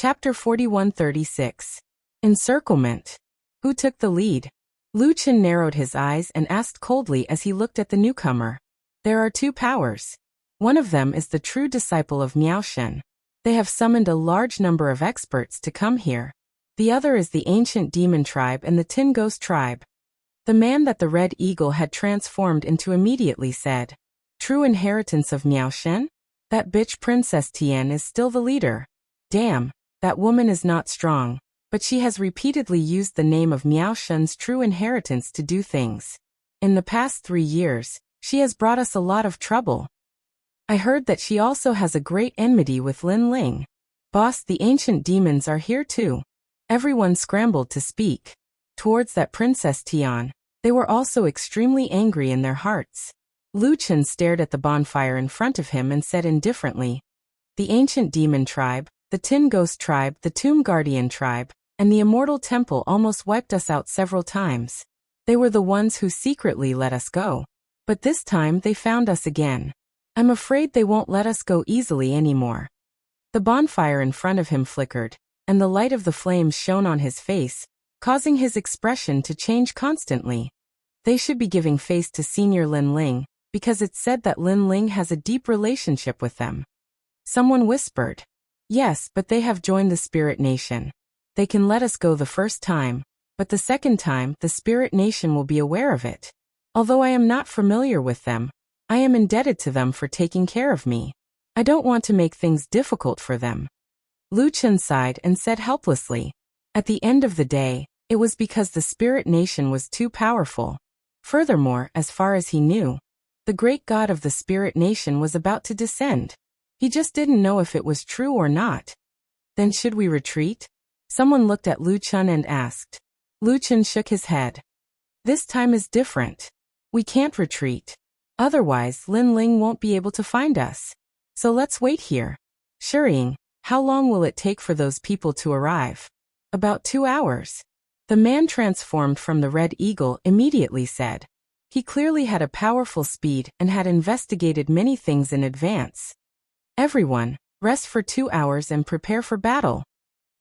Chapter 4136. Encirclement. Who took the lead? Lu Chen narrowed his eyes and asked coldly as he looked at the newcomer. There are two powers. One of them is the true disciple of Miao Shen. They have summoned a large number of experts to come here. The other is the ancient demon tribe and the Tin Ghost tribe. The man that the Red Eagle had transformed into immediately said, True inheritance of Miao Shen? That bitch Princess Tian is still the leader. Damn, that woman is not strong, but she has repeatedly used the name of Miao Shen's true inheritance to do things. In the past 3 years, she has brought us a lot of trouble. I heard that she also has a great enmity with Lin Ling. Boss, the ancient demons are here too. Everyone scrambled to speak. Towards that Princess Tian, they were also extremely angry in their hearts. Lu Chen stared at the bonfire in front of him and said indifferently, The ancient demon tribe, the Tin Ghost tribe, the Tomb Guardian tribe, and the Immortal Temple almost wiped us out several times. They were the ones who secretly let us go. But this time they found us again. I'm afraid they won't let us go easily anymore. The bonfire in front of him flickered, and the light of the flames shone on his face, causing his expression to change constantly. They should be giving face to Senior Lin Ling, because it's said that Lin Ling has a deep relationship with them. Someone whispered. Yes, but they have joined the Spirit Nation. They can let us go the first time, but the second time the Spirit Nation will be aware of it. Although I am not familiar with them, I am indebted to them for taking care of me. I don't want to make things difficult for them. Lu Chen sighed and said helplessly. At the end of the day, it was because the Spirit Nation was too powerful. Furthermore, as far as he knew, the great god of the Spirit Nation was about to descend. He just didn't know if it was true or not. Then should we retreat? Someone looked at Lu Chen and asked. Lu Chen shook his head. This time is different. We can't retreat. Otherwise, Lin Ling won't be able to find us. So let's wait here. Shirring, how long will it take for those people to arrive? About 2 hours. The man transformed from the Red Eagle immediately said. He clearly had a powerful speed and had investigated many things in advance. Everyone, rest for 2 hours and prepare for battle.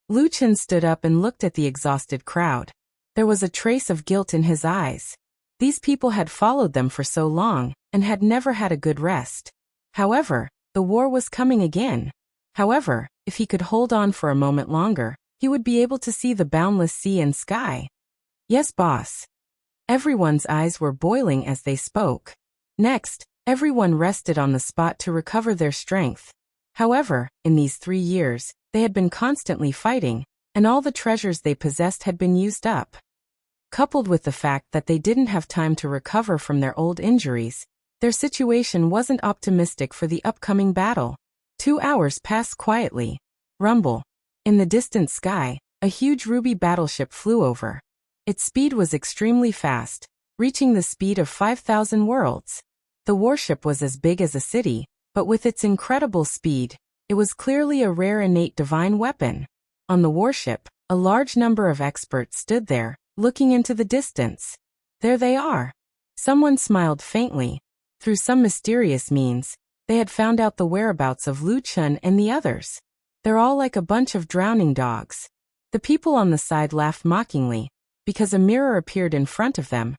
Lu Chen stood up and looked at the exhausted crowd. There was a trace of guilt in his eyes. These people had followed them for so long, and had never had a good rest. However, the war was coming again. However, if he could hold on for a moment longer, he would be able to see the boundless sea and sky. Yes, boss. Everyone's eyes were boiling as they spoke. Next, everyone rested on the spot to recover their strength. However, in these 3 years, they had been constantly fighting, and all the treasures they possessed had been used up. Coupled with the fact that they didn't have time to recover from their old injuries, their situation wasn't optimistic for the upcoming battle. 2 hours passed quietly. Rumble. In the distant sky, a huge ruby battleship flew over. Its speed was extremely fast, reaching the speed of 5,000 worlds. The warship was as big as a city, but with its incredible speed, it was clearly a rare innate divine weapon. On the warship, a large number of experts stood there, looking into the distance. There they are. Someone smiled faintly. Through some mysterious means, they had found out the whereabouts of Lu Chen and the others. They're all like a bunch of drowning dogs. The people on the side laughed mockingly, because a mirror appeared in front of them,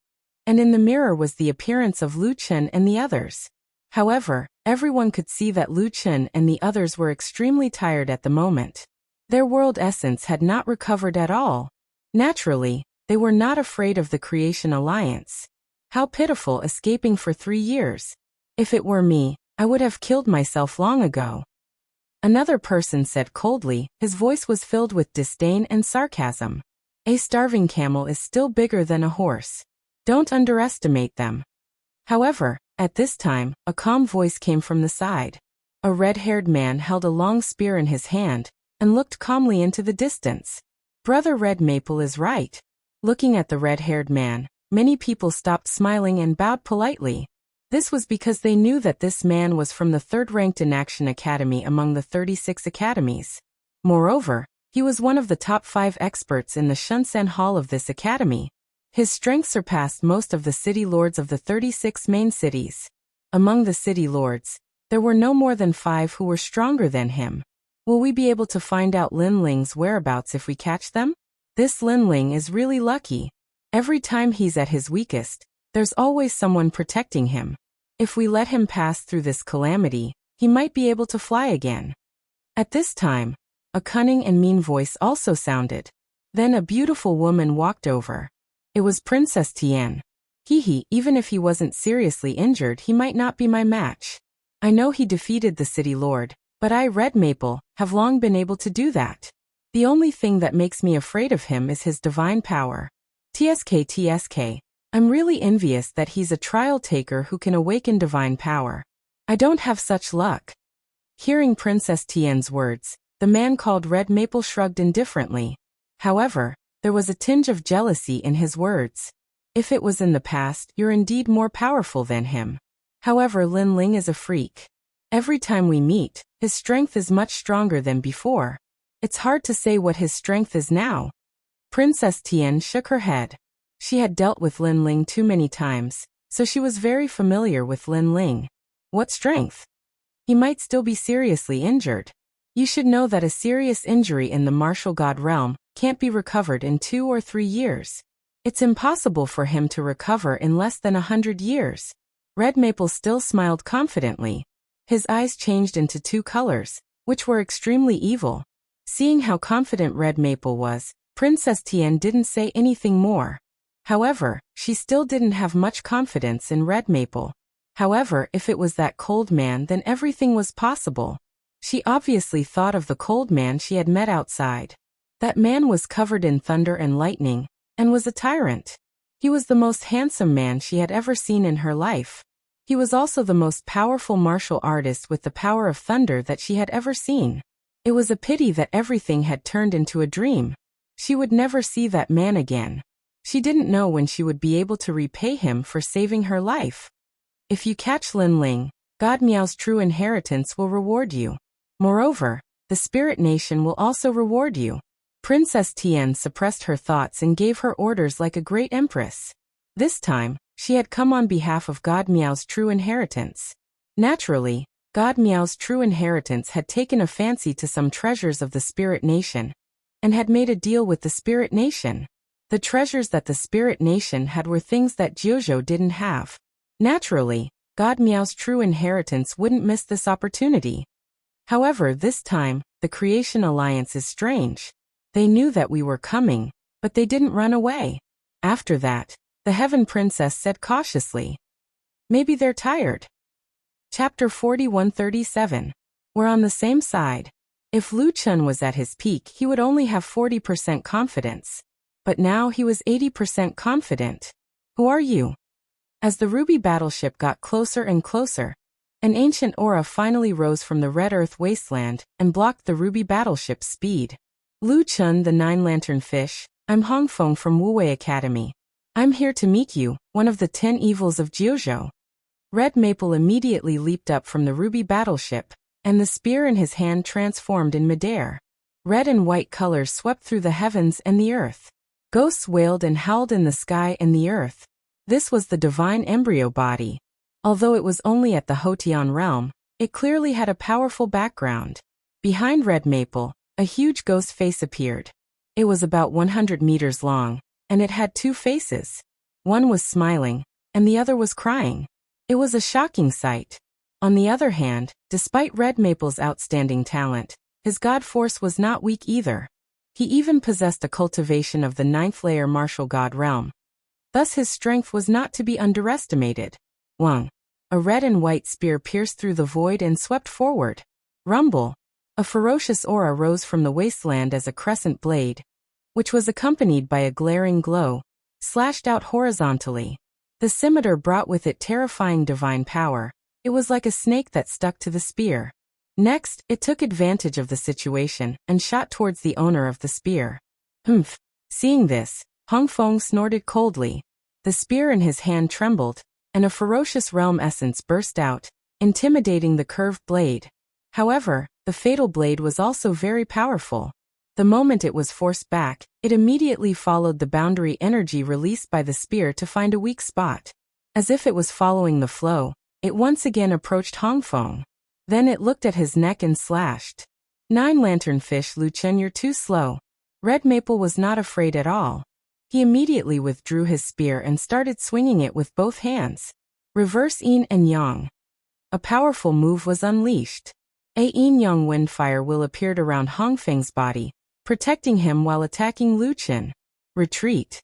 and in the mirror was the appearance of Lu Chen and the others. However, everyone could see that Lu Chen and the others were extremely tired at the moment. Their world essence had not recovered at all. Naturally, they were not afraid of the Creation Alliance. How pitiful escaping for 3 years. If it were me, I would have killed myself long ago. Another person said coldly, his voice was filled with disdain and sarcasm. A starving camel is still bigger than a horse. Don't underestimate them. However, at this time, a calm voice came from the side. A red-haired man held a long spear in his hand, and looked calmly into the distance. Brother Red Maple is right. Looking at the red-haired man, many people stopped smiling and bowed politely. This was because they knew that this man was from the 3rd-ranked Inaction Academy among the 36 academies. Moreover, he was one of the top 5 experts in the Shunsen Hall of this academy. His strength surpassed most of the city lords of the 36 main cities. Among the city lords, there were no more than 5 who were stronger than him. Will we be able to find out Lin Ling's whereabouts if we catch them? This Lin Ling is really lucky. Every time he's at his weakest, there's always someone protecting him. If we let him pass through this calamity, he might be able to fly again. At this time, a cunning and mean voice also sounded. Then a beautiful woman walked over. It was Princess Tian. Even if he wasn't seriously injured, he might not be my match. I know he defeated the city lord, but I, Red Maple, have long been able to do that. The only thing that makes me afraid of him is his divine power. TSK. I'm really envious that he's a trial taker who can awaken divine power. I don't have such luck. Hearing Princess Tian's words, the man called Red Maple shrugged indifferently. However, there was a tinge of jealousy in his words. If it was in the past, you're indeed more powerful than him. However, Lin Ling is a freak. Every time we meet, his strength is much stronger than before. It's hard to say what his strength is now. Princess Tian shook her head. She had dealt with Lin Ling too many times, so she was very familiar with Lin Ling. What strength? He might still be seriously injured. You should know that a serious injury in the martial god realm can't be recovered in 2 or 3 years. It's impossible for him to recover in less than 100 years. Red Maple still smiled confidently. His eyes changed into 2 colors, which were extremely evil. Seeing how confident Red Maple was, Princess Tian didn't say anything more. However, she still didn't have much confidence in Red Maple. However, if it was that cold man, then everything was possible. She obviously thought of the cold man she had met outside. That man was covered in thunder and lightning, and was a tyrant. He was the most handsome man she had ever seen in her life. He was also the most powerful martial artist with the power of thunder that she had ever seen. It was a pity that everything had turned into a dream. She would never see that man again. She didn't know when she would be able to repay him for saving her life. If you catch Lin Ling, God Miao's true inheritance will reward you. Moreover, the Spirit Nation will also reward you. Princess Tian suppressed her thoughts and gave her orders like a great empress. This time, she had come on behalf of God Miao's true inheritance. Naturally, God Miao's true inheritance had taken a fancy to some treasures of the Spirit Nation, and had made a deal with the Spirit Nation. The treasures that the Spirit Nation had were things that Jiuzhou didn't have. Naturally, God Miao's true inheritance wouldn't miss this opportunity. However, this time, the Creation Alliance is strange. They knew that we were coming, but they didn't run away. After that, the Heaven Princess said cautiously, "Maybe they're tired." Chapter 4137. We're on the same side. If Lu Chun was at his peak, he would only have 40% confidence. But now he was 80% confident. Who are you? As the ruby battleship got closer and closer, an ancient aura finally rose from the red earth wasteland and blocked the ruby battleship's speed. Lu Chun, the 9-lantern fish, I'm Hongfeng from Wuwei Academy. I'm here to meet you, one of the 10 evils of Jiuzhou. Red Maple immediately leaped up from the ruby battleship, and the spear in his hand transformed in midair. Red and white colors swept through the heavens and the earth. Ghosts wailed and howled in the sky and the earth. This was the divine embryo body. Although it was only at the Hotian realm, it clearly had a powerful background. Behind Red Maple, a huge ghost face appeared. It was about 100 meters long, and it had 2 faces. One was smiling, and the other was crying. It was a shocking sight. On the other hand, despite Red Maple's outstanding talent, his god force was not weak either. He even possessed a cultivation of the 9th layer martial god realm. Thus his strength was not to be underestimated. Wang. A red and white spear pierced through the void and swept forward. Rumble. A ferocious aura rose from the wasteland as a crescent blade, which was accompanied by a glaring glow, slashed out horizontally. The scimitar brought with it terrifying divine power. It was like a snake that stuck to the spear. Next, it took advantage of the situation and shot towards the owner of the spear. Humph. Seeing this, Hongfeng snorted coldly. The spear in his hand trembled, and a ferocious realm essence burst out, intimidating the curved blade. However, the fatal blade was also very powerful. The moment it was forced back, it immediately followed the boundary energy released by the spear to find a weak spot. As if it was following the flow, it once again approached Hongfeng. Then it looked at his neck and slashed. Nine lanternfish Lucian, you're too slow. Red Maple was not afraid at all. He immediately withdrew his spear and started swinging it with both hands. Reverse yin and yang. A powerful move was unleashed. A yin-yang windfire wheel appeared around Hongfeng's body, protecting him while attacking Lucian. Retreat.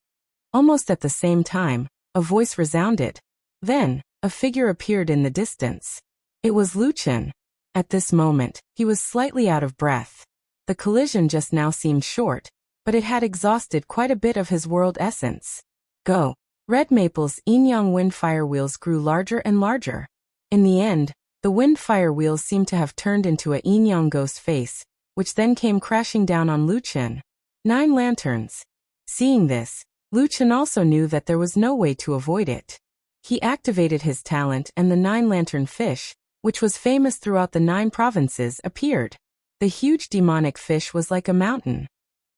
Almost at the same time, a voice resounded. Then, a figure appeared in the distance. It was Lucian. At this moment, he was slightly out of breath. The collision just now seemed short, but it had exhausted quite a bit of his world essence. Go. Red Maple's yin-yang windfire wheels grew larger and larger. In the end, the windfire wheels seemed to have turned into a yin-yang ghost face, which then came crashing down on Lucian. 9 lanterns. Seeing this, Lucian also knew that there was no way to avoid it. He activated his talent and the 9-lantern fish, which was famous throughout the 9 provinces, appeared. The huge demonic fish was like a mountain.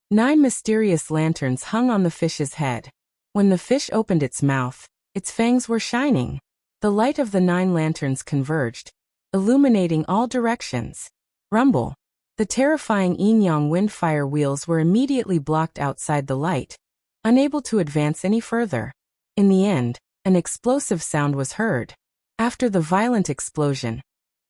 9 mysterious lanterns hung on the fish's head. When the fish opened its mouth, its fangs were shining. The light of the 9 lanterns converged, illuminating all directions. Rumble. The terrifying yin-yang windfire wheels were immediately blocked outside the light, unable to advance any further. In the end, an explosive sound was heard. After the violent explosion,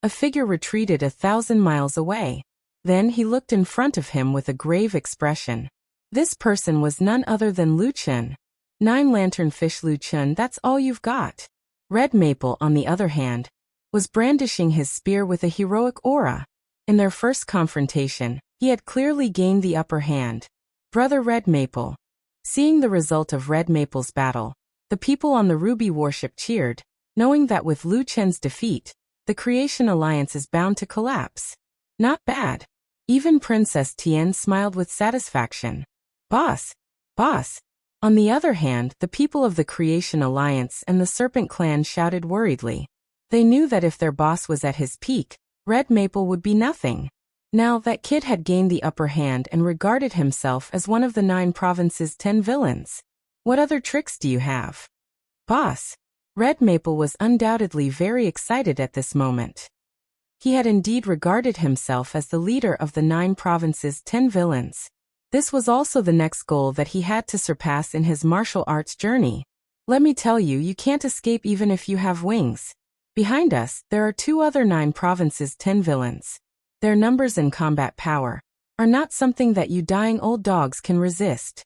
a figure retreated 1,000 miles away. Then he looked in front of him with a grave expression. This person was none other than Lucian. 9 lanternfish Lucian, that's all you've got. Red Maple, on the other hand, was brandishing his spear with a heroic aura. In their first confrontation, he had clearly gained the upper hand. Brother Red Maple. Seeing the result of Red Maple's battle, the people on the Ruby warship cheered, knowing that with Lucian's defeat, the Creation Alliance is bound to collapse. Not bad. Even Princess Tian smiled with satisfaction. Boss. Boss. On the other hand, the people of the Creation Alliance and the Serpent Clan shouted worriedly. They knew that if their boss was at his peak, Red Maple would be nothing. Now that kid had gained the upper hand and regarded himself as one of the 9 provinces' 10 villains. What other tricks do you have? Boss. Red Maple was undoubtedly very excited at this moment. He had indeed regarded himself as the leader of the 9 provinces' 10 villains. This was also the next goal that he had to surpass in his martial arts journey. Let me tell you, you can't escape even if you have wings. Behind us, there are 2 other 9 provinces' 10 villains. Their numbers and combat power are not something that you dying old dogs can resist.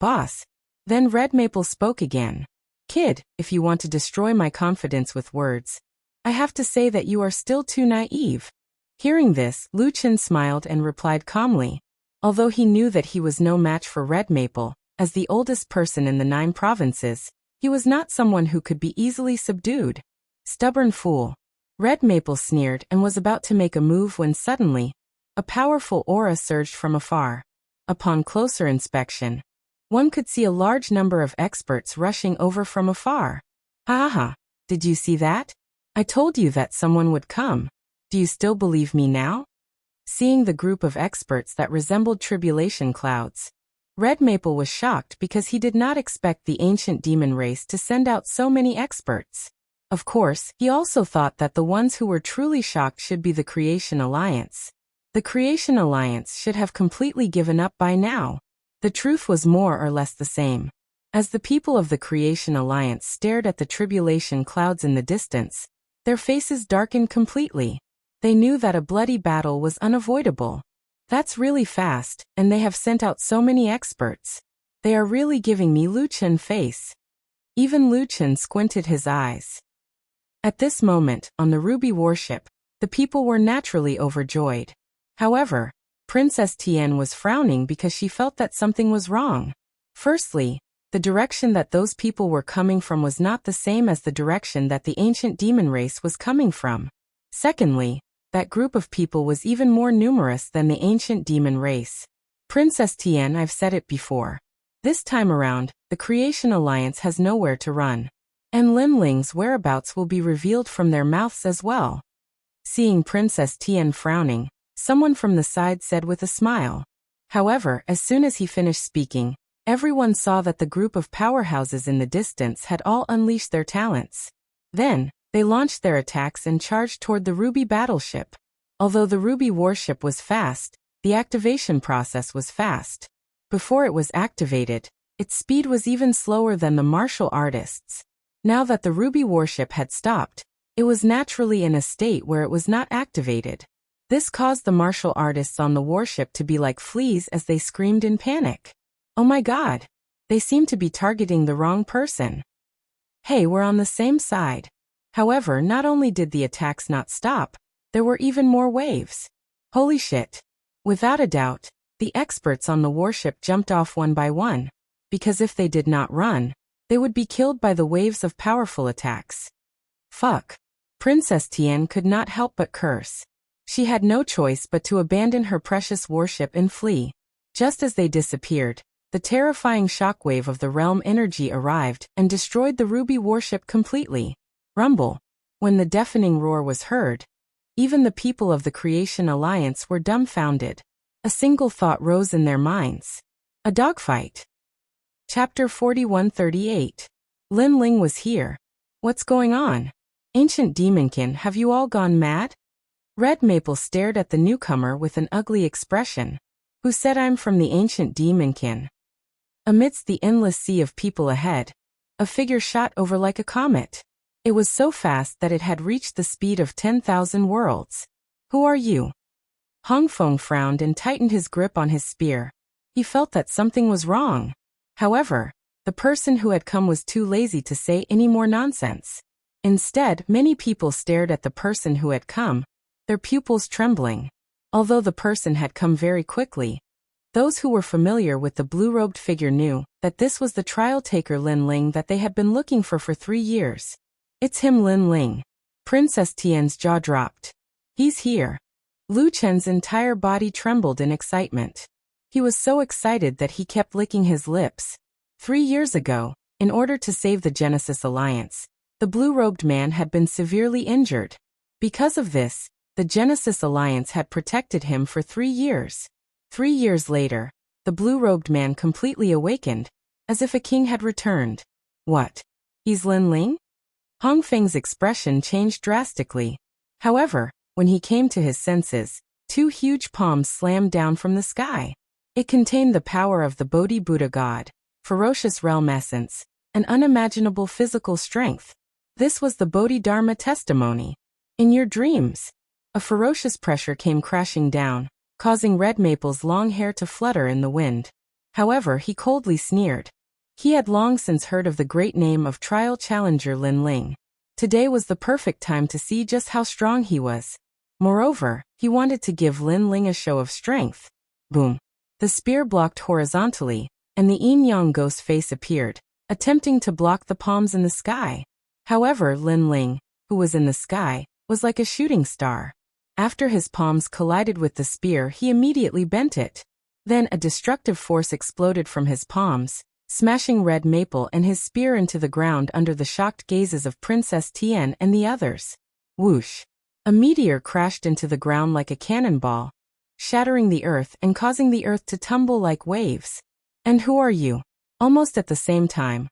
Boss. Then Red Maple spoke again. Kid, if you want to destroy my confidence with words, I have to say that you are still too naive. Hearing this, Lucian smiled and replied calmly. Although he knew that he was no match for Red Maple, as the oldest person in the 9 provinces, he was not someone who could be easily subdued. Stubborn fool. Red Maple sneered and was about to make a move when suddenly, a powerful aura surged from afar. Upon closer inspection, one could see a large number of experts rushing over from afar. Ha ha, did you see that? I told you that someone would come. Do you still believe me now? Seeing the group of experts that resembled tribulation clouds, Red Maple was shocked because he did not expect the ancient demon race to send out so many experts. Of course, he also thought that the ones who were truly shocked should be the Creation Alliance. The Creation Alliance should have completely given up by now. The truth was more or less the same. As the people of the Creation Alliance stared at the tribulation clouds in the distance, their faces darkened completely. They knew that a bloody battle was unavoidable. That's really fast, and they have sent out so many experts. They are really giving me Lucian face. Even Lucian squinted his eyes. At this moment, on the Ruby warship, the people were naturally overjoyed. However, Princess Tian was frowning because she felt that something was wrong. Firstly, the direction that those people were coming from was not the same as the direction that the ancient demon race was coming from. Secondly, that group of people was even more numerous than the ancient demon race. Princess Tian, I've said it before. This time around, the Creation Alliance has nowhere to run. And Lin Ling's whereabouts will be revealed from their mouths as well. Seeing Princess Tian frowning, someone from the side said with a smile. However, as soon as he finished speaking, everyone saw that the group of powerhouses in the distance had all unleashed their talents. Then, they launched their attacks and charged toward the Ruby battleship. Although the ruby warship was fast, the activation process was fast. Before it was activated, its speed was even slower than the martial artists. Now that the ruby warship had stopped, it was naturally in a state where it was not activated. This caused the martial artists on the warship to be like fleas as they screamed in panic. Oh my god! They seem to be targeting the wrong person. Hey, we're on the same side. However, not only did the attacks not stop, there were even more waves. Holy shit. Without a doubt, the experts on the warship jumped off one by one, because if they did not run, they would be killed by the waves of powerful attacks. Fuck. Princess Tian could not help but curse. She had no choice but to abandon her precious warship and flee. Just as they disappeared, the terrifying shockwave of the realm energy arrived and destroyed the ruby warship completely. Rumble. When the deafening roar was heard, even the people of the Creation Alliance were dumbfounded. A single thought rose in their minds. A dogfight. Chapter 4138. Lin Ling was here. What's going on? Ancient Demonkin, have you all gone mad? Red Maple stared at the newcomer with an ugly expression. Who said I'm from the Ancient Demonkin? Amidst the endless sea of people ahead, a figure shot over like a comet. It was so fast that it had reached the speed of 10,000 worlds. Who are you? Hong Feng frowned and tightened his grip on his spear. He felt that something was wrong. However, the person who had come was too lazy to say any more nonsense. Instead, many people stared at the person who had come, their pupils trembling. Although the person had come very quickly, those who were familiar with the blue-robed figure knew that this was the trial-taker Lin Ling that they had been looking for 3 years. It's him, Lin Ling. Princess Tian's jaw dropped. He's here. Lu Chen's entire body trembled in excitement. He was so excited that he kept licking his lips. 3 years ago, in order to save the Genesis Alliance, the blue-robed man had been severely injured. Because of this, the Genesis Alliance had protected him for 3 years. 3 years later, the blue-robed man completely awakened, as if a king had returned. What? He's Lin Ling? Hong Feng's expression changed drastically. However, when he came to his senses, 2 huge palms slammed down from the sky. It contained the power of the Bodhi Buddha God, ferocious realm essence, and unimaginable physical strength. This was the Bodhidharma testimony. In your dreams, a ferocious pressure came crashing down, causing Red Maple's long hair to flutter in the wind. However, he coldly sneered. He had long since heard of the great name of trial challenger Lin Ling. Today was the perfect time to see just how strong he was. Moreover, he wanted to give Lin Ling a show of strength. Boom. The spear blocked horizontally, and the yin-yang ghost face appeared, attempting to block the palms in the sky. However, Lin Ling, who was in the sky, was like a shooting star. After his palms collided with the spear, he immediately bent it. Then a destructive force exploded from his palms, smashing Red Maple and his spear into the ground under the shocked gazes of Princess Tian and the others. Whoosh! A meteor crashed into the ground like a cannonball, shattering the earth and causing the earth to tumble like waves. And who are you? Almost at the same time,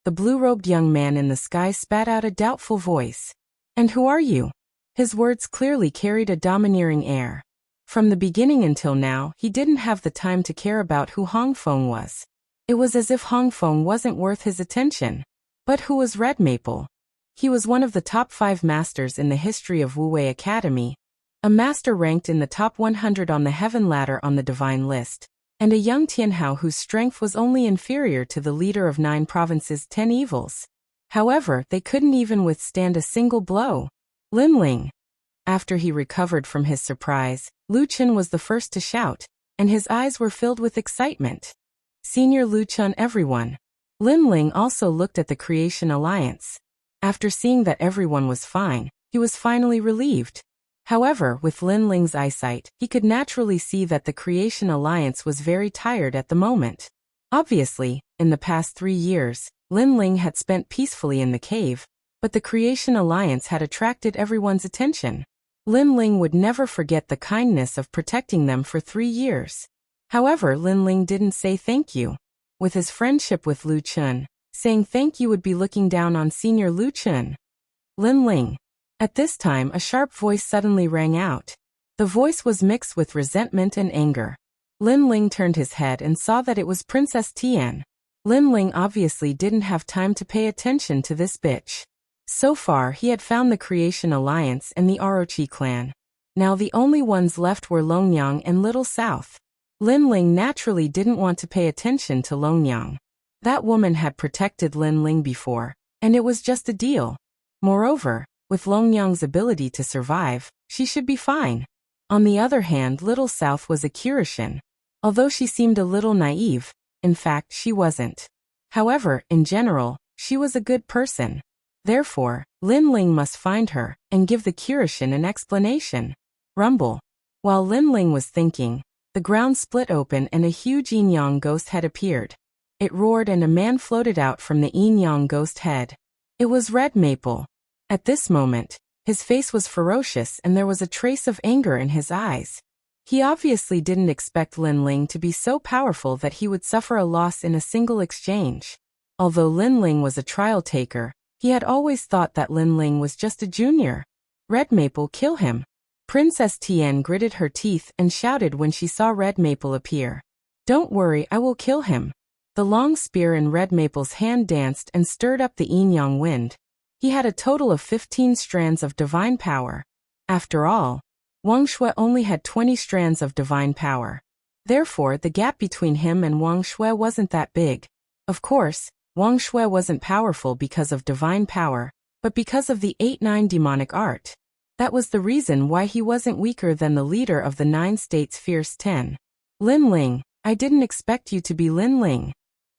the blue-robed young man in the sky spat out a doubtful voice. And who are you? His words clearly carried a domineering air. From the beginning until now, he didn't have the time to care about who Hong Feng was. It was as if Hong Feng wasn't worth his attention. But who was Red Maple? He was one of the top 5 masters in the history of Wuwei Academy, a master ranked in the top 100 on the Heaven Ladder on the Divine List, and a young Tianhao whose strength was only inferior to the leader of 9 provinces' 10 evils. However, they couldn't even withstand a single blow. Lin Ling. After he recovered from his surprise, Lu Chen was the first to shout, and his eyes were filled with excitement. Senior Lu Chen, everyone. Lin Ling also looked at the Creation Alliance. After seeing that everyone was fine, he was finally relieved. However, with Lin Ling's eyesight, he could naturally see that the Creation Alliance was very tired at the moment. Obviously, in the past 3 years, Lin Ling had spent peacefully in the cave, but the Creation Alliance had attracted everyone's attention. Lin Ling would never forget the kindness of protecting them for 3 years. However, Lin Ling didn't say thank you. With his friendship with Lu Chen, saying thank you would be looking down on Senior Lu Chen. Lin Ling. At this time, a sharp voice suddenly rang out. The voice was mixed with resentment and anger. Lin Ling turned his head and saw that it was Princess Tian. Lin Ling obviously didn't have time to pay attention to this bitch. So far he had found the Creation Alliance and the Orochi clan. Now the only ones left were Longyang and Little South. Lin Ling naturally didn't want to pay attention to Longyang. That woman had protected Lin Ling before, and it was just a deal. Moreover, with Longyang's ability to survive, she should be fine. On the other hand, Little South was a Kirishin. Although she seemed a little naive, in fact she wasn't. However, in general, she was a good person. Therefore, Lin Ling must find her, and give the Kirishin an explanation. Rumble. While Lin Ling was thinking, the ground split open and a huge yin-yang ghost head appeared. It roared and a man floated out from the yin-yang ghost head. It was Red Maple. At this moment, his face was ferocious and there was a trace of anger in his eyes. He obviously didn't expect Lin Ling to be so powerful that he would suffer a loss in a single exchange. Although Lin Ling was a trial taker, he had always thought that Lin Ling was just a junior. Red Maple, kill him. Princess Tian gritted her teeth and shouted when she saw Red Maple appear. Don't worry, I will kill him. The long spear in Red Maple's hand danced and stirred up the yin-yang wind. He had a total of 15 strands of divine power. After all, Wang Shui only had 20 strands of divine power. Therefore, the gap between him and Wang Shui wasn't that big. Of course, Wang Shui wasn't powerful because of divine power, but because of the 8-9 demonic art. That was the reason why he wasn't weaker than the leader of the 9 states Fierce 10. Lin Ling, I didn't expect you to be Lin Ling.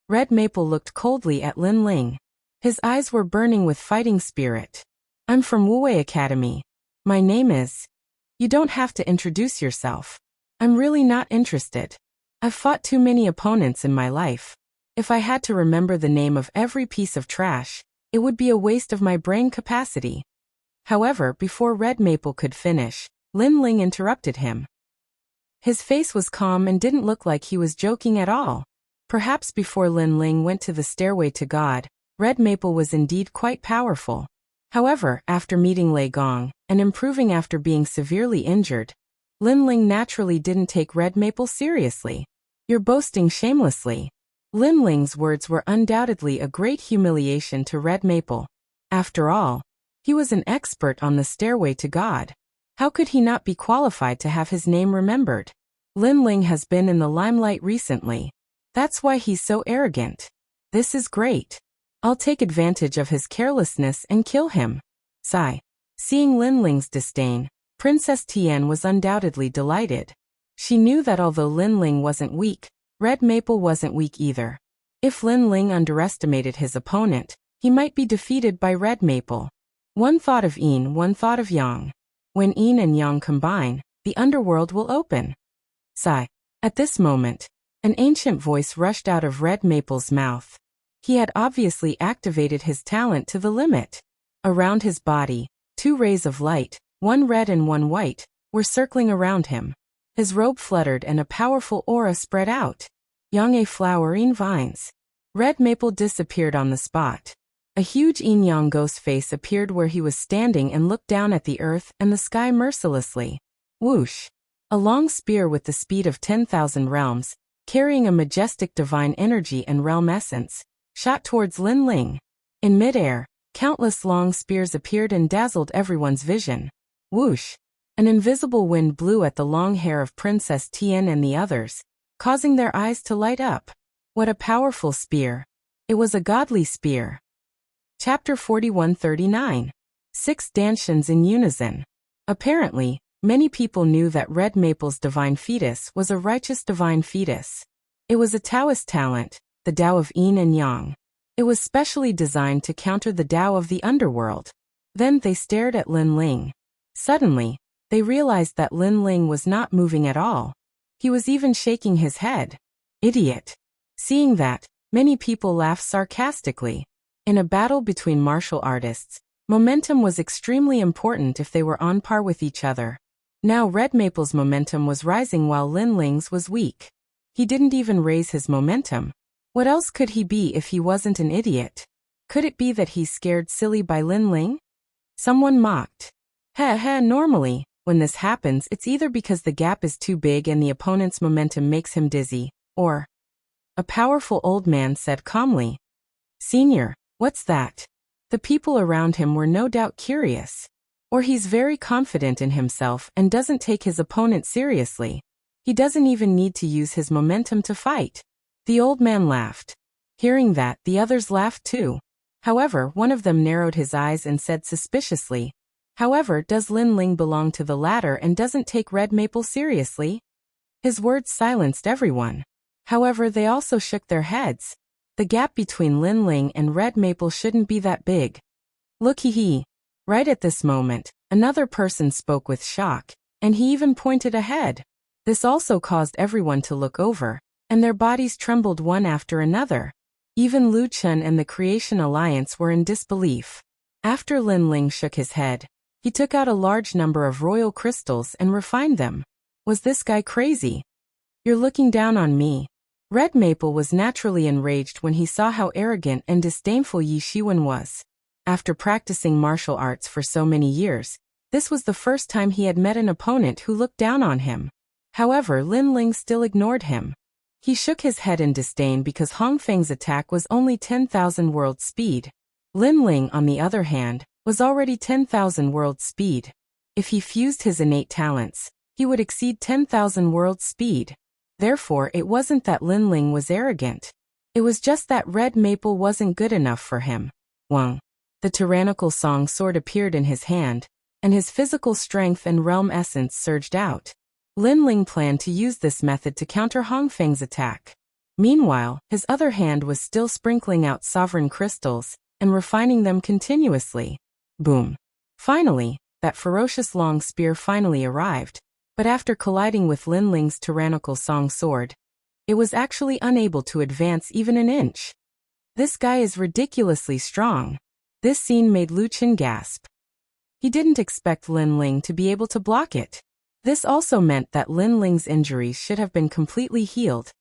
Red Maple looked coldly at Lin Ling. His eyes were burning with fighting spirit. I'm from Wuwei Academy. My name is... You don't have to introduce yourself. I'm really not interested. I've fought too many opponents in my life. If I had to remember the name of every piece of trash, it would be a waste of my brain capacity. However, before Red Maple could finish, Lin Ling interrupted him. His face was calm and didn't look like he was joking at all. Perhaps before Lin Ling went to the stairway to God, Red Maple was indeed quite powerful. However, after meeting Lei Gong, and improving after being severely injured, Lin Ling naturally didn't take Red Maple seriously. You're boasting shamelessly. Lin Ling's words were undoubtedly a great humiliation to Red Maple. After all, he was an expert on the stairway to God. How could he not be qualified to have his name remembered? Lin Ling has been in the limelight recently. That's why he's so arrogant. This is great. I'll take advantage of his carelessness and kill him. Sigh. Seeing Lin Ling's disdain, Princess Tian was undoubtedly delighted. She knew that although Lin Ling wasn't weak, Red Maple wasn't weak either. If Lin Ling underestimated his opponent, he might be defeated by Red Maple. One thought of yin, one thought of yang. When yin and yang combine, the underworld will open. Sigh. At this moment, an ancient voice rushed out of Red Maple's mouth. He had obviously activated his talent to the limit. Around his body, 2 rays of light, one red and one white, were circling around him. His robe fluttered and a powerful aura spread out. Yang flowering vines. Red Maple disappeared on the spot. A huge yin-yang ghost face appeared where he was standing and looked down at the earth and the sky mercilessly. Whoosh! A long spear with the speed of 10,000 realms, carrying a majestic divine energy and realm essence, shot towards Lin Ling. In midair, countless long spears appeared and dazzled everyone's vision. Whoosh! An invisible wind blew at the long hair of Princess Tian and the others, causing their eyes to light up. What a powerful spear! It was a godly spear. Chapter 4139. 6 Dantians in Unison. Apparently, many people knew that Red Maple's divine fetus was a righteous divine fetus. It was a Taoist talent, the Tao of Yin and Yang. It was specially designed to counter the Tao of the underworld. Then they stared at Lin Ling. Suddenly, they realized that Lin Ling was not moving at all. He was even shaking his head. Idiot. Seeing that, many people laughed sarcastically. In a battle between martial artists, momentum was extremely important if they were on par with each other. Now Red Maple's momentum was rising while Lin Ling's was weak. He didn't even raise his momentum. What else could he be if he wasn't an idiot? Could it be that he's scared silly by Lin Ling? Someone mocked. Normally, When this happens, it's either because the gap is too big and the opponent's momentum makes him dizzy, or... A powerful old man said calmly, "Senior, what's that?" The people around him were no doubt curious. Or he's very confident in himself and doesn't take his opponent seriously. He doesn't even need to use his momentum to fight. The old man laughed. Hearing that, the others laughed too. However, one of them narrowed his eyes and said suspiciously, "However, does Lin Ling belong to the latter and doesn't take Red Maple seriously?" His words silenced everyone. However, they also shook their heads. The gap between Lin Ling and Red Maple shouldn't be that big. Look, hee. Right at this moment, another person spoke with shock, and he even pointed ahead. This also caused everyone to look over, and their bodies trembled one after another. Even Lu Chen and the Creation Alliance were in disbelief. After Lin Ling shook his head, he took out a large number of royal crystals and refined them. Was this guy crazy? "You're looking down on me." Red Maple was naturally enraged when he saw how arrogant and disdainful Yi Shiwen was. After practicing martial arts for so many years, this was the first time he had met an opponent who looked down on him. However, Lin Ling still ignored him. He shook his head in disdain because Hong Feng's attack was only 10,000 world speed. Lin Ling, on the other hand, was already 10,000 world speed. If he fused his innate talents, he would exceed 10,000 world speed. Therefore, it wasn't that Lin Ling was arrogant. It was just that Red Maple wasn't good enough for him. Wang. The tyrannical song sword appeared in his hand, and his physical strength and realm essence surged out. Lin Ling planned to use this method to counter Hong Feng's attack. Meanwhile, his other hand was still sprinkling out sovereign crystals and refining them continuously. Boom. Finally, that ferocious long spear finally arrived, but after colliding with Lin Ling's tyrannical song sword, it was actually unable to advance even an inch. This guy is ridiculously strong. This scene made Lu Chen gasp. He didn't expect Lin Ling to be able to block it. This also meant that Lin Ling's injuries should have been completely healed,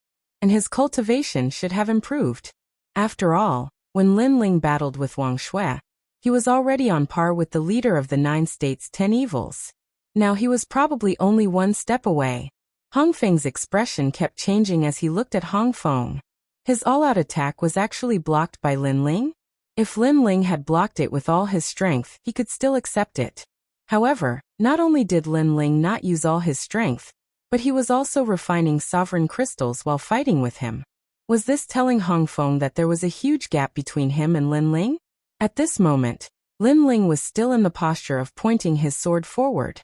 and his cultivation should have improved. After all, when Lin Ling battled with Wang Shui, he was already on par with the leader of the 9 states' 10 evils. Now he was probably only one step away. Hong Feng's expression kept changing as he looked at Hong Feng. His all-out attack was actually blocked by Lin Ling? If Lin Ling had blocked it with all his strength, he could still accept it. However, not only did Lin Ling not use all his strength, but he was also refining sovereign crystals while fighting with him. Was this telling Hong Feng that there was a huge gap between him and Lin Ling? At this moment, Lin Ling was still in the posture of pointing his sword forward.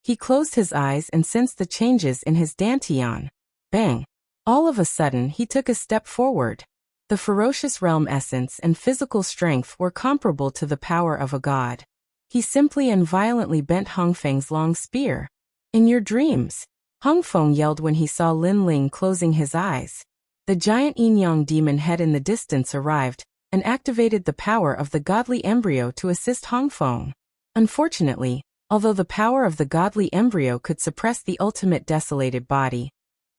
He closed his eyes and sensed the changes in his dantian. Bang! All of a sudden, he took a step forward. The ferocious realm essence and physical strength were comparable to the power of a god. He simply and violently bent Hong Feng's long spear. "In your dreams!" Hong Feng yelled when he saw Lin Ling closing his eyes. The giant yin-yang demon head in the distance arrived and activated the power of the godly embryo to assist Hong Feng. Unfortunately, although the power of the godly embryo could suppress the ultimate desolated body,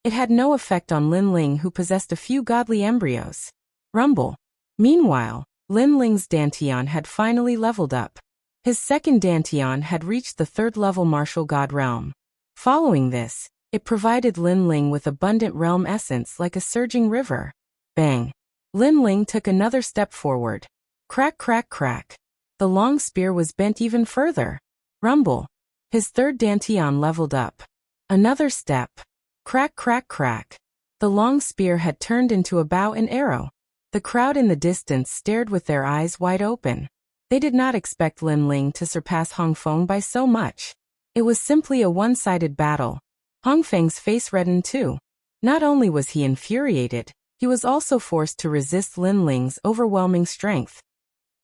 it had no effect on Lin Ling, who possessed a few godly embryos. Rumble. Meanwhile, Lin Ling's dantian had finally leveled up. His second dantian had reached the 3rd level martial god realm. Following this, it provided Lin Ling with abundant realm essence like a surging river. Bang! Lin Ling took another step forward. Crack, crack, crack. The long spear was bent even further. Rumble. His third dantian leveled up. Another step. Crack, crack, crack. The long spear had turned into a bow and arrow. The crowd in the distance stared with their eyes wide open. They did not expect Lin Ling to surpass Hong Feng by so much. It was simply a one-sided battle. Hong Feng's face reddened too. Not only was he infuriated, he was also forced to resist Lin Ling's overwhelming strength.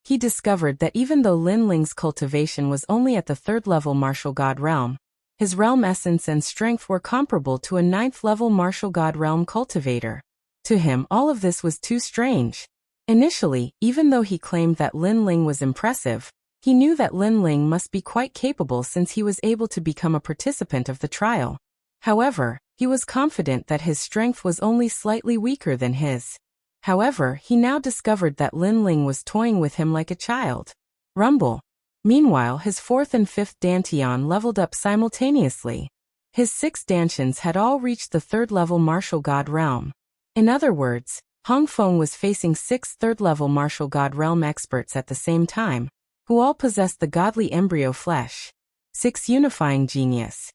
He discovered that even though Lin Ling's cultivation was only at the 3rd level martial god realm, his realm essence and strength were comparable to a 9th level martial god realm cultivator. To him, all of this was too strange. Initially, even though he claimed that Lin Ling was impressive, he knew that Lin Ling must be quite capable since he was able to become a participant of the trial. However, he was confident that his strength was only slightly weaker than his. However, he now discovered that Lin Ling was toying with him like a child. Rumble. Meanwhile, his fourth and fifth dantian leveled up simultaneously. His 6 dantians had all reached the 3rd-level martial god realm. In other words, Hongfeng was facing 6 3rd-level martial god realm experts at the same time, who all possessed the godly embryo flesh. 6 unifying genius.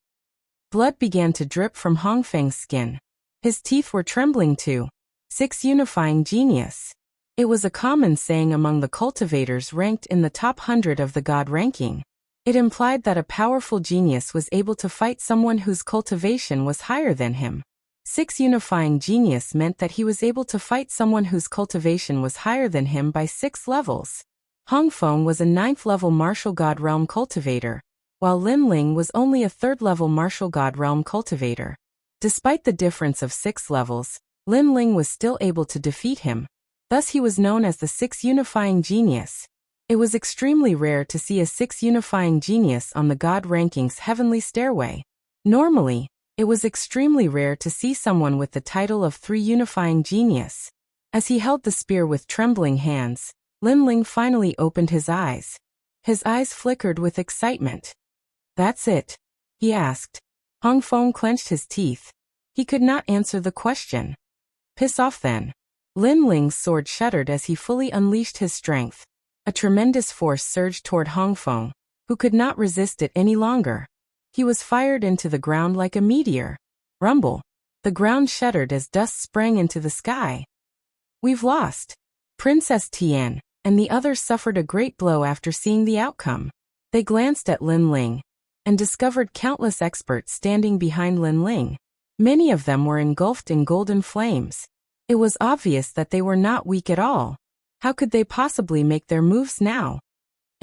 Blood began to drip from Hongfeng's skin. His teeth were trembling too. 6 unifying genius. It was a common saying among the cultivators ranked in the top 100 of the god ranking. It implied that a powerful genius was able to fight someone whose cultivation was higher than him. 6 unifying genius meant that he was able to fight someone whose cultivation was higher than him by 6 levels. Hongfeng was a 9th-level martial god realm cultivator, while Lin Ling was only a 3rd-level martial god realm cultivator. Despite the difference of 6 levels, Lin Ling was still able to defeat him. Thus he was known as the 6 unifying genius. It was extremely rare to see a 6 unifying genius on the god rankings heavenly stairway. Normally, it was extremely rare to see someone with the title of 3 unifying genius. As he held the spear with trembling hands, Lin Ling finally opened his eyes. His eyes flickered with excitement. "That's it?" he asked. Hongfeng clenched his teeth. He could not answer the question. "Piss off then." Lin Ling's sword shuddered as he fully unleashed his strength. A tremendous force surged toward Hongfeng, who could not resist it any longer. He was fired into the ground like a meteor. Rumble. The ground shuddered as dust sprang into the sky. "We've lost." Princess Tian and the others suffered a great blow after seeing the outcome. They glanced at Lin Ling and discovered countless experts standing behind Lin Ling. Many of them were engulfed in golden flames. It was obvious that they were not weak at all. How could they possibly make their moves now?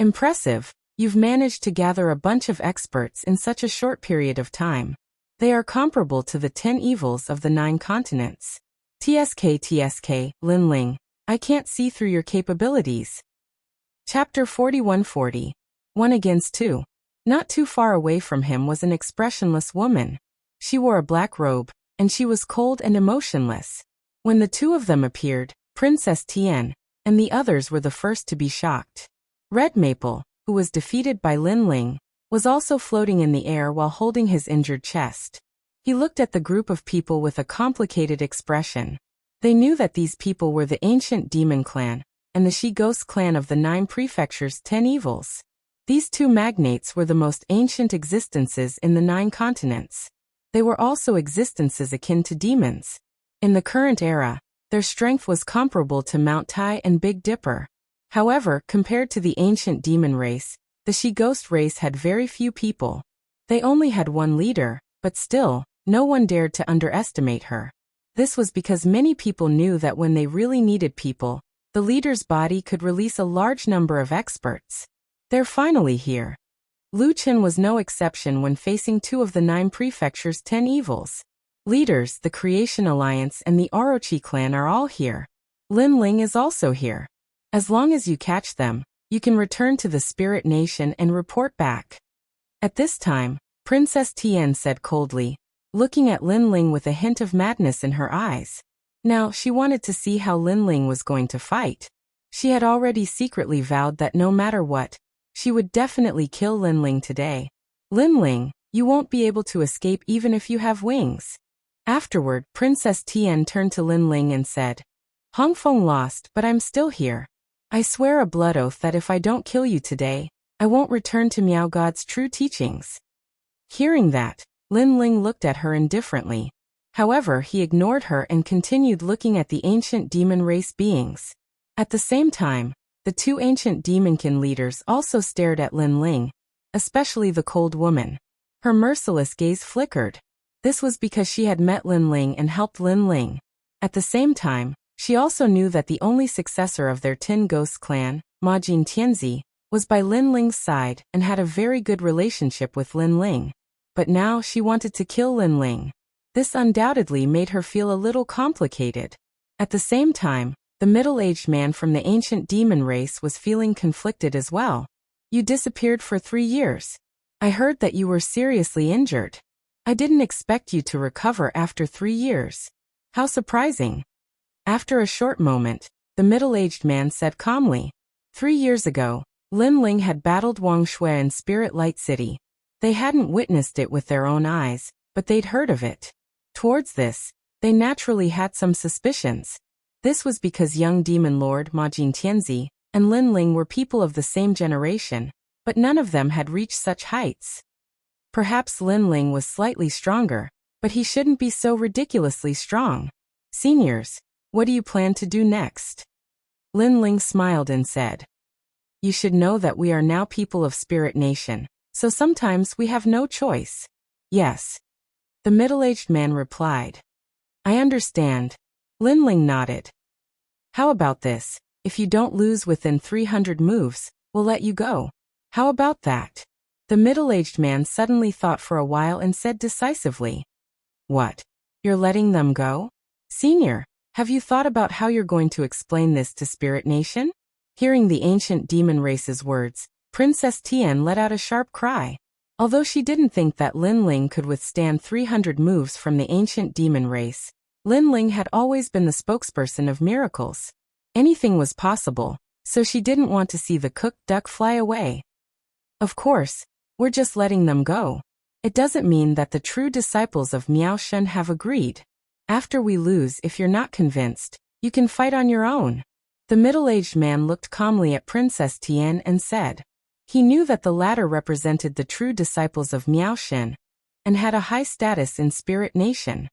"Impressive, you've managed to gather a bunch of experts in such a short period of time. They are comparable to the 10 evils of the 9 continents. TSK, Lin Ling, I can't see through your capabilities." Chapter 4140. 1 against 2. Not too far away from him was an expressionless woman. She wore a black robe, and she was cold and emotionless. When the 2 of them appeared, Princess Tian and the others were the first to be shocked. Red Maple, who was defeated by Lin Ling, was also floating in the air while holding his injured chest. He looked at the group of people with a complicated expression. They knew that these people were the ancient demon clan and the she-ghost clan of the 9 prefectures' 10 evils. These 2 magnates were the most ancient existences in the 9 continents. They were also existences akin to demons. In the current era, their strength was comparable to Mount Tai and Big Dipper. However, compared to the ancient demon race, the she-ghost race had very few people. They only had 1 leader, but still, no one dared to underestimate her. This was because many people knew that when they really needed people, the leader's body could release a large number of experts. They're finally here. Lu Qin was no exception when facing 2 of the 9 prefectures' 10 evils. Leaders, the Creation Alliance and the Orochi clan are all here. Lin Ling is also here. As long as you catch them, you can return to the Spirit Nation and report back. At this time, Princess Tian said coldly, looking at Lin Ling with a hint of madness in her eyes. Now, she wanted to see how Lin Ling was going to fight. She had already secretly vowed that no matter what, she would definitely kill Lin Ling today. "Lin Ling, you won't be able to escape even if you have wings." Afterward, Princess Tian turned to Lin Ling and said, "Hongfeng lost, but I'm still here. I swear a blood oath that if I don't kill you today, I won't return to Miao God's true teachings." Hearing that, Lin Ling looked at her indifferently. However, he ignored her and continued looking at the ancient demon race beings. At the same time, the 2 ancient demonkin leaders also stared at Lin Ling, especially the cold woman. Her merciless gaze flickered. This was because she had met Lin Ling and helped Lin Ling. At the same time, she also knew that the only successor of their Tin Ghost clan, Majin Tianzi, was by Lin Ling's side and had a very good relationship with Lin Ling. But now she wanted to kill Lin Ling. This undoubtedly made her feel a little complicated. At the same time, the middle-aged man from the ancient demon race was feeling conflicted as well. "You disappeared for 3 years. I heard that you were seriously injured. I didn't expect you to recover after 3 years. How surprising." After a short moment, the middle-aged man said calmly, 3 years ago, Lin Ling had battled Wang Shui in Spirit Light City. They hadn't witnessed it with their own eyes, but they'd heard of it. Towards this, they naturally had some suspicions. This was because young demon lord Ma Jingtianzi and Lin Ling were people of the same generation, but none of them had reached such heights. Perhaps Lin Ling was slightly stronger, but he shouldn't be so ridiculously strong. Seniors, what do you plan to do next? Lin Ling smiled and said, You should know that we are now people of Spirit Nation, so sometimes we have no choice. Yes. The middle-aged man replied. I understand. Lin Ling nodded. How about this? If you don't lose within 300 moves, we'll let you go. How about that? The middle-aged man suddenly thought for a while and said decisively. What? You're letting them go? Senior, have you thought about how you're going to explain this to Spirit Nation? Hearing the ancient demon race's words, Princess Tian let out a sharp cry. Although she didn't think that Lin Ling could withstand 300 moves from the ancient demon race, Lin Ling had always been the spokesperson of miracles. Anything was possible, so she didn't want to see the cooked duck fly away. Of course, we're just letting them go. It doesn't mean that the true disciples of Miao Shen have agreed. After we lose, if you're not convinced, you can fight on your own. The middle-aged man looked calmly at Princess Tian and said. He knew that the latter represented the true disciples of Miao Shen and had a high status in Spirit Nation.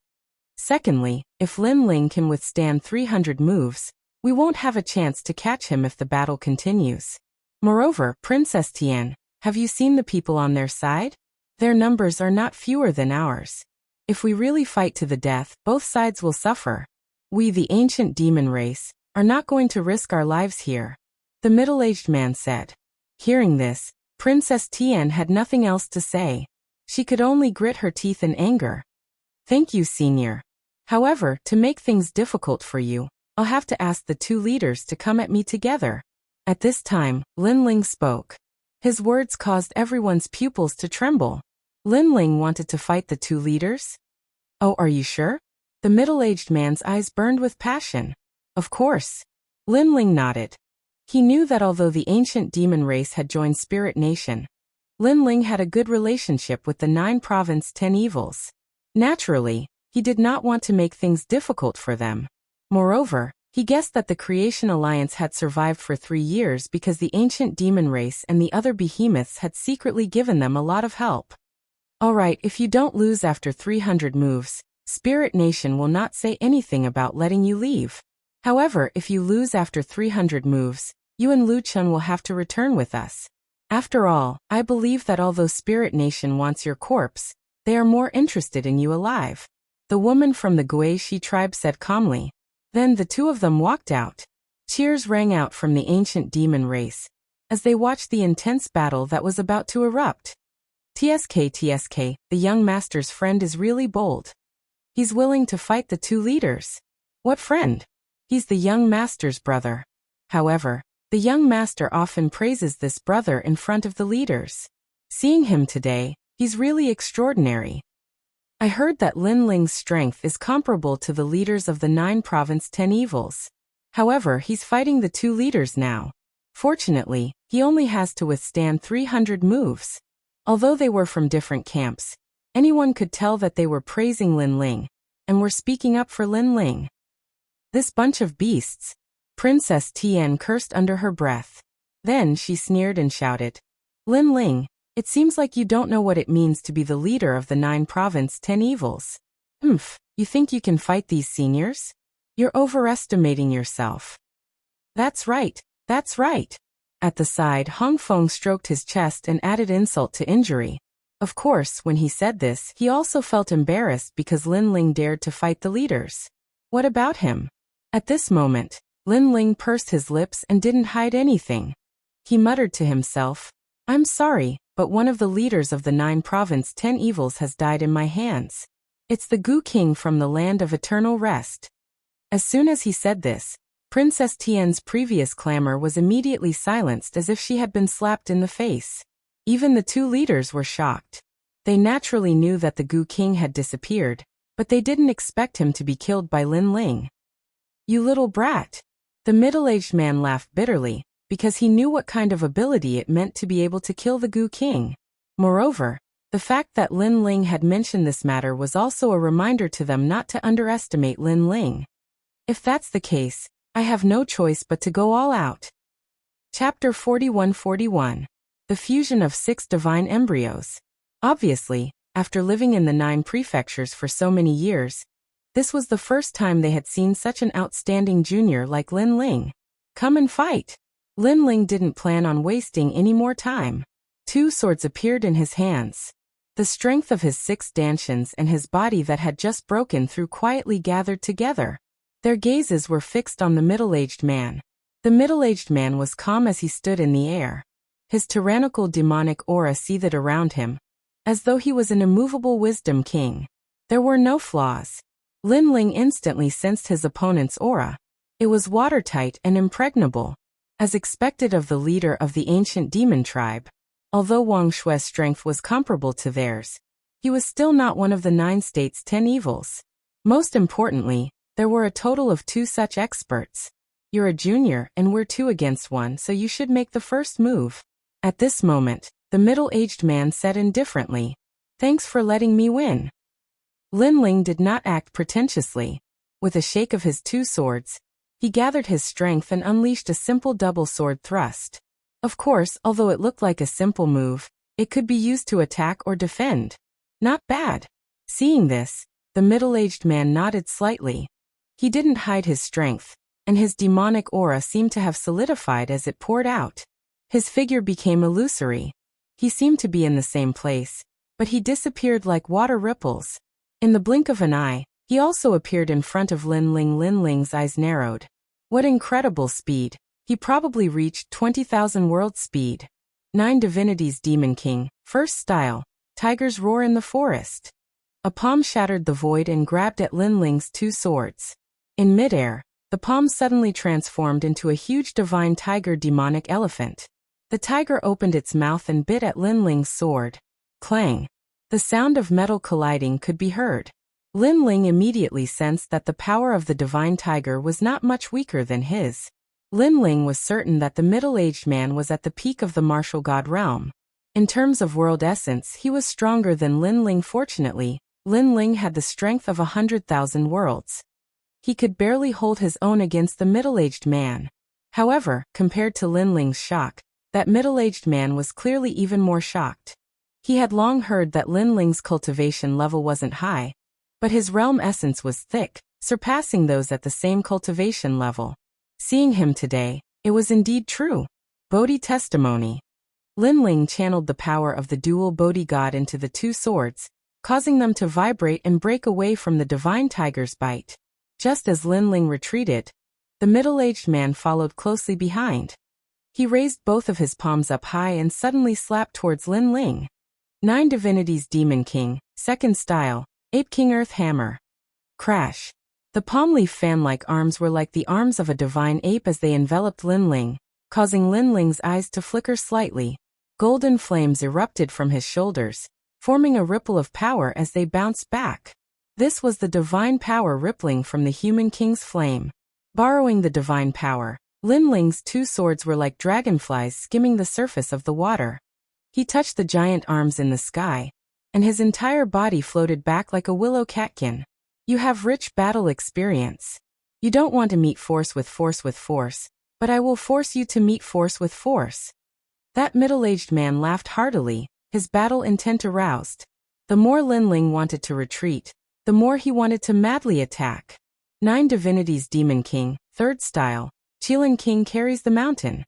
Secondly, if Lin Ling can withstand 300 moves, we won't have a chance to catch him if the battle continues. Moreover, Princess Tian, have you seen the people on their side? Their numbers are not fewer than ours. If we really fight to the death, both sides will suffer. We, the ancient demon race, are not going to risk our lives here. The middle-aged man said. Hearing this, Princess Tian had nothing else to say. She could only grit her teeth in anger. Thank you, Senior. However, to make things difficult for you, I'll have to ask the two leaders to come at me together. At this time, Lin Ling spoke. His words caused everyone's pupils to tremble. Lin Ling wanted to fight the two leaders? Oh, are you sure? The middle-aged man's eyes burned with passion. Of course. Lin Ling nodded. He knew that although the ancient demon race had joined Spirit Nation, Lin Ling had a good relationship with the 9 province 10 evils. Naturally, he did not want to make things difficult for them. Moreover, he guessed that the Creation Alliance had survived for 3 years because the ancient demon race and the other behemoths had secretly given them a lot of help. Alright, if you don't lose after 300 moves, Spirit Nation will not say anything about letting you leave. However, if you lose after 300 moves, you and Lu Chun will have to return with us. After all, I believe that although Spirit Nation wants your corpse, they are more interested in you alive. The woman from the Guishi tribe said calmly. Then the two of them walked out. Cheers rang out from the ancient demon race as they watched the intense battle that was about to erupt. TSK, the young master's friend is really bold. He's willing to fight the two leaders. What friend? He's the young master's brother. However, the young master often praises this brother in front of the leaders. Seeing him today, he's really extraordinary. I heard that Lin Ling's strength is comparable to the leaders of the 9 province 10 evils. However, he's fighting the two leaders now. Fortunately, he only has to withstand 300 moves. Although they were from different camps, anyone could tell that they were praising Lin Ling and were speaking up for Lin Ling. This bunch of beasts. Princess Tian cursed under her breath. Then she sneered and shouted, Lin Ling, it seems like you don't know what it means to be the leader of the 9 province 10 evils. You think you can fight these seniors? You're overestimating yourself. That's right. At the side, Hong Feng stroked his chest and added insult to injury. Of course, when he said this, he also felt embarrassed because Lin Ling dared to fight the leaders. What about him? At this moment, Lin Ling pursed his lips and didn't hide anything. He muttered to himself, I'm sorry, but one of the leaders of the 9 province 10 evils has died in my hands. It's the Gu King from the land of eternal rest. As soon as he said this, Princess Tian's previous clamor was immediately silenced as if she had been slapped in the face. Even the two leaders were shocked. They naturally knew that the Gu King had disappeared, but they didn't expect him to be killed by Lin Ling. You little brat. The middle-aged man laughed bitterly, because he knew what kind of ability it meant to be able to kill the Gu King. Moreover, the fact that Lin Ling had mentioned this matter was also a reminder to them not to underestimate Lin Ling. If that's the case, I have no choice but to go all out. Chapter 41-41. The fusion of 6 divine embryos. Obviously, after living in the 9 prefectures for so many years, this was the first time they had seen such an outstanding junior like Lin Ling. Come and fight! Lin Ling didn't plan on wasting any more time. 2 swords appeared in his hands. The strength of his 6 dantians and his body that had just broken through quietly gathered together. Their gazes were fixed on the middle-aged man. The middle-aged man was calm as he stood in the air. His tyrannical demonic aura seethed around him, as though he was an immovable wisdom king. There were no flaws. Lin Ling instantly sensed his opponent's aura. It was watertight and impregnable, as expected of the leader of the ancient demon tribe. Although Wang Shui's strength was comparable to theirs, he was still not one of the 9 states' 10 evils. Most importantly, there were a total of 2 such experts. You're a junior and we're 2 against 1, so you should make the first move. At this moment, the middle-aged man said indifferently, "Thanks for letting me win." Lin Ling did not act pretentiously. With a shake of his 2 swords, he gathered his strength and unleashed a simple double sword thrust. Of course, although it looked like a simple move, it could be used to attack or defend. Not bad. Seeing this, the middle-aged man nodded slightly. He didn't hide his strength, and his demonic aura seemed to have solidified as it poured out. His figure became illusory. He seemed to be in the same place, but he disappeared like water ripples. In the blink of an eye, he also appeared in front of Lin Ling. Lin Ling's eyes narrowed. What incredible speed! He probably reached 20,000 world speed. 9 divinities Demon King, first style, tigers roar in the forest. A palm shattered the void and grabbed at Lin Ling's 2 swords. In midair, the palm suddenly transformed into a huge divine tiger demonic elephant. The tiger opened its mouth and bit at Lin Ling's sword. Clang! The sound of metal colliding could be heard. Lin Ling immediately sensed that the power of the divine tiger was not much weaker than his. Lin Ling was certain that the middle-aged man was at the peak of the martial god realm. In terms of world essence, he was stronger than Lin Ling. Fortunately, Lin Ling had the strength of 100,000 worlds. He could barely hold his own against the middle-aged man. However, compared to Lin Ling's shock, that middle-aged man was clearly even more shocked. He had long heard that Lin Ling's cultivation level wasn't high, but his realm essence was thick, surpassing those at the same cultivation level. Seeing him today, it was indeed true. Bodhi testimony. Lin Ling channeled the power of the dual Bodhi god into the 2 swords, causing them to vibrate and break away from the divine tiger's bite. Just as Lin Ling retreated, the middle-aged man followed closely behind. He raised both of his palms up high and suddenly slapped towards Lin Ling. 9 divinities Demon King, second style, Ape King Earth Hammer. Crash! The palm leaf fan-like arms were like the arms of a divine ape as they enveloped Lin Ling, causing Lin Ling's eyes to flicker slightly. Golden flames erupted from his shoulders, forming a ripple of power as they bounced back. This was the divine power rippling from the human king's flame. Borrowing the divine power, Lin Ling's 2 swords were like dragonflies skimming the surface of the water. He touched the giant arms in the sky, and his entire body floated back like a willow catkin. You have rich battle experience. You don't want to meet force with force, but I will force you to meet force with force. That middle-aged man laughed heartily, his battle intent aroused. The more Lin Ling wanted to retreat, the more he wanted to madly attack. 9 divinities Demon King, third style, Qilin King carries the mountain.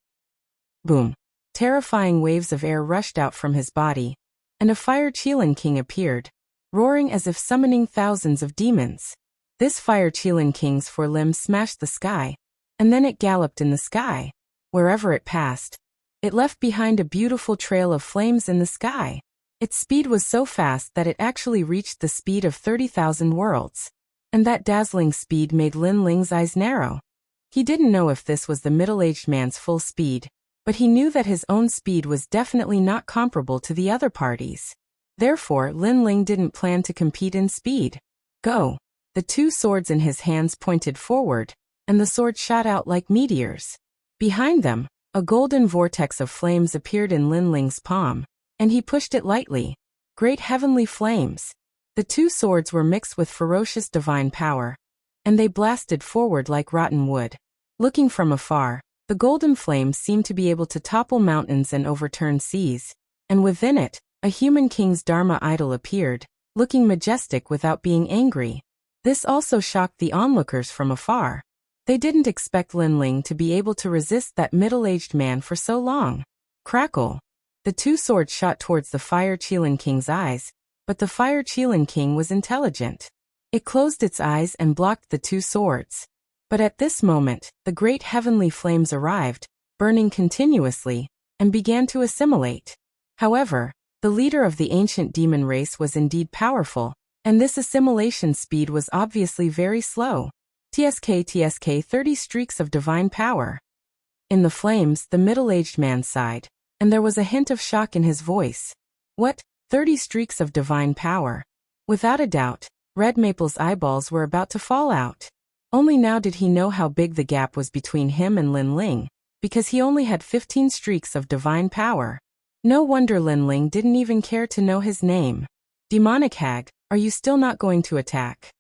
Boom! Terrifying waves of air rushed out from his body, and a fire Qilin King appeared, roaring as if summoning thousands of demons. This fire Qilin King's 4 limbs smashed the sky, and then it galloped in the sky. Wherever it passed, it left behind a beautiful trail of flames in the sky. Its speed was so fast that it actually reached the speed of 30,000 worlds. And that dazzling speed made Lin Ling's eyes narrow. He didn't know if this was the middle-aged man's full speed, but he knew that his own speed was definitely not comparable to the other parties. Therefore, Lin Ling didn't plan to compete in speed. Go! The 2 swords in his hands pointed forward, and the swords shot out like meteors. Behind them, A golden vortex of flames appeared in Lin Ling's palm, and he pushed it lightly. Great heavenly flames. The two swords were mixed with ferocious divine power, and they blasted forward like rotten wood. Looking from afar, the golden flames seemed to be able to topple mountains and overturn seas, and within it, a human king's Dharma idol appeared, looking majestic without being angry. This also shocked the onlookers from afar. They didn't expect Lin Ling to be able to resist that middle-aged man for so long. Crackle. The two swords shot towards the Fire Qilin King's eyes, but the Fire Qilin King was intelligent. It closed its eyes and blocked the two swords. But at this moment, the great heavenly flames arrived, burning continuously, and began to assimilate. However, the leader of the ancient demon race was indeed powerful, and this assimilation speed was obviously very slow. TSK 30 streaks of divine power. In the flames, the middle-aged man sighed, and there was a hint of shock in his voice. What? 30 streaks of divine power? Without a doubt, Red Maple's eyeballs were about to fall out. Only now did he know how big the gap was between him and Lin Ling, because he only had 15 streaks of divine power. No wonder Lin Ling didn't even care to know his name. Demonic hag, are you still not going to attack?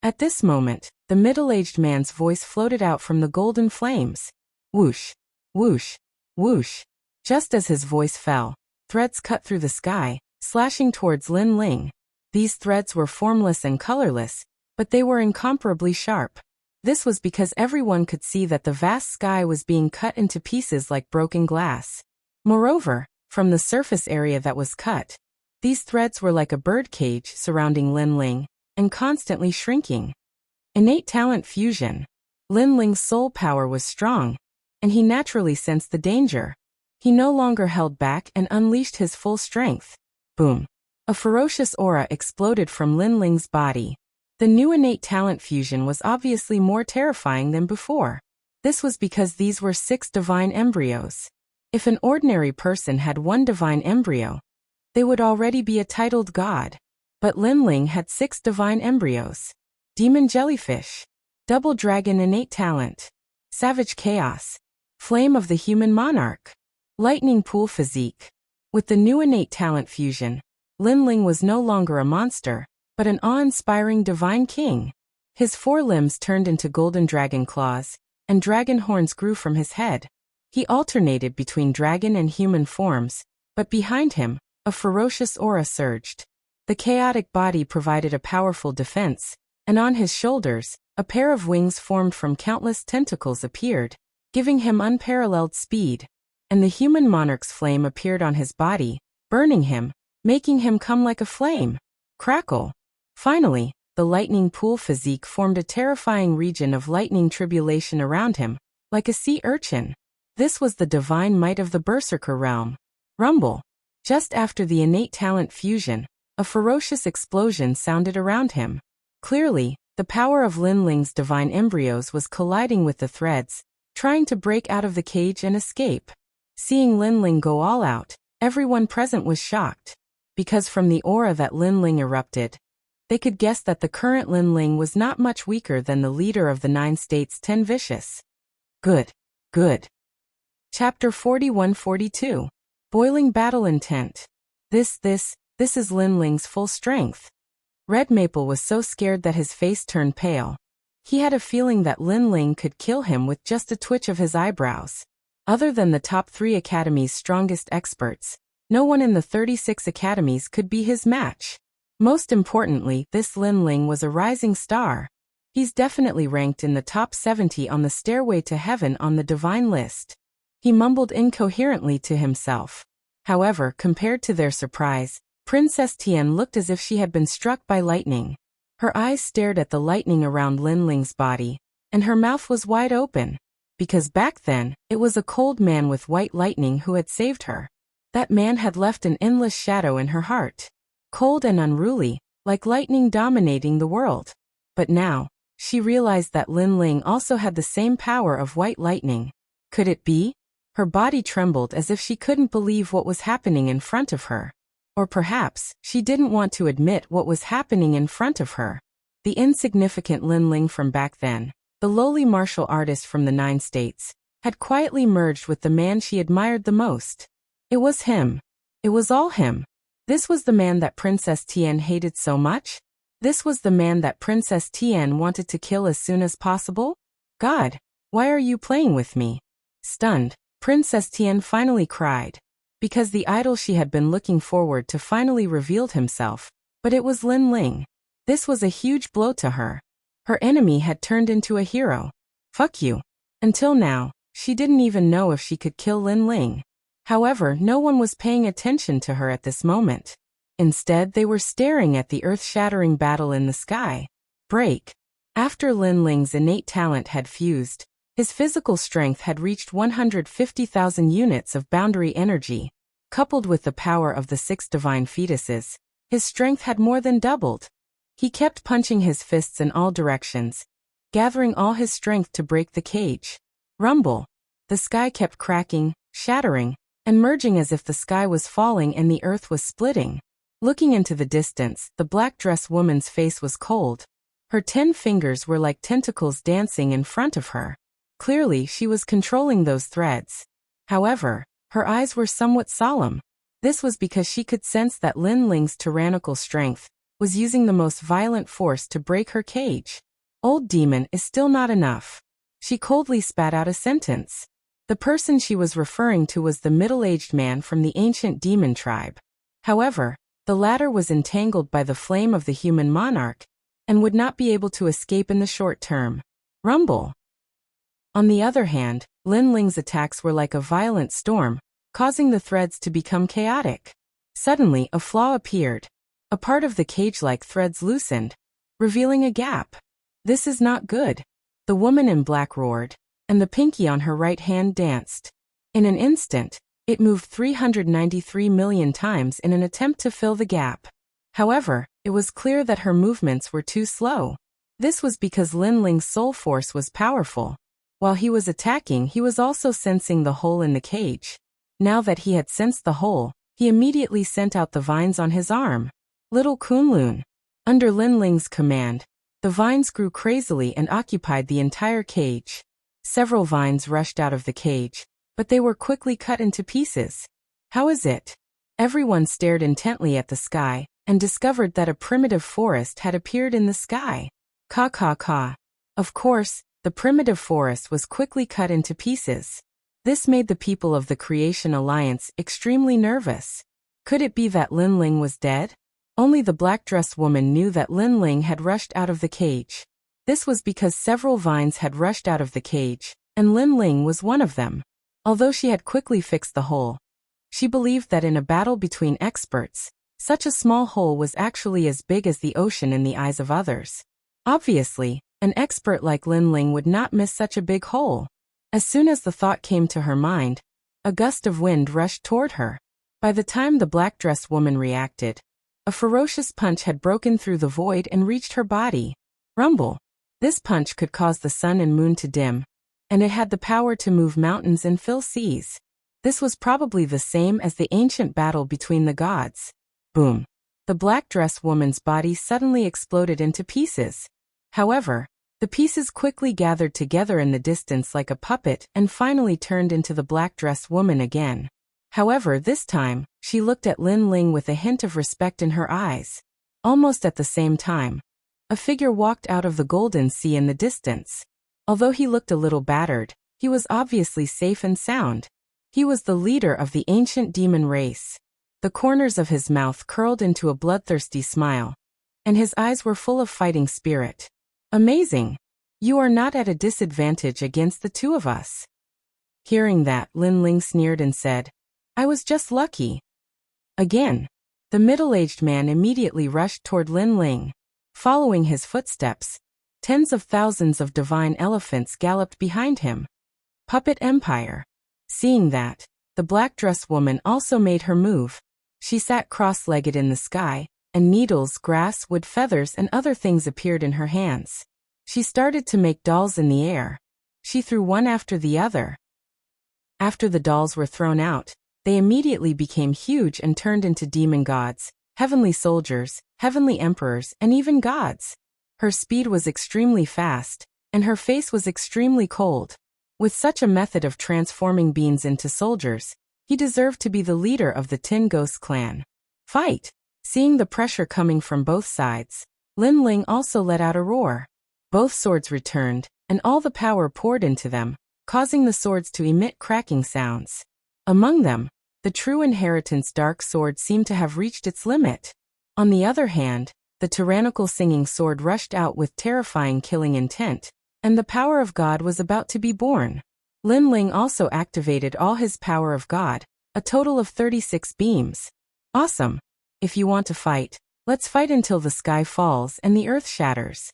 At this moment, the middle-aged man's voice floated out from the golden flames. Whoosh, whoosh, whoosh. Just as his voice fell, threads cut through the sky, slashing towards Lin Ling. These threads were formless and colorless, but they were incomparably sharp. This was because everyone could see that the vast sky was being cut into pieces like broken glass. Moreover, from the surface area that was cut, these threads were like a bird cage surrounding Lin Ling, and constantly shrinking. Innate talent fusion. Lin Ling's soul power was strong, and he naturally sensed the danger. He no longer held back and unleashed his full strength. Boom. A ferocious aura exploded from Lin Ling's body. The new innate talent fusion was obviously more terrifying than before. This was because these were 6 divine embryos. If an ordinary person had 1 divine embryo, they would already be a titled god. But Lin Ling had 6 divine embryos. Demon jellyfish. Double dragon innate talent. Savage chaos. Flame of the human monarch. Lightning pool physique. With the new innate talent fusion, Lin Ling was no longer a monster, but an awe-inspiring divine king. His 4 limbs turned into golden dragon claws, and dragon horns grew from his head. He alternated between dragon and human forms, but behind him, a ferocious aura surged. The chaotic body provided a powerful defense, and on his shoulders, a pair of wings formed from countless tentacles appeared, giving him unparalleled speed. And the human monarch's flame appeared on his body, burning him, making him come like a flame. Crackle. Finally, the lightning pool physique formed a terrifying region of lightning tribulation around him, like a sea urchin. This was the divine might of the Berserker realm. Rumble. Just after the innate talent fusion, a ferocious explosion sounded around him. Clearly, the power of Lin Ling's divine embryos was colliding with the threads, trying to break out of the cage and escape. Seeing Lin Ling go all out, everyone present was shocked. Because from the aura that Lin Ling erupted, they could guess that the current Lin Ling was not much weaker than the leader of the 9 states 10 vicious. Good. Good. Chapter 41-42. Boiling battle intent. This is Lin Ling's full strength. Red Maple was so scared that his face turned pale. He had a feeling that Lin Ling could kill him with just a twitch of his eyebrows. Other than the top 3 academies' strongest experts, no one in the 36 academies could be his match. Most importantly, this Lin Ling was a rising star. He's definitely ranked in the top 70 on the stairway to heaven on the divine list. He mumbled incoherently to himself. However, compared to their surprise, Princess Tian looked as if she had been struck by lightning. Her eyes stared at the lightning around Lin Ling's body, and her mouth was wide open. Because back then, it was a cold man with white lightning who had saved her. That man had left an endless shadow in her heart. Cold and unruly, like lightning dominating the world. But now, she realized that Lin Ling also had the same power of white lightning. Could it be? Her body trembled as if she couldn't believe what was happening in front of her. Or perhaps, she didn't want to admit what was happening in front of her. The insignificant Lin Ling from back then, the lowly martial artist from the 9 states, had quietly merged with the man she admired the most. It was him. It was all him. This was the man that Princess Tian hated so much? This was the man that Princess Tian wanted to kill as soon as possible? God, why are you playing with me? Stunned, Princess Tian finally cried. Because the idol she had been looking forward to finally revealed himself. But it was Lin Ling. This was a huge blow to her. Her enemy had turned into a hero. Fuck you. Until now, she didn't even know if she could kill Lin Ling. However, no one was paying attention to her at this moment. Instead, they were staring at the earth-shattering battle in the sky. Break. After Lin Ling's innate talent had fused, his physical strength had reached 150,000 units of boundary energy. Coupled with the power of the 6 divine fetuses, his strength had more than doubled. He kept punching his fists in all directions, gathering all his strength to break the cage. Rumble. The sky kept cracking, shattering, and merging as if the sky was falling and the earth was splitting. Looking into the distance, the black dress woman's face was cold. Her 10 fingers were like tentacles dancing in front of her. Clearly, she was controlling those threads. However, her eyes were somewhat solemn. This was because she could sense that Lin Ling's tyrannical strength was using the most violent force to break her cage. Old demon is still not enough. She coldly spat out a sentence. The person she was referring to was the middle-aged man from the ancient demon tribe. However, the latter was entangled by the flame of the human monarch and would not be able to escape in the short term. Rumble. On the other hand, Lin Ling's attacks were like a violent storm, causing the threads to become chaotic. Suddenly, a flaw appeared. A part of the cage-like threads loosened, revealing a gap. This is not good. The woman in black roared, and the pinky on her right hand danced. In an instant, it moved 393 million times in an attempt to fill the gap. However, it was clear that her movements were too slow. This was because Lin Ling's soul force was powerful. While he was attacking, he was also sensing the hole in the cage. Now that he had sensed the hole, he immediately sent out the vines on his arm. Little Kunlun. Under Lin Ling's command, the vines grew crazily and occupied the entire cage. Several vines rushed out of the cage, but they were quickly cut into pieces. How is it? Everyone stared intently at the sky and discovered that a primitive forest had appeared in the sky. Ka ka ka. Of course, the primitive forest was quickly cut into pieces. This made the people of the Creation Alliance extremely nervous. Could it be that Lin Ling was dead? Only the black dress woman knew that Lin Ling had rushed out of the cage. This was because several vines had rushed out of the cage, and Lin Ling was one of them. Although she had quickly fixed the hole, she believed that in a battle between experts, such a small hole was actually as big as the ocean in the eyes of others. Obviously, an expert like Lin Ling would not miss such a big hole. As soon as the thought came to her mind, a gust of wind rushed toward her. By the time the black dress woman reacted, a ferocious punch had broken through the void and reached her body. Rumble. This punch could cause the sun and moon to dim, and it had the power to move mountains and fill seas. This was probably the same as the ancient battle between the gods. Boom. The black dress woman's body suddenly exploded into pieces. However, the pieces quickly gathered together in the distance like a puppet and finally turned into the black dress woman again. However, this time, she looked at Lin Ling with a hint of respect in her eyes. Almost at the same time, a figure walked out of the golden sea in the distance. Although he looked a little battered, he was obviously safe and sound. He was the leader of the ancient demon race. The corners of his mouth curled into a bloodthirsty smile, and his eyes were full of fighting spirit. Amazing! You are not at a disadvantage against the two of us. Hearing that, Lin Ling sneered and said, I was just lucky. Again. The middle-aged man immediately rushed toward Lin Ling. Following his footsteps, tens of thousands of divine elephants galloped behind him. Puppet Empire. Seeing that, the black dress woman also made her move. She sat cross-legged in the sky, and needles, grass, wood, feathers, and other things appeared in her hands. She started to make dolls in the air. She threw one after the other. After the dolls were thrown out, they immediately became huge and turned into demon gods, heavenly soldiers, heavenly emperors, and even gods. Her speed was extremely fast, and her face was extremely cold. With such a method of transforming beings into soldiers, he deserved to be the leader of the Tin Ghost clan. Fight! Seeing the pressure coming from both sides, Lin Ling also let out a roar. Both swords returned, and all the power poured into them, causing the swords to emit cracking sounds. Among them, the true inheritance dark sword seemed to have reached its limit. On the other hand, the tyrannical singing sword rushed out with terrifying killing intent, and the power of God was about to be born. Lin Ling also activated all his power of God, a total of 36 beams. Awesome! If you want to fight, let's fight until the sky falls and the earth shatters.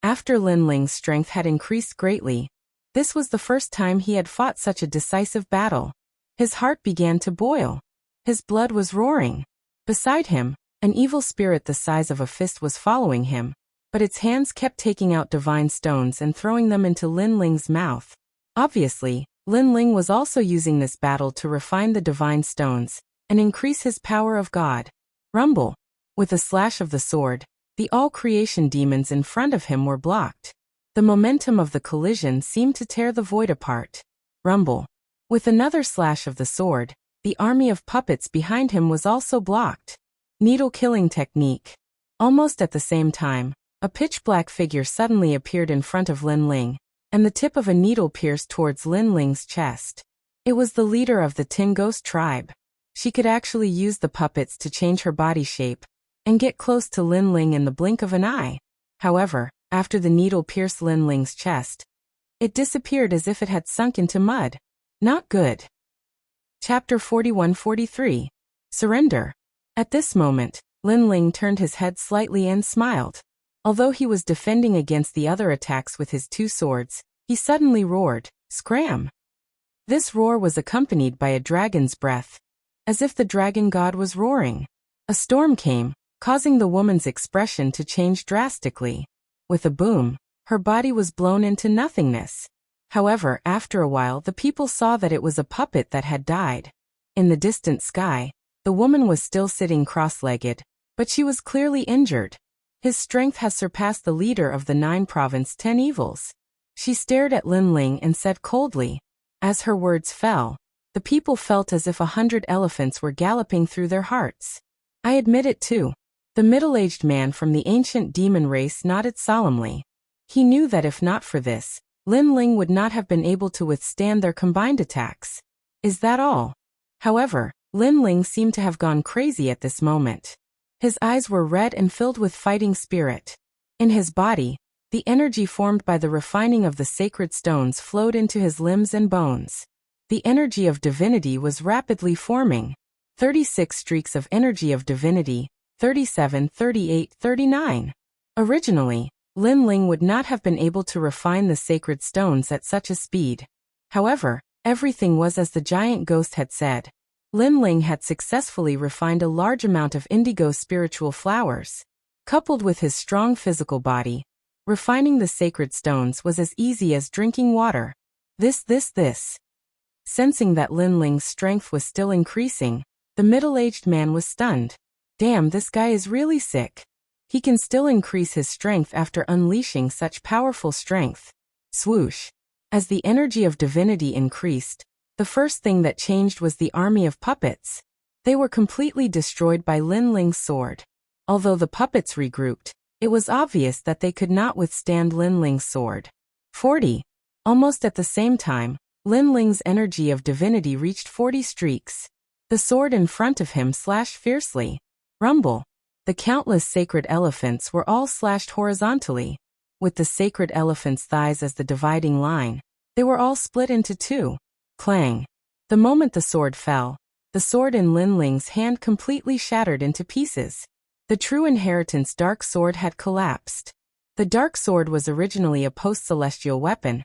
After Lin Ling's strength had increased greatly, this was the first time he had fought such a decisive battle. His heart began to boil. His blood was roaring. Beside him, an evil spirit the size of a fist was following him, but its hands kept taking out divine stones and throwing them into Lin Ling's mouth. Obviously, Lin Ling was also using this battle to refine the divine stones and increase his power of God. Rumble! With a slash of the sword, the all-creation demons in front of him were blocked. The momentum of the collision seemed to tear the void apart. Rumble! With another slash of the sword, the army of puppets behind him was also blocked. Needle-killing technique. Almost at the same time, a pitch-black figure suddenly appeared in front of Lin Ling, and the tip of a needle pierced towards Lin Ling's chest. It was the leader of the Tin Ghost tribe. She could actually use the puppets to change her body shape and get close to Lin Ling in the blink of an eye. However, after the needle pierced Lin Ling's chest, it disappeared as if it had sunk into mud. Not good. Chapter 41-43. Surrender. At this moment, Lin Ling turned his head slightly and smiled. Although he was defending against the other attacks with his two swords, he suddenly roared, "Scram!" This roar was accompanied by a dragon's breath, as if the dragon god was roaring. A storm came, causing the woman's expression to change drastically. With a boom, her body was blown into nothingness. However, after a while the people saw that it was a puppet that had died. In the distant sky, the woman was still sitting cross-legged, but she was clearly injured. His strength has surpassed the leader of the 9-province 10 evils. She stared at Lin Ling and said coldly. As her words fell, the people felt as if 100 elephants were galloping through their hearts. I admit it too. The middle-aged man from the ancient demon race nodded solemnly. He knew that if not for this, Lin Ling would not have been able to withstand their combined attacks. Is that all? However, Lin Ling seemed to have gone crazy at this moment. His eyes were red and filled with fighting spirit. In his body, the energy formed by the refining of the sacred stones flowed into his limbs and bones. The energy of divinity was rapidly forming. 36 streaks of energy of divinity, 37, 38, 39. Originally, Lin Ling would not have been able to refine the sacred stones at such a speed. However, everything was as the giant ghost had said. Lin Ling had successfully refined a large amount of indigo spiritual flowers. Coupled with his strong physical body, refining the sacred stones was as easy as drinking water. This. Sensing that Lin Ling's strength was still increasing, the middle-aged man was stunned. Damn, this guy is really sick. He can still increase his strength after unleashing such powerful strength. Swoosh. As the energy of divinity increased, the first thing that changed was the army of puppets. They were completely destroyed by Lin Ling's sword. Although the puppets regrouped, it was obvious that they could not withstand Lin Ling's sword. 40. Almost at the same time, Lin Ling's energy of divinity reached 40 streaks. The sword in front of him slashed fiercely. Rumble. The countless sacred elephants were all slashed horizontally. With the sacred elephant's thighs as the dividing line, they were all split into two. Clang. The moment the sword fell, the sword in Lin Ling's hand completely shattered into pieces. The true inheritance dark sword had collapsed. The dark sword was originally a post-celestial weapon,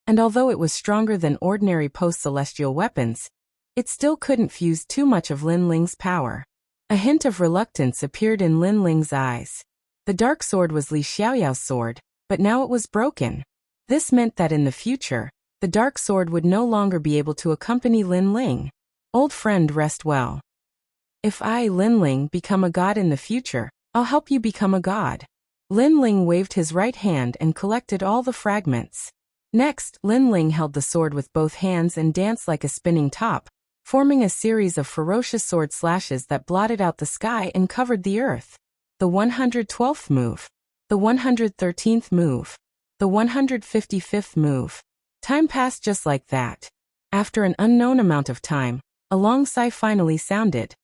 and although it was stronger than ordinary post-celestial weapons, it still couldn't fuse too much of Lin Ling's power. A hint of reluctance appeared in Lin Ling's eyes. The dark sword was Li Xiaoyao's sword, but now it was broken. This meant that in the future, the dark sword would no longer be able to accompany Lin Ling. Old friend, rest well. If I, Lin Ling, become a god in the future, I'll help you become a god. Lin Ling waved his right hand and collected all the fragments. Next, Lin Ling held the sword with both hands and danced like a spinning top, forming a series of ferocious sword slashes that blotted out the sky and covered the earth. The 112th move. The 113th move. The 155th move. Time passed just like that. After an unknown amount of time, a long sigh finally sounded.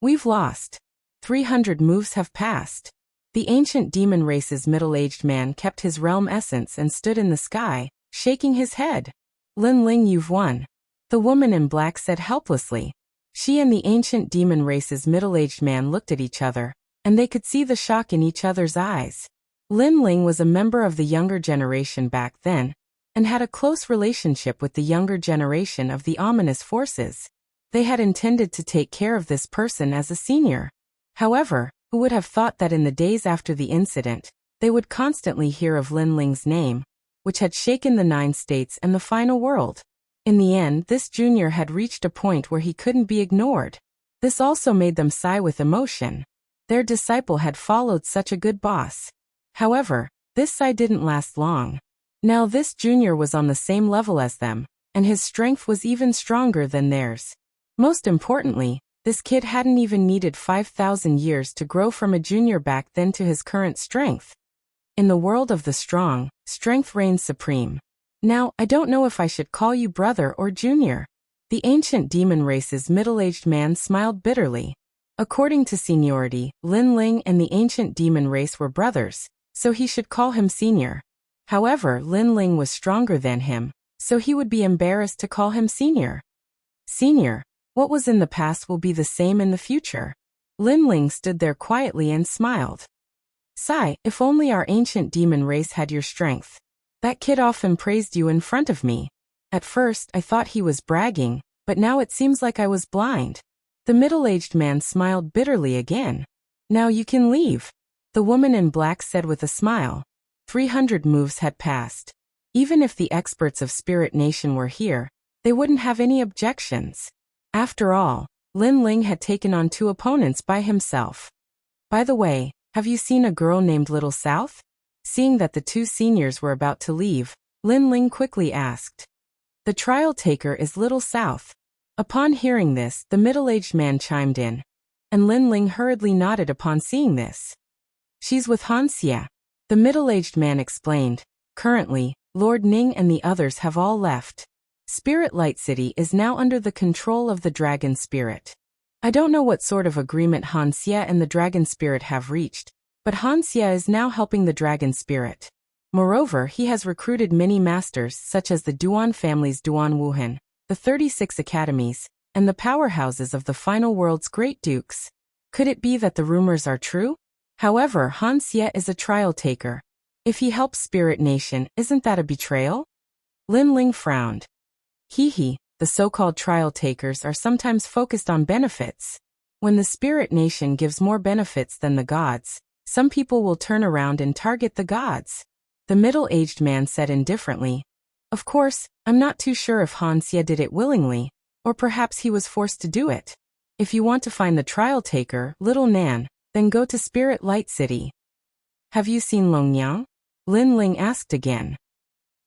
We've lost. 300 moves have passed. The ancient demon race's middle-aged man kept his realm essence and stood in the sky, shaking his head. Lin Ling, you've won. The woman in black said helplessly. She and the ancient demon race's middle-aged man looked at each other, and they could see the shock in each other's eyes. Lin Ling was a member of the younger generation back then, and had a close relationship with the younger generation of the ominous forces. They had intended to take care of this person as a senior. However, who would have thought that in the days after the incident, they would constantly hear of Lin Ling's name, which had shaken the 9 states and the final world. In the end, this junior had reached a point where he couldn't be ignored. This also made them sigh with emotion. Their disciple had followed such a good boss. However, this sigh didn't last long. Now this junior was on the same level as them, and his strength was even stronger than theirs. Most importantly, this kid hadn't even needed 5,000 years to grow from a junior back then to his current strength. In the world of the strong, strength reigns supreme. Now, I don't know if I should call you brother or junior. The ancient demon race's middle-aged man smiled bitterly. According to seniority, Lin Ling and the ancient demon race were brothers, so he should call him senior. However, Lin Ling was stronger than him, so he would be embarrassed to call him senior. Senior, what was in the past will be the same in the future. Lin Ling stood there quietly and smiled. Sigh, if only our ancient demon race had your strength. That kid often praised you in front of me. At first, I thought he was bragging, but now it seems like I was blind. The middle-aged man smiled bitterly again. Now you can leave. The woman in black said with a smile. 300 moves had passed. Even if the experts of Spirit Nation were here, they wouldn't have any objections. After all, Lin Ling had taken on 2 opponents by himself. By the way, have you seen a girl named Little South? Seeing that the 2 seniors were about to leave, Lin Ling quickly asked. The trial taker is Little South. Upon hearing this, the middle-aged man chimed in, and Lin Ling hurriedly nodded upon seeing this. She's with Wuxia. The middle-aged man explained. Currently, Lord Ning and the others have all left. Spirit Light City is now under the control of the Dragon Spirit. I don't know what sort of agreement Wuxia and the Dragon Spirit have reached, but Wuxia is now helping the Dragon Spirit. Moreover, he has recruited many masters such as the Duan family's Duan Wuhan, the 36 academies, and the powerhouses of the final world's great dukes. Could it be that the rumors are true? However, Wuxia is a trial taker. If he helps Spirit Nation, isn't that a betrayal? Lin Ling frowned. The so-called trial takers are sometimes focused on benefits. When the Spirit Nation gives more benefits than the gods, some people will turn around and target the gods. The middle-aged man said indifferently. Of course, I'm not too sure if Wuxia did it willingly, or perhaps he was forced to do it. If you want to find the trial taker, Little Nan, then go to Spirit Light City. Have you seen Longyang? Lin Ling asked again.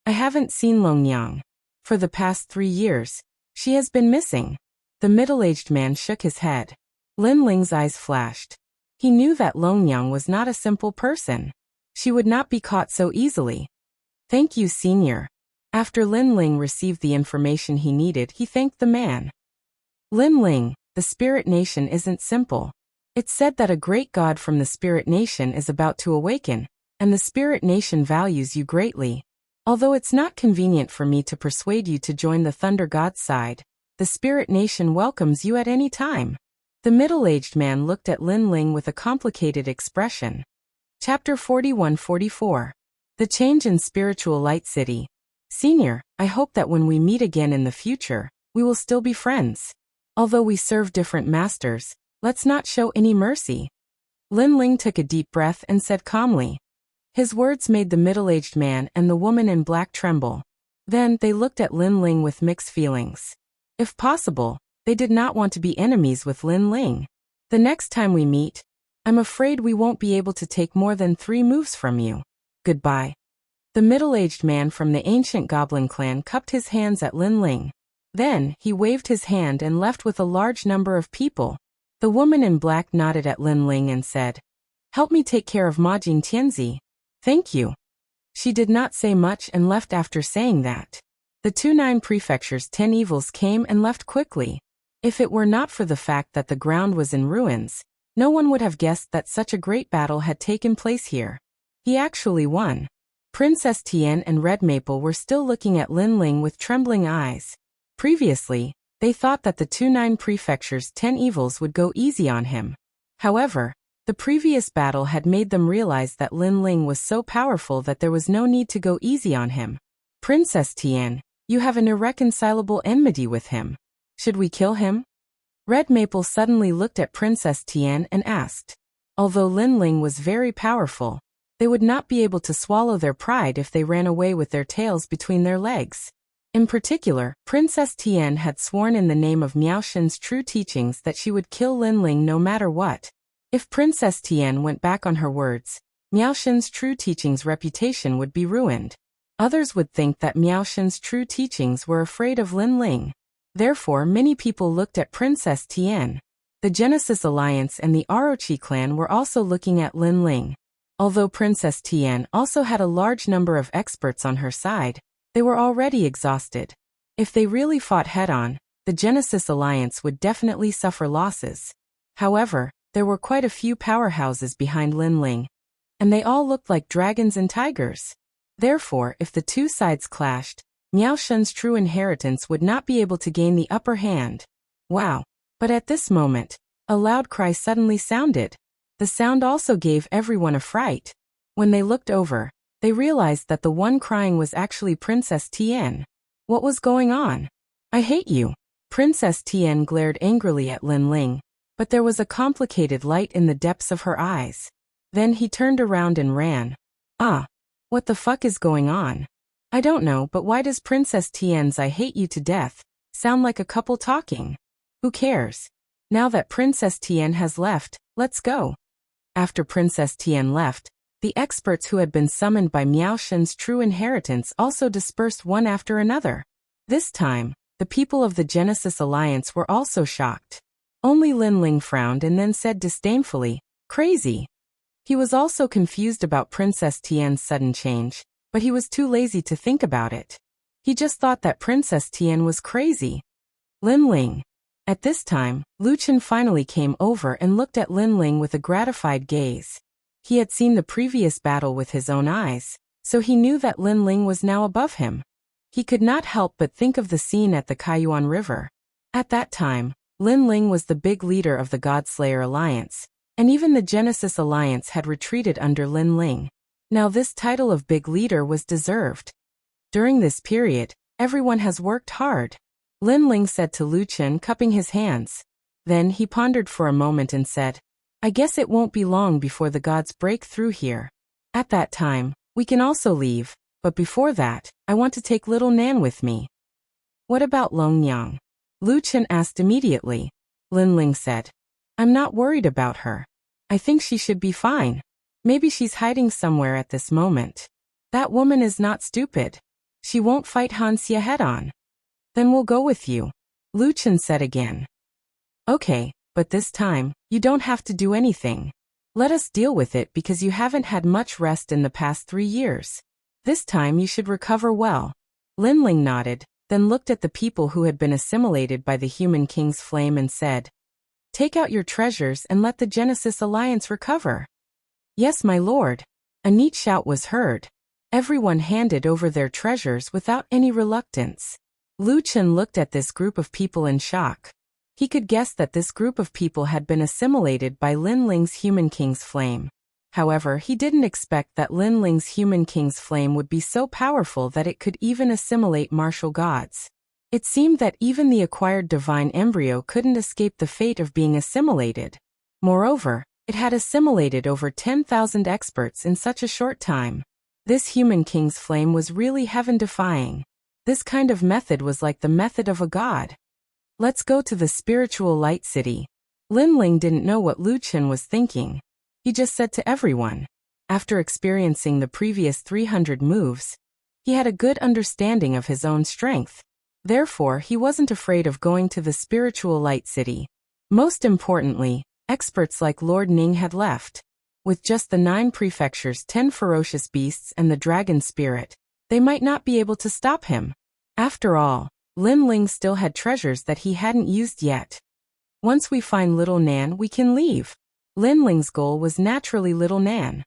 I haven't seen Longyang. For the past 3 years, she has been missing. The middle-aged man shook his head. Lin Ling's eyes flashed. He knew that Longyang was not a simple person. She would not be caught so easily. Thank you, senior. After Lin Ling received the information he needed, he thanked the man. Lin Ling, the Spirit Nation isn't simple. It's said that a great god from the Spirit Nation is about to awaken, and the Spirit Nation values you greatly. Although it's not convenient for me to persuade you to join the Thunder God's side, the Spirit Nation welcomes you at any time. The middle-aged man looked at Lin Ling with a complicated expression. Chapter 41-44. The Change in Spiritual Light City. Senior, I hope that when we meet again in the future, we will still be friends. Although we serve different masters, let's not show any mercy. Lin Ling took a deep breath and said calmly. His words made the middle-aged man and the woman in black tremble. Then, they looked at Lin Ling with mixed feelings. If possible, they did not want to be enemies with Lin Ling. The next time we meet, I'm afraid we won't be able to take more than 3 moves from you. Goodbye. The middle-aged man from the ancient goblin clan cupped his hands at Lin Ling. Then, he waved his hand and left with a large number of people. The woman in black nodded at Lin Ling and said, "Help me take care of Ma Jing Tianzi." "Thank you." She did not say much and left after saying that. The 2 prefectures 10 evils came and left quickly. If it were not for the fact that the ground was in ruins, no one would have guessed that such a great battle had taken place here. He actually won. Princess Tian and Red Maple were still looking at Lin Ling with trembling eyes. Previously, they thought that the 2 prefectures 10 evils would go easy on him. However, the previous battle had made them realize that Lin Ling was so powerful that there was no need to go easy on him. "Princess Tian, you have an irreconcilable enmity with him. Should we kill him?" Red Maple suddenly looked at Princess Tian and asked. Although Lin Ling was very powerful, they would not be able to swallow their pride if they ran away with their tails between their legs. In particular, Princess Tian had sworn in the name of Miao Shen's true teachings that she would kill Lin Ling no matter what. If Princess Tian went back on her words, Miao Shen's true teachings' reputation would be ruined. Others would think that Miao Shen's true teachings were afraid of Lin Ling. Therefore, many people looked at Princess Tian. The Genesis Alliance and the Orochi clan were also looking at Lin Ling. Although Princess Tian also had a large number of experts on her side, they were already exhausted. If they really fought head-on, the Genesis Alliance would definitely suffer losses. However, there were quite a few powerhouses behind Lin Ling, and they all looked like dragons and tigers. Therefore, if the two sides clashed, Miao Shen's true inheritance would not be able to gain the upper hand. Wow! But at this moment, a loud cry suddenly sounded. The sound also gave everyone a fright. When they looked over, they realized that the one crying was actually Princess Tian. What was going on? "I hate you." Princess Tian glared angrily at Lin Ling, but there was a complicated light in the depths of her eyes. Then he turned around and ran. "Ah! What the fuck is going on? I don't know, but why does Princess Tian's 'I hate you to death' sound like a couple talking? Who cares? Now that Princess Tian has left, let's go." After Princess Tian left, the experts who had been summoned by Miao Shen's true inheritance also dispersed one after another. This time, the people of the Genesis Alliance were also shocked. Only Lin Ling frowned and then said disdainfully, "Crazy." He was also confused about Princess Tian's sudden change, but he was too lazy to think about it. He just thought that Princess Tian was crazy. Lin Ling. At this time, Lu Chen finally came over and looked at Lin Ling with a gratified gaze. He had seen the previous battle with his own eyes, so he knew that Lin Ling was now above him. He could not help but think of the scene at the Kaiyuan River. At that time, Lin Ling was the big leader of the Godslayer Alliance, and even the Genesis Alliance had retreated under Lin Ling. Now this title of big leader was deserved. During this period, everyone has worked hard, Lin Ling said to Lu Chen, cupping his hands. Then he pondered for a moment and said, "I guess it won't be long before the gods break through here. At that time, we can also leave, but before that, I want to take little Nan with me." "What about Long Yang?" Lu Chen asked immediately. Lin Ling said, "I'm not worried about her. I think she should be fine. Maybe she's hiding somewhere at this moment. That woman is not stupid. She won't fight Han Xie head-on." "Then we'll go with you," Lu Chen said again. "Okay, but this time, you don't have to do anything. Let us deal with it because you haven't had much rest in the past 3 years. This time you should recover well." Lin Ling nodded, then looked at the people who had been assimilated by the Human King's flame and said, "Take out your treasures and let the Genesis Alliance recover." "Yes, my lord." A neat shout was heard. Everyone handed over their treasures without any reluctance. Lu Chen looked at this group of people in shock. He could guess that this group of people had been assimilated by Lin Ling's Human King's flame. However, he didn't expect that Lin Ling's Human King's flame would be so powerful that it could even assimilate martial gods. It seemed that even the acquired divine embryo couldn't escape the fate of being assimilated. Moreover, it had assimilated over 10,000 experts in such a short time. This Human King's flame was really heaven-defying. This kind of method was like the method of a god. "Let's go to the spiritual light city." Lin Ling didn't know what Lu Chen was thinking. He just said to everyone, After experiencing the previous 300 moves, he had a good understanding of his own strength. Therefore, he wasn't afraid of going to the spiritual light city. Most importantly, experts like Lord Ning had left. With just the 9 prefectures, 10 ferocious beasts and the dragon spirit, they might not be able to stop him. After all, Lin Ling still had treasures that he hadn't used yet. Once we find Little Nan, we can leave. Lin Ling's goal was naturally Little Nan.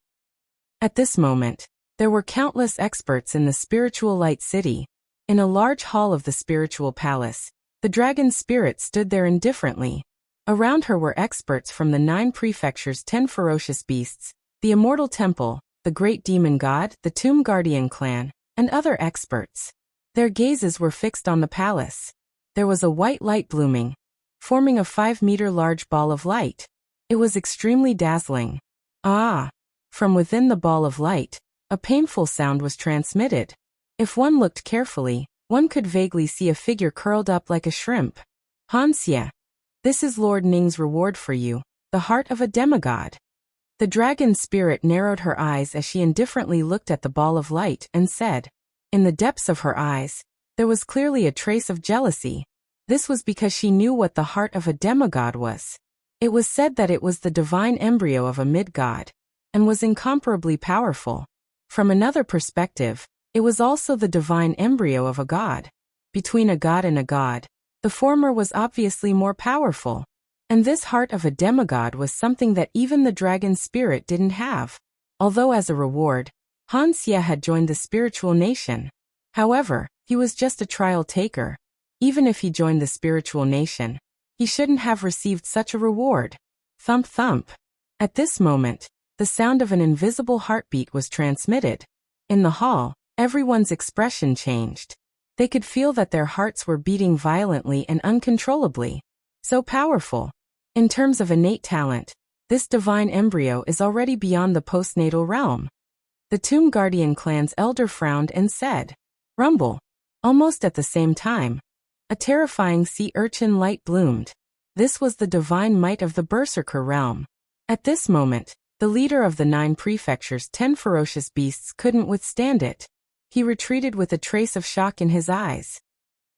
At this moment, there were countless experts in the spiritual light city. In a large hall of the spiritual palace, the dragon spirit stood there indifferently. Around her were experts from the 9 prefectures, 10 ferocious beasts, the immortal temple, the great demon god, the tomb guardian clan, and other experts. Their gazes were fixed on the palace. There was a white light blooming, forming a 5-meter large ball of light. It was extremely dazzling. Ah! From within the ball of light, a painful sound was transmitted. If one looked carefully, one could vaguely see a figure curled up like a shrimp. Hanxia, this is Lord Ning's reward for you, the heart of a demigod. The dragon spirit narrowed her eyes as she indifferently looked at the ball of light and said, in the depths of her eyes, there was clearly a trace of jealousy. This was because she knew what the heart of a demigod was. It was said that it was the divine embryo of a mid-god, and was incomparably powerful. From another perspective, it was also the divine embryo of a god. Between a god and a god, the former was obviously more powerful. And this heart of a demigod was something that even the dragon spirit didn't have. Although as a reward, Hanxia had joined the spiritual nation. However, he was just a trial taker. Even if he joined the spiritual nation, he shouldn't have received such a reward. Thump thump. At this moment, the sound of an invisible heartbeat was transmitted. In the hall, everyone's expression changed. They could feel that their hearts were beating violently and uncontrollably. So powerful. In terms of innate talent, this divine embryo is already beyond the postnatal realm. The Tomb Guardian clan's elder frowned and said, Rumble. Almost at the same time, a terrifying sea urchin light bloomed. This was the divine might of the Berserker realm. At this moment, the leader of the 9 prefectures, 10 ferocious beasts, couldn't withstand it. He retreated with a trace of shock in his eyes.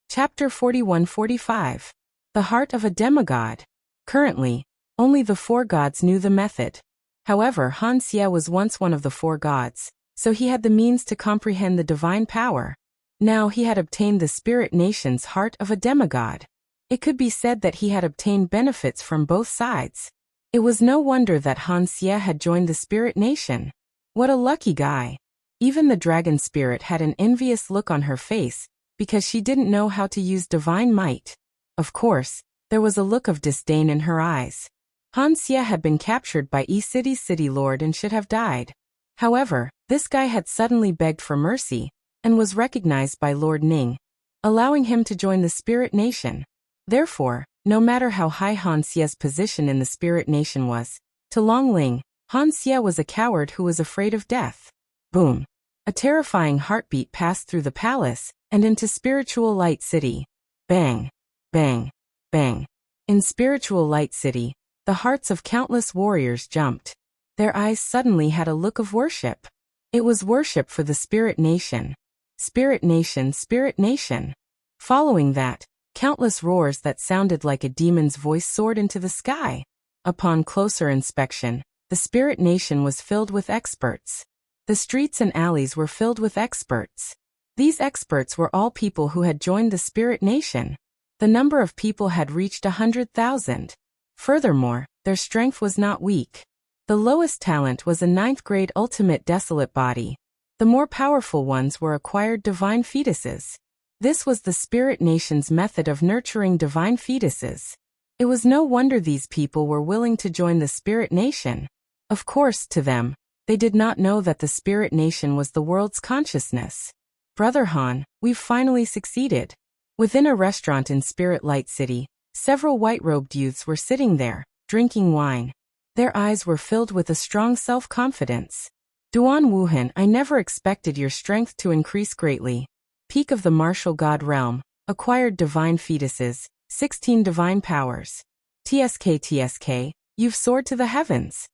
Chapter 41-45. The Heart of a Demigod. Currently, only the 4 gods knew the method. However, Hanxia was once one of the 4 gods, so he had the means to comprehend the divine power. Now he had obtained the spirit nation's heart of a demigod. It could be said that he had obtained benefits from both sides. It was no wonder that Hanxia had joined the spirit nation. What a lucky guy. Even the dragon spirit had an envious look on her face, because she didn't know how to use divine might. Of course, there was a look of disdain in her eyes. Hanxia had been captured by E-City's city lord and should have died. However, this guy had suddenly begged for mercy, and was recognized by Lord Ning, allowing him to join the spirit nation. Therefore, no matter how high Hanxia's position in the spirit nation was, to Long Ling, Hanxia was a coward who was afraid of death. Boom. A terrifying heartbeat passed through the palace, and into Spiritual Light City. Bang. Bang. Bang. In Spiritual Light City, the hearts of countless warriors jumped. Their eyes suddenly had a look of worship. It was worship for the Spirit Nation. Spirit Nation, Spirit Nation. Following that, countless roars that sounded like a demon's voice soared into the sky. Upon closer inspection, the Spirit Nation was filled with experts. The streets and alleys were filled with experts. These experts were all people who had joined the Spirit Nation. The number of people had reached 100,000. Furthermore, their strength was not weak. The lowest talent was a 9th grade ultimate desolate body. The more powerful ones were acquired divine fetuses. This was the Spirit Nation's method of nurturing divine fetuses. It was no wonder these people were willing to join the Spirit Nation. Of course, to them, they did not know that the Spirit Nation was the world's consciousness. Brother Han, we've finally succeeded. Within a restaurant in Spirit Light City, several white-robed youths were sitting there, drinking wine. Their eyes were filled with a strong self-confidence. Duan Wuhan, I never expected your strength to increase greatly. Peak of the martial god realm, acquired divine fetuses, 16 divine powers. TSK, you've soared to the heavens.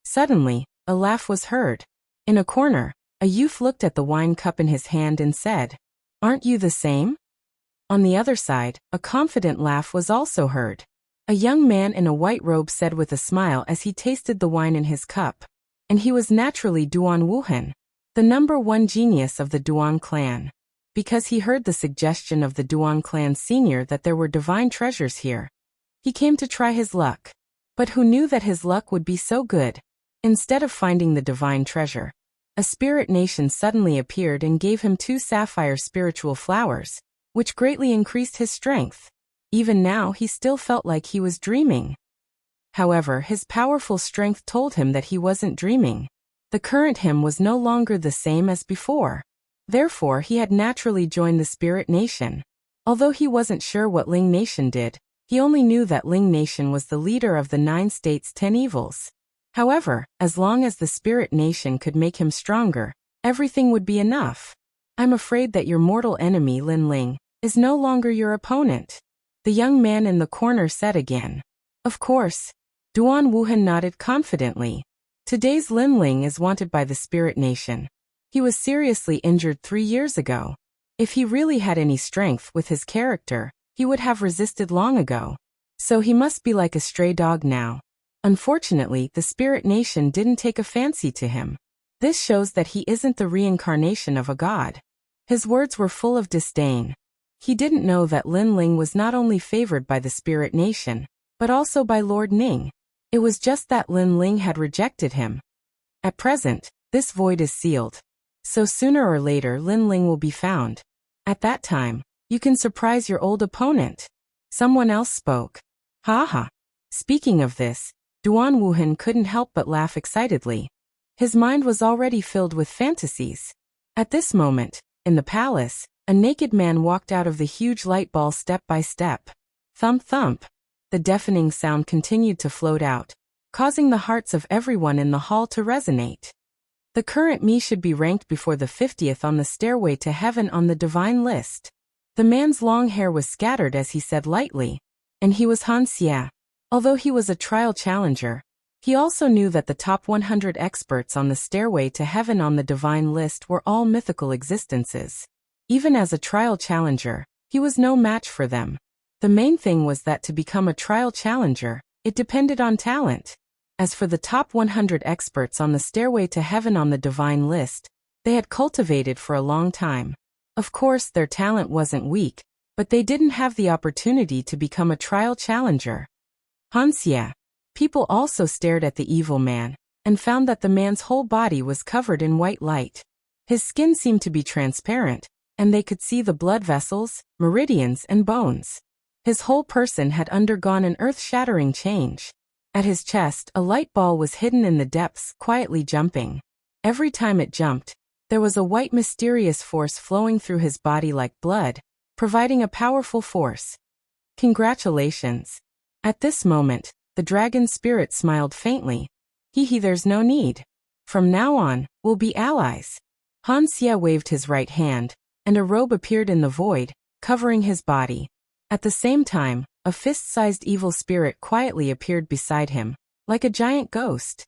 Suddenly, a laugh was heard. In a corner, a youth looked at the wine cup in his hand and said, "Aren't you the same?" On the other side, a confident laugh was also heard. A young man in a white robe said with a smile as he tasted the wine in his cup. And he was naturally Duan Wuhan, the #1 genius of the Duan clan. Because he heard the suggestion of the Duan clan senior that there were divine treasures here, he came to try his luck. But who knew that his luck would be so good? Instead of finding the divine treasure, a spirit nation suddenly appeared and gave him 2 sapphire spiritual flowers, which greatly increased his strength. Even now he still felt like he was dreaming. However, his powerful strength told him that he wasn't dreaming. The current him was no longer the same as before. Therefore, he had naturally joined the Spirit Nation. Although he wasn't sure what Ling Nation did, he only knew that Ling Nation was the leader of the 9 states' 10 evils. However, as long as the Spirit Nation could make him stronger, everything would be enough. I'm afraid that your mortal enemy Lin Ling is no longer your opponent, the young man in the corner said again. Of course. Duan Wuhan nodded confidently. Today's Lin Ling is wanted by the Spirit Nation. He was seriously injured 3 years ago. If he really had any strength with his character, he would have resisted long ago. So he must be like a stray dog now. Unfortunately, the Spirit Nation didn't take a fancy to him. This shows that he isn't the reincarnation of a god. His words were full of disdain. He didn't know that Lin Ling was not only favored by the Spirit Nation, but also by Lord Ning. It was just that Lin Ling had rejected him. At present, this void is sealed. So sooner or later Lin Ling will be found. At that time, you can surprise your old opponent. Someone else spoke. Ha ha. Speaking of this, Duan Wuhan couldn't help but laugh excitedly. His mind was already filled with fantasies. At this moment, in the palace, a naked man walked out of the huge light ball step by step. Thump thump. The deafening sound continued to float out, causing the hearts of everyone in the hall to resonate. The current me should be ranked before the 50th on the stairway to heaven on the divine list. The man's long hair was scattered as he said lightly. And he was Han Xia. Although he was a trial challenger, he also knew that the top 100 experts on the stairway to heaven on the divine list were all mythical existences. Even as a trial challenger, he was no match for them. The main thing was that to become a trial challenger, it depended on talent. As for the top 100 experts on the stairway to heaven on the divine list, they had cultivated for a long time. Of course, their talent wasn't weak, but they didn't have the opportunity to become a trial challenger. Han Xia. People also stared at the evil man, and found that the man's whole body was covered in white light. His skin seemed to be transparent, and they could see the blood vessels, meridians, and bones. His whole person had undergone an earth-shattering change. At his chest, a light ball was hidden in the depths, quietly jumping. Every time it jumped, there was a white mysterious force flowing through his body like blood, providing a powerful force. Congratulations. At this moment, the dragon spirit smiled faintly. There's no need. From now on, we'll be allies. Han Xia waved his right hand, and a robe appeared in the void, covering his body. At the same time, a fist-sized evil spirit quietly appeared beside him, like a giant ghost.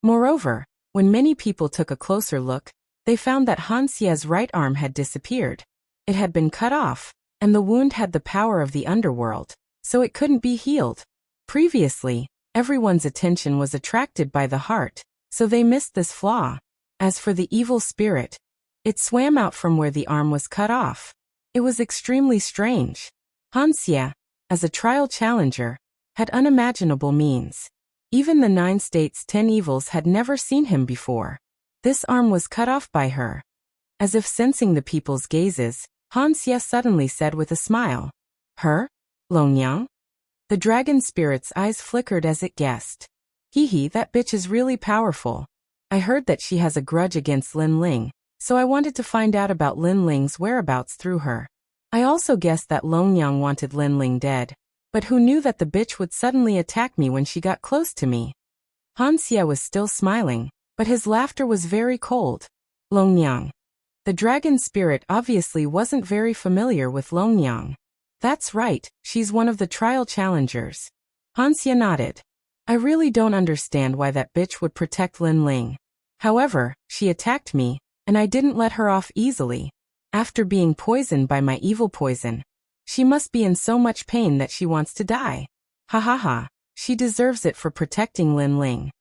Moreover, when many people took a closer look, they found that Han Xia's right arm had disappeared. It had been cut off, and the wound had the power of the underworld, so it couldn't be healed. Previously, everyone's attention was attracted by the heart, so they missed this flaw. As for the evil spirit, it swam out from where the arm was cut off. It was extremely strange. Han Xia, as a trial challenger, had unimaginable means. Even the 9 states' 10 evils had never seen him before. This arm was cut off by her. As if sensing the people's gazes, Han Xia suddenly said with a smile, "Her? Longyang?" The dragon spirit's eyes flickered as it guessed. That bitch is really powerful. I heard that she has a grudge against Lin Ling, so I wanted to find out about Lin Ling's whereabouts through her. I also guessed that Longyang wanted Lin Ling dead, but who knew that the bitch would suddenly attack me when she got close to me? Han Xia was still smiling, but his laughter was very cold. Longyang. The dragon spirit obviously wasn't very familiar with Longyang. That's right, she's one of the trial challengers. Han Xia nodded. I really don't understand why that bitch would protect Lin Ling. However, she attacked me, and I didn't let her off easily. After being poisoned by my evil poison, she must be in so much pain that she wants to die. Ha ha ha, she deserves it for protecting Lin Ling.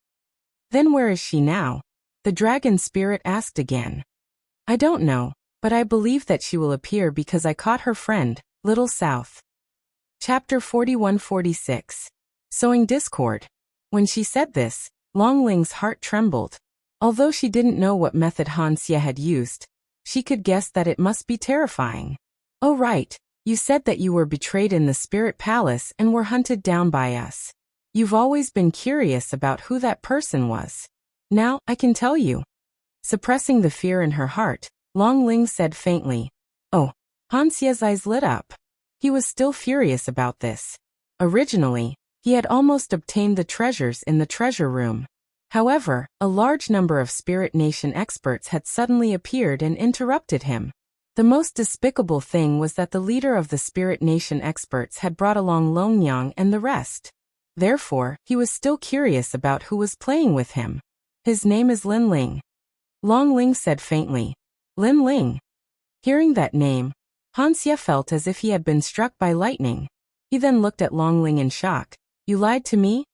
Then where is she now? The dragon spirit asked again. I don't know, but I believe that she will appear because I caught her friend, Little South. Chapter 41-46. Sowing Discord. When she said this, Long Ling's heart trembled. Although she didn't know what method Han Xie had used, she could guess that it must be terrifying. Oh right, you said that you were betrayed in the spirit palace and were hunted down by us. You've always been curious about who that person was. Now, I can tell you. Suppressing the fear in her heart, Long Ling said faintly. Oh, Han Xie's eyes lit up. He was still furious about this. Originally, he had almost obtained the treasures in the treasure room. However, a large number of Spirit Nation experts had suddenly appeared and interrupted him. The most despicable thing was that the leader of the Spirit Nation experts had brought along Long Yang and the rest. Therefore, he was still curious about who was playing with him. His name is Lin Ling. Long Ling said faintly. Lin Ling. Hearing that name, Han Xie felt as if he had been struck by lightning. He then looked at Long Ling in shock. You lied to me?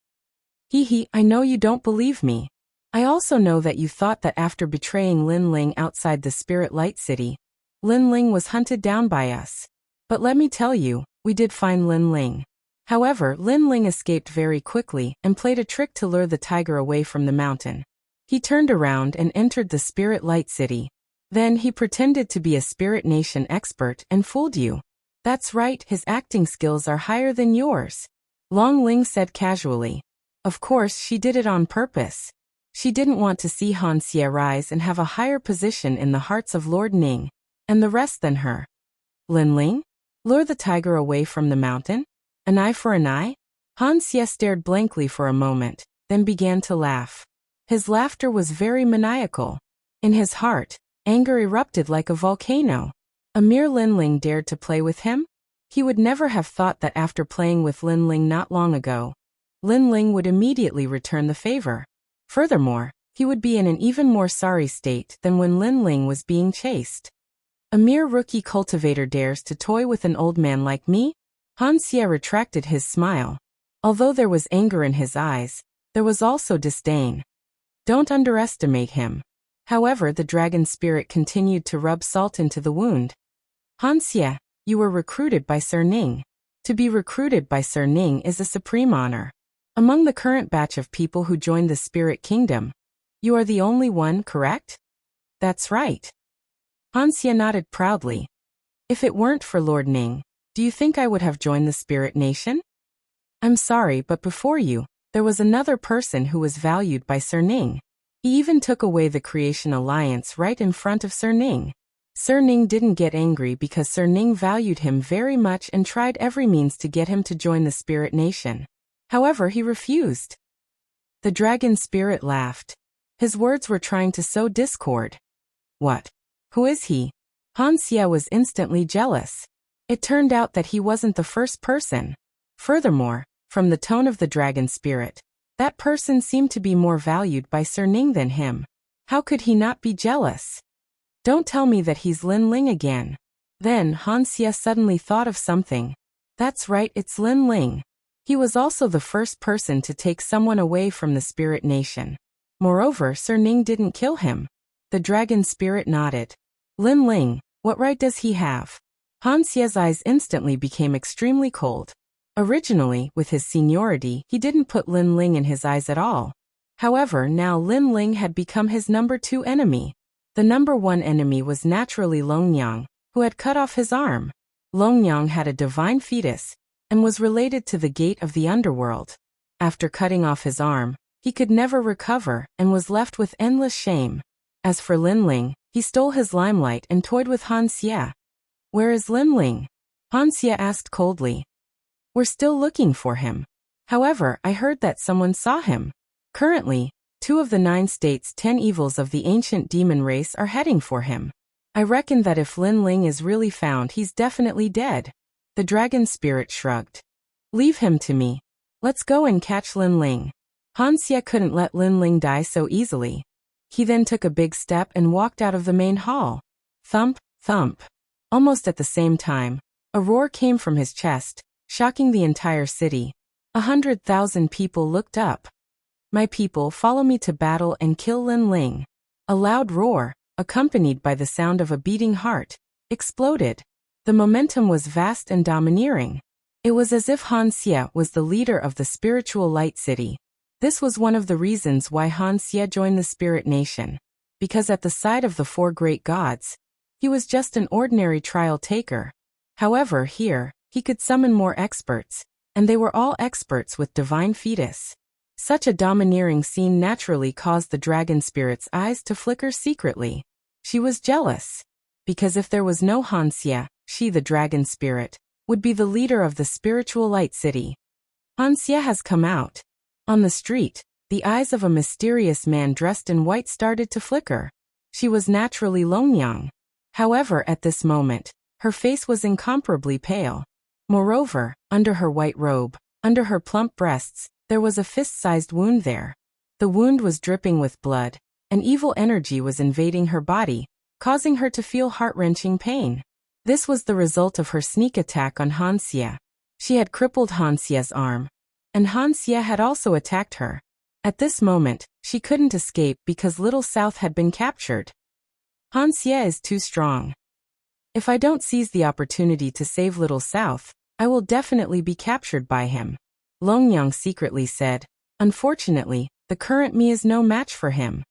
Hee, I know you don't believe me. I also know that you thought that after betraying Lin Ling outside the Spirit Light City, Lin Ling was hunted down by us. But let me tell you, we did find Lin Ling. However, Lin Ling escaped very quickly and played a trick to lure the tiger away from the mountain. He turned around and entered the Spirit Light City. Then he pretended to be a Spirit Nation expert and fooled you. That's right, his acting skills are higher than yours. Long Ling said casually. Of course, she did it on purpose. She didn't want to see Han Xie rise and have a higher position in the hearts of Lord Ning, and the rest than her. Lin Ling? Lure the tiger away from the mountain? An eye for an eye? Han Xie stared blankly for a moment, then began to laugh. His laughter was very maniacal. In his heart, anger erupted like a volcano. A mere Lin Ling dared to play with him? He would never have thought that after playing with Lin Ling not long ago, Lin Ling would immediately return the favor. Furthermore, he would be in an even more sorry state than when Lin Ling was being chased. A mere rookie cultivator dares to toy with an old man like me? Han Xie retracted his smile. Although there was anger in his eyes, there was also disdain. Don't underestimate him. However, the dragon spirit continued to rub salt into the wound. Han Xie, you were recruited by Sir Ning. To be recruited by Sir Ning is a supreme honor. Among the current batch of people who joined the Spirit Kingdom, you are the only one, correct? That's right. Han Xie nodded proudly. If it weren't for Lord Ning, do you think I would have joined the Spirit Nation? I'm sorry, but before you, there was another person who was valued by Sir Ning. He even took away the Creation Alliance right in front of Sir Ning. Sir Ning didn't get angry because Sir Ning valued him very much and tried every means to get him to join the Spirit Nation. However, he refused. The dragon spirit laughed. His words were trying to sow discord. What? Who is he? Han Xie was instantly jealous. It turned out that he wasn't the first person. Furthermore, from the tone of the dragon spirit, that person seemed to be more valued by Sir Ning than him. How could he not be jealous? Don't tell me that he's Lin Ling again. Then Han Xie suddenly thought of something. That's right, it's Lin Ling. He was also the first person to take someone away from the Spirit Nation. Moreover, Sir Ning didn't kill him. The dragon spirit nodded. Lin Ling, what right does he have? Han Xie's eyes instantly became extremely cold. Originally, with his seniority, he didn't put Lin Ling in his eyes at all. However, now Lin Ling had become his number 2 enemy. The number 1 enemy was naturally Long Yang, who had cut off his arm. Long Yang had a divine fetus, and was related to the gate of the underworld. After cutting off his arm, he could never recover and was left with endless shame. As for Lin Ling, he stole his limelight and toyed with Han Xie. Where is Lin Ling? Han Xie asked coldly. We're still looking for him. However, I heard that someone saw him. Currently, 2 of the 9 states' 10 evils of the ancient demon race are heading for him. I reckon that if Lin Ling is really found, he's definitely dead. The dragon spirit shrugged. Leave him to me. Let's go and catch Lin Ling. Han Xie couldn't let Lin Ling die so easily. He then took a big step and walked out of the main hall. Thump, thump. Almost at the same time, a roar came from his chest, shocking the entire city. 100,000 people looked up. My people, follow me to battle and kill Lin Ling. A loud roar, accompanied by the sound of a beating heart, exploded. The momentum was vast and domineering. It was as if Han Xie was the leader of the spiritual light city. This was one of the reasons why Han Xie joined the Spirit Nation. Because at the side of the four great gods, he was just an ordinary trial taker. However, here, he could summon more experts, and they were all experts with divine fetus. Such a domineering scene naturally caused the dragon spirit's eyes to flicker secretly. She was jealous. Because if there was no Han Xie, she, the dragon spirit, would be the leader of the spiritual light city. Han Xie has come out. On the street, the eyes of a mysterious man dressed in white started to flicker. She was naturally Longyang. However, at this moment, her face was incomparably pale. Moreover, under her white robe, under her plump breasts, there was a fist-sized wound there. The wound was dripping with blood. An evil energy was invading her body, causing her to feel heart-wrenching pain. This was the result of her sneak attack on Han Xie. She had crippled Han Xie's arm, and Han Xie had also attacked her. At this moment, she couldn't escape because Little South had been captured. Han Xie is too strong. If I don't seize the opportunity to save Little South, I will definitely be captured by him. Longyang secretly said. Unfortunately, the current me is no match for him.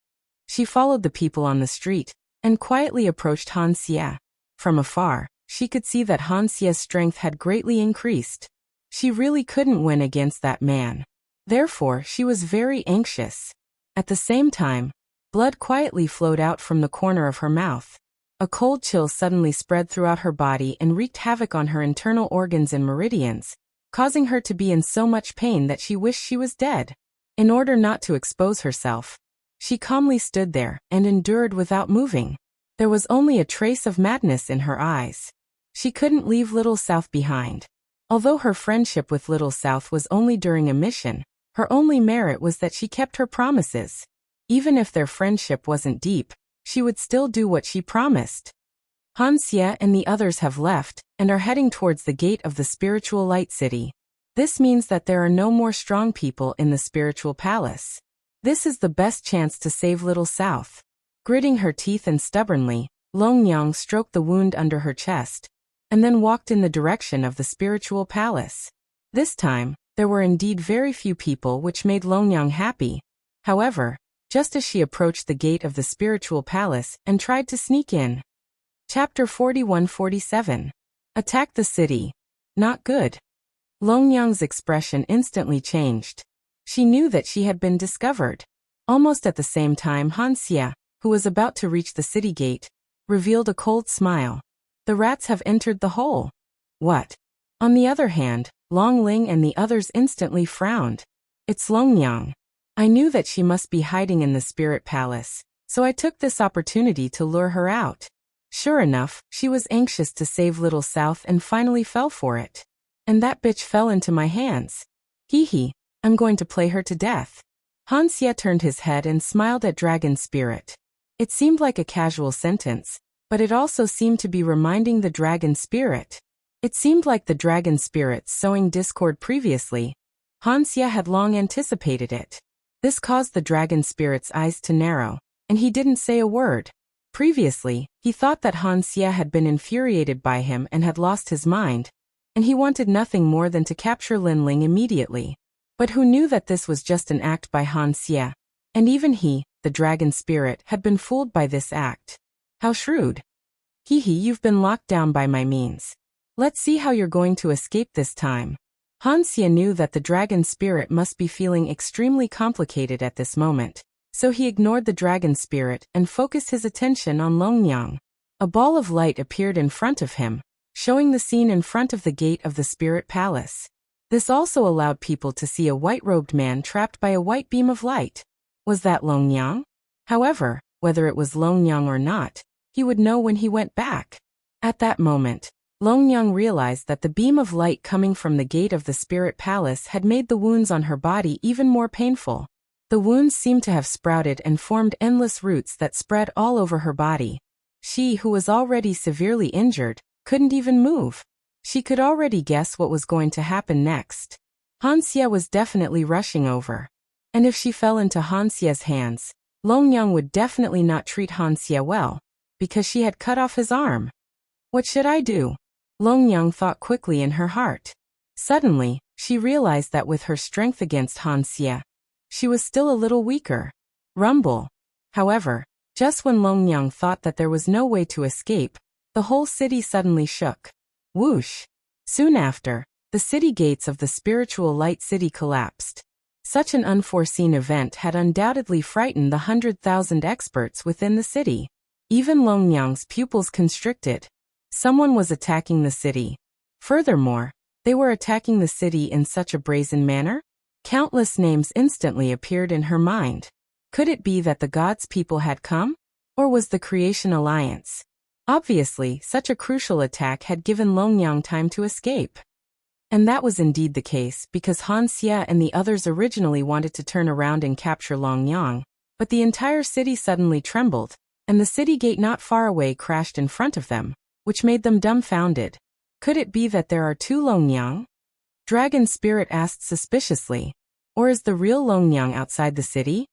She followed the people on the street, and quietly approached Han Xie. From afar, she could see that Han Xie's strength had greatly increased. She really couldn't win against that man. Therefore, she was very anxious. At the same time, blood quietly flowed out from the corner of her mouth. A cold chill suddenly spread throughout her body and wreaked havoc on her internal organs and meridians, causing her to be in so much pain that she wished she was dead. In order not to expose herself, she calmly stood there and endured without moving. There was only a trace of madness in her eyes. She couldn't leave Little South behind. Although her friendship with Little South was only during a mission, her only merit was that she kept her promises. Even if their friendship wasn't deep, she would still do what she promised. Han Xie and the others have left, and are heading towards the gate of the spiritual light city. This means that there are no more strong people in the spiritual palace. This is the best chance to save Little South. Gritting her teeth and stubbornly, Longyang stroked the wound under her chest, and then walked in the direction of the spiritual palace. This time, there were indeed very few people, which made Longyang happy. However, just as she approached the gate of the spiritual palace and tried to sneak in. Chapter 41-47. Attack the city. Not good. Longyang's expression instantly changed. She knew that she had been discovered. Almost at the same time, Han Xie, who was about to reach the city gate, revealed a cold smile. The rats have entered the hole. What? On the other hand, Long Ling and the others instantly frowned. It's Longyang. I knew that she must be hiding in the spirit palace, so I took this opportunity to lure her out. Sure enough, she was anxious to save Little South and finally fell for it. And that bitch fell into my hands. Hee hee, I'm going to play her to death. Han Xie turned his head and smiled at Dragon Spirit. It seemed like a casual sentence, but it also seemed to be reminding the Dragon Spirit. It seemed like the Dragon Spirit sowing discord previously. Han Xie had long anticipated it. This caused the Dragon Spirit's eyes to narrow, and he didn't say a word. Previously, he thought that Han Xie had been infuriated by him and had lost his mind, and he wanted nothing more than to capture Lin Ling immediately. But who knew that this was just an act by Han Xie? And even he, the Dragon Spirit, had been fooled by this act. How shrewd. Hee hee, you've been locked down by my means. Let's see how you're going to escape this time. Han Xie knew that the Dragon Spirit must be feeling extremely complicated at this moment, so he ignored the Dragon Spirit and focused his attention on Longyang. A ball of light appeared in front of him, showing the scene in front of the gate of the Spirit Palace. This also allowed people to see a white-robed man trapped by a white beam of light. Was that Longyang? However, whether it was Longyang or not, he would know when he went back. At that moment, Longyang realized that the beam of light coming from the gate of the Spirit Palace had made the wounds on her body even more painful. The wounds seemed to have sprouted and formed endless roots that spread all over her body. She, who was already severely injured, couldn't even move. She could already guess what was going to happen next. Hanxia was definitely rushing over. And if she fell into Hanxia's hands, Longyang would definitely not treat Hanxia well, because she had cut off his arm. What should I do? Longyang thought quickly in her heart. Suddenly, she realized that with her strength against Hanxia, she was still a little weaker. Rumble. However, just when Longyang thought that there was no way to escape, the whole city suddenly shook. Whoosh! Soon after, the city gates of the spiritual light city collapsed. Such an unforeseen event had undoubtedly frightened the 100,000 experts within the city. Even Longyang's pupils constricted. Someone was attacking the city. Furthermore, they were attacking the city in such a brazen manner? Countless names instantly appeared in her mind. Could it be that the gods' people had come? Or was the Creation Alliance? Obviously, such a crucial attack had given Longyang time to escape. And that was indeed the case because Hanxia and the others originally wanted to turn around and capture Longyang, but the entire city suddenly trembled, and the city gate not far away crashed in front of them, which made them dumbfounded. Could it be that there are two Longyang? Dragon Spirit asked suspiciously. Or is the real Longyang outside the city?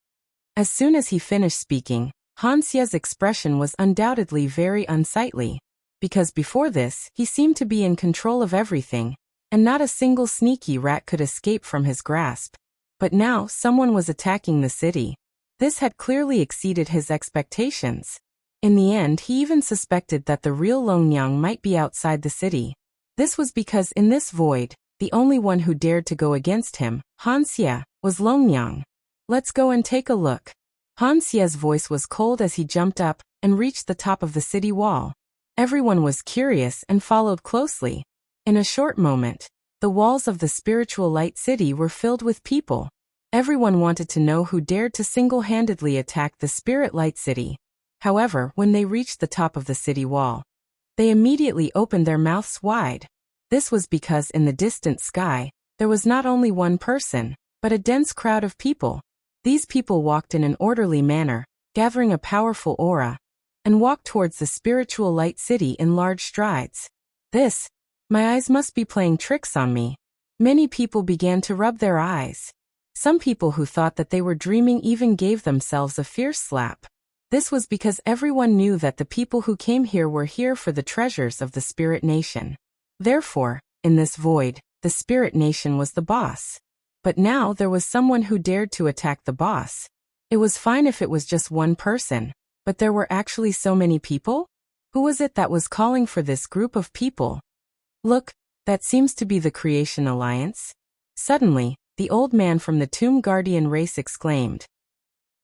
As soon as he finished speaking, Hanxia's expression was undoubtedly very unsightly, because before this, he seemed to be in control of everything, and not a single sneaky rat could escape from his grasp. But now someone was attacking the city. This had clearly exceeded his expectations. In the end, he even suspected that the real Longyang might be outside the city. This was because in this void, the only one who dared to go against him, Hanxia, was Longyang. Let's go and take a look. Hanxia's voice was cold as he jumped up and reached the top of the city wall. Everyone was curious and followed closely. In a short moment, the walls of the spiritual light city were filled with people. Everyone wanted to know who dared to single-handedly attack the spirit light city. However, when they reached the top of the city wall, they immediately opened their mouths wide. This was because in the distant sky, there was not only one person, but a dense crowd of people. These people walked in an orderly manner, gathering a powerful aura, and walked towards the spiritual light city in large strides. My eyes must be playing tricks on me. Many people began to rub their eyes. Some people who thought that they were dreaming even gave themselves a fierce slap. This was because everyone knew that the people who came here were here for the treasures of the Spirit Nation. Therefore, in this void, the Spirit Nation was the boss. But now there was someone who dared to attack the boss. It was fine if it was just one person, but there were actually so many people? Who was it that was calling for this group of people? Look, that seems to be the Creation Alliance. Suddenly, the old man from the Tomb Guardian race exclaimed.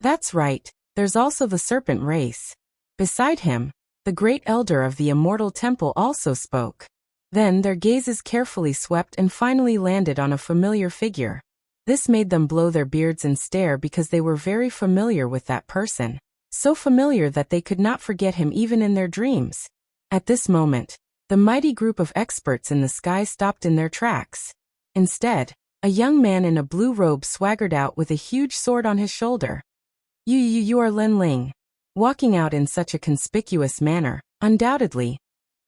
That's right, there's also the Serpent race. Beside him, the great elder of the Immortal Temple also spoke. Then their gazes carefully swept and finally landed on a familiar figure. This made them blow their beards and stare because they were very familiar with that person. So familiar that they could not forget him even in their dreams. At this moment, the mighty group of experts in the sky stopped in their tracks. Instead, a young man in a blue robe swaggered out with a huge sword on his shoulder. You are Lin Ling. Walking out in such a conspicuous manner, undoubtedly.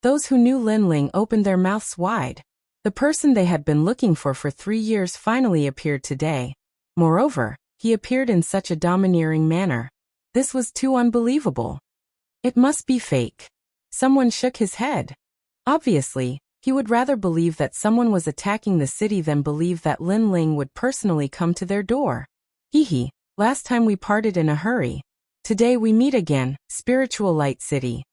Those who knew Lin Ling opened their mouths wide. The person they had been looking for 3 years finally appeared today. Moreover, he appeared in such a domineering manner. This was too unbelievable. It must be fake. Someone shook his head. Obviously, he would rather believe that someone was attacking the city than believe that Lin Ling would personally come to their door. Hee, last time we parted in a hurry. Today we meet again, Spiritual Light City.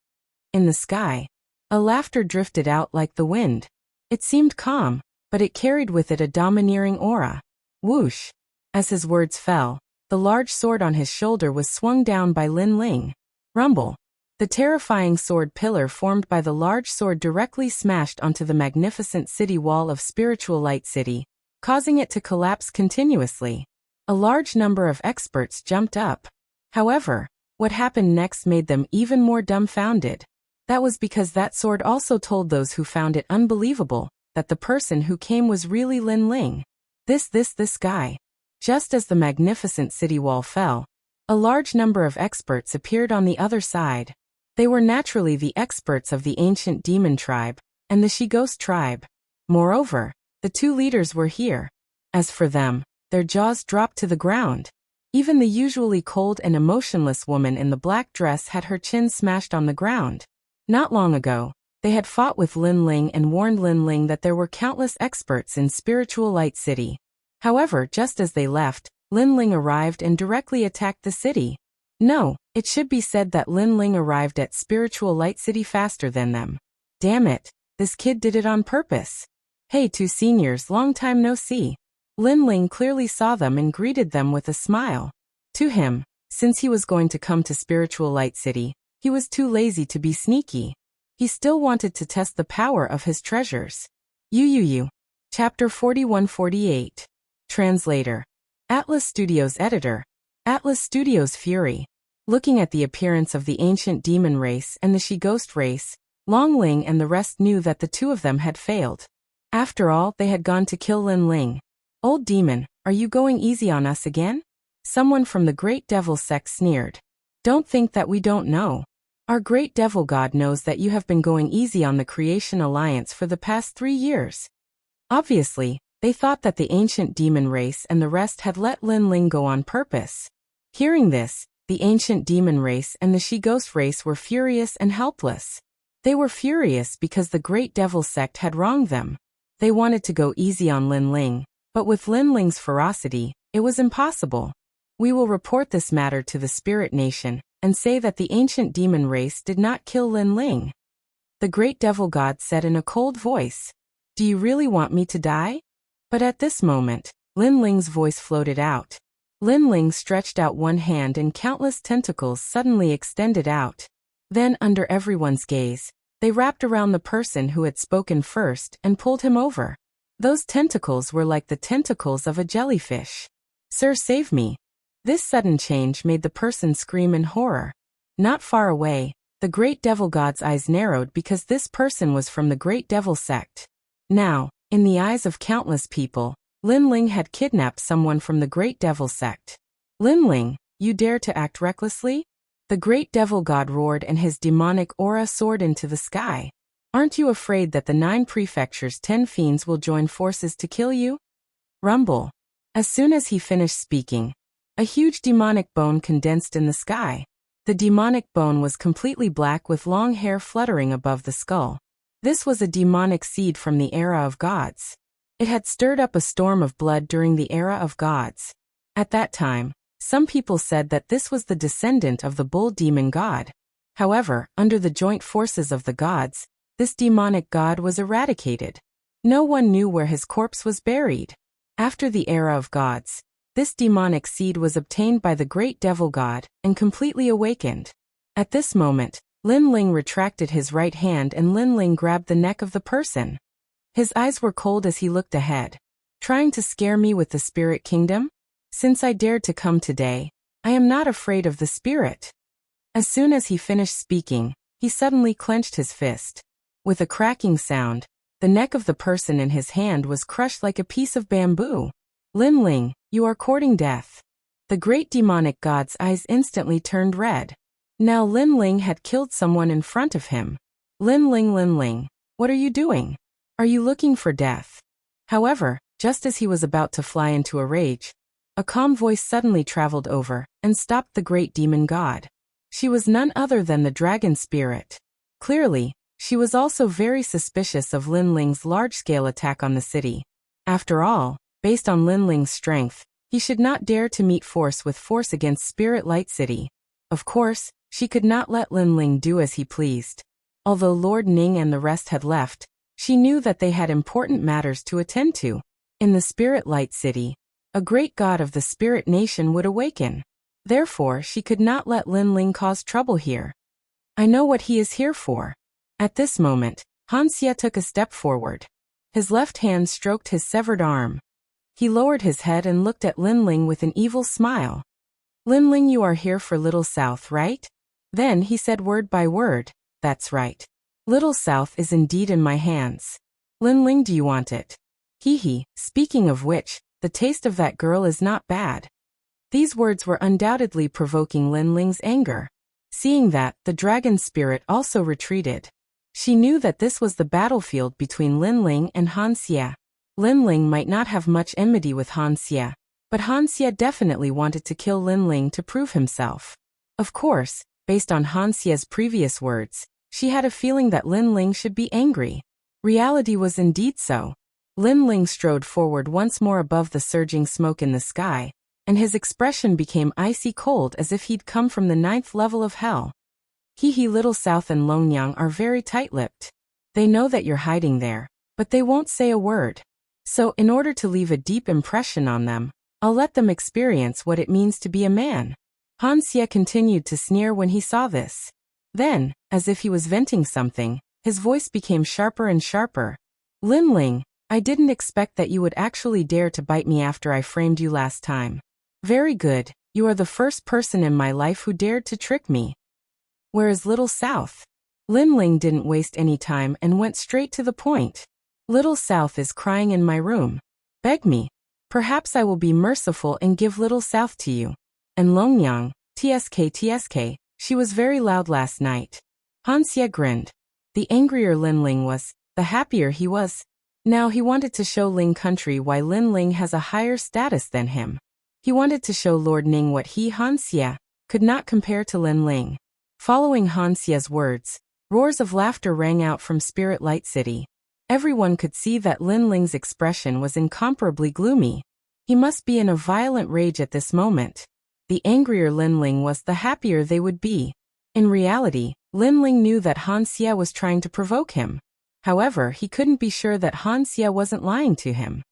In the sky, a laughter drifted out like the wind. It seemed calm, but it carried with it a domineering aura. Whoosh! As his words fell, the large sword on his shoulder was swung down by Lin Ling. Rumble! The terrifying sword pillar formed by the large sword directly smashed onto the magnificent city wall of Spiritual Light City, causing it to collapse continuously. A large number of experts jumped up. However, what happened next made them even more dumbfounded. That was because that sword also told those who found it unbelievable that the person who came was really Lin Ling. This guy. Just as the magnificent city wall fell, a large number of experts appeared on the other side. They were naturally the experts of the ancient demon tribe and the she-ghost tribe. Moreover, the two leaders were here. As for them, their jaws dropped to the ground. Even the usually cold and emotionless woman in the black dress had her chin smashed on the ground. Not long ago, they had fought with Lin Ling and warned Lin Ling that there were countless experts in Spiritual Light City. However, just as they left, Lin Ling arrived and directly attacked the city. No, it should be said that Lin Ling arrived at Spiritual Light City faster than them. Damn it, this kid did it on purpose. Hey, two seniors, long time no see. Lin Ling clearly saw them and greeted them with a smile. To him, since he was going to come to Spiritual Light City, he was too lazy to be sneaky. He still wanted to test the power of his treasures. Chapter 41-48. Translator. Atlas Studios Editor. Atlas Studios Fury. Looking at the appearance of the ancient demon race and the she-ghost race, Long Ling and the rest knew that the two of them had failed. After all, they had gone to kill Lin Ling. Old demon, are you going easy on us again? Someone from the Great Devil sect sneered. Don't think that we don't know. Our Great Devil God knows that you have been going easy on the Creation Alliance for the past 3 years. Obviously, they thought that the ancient demon race and the rest had let Lin Ling go on purpose. Hearing this, the ancient demon race and the she-ghost race were furious and helpless. They were furious because the Great Devil sect had wronged them. They wanted to go easy on Lin Ling, but with Lin Ling's ferocity, it was impossible. We will report this matter to the Spirit Nation and say that the ancient demon race did not kill Lin Ling. The Great Devil God said in a cold voice. Do you really want me to die? But at this moment, Lin Ling's voice floated out. Lin Ling stretched out one hand and countless tentacles suddenly extended out. Then, under everyone's gaze, they wrapped around the person who had spoken first and pulled him over. Those tentacles were like the tentacles of a jellyfish. Sir, save me. This sudden change made the person scream in horror. Not far away, the Great Devil God's eyes narrowed because this person was from the Great Devil sect. Now, in the eyes of countless people, Lin Ling had kidnapped someone from the Great Devil sect. Lin Ling, you dare to act recklessly? The Great Devil God roared and his demonic aura soared into the sky. Aren't you afraid that the 9 prefectures' 10 fiends will join forces to kill you? Rumble. As soon as he finished speaking, a huge demonic bone condensed in the sky. The demonic bone was completely black with long hair fluttering above the skull. This was a demonic seed from the era of gods. It had stirred up a storm of blood during the era of gods. At that time, some people said that this was the descendant of the bull demon god. However, under the joint forces of the gods, this demonic god was eradicated. No one knew where his corpse was buried. After the era of gods, this demonic seed was obtained by the Great Devil God and completely awakened. At this moment, Lin Ling retracted his right hand and Lin Ling grabbed the neck of the person. His eyes were cold as he looked ahead. Trying to scare me with the spirit kingdom? Since I dared to come today, I am not afraid of the spirit. As soon as he finished speaking, he suddenly clenched his fist. With a cracking sound, the neck of the person in his hand was crushed like a piece of bamboo. Lin Ling, you are courting death. The great demonic god's eyes instantly turned red. Now Lin Ling had killed someone in front of him. Lin Ling, what are you doing? Are you looking for death? However, just as he was about to fly into a rage, a calm voice suddenly traveled over and stopped the great demon god. She was none other than the dragon spirit. Clearly, she was also very suspicious of Lin Ling's large-scale attack on the city. After all, based on Lin Ling's strength, he should not dare to meet force with force against Spirit Light City. Of course, she could not let Lin Ling do as he pleased. Although Lord Ning and the rest had left, she knew that they had important matters to attend to. In the Spirit Light City, a great god of the Spirit Nation would awaken. Therefore, she could not let Lin Ling cause trouble here. I know what he is here for. At this moment, Han Xie took a step forward. His left hand stroked his severed arm. He lowered his head and looked at Lin Ling with an evil smile. Lin Ling, you are here for Little South, right? Then he said word by word, that's right. Little South is indeed in my hands. Lin Ling, do you want it? Speaking of which, the taste of that girl is not bad." These words were undoubtedly provoking Lin Ling's anger. Seeing that, the dragon spirit also retreated. She knew that this was the battlefield between Lin Ling and Han Xie. Lin Ling might not have much enmity with Han Xie, but Han Xie definitely wanted to kill Lin Ling to prove himself. Of course, based on Han Xie's previous words, she had a feeling that Lin Ling should be angry. Reality was indeed so. Lin Ling strode forward once more above the surging smoke in the sky, and his expression became icy cold as if he'd come from the 9th level of hell. He Little South and Longyang are very tight-lipped. They know that you're hiding there, but they won't say a word. So in order to leave a deep impression on them, I'll let them experience what it means to be a man. Han Xie continued to sneer when he saw this. Then, as if he was venting something, his voice became sharper and sharper. "Lin Ling, I didn't expect that you would actually dare to bite me after I framed you last time. Very good, you are the first person in my life who dared to trick me." "Where is Little South?" Lin Ling didn't waste any time and went straight to the point. "Little South is crying in my room. Beg me. Perhaps I will be merciful and give Little South to you. And Longyang, TSK, she was very loud last night." Han Xie grinned. The angrier Lin Ling was, the happier he was. Now he wanted to show Ling country why Lin Ling has a higher status than him. He wanted to show Lord Ning what he, Han Xie, could not compare to Lin Ling. Following Han Xie's words, roars of laughter rang out from Spirit Light City. Everyone could see that Lin Ling's expression was incomparably gloomy. He must be in a violent rage at this moment. The angrier Lin Ling was, the happier they would be. In reality, Lin Ling knew that Han Xie was trying to provoke him. However, he couldn't be sure that Han Xie wasn't lying to him.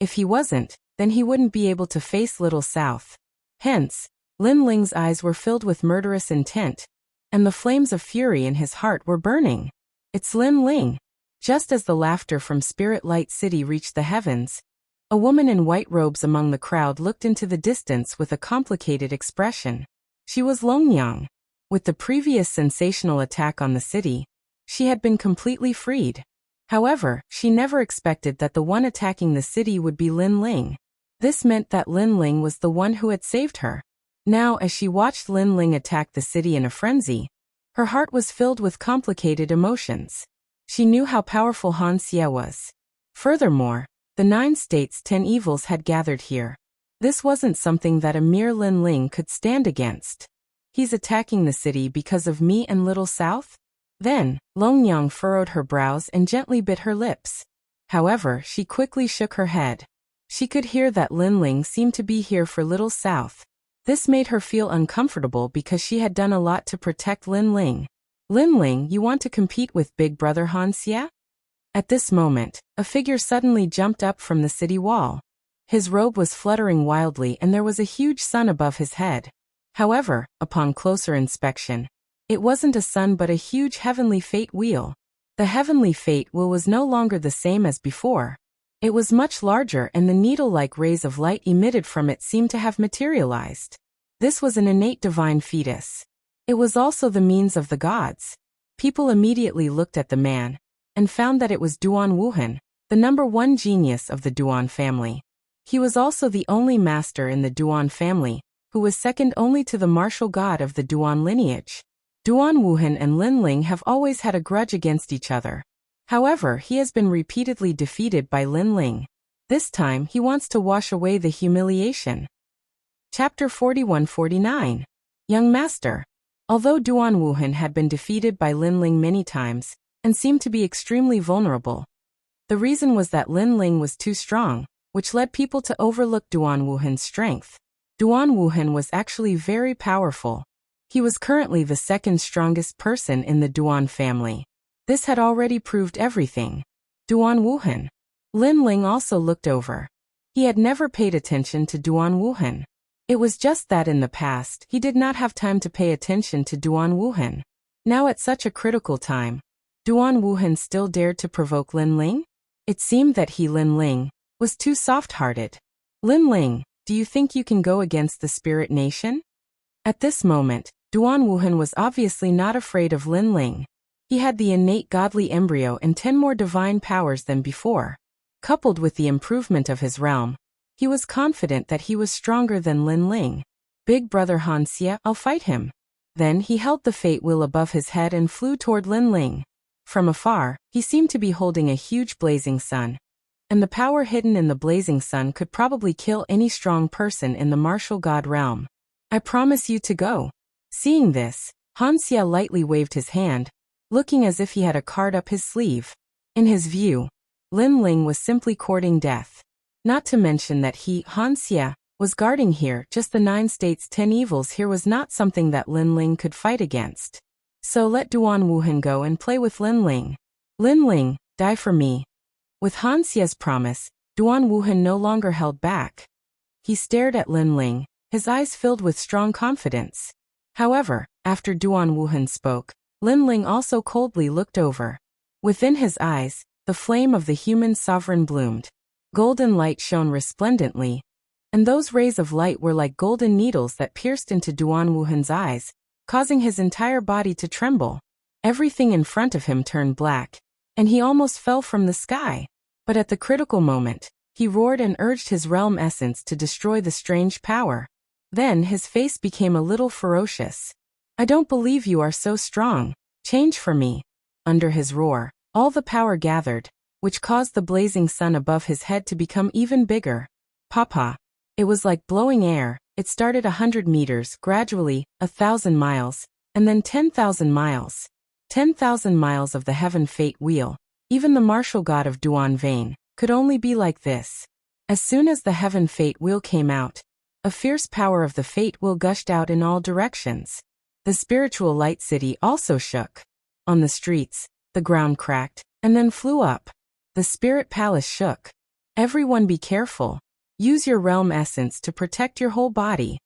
If he wasn't, then he wouldn't be able to face Little South. Hence, Lin Ling's eyes were filled with murderous intent, and the flames of fury in his heart were burning. "It's Lin Ling." Just as the laughter from Spirit Light City reached the heavens, a woman in white robes among the crowd looked into the distance with a complicated expression. She was Longyang. With the previous sensational attack on the city, she had been completely freed. However, she never expected that the one attacking the city would be Lin Ling. This meant that Lin Ling was the one who had saved her. Now, as she watched Lin Ling attack the city in a frenzy, her heart was filled with complicated emotions. She knew how powerful Han Xie was. Furthermore, the 9 states' 10 evils had gathered here. This wasn't something that a mere Lin Ling could stand against. "He's attacking the city because of me and Little South?" Then, Longyang furrowed her brows and gently bit her lips. However, she quickly shook her head. She could hear that Lin Ling seemed to be here for Little South. This made her feel uncomfortable because she had done a lot to protect Lin Ling. "Lin Ling, you want to compete with Big Brother Han Xie?" At this moment, a figure suddenly jumped up from the city wall. His robe was fluttering wildly and there was a huge sun above his head. However, upon closer inspection, it wasn't a sun but a huge heavenly fate wheel. The heavenly fate wheel was no longer the same as before. It was much larger and the needle-like rays of light emitted from it seemed to have materialized. This was an innate divine fetus. It was also the means of the gods. People immediately looked at the man and found that it was Duan Wuhan, the #1 genius of the Duan family. He was also the only master in the Duan family, who was second only to the martial god of the Duan lineage. Duan Wuhan and Lin Ling have always had a grudge against each other. However, he has been repeatedly defeated by Lin Ling. This time, he wants to wash away the humiliation. Chapter 41-49. Young Master. Although Duan Wuhan had been defeated by Lin Ling many times, and seemed to be extremely vulnerable, the reason was that Lin Ling was too strong, which led people to overlook Duan Wuhan's strength. Duan Wuhan was actually very powerful. He was currently the second strongest person in the Duan family. This had already proved everything. Duan Wuhan. Lin Ling also looked over. He had never paid attention to Duan Wuhan. It was just that in the past, he did not have time to pay attention to Duan Wuhan. Now at such a critical time, Duan Wuhan still dared to provoke Lin Ling? It seemed that he, Lin Ling, was too soft-hearted. "Lin Ling, do you think you can go against the Spirit Nation?" At this moment, Duan Wuhan was obviously not afraid of Lin Ling. He had the innate godly embryo and 10 more divine powers than before. Coupled with the improvement of his realm, He was confident that he was stronger than Lin Ling. Big brother Hanxia, I'll fight him. Then he held the fate wheel above his head and flew toward Lin Ling. From afar, he seemed to be holding a huge blazing sun. And the power hidden in the blazing sun could probably kill any strong person in the martial god realm. I promise you to go. Seeing this, Hanxia lightly waved his hand, looking as if he had a card up his sleeve. In his view, Lin Ling was simply courting death. Not to mention that he, Hanxia, was guarding here. Just the 9 states 10 evils here was not something that Lin Ling could fight against. So let Duan Wuhan go and play with Lin Ling. Lin Ling, die for me. With Hanxia's promise, Duan Wuhan no longer held back. He stared at Lin Ling, his eyes filled with strong confidence. However, after Duan Wuhan spoke, Lin Ling also coldly looked over. Within his eyes, the flame of the human sovereign bloomed. Golden light shone resplendently, and those rays of light were like golden needles that pierced into Duan Wuhan's eyes, causing his entire body to tremble. Everything in front of him turned black, and he almost fell from the sky. But at the critical moment, he roared and urged his realm essence to destroy the strange power. Then his face became a little ferocious. I don't believe you are so strong. Change for me. Under his roar, all the power gathered, which caused the blazing sun above his head to become even bigger. Papa. It was like blowing air. It started 100 meters, gradually, 1,000 miles, and then 10,000 miles. 10,000 miles of the heaven fate wheel. Even the martial god of Duan Vane could only be like this. As soon as the heaven fate wheel came out, a fierce power of the fate wheel gushed out in all directions. The spiritual light city also shook. On the streets, the ground cracked, and then flew up. The spirit palace shook. Everyone be careful. Use your realm essence to protect your whole body.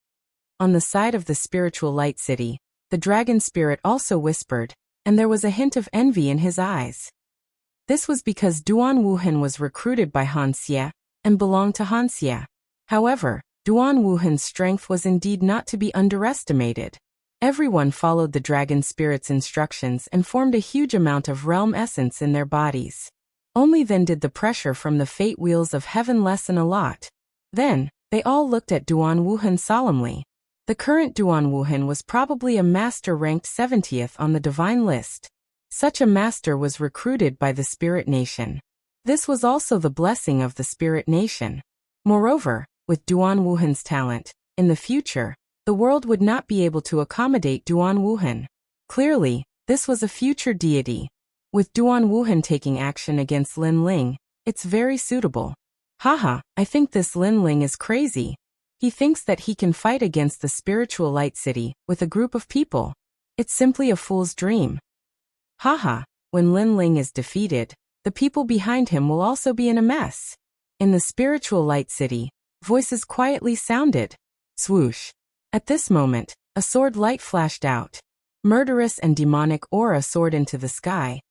On the side of the spiritual light city, the dragon spirit also whispered, and there was a hint of envy in his eyes. This was because Duan Wuhan was recruited by Hanxia and belonged to Hanxia. However, Duan Wuhan's strength was indeed not to be underestimated. Everyone followed the dragon spirit's instructions and formed a huge amount of realm essence in their bodies. Only then did the pressure from the fate wheels of heaven lessen a lot. Then, they all looked at Duan Wuhan solemnly. The current Duan Wuhan was probably a master ranked 70th on the divine list. Such a master was recruited by the Spirit Nation. This was also the blessing of the Spirit Nation. Moreover, with Duan Wuhan's talent, in the future, the world would not be able to accommodate Duan Wuhan. Clearly, this was a future deity. With Duan Wuhan taking action against Lin Ling, it's very suitable. Haha, I think this Lin Ling is crazy. He thinks that he can fight against the spiritual light city with a group of people. It's simply a fool's dream. Haha, when Lin Ling is defeated, the people behind him will also be in a mess. In the spiritual light city, voices quietly sounded. Swoosh. At this moment, a sword light flashed out. Murderous and demonic aura soared into the sky,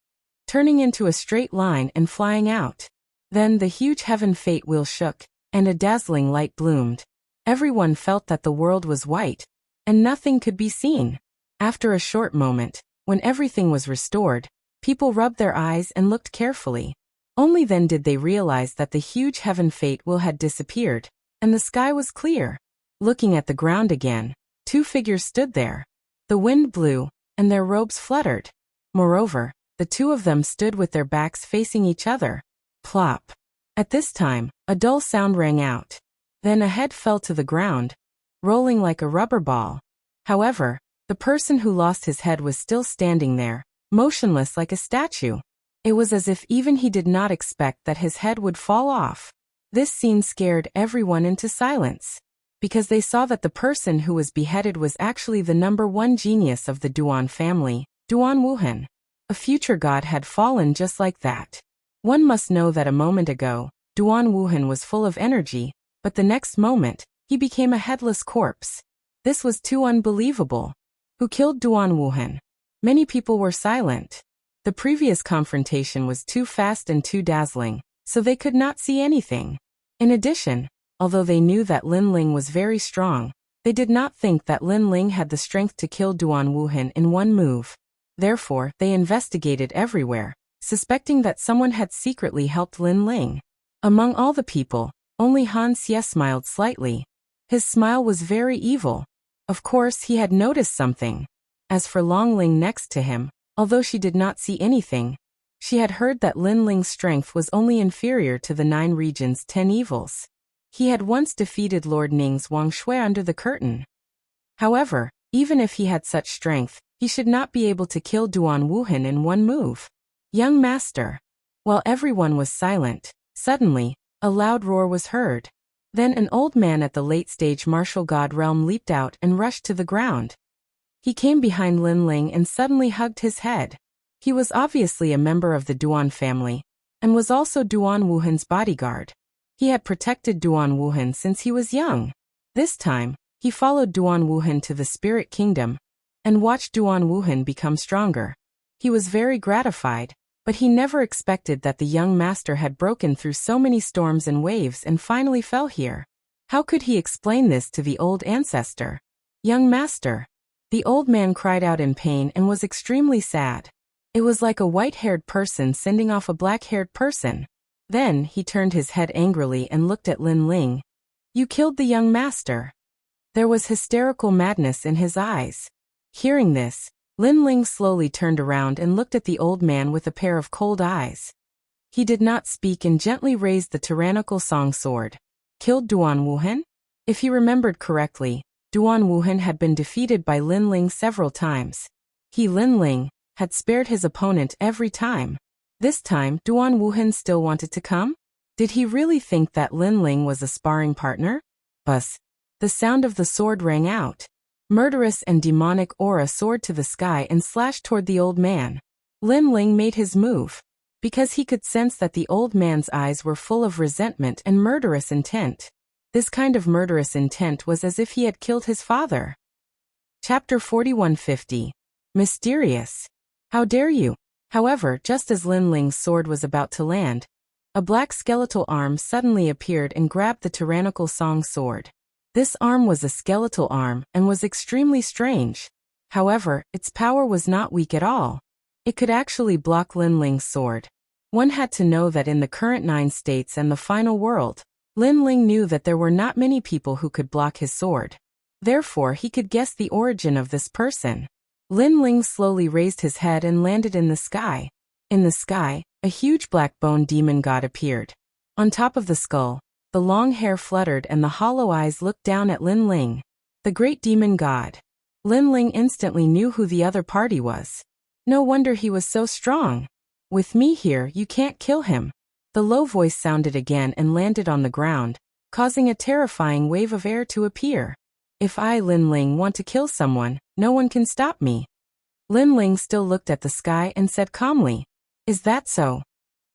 turning into a straight line and flying out. Then the huge heaven fate wheel shook, and a dazzling light bloomed. Everyone felt that the world was white, and nothing could be seen. After a short moment, when everything was restored, people rubbed their eyes and looked carefully. Only then did they realize that the huge heaven fate wheel had disappeared, and the sky was clear. Looking at the ground again, 2 figures stood there. The wind blew, and their robes fluttered. Moreover, the 2 of them stood with their backs facing each other. Plop. At this time, a dull sound rang out. Then a head fell to the ground, rolling like a rubber ball. However, the person who lost his head was still standing there, motionless like a statue. It was as if even he did not expect that his head would fall off. This scene scared everyone into silence, because they saw that the person who was beheaded was actually the #1 genius of the Duan family, Duan Wuhan. A future god had fallen just like that. One must know that a moment ago, Duan Wuhan was full of energy, but the next moment, he became a headless corpse. This was too unbelievable. Who killed Duan Wuhan? Many people were silent. The previous confrontation was too fast and too dazzling, so they could not see anything. In addition, although they knew that Lin Ling was very strong, they did not think that Lin Ling had the strength to kill Duan Wuhan in one move. Therefore, they investigated everywhere, suspecting that someone had secretly helped Lin Ling. Among all the people, Only Han Xie smiled slightly. His smile was very evil. Of course he had noticed something. As for Long Ling next to him, although she did not see anything, she had heard that Lin Ling's strength was only inferior to the 9 regions' 10 evils. He had once defeated Lord Ning's Wang Shui under the curtain. However, even if he had such strength, he should not be able to kill Duan Wuhan in one move. Young master. While everyone was silent, suddenly, a loud roar was heard. Then an old man at the late-stage martial god realm leaped out and rushed to the ground. He came behind Lin Ling and suddenly hugged his head. He was obviously a member of the Duan family, and was also Duan Wuhan's bodyguard. He had protected Duan Wuhan since he was young. This time, he followed Duan Wuhan to the Spirit Kingdom, and watched Duan Wuhan become stronger. He was very gratified, but he never expected that the young master had broken through so many storms and waves and finally fell here. How could he explain this to the old ancestor? Young master. The old man cried out in pain and was extremely sad. It was like a white-haired person sending off a black-haired person. Then he turned his head angrily and looked at Lin Ling. You killed the young master. There was hysterical madness in his eyes. Hearing this, Lin Ling slowly turned around and looked at the old man with a pair of cold eyes. He did not speak and gently raised the tyrannical song sword. Killed Duan Wuhan? If he remembered correctly, Duan Wuhan had been defeated by Lin Ling several times. He, Lin Ling, had spared his opponent every time. This time, Duan Wuhan still wanted to come? Did he really think that Lin Ling was a sparring partner? Buzz. The sound of the sword rang out. Murderous and demonic aura soared to the sky and slashed toward the old man. Lin Ling made his move, because he could sense that the old man's eyes were full of resentment and murderous intent. This kind of murderous intent was as if he had killed his father. Chapter 4150. Mysterious. How dare you? However, just as Lin Ling's sword was about to land, a black skeletal arm suddenly appeared and grabbed the tyrannical song sword. This arm was a skeletal arm and was extremely strange. However, its power was not weak at all. It could actually block Lin Ling's sword. One had to know that in the current 9 states and the final world, Lin Ling knew that there were not many people who could block his sword. Therefore, he could guess the origin of this person. Lin Ling slowly raised his head and landed in the sky. In the sky, a huge black bone demon god appeared. On top of the skull, the long hair fluttered and the hollow eyes looked down at Lin Ling. The great demon god. Lin Ling instantly knew who the other party was. No wonder he was so strong. With me here, you can't kill him. The low voice sounded again and landed on the ground, causing a terrifying wave of air to appear. If I, Lin Ling, want to kill someone, no one can stop me. Lin Ling still looked at the sky and said calmly, Is that so?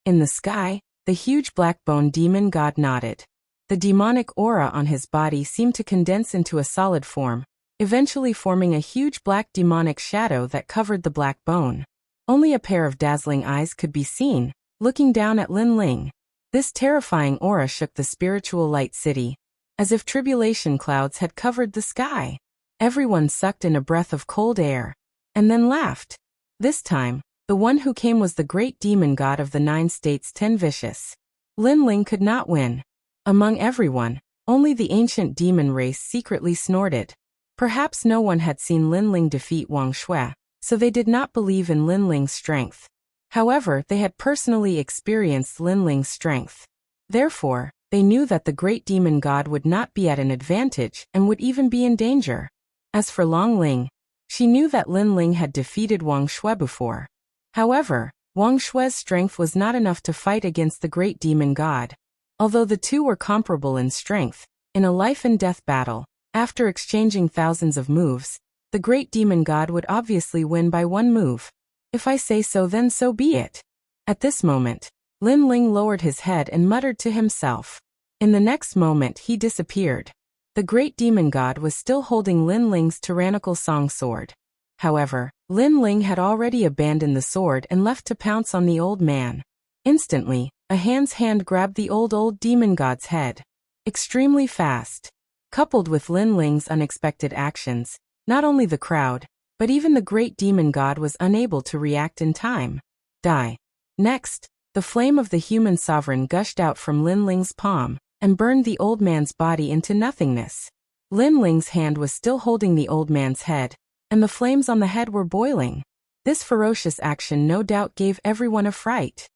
In the sky, the huge black bone demon god nodded. The demonic aura on his body seemed to condense into a solid form, eventually forming a huge black demonic shadow that covered the black bone. Only a pair of dazzling eyes could be seen, looking down at Lin Ling. This terrifying aura shook the spiritual light city, as if tribulation clouds had covered the sky. Everyone sucked in a breath of cold air, and then laughed. This time, the one who came was the great demon god of the 9 states 10 vicious. Lin Ling could not win. Among everyone, only the ancient demon race secretly snorted. Perhaps no one had seen Lin Ling defeat Wang Shui, so they did not believe in Lin Ling's strength. However, they had personally experienced Lin Ling's strength. Therefore, they knew that the great demon god would not be at an advantage and would even be in danger. As for Long Ling, she knew that Lin Ling had defeated Wang Shui before. However, Wang Shui's strength was not enough to fight against the great demon god. Although the two were comparable in strength, in a life-and-death battle, after exchanging thousands of moves, the great demon god would obviously win by one move. If I say so, then so be it. At this moment, Lin Ling lowered his head and muttered to himself. In the next moment he disappeared. The great demon god was still holding Lin Ling's tyrannical song sword. However, Lin Ling had already abandoned the sword and left to pounce on the old man. Instantly, a hand grabbed the old demon god's head. Extremely fast. Coupled with Lin Ling's unexpected actions, not only the crowd, but even the great demon god was unable to react in time. Die. Next, the flame of the human sovereign gushed out from Lin Ling's palm, and burned the old man's body into nothingness. Lin Ling's hand was still holding the old man's head, and the flames on the head were boiling. This ferocious action no doubt gave everyone a fright.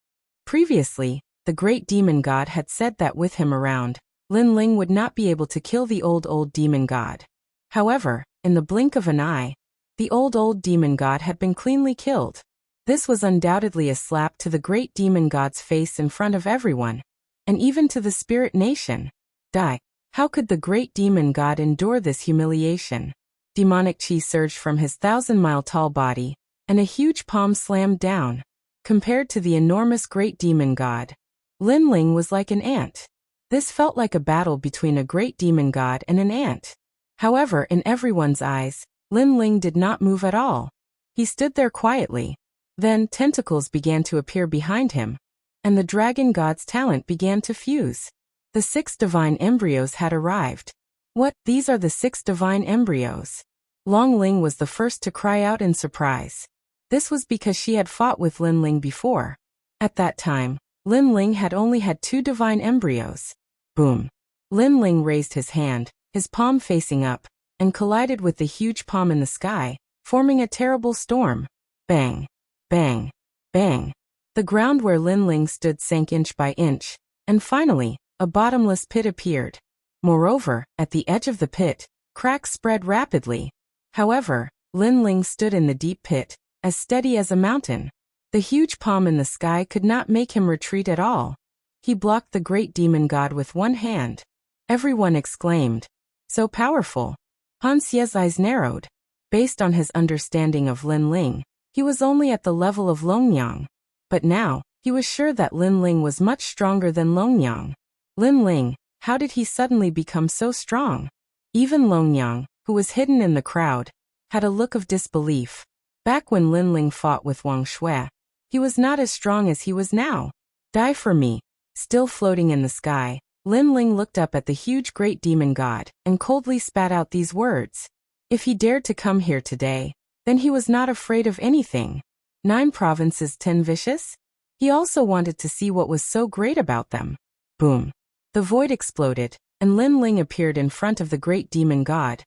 Previously, the great demon god had said that with him around, Lin Ling would not be able to kill the old demon god. However, in the blink of an eye, the old demon god had been cleanly killed. This was undoubtedly a slap to the great demon god's face in front of everyone, and even to the spirit nation. How could the great demon god endure this humiliation? Demonic chi surged from his 1,000-mile-tall body, and a huge palm slammed down. Compared to the enormous great demon god, Lin Ling was like an ant. This felt like a battle between a great demon god and an ant. However, in everyone's eyes, Lin Ling did not move at all. He stood there quietly. Then tentacles began to appear behind him, and the dragon god's talent began to fuse. The 6 divine embryos had arrived. What? These are the 6 divine embryos? Long Ling was the first to cry out in surprise. This was because she had fought with Lin Ling before. At that time, Lin Ling had only had 2 divine embryos. Boom! Lin Ling raised his hand, his palm facing up, and collided with the huge palm in the sky, forming a terrible storm. Bang! Bang! Bang! The ground where Lin Ling stood sank inch by inch, and finally, a bottomless pit appeared. Moreover, at the edge of the pit, cracks spread rapidly. However, Lin Ling stood in the deep pit, as steady as a mountain. The huge palm in the sky could not make him retreat at all. He blocked the great demon god with one hand. Everyone exclaimed, "So powerful!" Han Xie's eyes narrowed. Based on his understanding of Lin Ling, he was only at the level of Longyang. But now, he was sure that Lin Ling was much stronger than Longyang. Lin Ling, how did he suddenly become so strong? Even Longyang, who was hidden in the crowd, had a look of disbelief. Back when Lin Ling fought with Wang Shui, he was not as strong as he was now. Die for me. Still floating in the sky, Lin Ling looked up at the huge great demon god, and coldly spat out these words. If he dared to come here today, then he was not afraid of anything. 9 provinces 10 vicious? He also wanted to see what was so great about them. Boom! The void exploded, and Lin Ling appeared in front of the great demon god,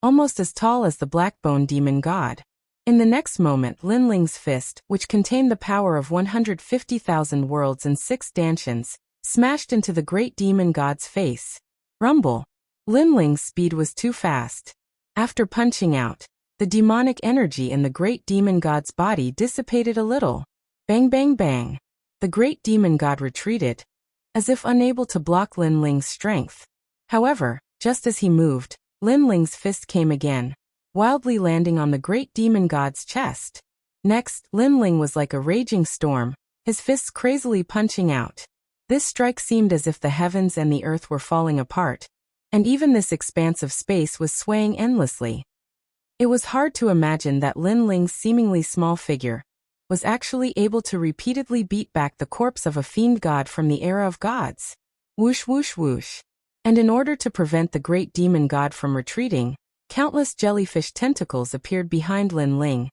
almost as tall as the black-bone demon god. In the next moment, Lin Ling's fist, which contained the power of 150,000 worlds and 6 dantians, smashed into the great demon god's face. Rumble! Lin Ling's speed was too fast. After punching out, the demonic energy in the great demon god's body dissipated a little. Bang bang bang! The great demon god retreated, as if unable to block Lin Ling's strength. However, just as he moved, Lin Ling's fist came again, wildly landing on the great demon god's chest. Next, Lin Ling was like a raging storm, his fists crazily punching out. This strike seemed as if the heavens and the earth were falling apart, and even this expanse of space was swaying endlessly. It was hard to imagine that Lin Ling's seemingly small figure was actually able to repeatedly beat back the corpse of a fiend god from the era of gods. Whoosh whoosh whoosh. And in order to prevent the great demon god from retreating, countless jellyfish tentacles appeared behind Lin Ling,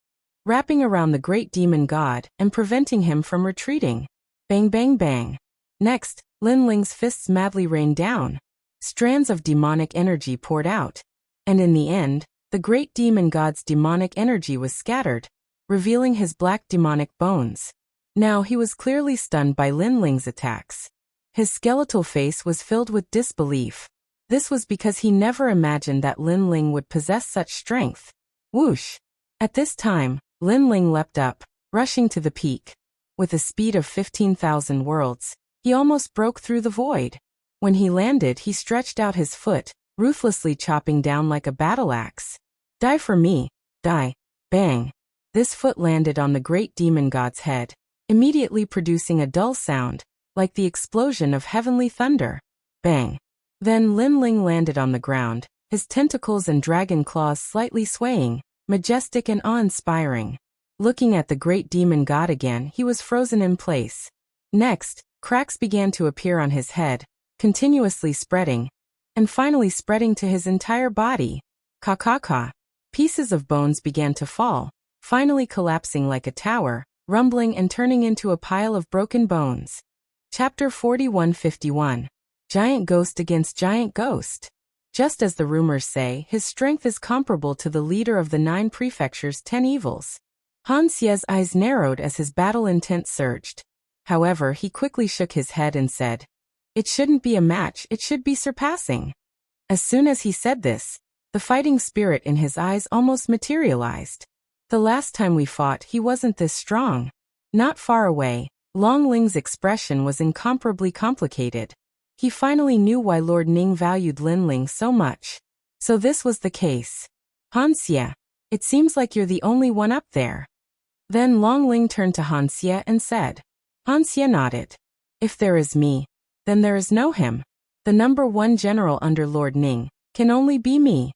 wrapping around the great demon god and preventing him from retreating. Bang bang bang. Next, Lin Ling's fists madly rained down. Strands of demonic energy poured out, and in the end, the great demon god's demonic energy was scattered, revealing his black demonic bones. Now he was clearly stunned by Lin Ling's attacks. His skeletal face was filled with disbelief. This was because he never imagined that Lin Ling would possess such strength. Whoosh! At this time, Lin Ling leapt up, rushing to the peak. With a speed of 15,000 worlds, he almost broke through the void. When he landed, he stretched out his foot, ruthlessly chopping down like a battle axe. Die for me! Die! Bang! This foot landed on the great demon god's head, immediately producing a dull sound, like the explosion of heavenly thunder. Bang! Then Lin Ling landed on the ground, his tentacles and dragon claws slightly swaying, majestic and awe-inspiring. Looking at the great demon god again, he was frozen in place. Next, cracks began to appear on his head, continuously spreading, and finally spreading to his entire body. Ka-ka-ka. Pieces of bones began to fall, finally collapsing like a tower, rumbling and turning into a pile of broken bones. Chapter 4151. Giant ghost against giant ghost. Just as the rumors say, his strength is comparable to the leader of the 9 prefectures' 10 evils. Han Xie's eyes narrowed as his battle intent surged. However, he quickly shook his head and said, "It shouldn't be a match, it should be surpassing." As soon as he said this, the fighting spirit in his eyes almost materialized. "The last time we fought, he wasn't this strong." Not far away, Long Ling's expression was incomparably complicated. He finally knew why Lord Ning valued Lin Ling so much. So this was the case. "Han Xie, it seems like you're the only one up there." Then Long Ling turned to Han Xie and said. Han Xie nodded. "If there is me, then there is no him. The number 1 general under Lord Ning can only be me."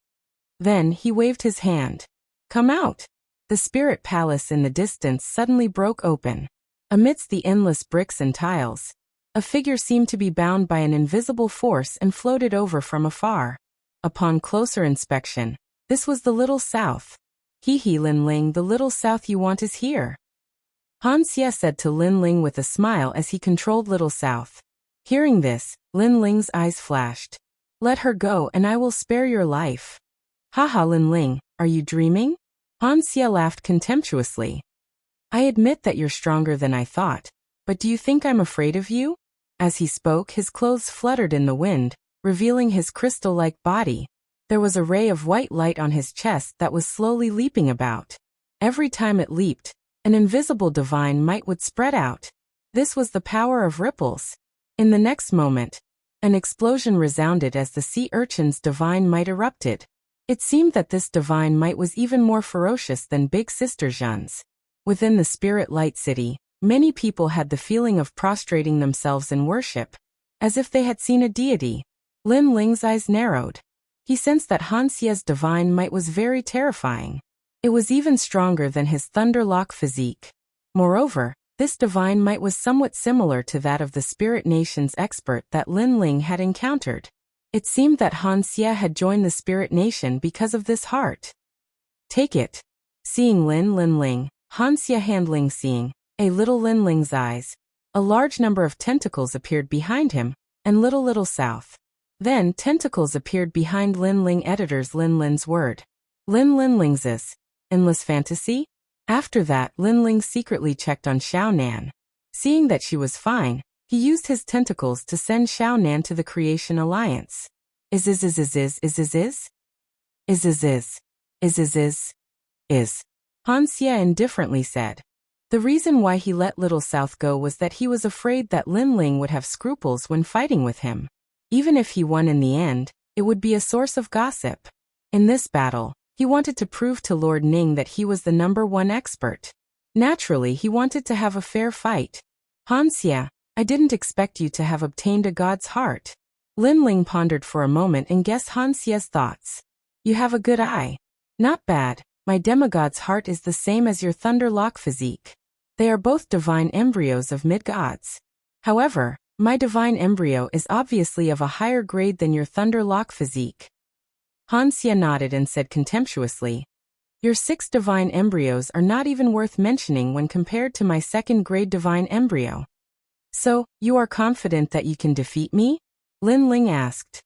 Then he waved his hand. "Come out." The spirit palace in the distance suddenly broke open. Amidst the endless bricks and tiles, a figure seemed to be bound by an invisible force and floated over from afar. Upon closer inspection, this was the Little South. "He Lin Ling, the Little South you want is here," Han Xie said to Lin Ling with a smile as he controlled Little South. Hearing this, Lin Ling's eyes flashed. "Let her go and I will spare your life." "Haha, Lin Ling, are you dreaming?" Han Xie laughed contemptuously. "I admit that you're stronger than I thought, but do you think I'm afraid of you?" As he spoke, his clothes fluttered in the wind, revealing his crystal-like body. There was a ray of white light on his chest that was slowly leaping about. Every time it leaped, an invisible divine might would spread out. This was the power of ripples. In the next moment, an explosion resounded as the sea urchin's divine might erupted. It seemed that this divine might was even more ferocious than Big Sister Zhen's. Within the Spirit Light City, many people had the feeling of prostrating themselves in worship, as if they had seen a deity. Lin Ling's eyes narrowed. He sensed that Han Xie's divine might was very terrifying. It was even stronger than his Thunderlock physique. Moreover, this divine might was somewhat similar to that of the Spirit Nation's expert that Lin Ling had encountered. It seemed that Han Xie had joined the Spirit Nation because of this heart. "Take it." Seeing Lin Ling, Han Xie handling seeing a little Lin Ling's eyes, a large number of tentacles appeared behind him, and Little South. Then tentacles appeared behind Lin Ling editor's Lin Lin's word. Lin Ling's endless fantasy? After that, Lin Ling secretly checked on Xiao Nan. Seeing that she was fine, he used his tentacles to send Xiao Nan to the Creation Alliance. Is. Han Xie indifferently said. The reason why he let Little South go was that he was afraid that Lin Ling would have scruples when fighting with him. Even if he won in the end, it would be a source of gossip. In this battle, he wanted to prove to Lord Ning that he was the number 1 expert. Naturally, he wanted to have a fair fight. Han Xie, I didn't expect you to have obtained a god's heart. Lin Ling pondered for a moment and guessed Han Xie's thoughts. You have a good eye. Not bad, my demigod's heart is the same as your Thunderlock physique. They are both divine embryos of mid-gods. However, my divine embryo is obviously of a higher grade than your Thunderlock physique. Han Xie nodded and said contemptuously, your 6 divine embryos are not even worth mentioning when compared to my 2nd grade divine embryo. So, you are confident that you can defeat me? Lin Ling asked.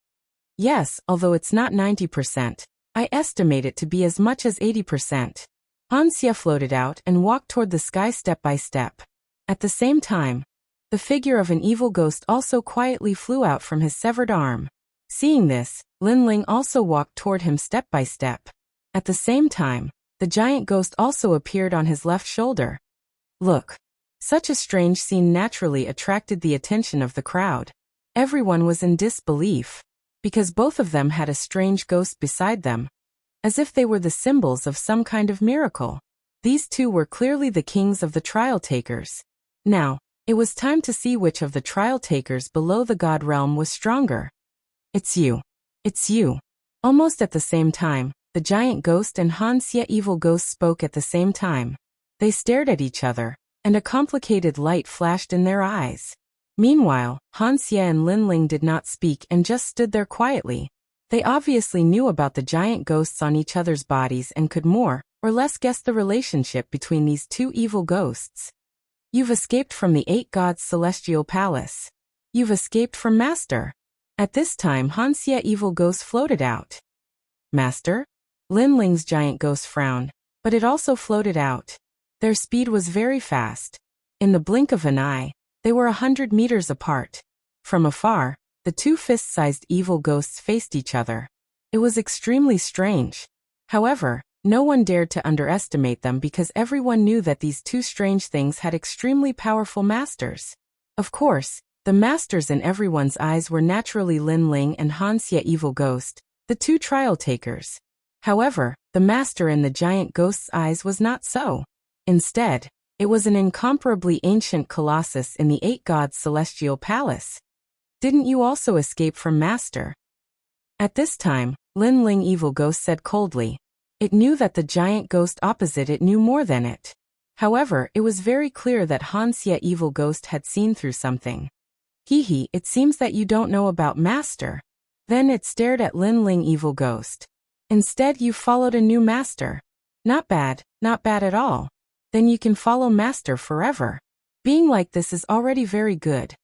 Yes, although it's not 90%. I estimate it to be as much as 80%. Han Xie floated out and walked toward the sky step by step. At the same time, the figure of an evil ghost also quietly flew out from his severed arm. Seeing this, Lin Ling also walked toward him step by step. At the same time, the giant ghost also appeared on his left shoulder. Look! Such a strange scene naturally attracted the attention of the crowd. Everyone was in disbelief, because both of them had a strange ghost beside them, as if they were the symbols of some kind of miracle. These two were clearly the kings of the trial takers. Now, it was time to see which of the trial takers below the god realm was stronger. It's you. It's you. Almost at the same time, the giant ghost and Han Xie evil ghost spoke at the same time. They stared at each other, and a complicated light flashed in their eyes. Meanwhile, Han Xie and Lin Ling did not speak and just stood there quietly. They obviously knew about the giant ghosts on each other's bodies and could more or less guess the relationship between these two evil ghosts. You've escaped from the 8 gods' celestial palace. You've escaped from Master. At this time Hanxia evil ghost floated out. Master? Lin Ling's giant ghost frowned, but it also floated out. Their speed was very fast. In the blink of an eye, they were 100 meters apart. From afar, the two fist-sized evil ghosts faced each other. It was extremely strange. However, no one dared to underestimate them because everyone knew that these two strange things had extremely powerful masters. Of course, the masters in everyone's eyes were naturally Lin Ling and Hanxia evil ghost, the two trial takers. However, the master in the giant ghost's eyes was not so. Instead, it was an incomparably ancient colossus in the 8 gods' celestial palace. Didn't you also escape from master? At this time, Lin Ling evil ghost said coldly. It knew that the giant ghost opposite it knew more than it. However, it was very clear that Hanxia evil ghost had seen through something. Hee, it seems that you don't know about master. Then it stared at Lin Ling evil ghost. Instead you followed a new master. Not bad at all. Then you can follow master forever. Being like this is already very good.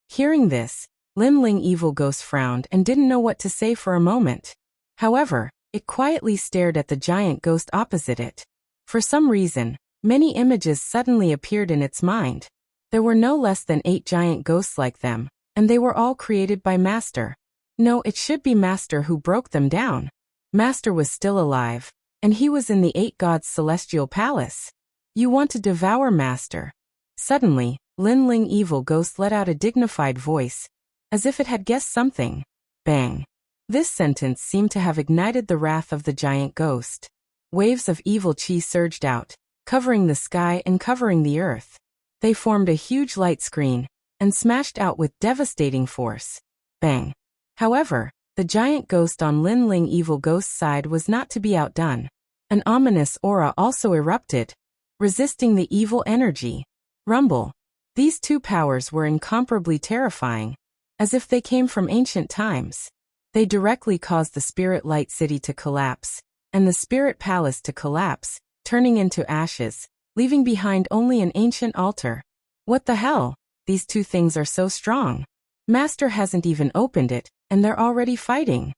Hearing this, Lin Ling evil ghost frowned and didn't know what to say for a moment. However, it quietly stared at the giant ghost opposite it. For some reason, many images suddenly appeared in its mind. There were no less than 8 giant ghosts like them, and they were all created by master. No, it should be master who broke them down. Master was still alive, and he was in the 8 gods' celestial palace. You want to devour master. Suddenly, Lin Ling evil ghost let out a dignified voice, as if it had guessed something. Bang. This sentence seemed to have ignited the wrath of the giant ghost. Waves of evil chi surged out, covering the sky and covering the earth. They formed a huge light screen, and smashed out with devastating force. Bang. However, the giant ghost on Lin Ling evil ghost's side was not to be outdone. An ominous aura also erupted, resisting the evil energy. Rumble. These two powers were incomparably terrifying, as if they came from ancient times. They directly caused the Spirit Light City to collapse, and the Spirit Palace to collapse, turning into ashes, leaving behind only an ancient altar. What the hell? These two things are so strong. Master hasn't even opened it, and they're already fighting.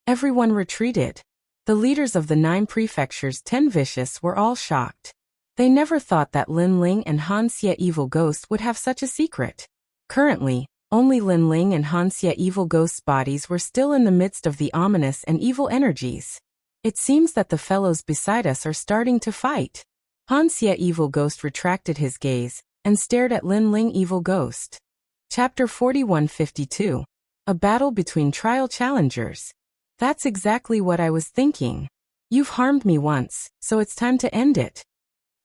Everyone retreated. The leaders of the 9 prefectures 10 vicious were all shocked. They never thought that Lin Ling and Hanxia evil ghost would have such a secret. Currently, only Lin Ling and Hanxia evil ghost's bodies were still in the midst of the ominous and evil energies. It seems that the fellows beside us are starting to fight. Hanxia evil ghost retracted his gaze, and stared at Lin Ling evil ghost. Chapter 4152. A battle between trial challengers. That's exactly what I was thinking. You've harmed me once, so it's time to end it.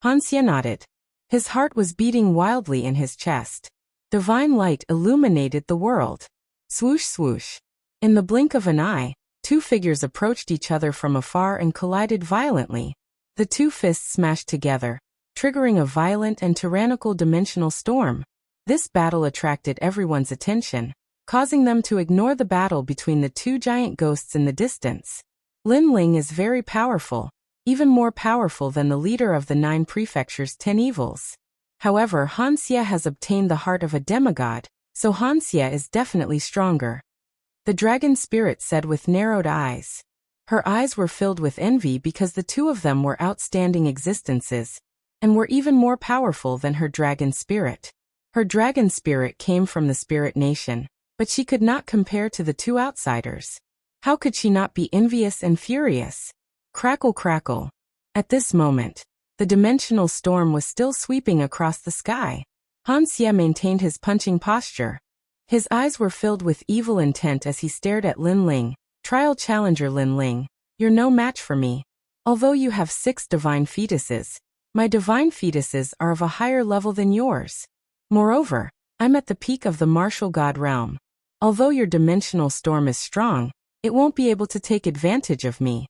Hanxia nodded. His heart was beating wildly in his chest. Divine light illuminated the world. Swoosh swoosh. In the blink of an eye, 2 figures approached each other from afar and collided violently. The 2 fists smashed together, triggering a violent and tyrannical dimensional storm. This battle attracted everyone's attention, causing them to ignore the battle between the 2 giant ghosts in the distance. Lin Ling is very powerful, even more powerful than the leader of the 9 prefectures 10 evils. However, Hanxia has obtained the heart of a demigod, so Hanxia is definitely stronger. The dragon spirit said with narrowed eyes. Her eyes were filled with envy because the 2 of them were outstanding existences, and were even more powerful than her dragon spirit. Her dragon spirit came from the spirit nation, but she could not compare to the 2 outsiders. How could she not be envious and furious? Crackle crackle. At this moment, the dimensional storm was still sweeping across the sky. Hanxia maintained his punching posture. His eyes were filled with evil intent as he stared at Lin Ling. Trial challenger Lin Ling, you're no match for me. Although you have 6 divine fetuses, my divine fetuses are of a higher level than yours. Moreover, I'm at the peak of the martial god realm. Although your dimensional storm is strong, it won't be able to take advantage of me.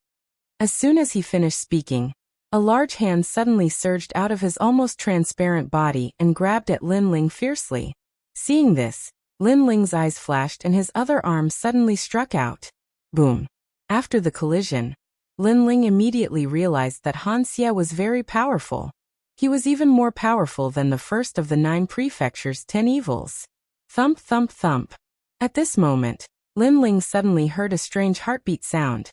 As soon as he finished speaking, a large hand suddenly surged out of his almost transparent body and grabbed at Lin Ling fiercely. Seeing this, Lin Ling's eyes flashed and his other arm suddenly struck out. Boom. After the collision, Lin Ling immediately realized that Hanxia was very powerful. He was even more powerful than the first of the 9 prefectures 10 evils. Thump thump thump. At this moment, Lin Ling suddenly heard a strange heartbeat sound.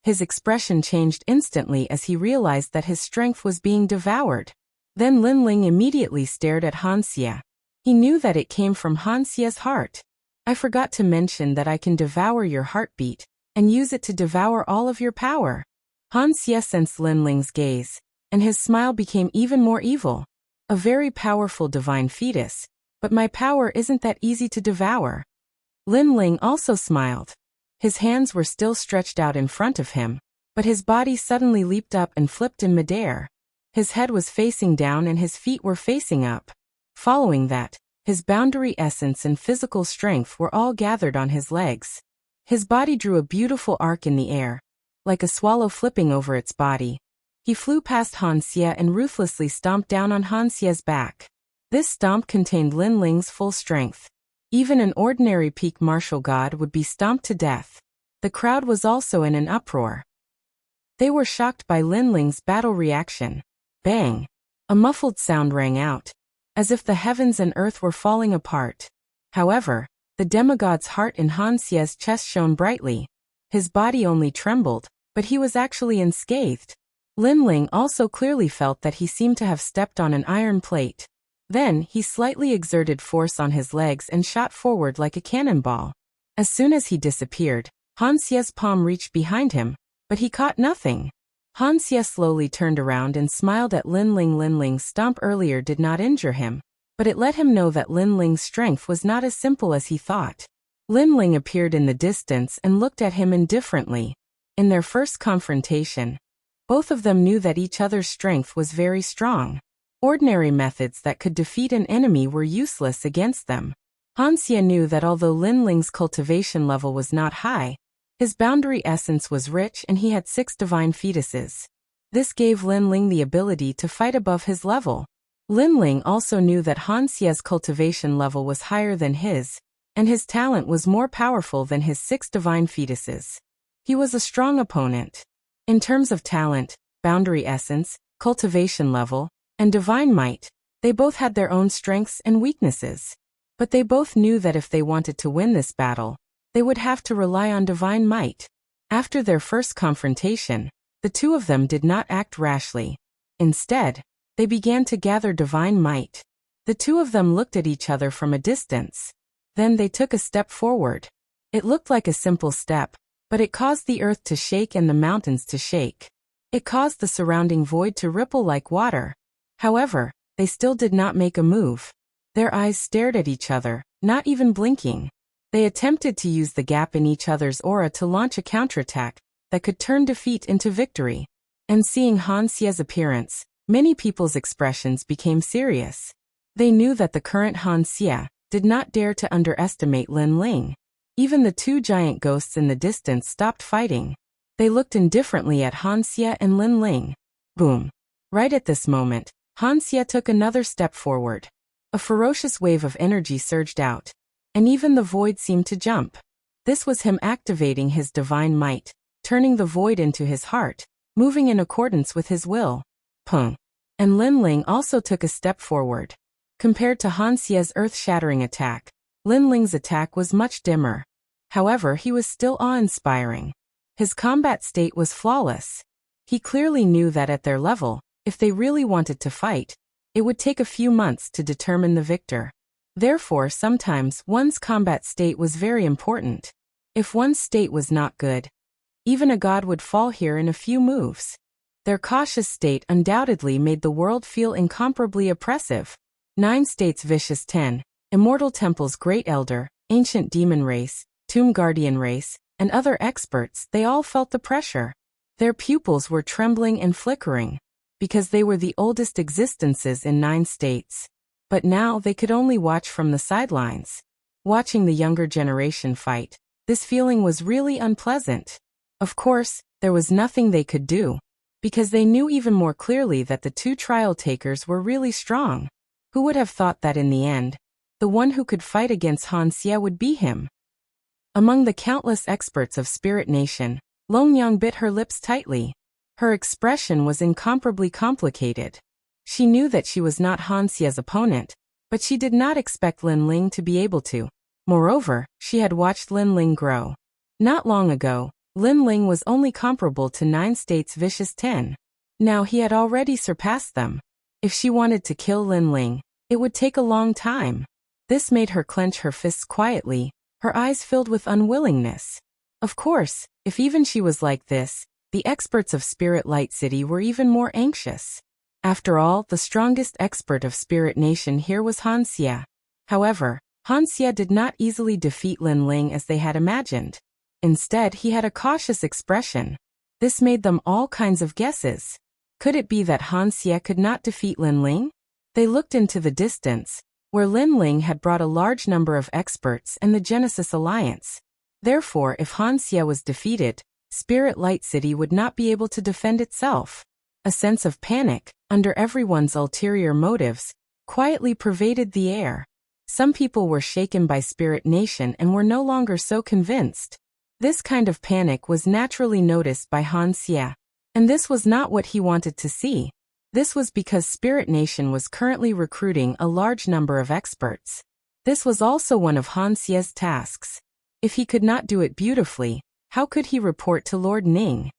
His expression changed instantly as he realized that his strength was being devoured. Then Lin Ling immediately stared at Han Xie. He knew that it came from Han Xie's heart. I forgot to mention that I can devour your heartbeat, and use it to devour all of your power. Han Xie sensed Lin Ling's gaze, and his smile became even more evil. A very powerful divine fetus, but my power isn't that easy to devour. Lin Ling also smiled. His hands were still stretched out in front of him, but his body suddenly leaped up and flipped in midair. His head was facing down and his feet were facing up. Following that, his boundary essence and physical strength were all gathered on his legs. His body drew a beautiful arc in the air, like a swallow flipping over its body. He flew past Han Xie and ruthlessly stomped down on Han Xie's back. This stomp contained Lin Ling's full strength. Even an ordinary peak martial god would be stomped to death. The crowd was also in an uproar. They were shocked by Lin Ling's battle reaction. Bang! A muffled sound rang out, as if the heavens and earth were falling apart. However, the demigod's heart in Han Xie's chest shone brightly. His body only trembled, but he was actually unscathed. Lin Ling also clearly felt that he seemed to have stepped on an iron plate. Then, he slightly exerted force on his legs and shot forward like a cannonball. As soon as he disappeared, Han Xie's palm reached behind him, but he caught nothing. Han Xie slowly turned around and smiled at Lin Ling. Lin Ling's stomp earlier did not injure him, but it let him know that Lin Ling's strength was not as simple as he thought. Lin Ling appeared in the distance and looked at him indifferently. In their first confrontation, both of them knew that each other's strength was very strong. Ordinary methods that could defeat an enemy were useless against them. Han Xie knew that although Lin Ling's cultivation level was not high, his boundary essence was rich and he had 6 divine fetuses. This gave Lin Ling the ability to fight above his level. Lin Ling also knew that Han Xie's cultivation level was higher than his, and his talent was more powerful than his 6 divine fetuses. He was a strong opponent. In terms of talent, boundary essence, cultivation level, and divine might, they both had their own strengths and weaknesses. But they both knew that if they wanted to win this battle, they would have to rely on divine might. After their first confrontation, the two of them did not act rashly. Instead, they began to gather divine might. The two of them looked at each other from a distance. Then they took a step forward. It looked like a simple step, but it caused the earth to shake and the mountains to shake. It caused the surrounding void to ripple like water. However, they still did not make a move. Their eyes stared at each other, not even blinking. They attempted to use the gap in each other's aura to launch a counterattack that could turn defeat into victory. And seeing Han Xie's appearance, many people's expressions became serious. They knew that the current Han Xie did not dare to underestimate Lin Ling. Even the 2 giant ghosts in the distance stopped fighting. They looked indifferently at Han Xie and Lin Ling. Boom! Right at this moment, Han Xie took another step forward. A ferocious wave of energy surged out, and even the void seemed to jump. This was him activating his divine might, turning the void into his heart, moving in accordance with his will. Pung! And Lin Ling also took a step forward. Compared to Han Xie's earth-shattering attack, Lin Ling's attack was much dimmer. However, he was still awe-inspiring. His combat state was flawless. He clearly knew that at their level, if they really wanted to fight, it would take a few months to determine the victor. Therefore, sometimes one's combat state was very important. If one's state was not good, even a god would fall here in a few moves. Their cautious state undoubtedly made the world feel incomparably oppressive. 9 states vicious 10, Immortal Temple's Great Elder, Ancient Demon Race, Tomb Guardian Race, and other experts, they all felt the pressure. Their pupils were trembling and flickering, because they were the oldest existences in 9 states. But now they could only watch from the sidelines. Watching the younger generation fight, this feeling was really unpleasant. Of course, there was nothing they could do, because they knew even more clearly that the 2 trial takers were really strong. Who would have thought that in the end, the one who could fight against Han Xie would be him? Among the countless experts of Spirit Nation, Longyang bit her lips tightly. Her expression was incomparably complicated. She knew that she was not Han Xie's opponent, but she did not expect Lin Ling to be able to Moreover, she had watched Lin Ling grow. Not long ago, Lin Ling was only comparable to 9 states vicious 10. Now he had already surpassed them. If she wanted to kill Lin Ling, it would take a long time. This made her clench her fists quietly, her eyes filled with unwillingness. Of course, if even she was like this, the experts of Spirit Light City were even more anxious. After all, the strongest expert of Spirit Nation here was Wuxia. However, Wuxia did not easily defeat Lin Ling as they had imagined. Instead, he had a cautious expression. This made them all kinds of guesses. Could it be that Wuxia could not defeat Lin Ling? They looked into the distance, where Lin Ling had brought a large number of experts and the Genesis Alliance. Therefore, if Wuxia was defeated, Spirit Light City would not be able to defend itself. A sense of panic, under everyone's ulterior motives, quietly pervaded the air. Some people were shaken by Spirit Nation and were no longer so convinced. This kind of panic was naturally noticed by Wuxia. And this was not what he wanted to see. This was because Spirit Nation was currently recruiting a large number of experts. This was also one of Wuxia's tasks. If he could not do it beautifully, how could he report to Lord Ning?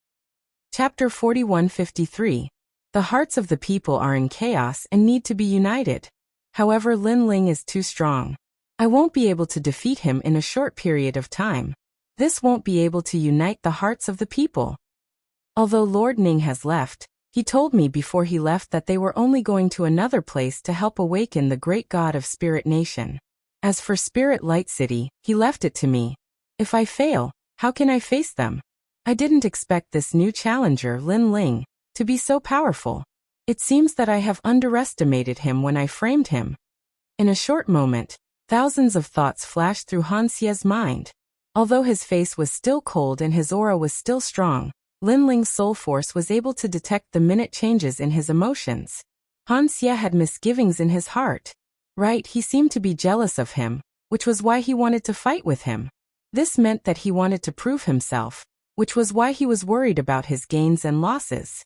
Chapter 4153. The hearts of the people are in chaos and need to be united. However, Lin Ling is too strong. I won't be able to defeat him in a short period of time. This won't be able to unite the hearts of the people. Although Lord Ning has left, he told me before he left that they were only going to another place to help awaken the great god of Spirit Nation. As for Spirit Light City, he left it to me. If I fail, how can I face them? I didn't expect this new challenger, Lin Ling, to be so powerful. It seems that I have underestimated him when I framed him. In a short moment, thousands of thoughts flashed through Wuxia's mind. Although his face was still cold and his aura was still strong, Lin Ling's soul force was able to detect the minute changes in his emotions. Wuxia had misgivings in his heart. Right, he seemed to be jealous of him, which was why he wanted to fight with him. This meant that he wanted to prove himself, which was why he was worried about his gains and losses.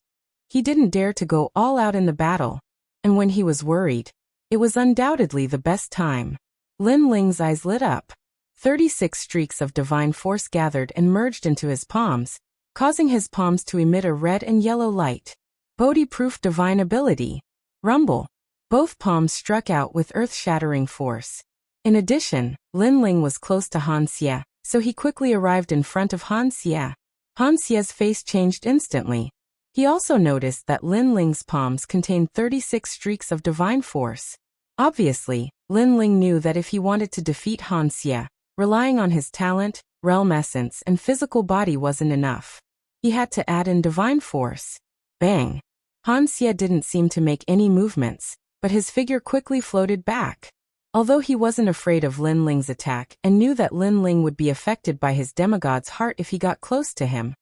He didn't dare to go all out in the battle, and when he was worried, it was undoubtedly the best time. Lin Ling's eyes lit up. 36 streaks of divine force gathered and merged into his palms, causing his palms to emit a red and yellow light. Bodhi-proof divine ability. Rumble. Both palms struck out with earth-shattering force. In addition, Lin Ling was close to Wuxia, so he quickly arrived in front of Wuxia. Wuxia's face changed instantly. He also noticed that Lin Ling's palms contained 36 streaks of divine force. Obviously, Lin Ling knew that if he wanted to defeat Wuxia, relying on his talent, realm essence, and physical body wasn't enough. He had to add in divine force. Bang! Wuxia didn't seem to make any movements, but his figure quickly floated back. Although he wasn't afraid of Lin Ling's attack and knew that Lin Ling would be affected by his demigod's heart if he got close to him,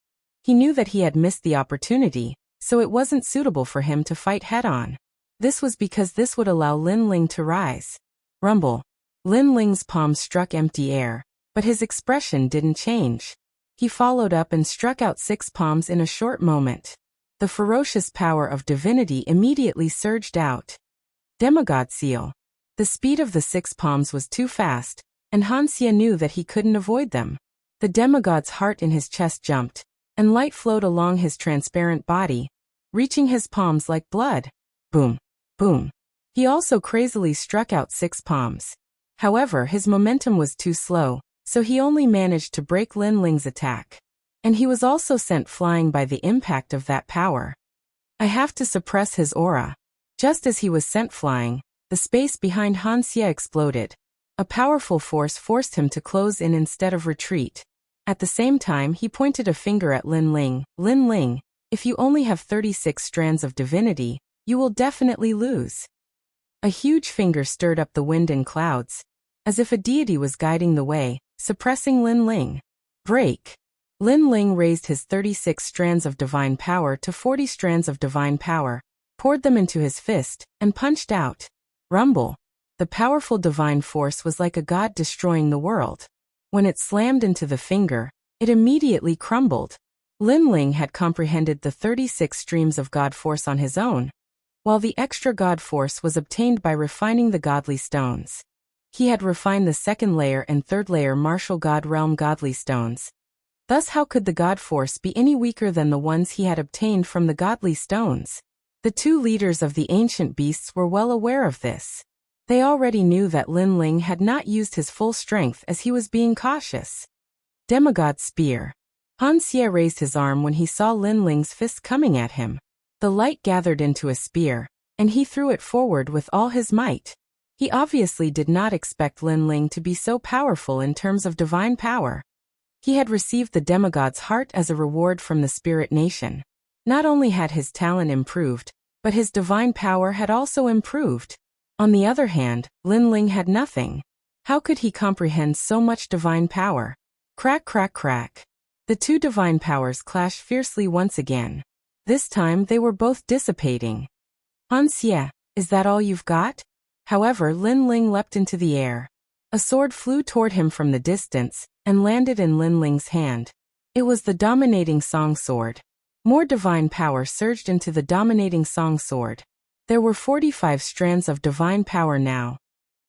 he knew that he had missed the opportunity, so it wasn't suitable for him to fight head-on. This was because this would allow Lin Ling to rise. Rumble. Lin Ling's palms struck empty air, but his expression didn't change. He followed up and struck out 6 palms in a short moment. The ferocious power of divinity immediately surged out. Demigod Seal. The speed of the 6 palms was too fast, and Wuxia knew that he couldn't avoid them. The demigod's heart in his chest jumped, and light flowed along his transparent body, reaching his palms like blood. Boom. Boom. He also crazily struck out 6 palms. However, his momentum was too slow, so he only managed to break Lin Ling's attack. And he was also sent flying by the impact of that power. I have to suppress his aura. Just as he was sent flying, the space behind Wuxia exploded. A powerful force forced him to close in instead of retreat. At the same time, he pointed a finger at Lin Ling. Lin Ling, if you only have 36 strands of divinity, you will definitely lose. A huge finger stirred up the wind and clouds, as if a deity was guiding the way, suppressing Lin Ling. Break. Lin Ling raised his 36 strands of divine power to 40 strands of divine power, poured them into his fist, and punched out. Rumble. The powerful divine force was like a god destroying the world. When it slammed into the finger, it immediately crumbled. Lin Ling had comprehended the 36 streams of god force on his own, while the extra god force was obtained by refining the godly stones. He had refined the second layer and third layer martial god realm godly stones. Thus how could the god force be any weaker than the ones he had obtained from the godly stones? The two leaders of the ancient beasts were well aware of this. They already knew that Lin Ling had not used his full strength as he was being cautious. Demigod Spear. Han Xie raised his arm when he saw Lin Ling's fist coming at him. The light gathered into a spear, and he threw it forward with all his might. He obviously did not expect Lin Ling to be so powerful in terms of divine power. He had received the demigod's heart as a reward from the spirit nation. Not only had his talent improved, but his divine power had also improved. On the other hand, Lin Ling had nothing. How could he comprehend so much divine power? Crack, crack, crack. The two divine powers clashed fiercely once again. This time they were both dissipating. Han Xie, is that all you've got? However, Lin Ling leapt into the air. A sword flew toward him from the distance, and landed in Lin Ling's hand. It was the dominating song sword. More divine power surged into the dominating song sword. There were 45 strands of divine power now.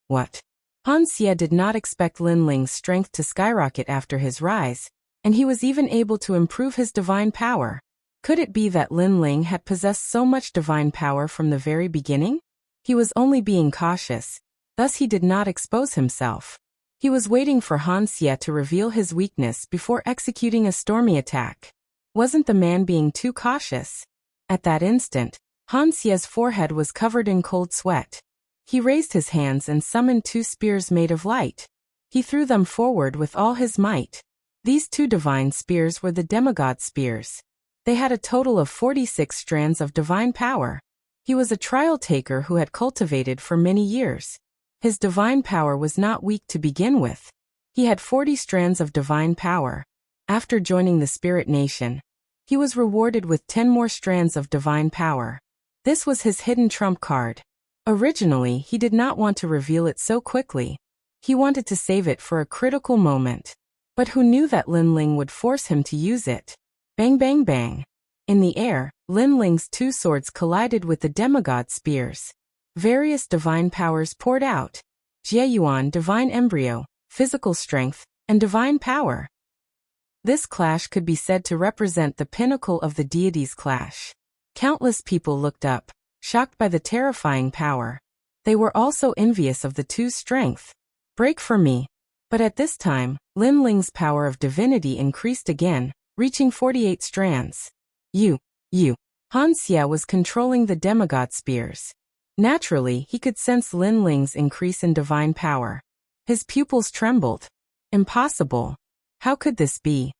What? Han Xie did not expect Lin Ling's strength to skyrocket after his rise, and he was even able to improve his divine power. Could it be that Lin Ling had possessed so much divine power from the very beginning? He was only being cautious, thus he did not expose himself. He was waiting for Han Xie to reveal his weakness before executing a stormy attack. Wasn't the man being too cautious? At that instant, Han Xie's forehead was covered in cold sweat. He raised his hands and summoned two spears made of light. He threw them forward with all his might. These two divine spears were the demigod spears. They had a total of 46 strands of divine power. He was a trial taker who had cultivated for many years. His divine power was not weak to begin with. He had 40 strands of divine power. After joining the Spirit Nation, he was rewarded with 10 more strands of divine power. This was his hidden trump card. Originally, he did not want to reveal it so quickly. He wanted to save it for a critical moment. But who knew that Lin Ling would force him to use it? Bang, bang, bang. In the air, Lin Ling's two swords collided with the demigod spears. Various divine powers poured out. Jieyuan divine embryo, physical strength, and divine power. This clash could be said to represent the pinnacle of the deities' clash. Countless people looked up, shocked by the terrifying power. They were also envious of the two's strength. Break for me. But at this time, Lin Ling's power of divinity increased again, reaching 48 strands. You. Han Xie was controlling the demigod spears. Naturally, he could sense Lin Ling's increase in divine power. His pupils trembled. Impossible. How could this be?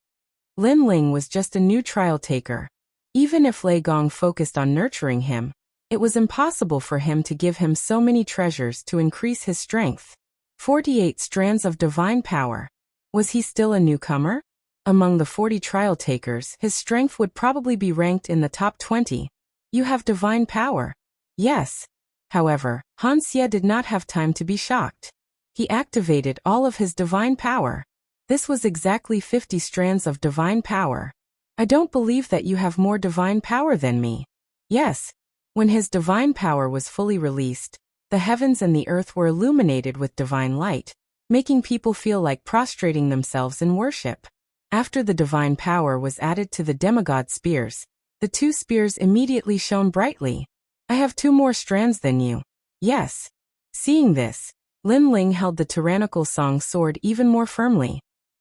Lin Ling was just a new trial taker. Even if Lei Gong focused on nurturing him, it was impossible for him to give him so many treasures to increase his strength. 48 strands of divine power. Was he still a newcomer? Among the 40 trial takers, his strength would probably be ranked in the top 20. You have divine power. Yes. However, Han Xie did not have time to be shocked. He activated all of his divine power. This was exactly 50 strands of divine power. I don't believe that you have more divine power than me. Yes. When his divine power was fully released, the heavens and the earth were illuminated with divine light, making people feel like prostrating themselves in worship. After the divine power was added to the demigod spears, the two spears immediately shone brightly. I have 2 more strands than you. Yes. Seeing this, Lin Ling held the tyrannical song sword even more firmly.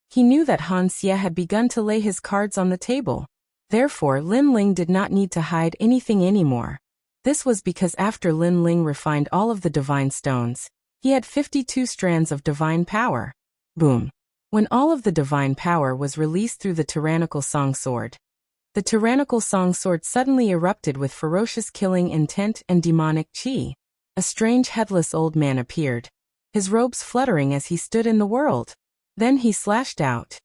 He knew that Han Xie had begun to lay his cards on the table. Therefore, Lin Ling did not need to hide anything anymore. This was because after Lin Ling refined all of the divine stones, he had 52 strands of divine power. Boom. When all of the divine power was released through the tyrannical song sword, the tyrannical song sword suddenly erupted with ferocious killing intent and demonic chi. A strange headless old man appeared, his robes fluttering as he stood in the world. Then he slashed out.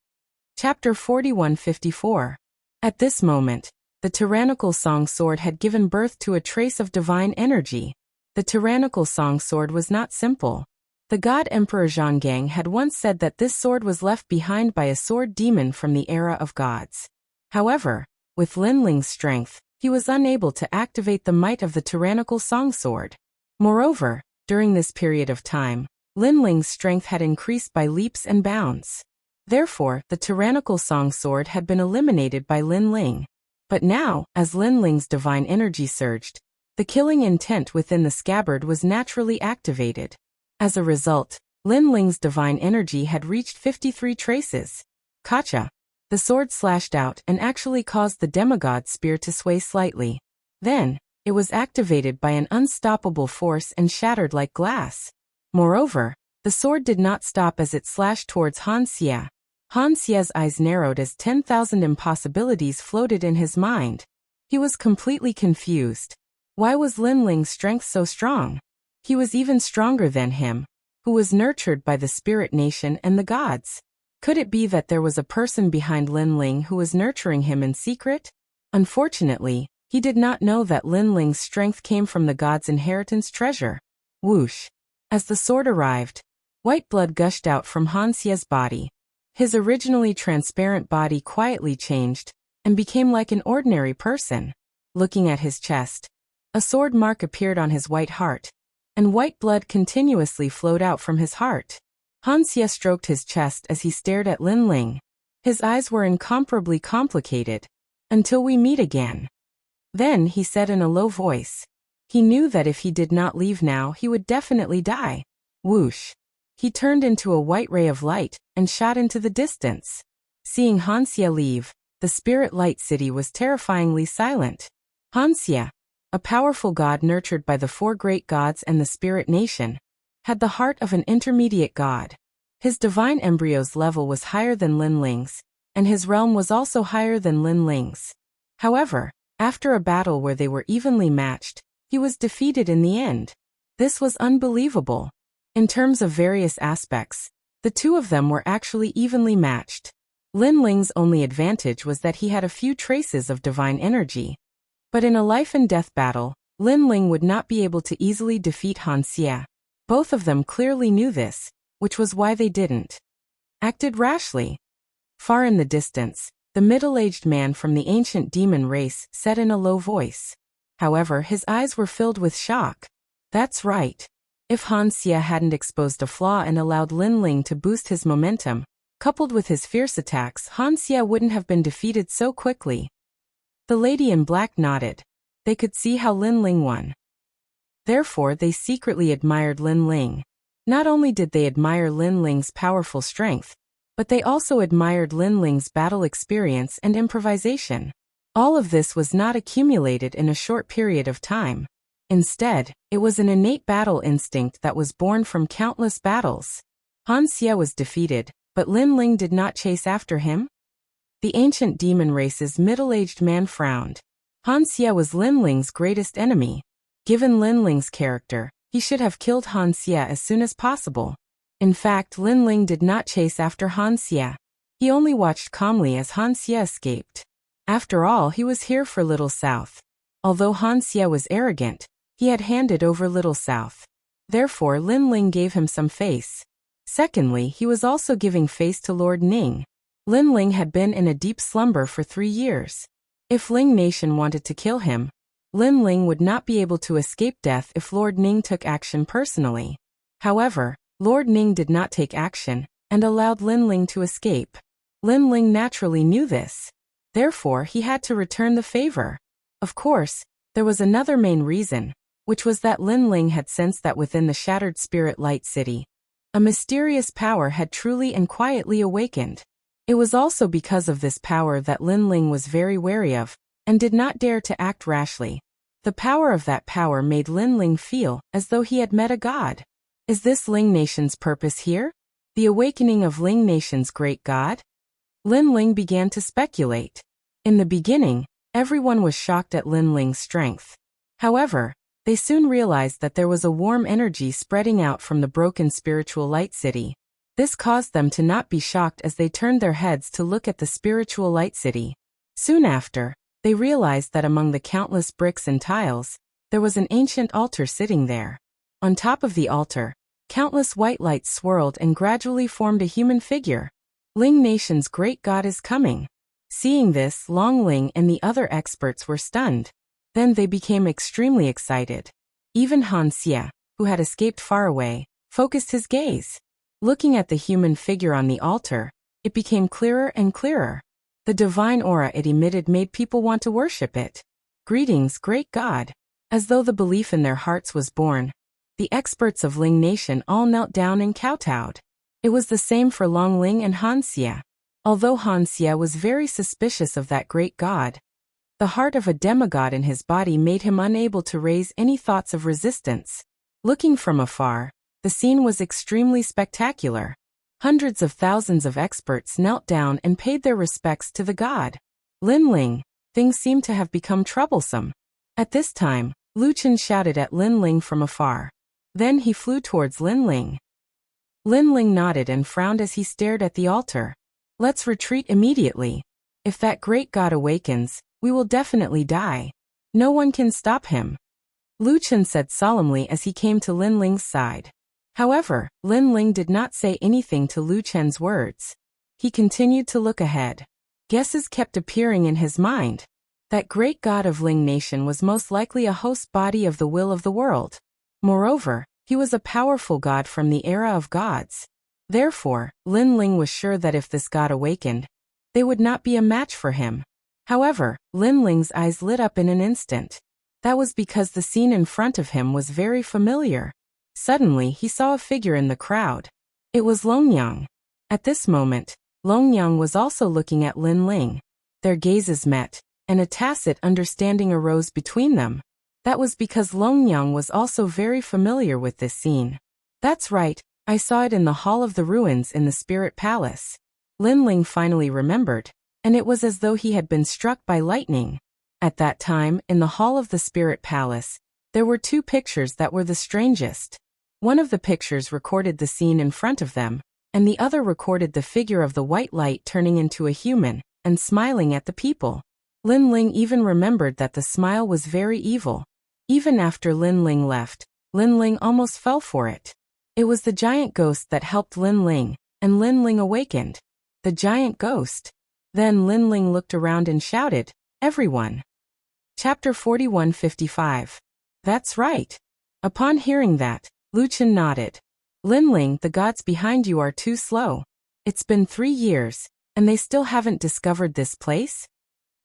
Chapter 41-54. At this moment, the tyrannical song sword had given birth to a trace of divine energy. The tyrannical song sword was not simple. The god Emperor Zhonggang had once said that this sword was left behind by a sword demon from the era of gods. However, with Lin Ling's strength, he was unable to activate the might of the tyrannical song sword. Moreover, during this period of time, Lin Ling's strength had increased by leaps and bounds. Therefore, the tyrannical song sword had been eliminated by Lin Ling. But now, as Lin Ling's divine energy surged, the killing intent within the scabbard was naturally activated. As a result, Lin Ling's divine energy had reached 53 traces. Kacha! The sword slashed out and actually caused the demigod spear to sway slightly. Then, it was activated by an unstoppable force and shattered like glass. Moreover, the sword did not stop as it slashed towards Han Xie. Han Xie's eyes narrowed as 10,000 impossibilities floated in his mind. He was completely confused. Why was Lin Ling's strength so strong? He was even stronger than him, who was nurtured by the spirit nation and the gods. Could it be that there was a person behind Lin Ling who was nurturing him in secret? Unfortunately, he did not know that Lin Ling's strength came from the god's inheritance treasure. Whoosh! As the sword arrived, white blood gushed out from Han Xie's body. His originally transparent body quietly changed and became like an ordinary person. Looking at his chest, a sword mark appeared on his white heart, and white blood continuously flowed out from his heart. Han Xie stroked his chest as he stared at Lin Ling. His eyes were incomparably complicated. Until we meet again. Then he said in a low voice. He knew that if he did not leave now he would definitely die. Whoosh! He turned into a white ray of light and shot into the distance. Seeing Han Xie leave, the spirit light city was terrifyingly silent. Han Xie, a powerful god nurtured by the four great gods and the spirit nation, had the heart of an intermediate god. His divine embryo's level was higher than Lin Ling's, and his realm was also higher than Lin Ling's. However, after a battle where they were evenly matched, he was defeated in the end. This was unbelievable. In terms of various aspects, the two of them were actually evenly matched. Lin Ling's only advantage was that he had a few traces of divine energy. But in a life and death battle, Lin Ling would not be able to easily defeat Han Xie. Both of them clearly knew this, which was why they didn't acted rashly. Far in the distance, the middle-aged man from the ancient demon race said in a low voice. However, his eyes were filled with shock. That's right. If Han Xie hadn't exposed a flaw and allowed Lin Ling to boost his momentum, coupled with his fierce attacks, Han Xie wouldn't have been defeated so quickly. The lady in black nodded. They could see how Lin Ling won. Therefore, they secretly admired Lin Ling. Not only did they admire Lin Ling's powerful strength, but they also admired Lin Ling's battle experience and improvisation. All of this was not accumulated in a short period of time. Instead, it was an innate battle instinct that was born from countless battles. Han Xie was defeated, but Lin Ling did not chase after him. The ancient demon race's middle-aged man frowned. Han Xie was Lin Ling's greatest enemy. Given Lin Ling's character, he should have killed Han Xie as soon as possible. In fact, Lin Ling did not chase after Han Xie. He only watched calmly as Han Xie escaped. After all, he was here for Little South. Although Han Xie was arrogant, he had handed over Little South. Therefore, Lin Ling gave him some face. Secondly, he was also giving face to Lord Ning. Lin Ling had been in a deep slumber for 3 years. If Ling Nation wanted to kill him, Lin Ling would not be able to escape death if Lord Ning took action personally. However, Lord Ning did not take action and allowed Lin Ling to escape. Lin Ling naturally knew this. Therefore, he had to return the favor. Of course, there was another main reason, which was that Lin Ling had sensed that within the shattered spirit light city, a mysterious power had truly and quietly awakened. It was also because of this power that Lin Ling was very wary of, and did not dare to act rashly. The power of that power made Lin Ling feel as though he had met a god. Is this Ling Nation's purpose here? The awakening of Ling Nation's great god? Lin Ling began to speculate. In the beginning, everyone was shocked at Lin Ling's strength. However, they soon realized that there was a warm energy spreading out from the broken spiritual light city. This caused them to not be shocked as they turned their heads to look at the spiritual light city. Soon after, they realized that among the countless bricks and tiles, there was an ancient altar sitting there. On top of the altar, countless white lights swirled and gradually formed a human figure. Ling Nation's great god is coming. Seeing this, Long Ling and the other experts were stunned. Then they became extremely excited. Even Han Xie, who had escaped far away, focused his gaze. Looking at the human figure on the altar, it became clearer and clearer. The divine aura it emitted made people want to worship it. Greetings, great God. As though the belief in their hearts was born, the experts of Ling Nation all knelt down and kowtowed. It was the same for Long Ling and Han Xie. Although Han Xie was very suspicious of that great god, the heart of a demigod in his body made him unable to raise any thoughts of resistance. Looking from afar, the scene was extremely spectacular. Hundreds of thousands of experts knelt down and paid their respects to the god. Lin Ling, things seemed to have become troublesome. At this time, Lu Chen shouted at Lin Ling from afar. Then he flew towards Lin Ling. Lin Ling nodded and frowned as he stared at the altar. Let's retreat immediately. If that great god awakens, we will definitely die. No one can stop him. Lu Chen said solemnly as he came to Lin Ling's side. However, Lin Ling did not say anything to Lu Chen's words. He continued to look ahead. Guesses kept appearing in his mind. That great god of Ling Nation was most likely a host body of the will of the world. Moreover, he was a powerful god from the era of gods. Therefore, Lin Ling was sure that if this god awakened, they would not be a match for him. However, Lin Ling's eyes lit up in an instant. That was because the scene in front of him was very familiar. Suddenly, he saw a figure in the crowd. It was Longyang. At this moment, Longyang was also looking at Lin Ling. Their gazes met, and a tacit understanding arose between them. That was because Longyang was also very familiar with this scene. That's right, I saw it in the Hall of the Ruins in the Spirit Palace. Lin Ling finally remembered, and it was as though he had been struck by lightning. At that time, in the Hall of the Spirit Palace, there were two pictures that were the strangest. One of the pictures recorded the scene in front of them, and the other recorded the figure of the white light turning into a human, and smiling at the people. Lin Ling even remembered that the smile was very evil. Even after Lin Ling left, Lin Ling almost fell for it. It was the giant ghost that helped Lin Ling, and Lin Ling awakened. The giant ghost. Then Lin Ling looked around and shouted, "Everyone!" Chapter 4155. That's right. Upon hearing that, Lu Chen nodded. Lin Ling, the gods behind you are too slow. It's been 3 years, and they still haven't discovered this place?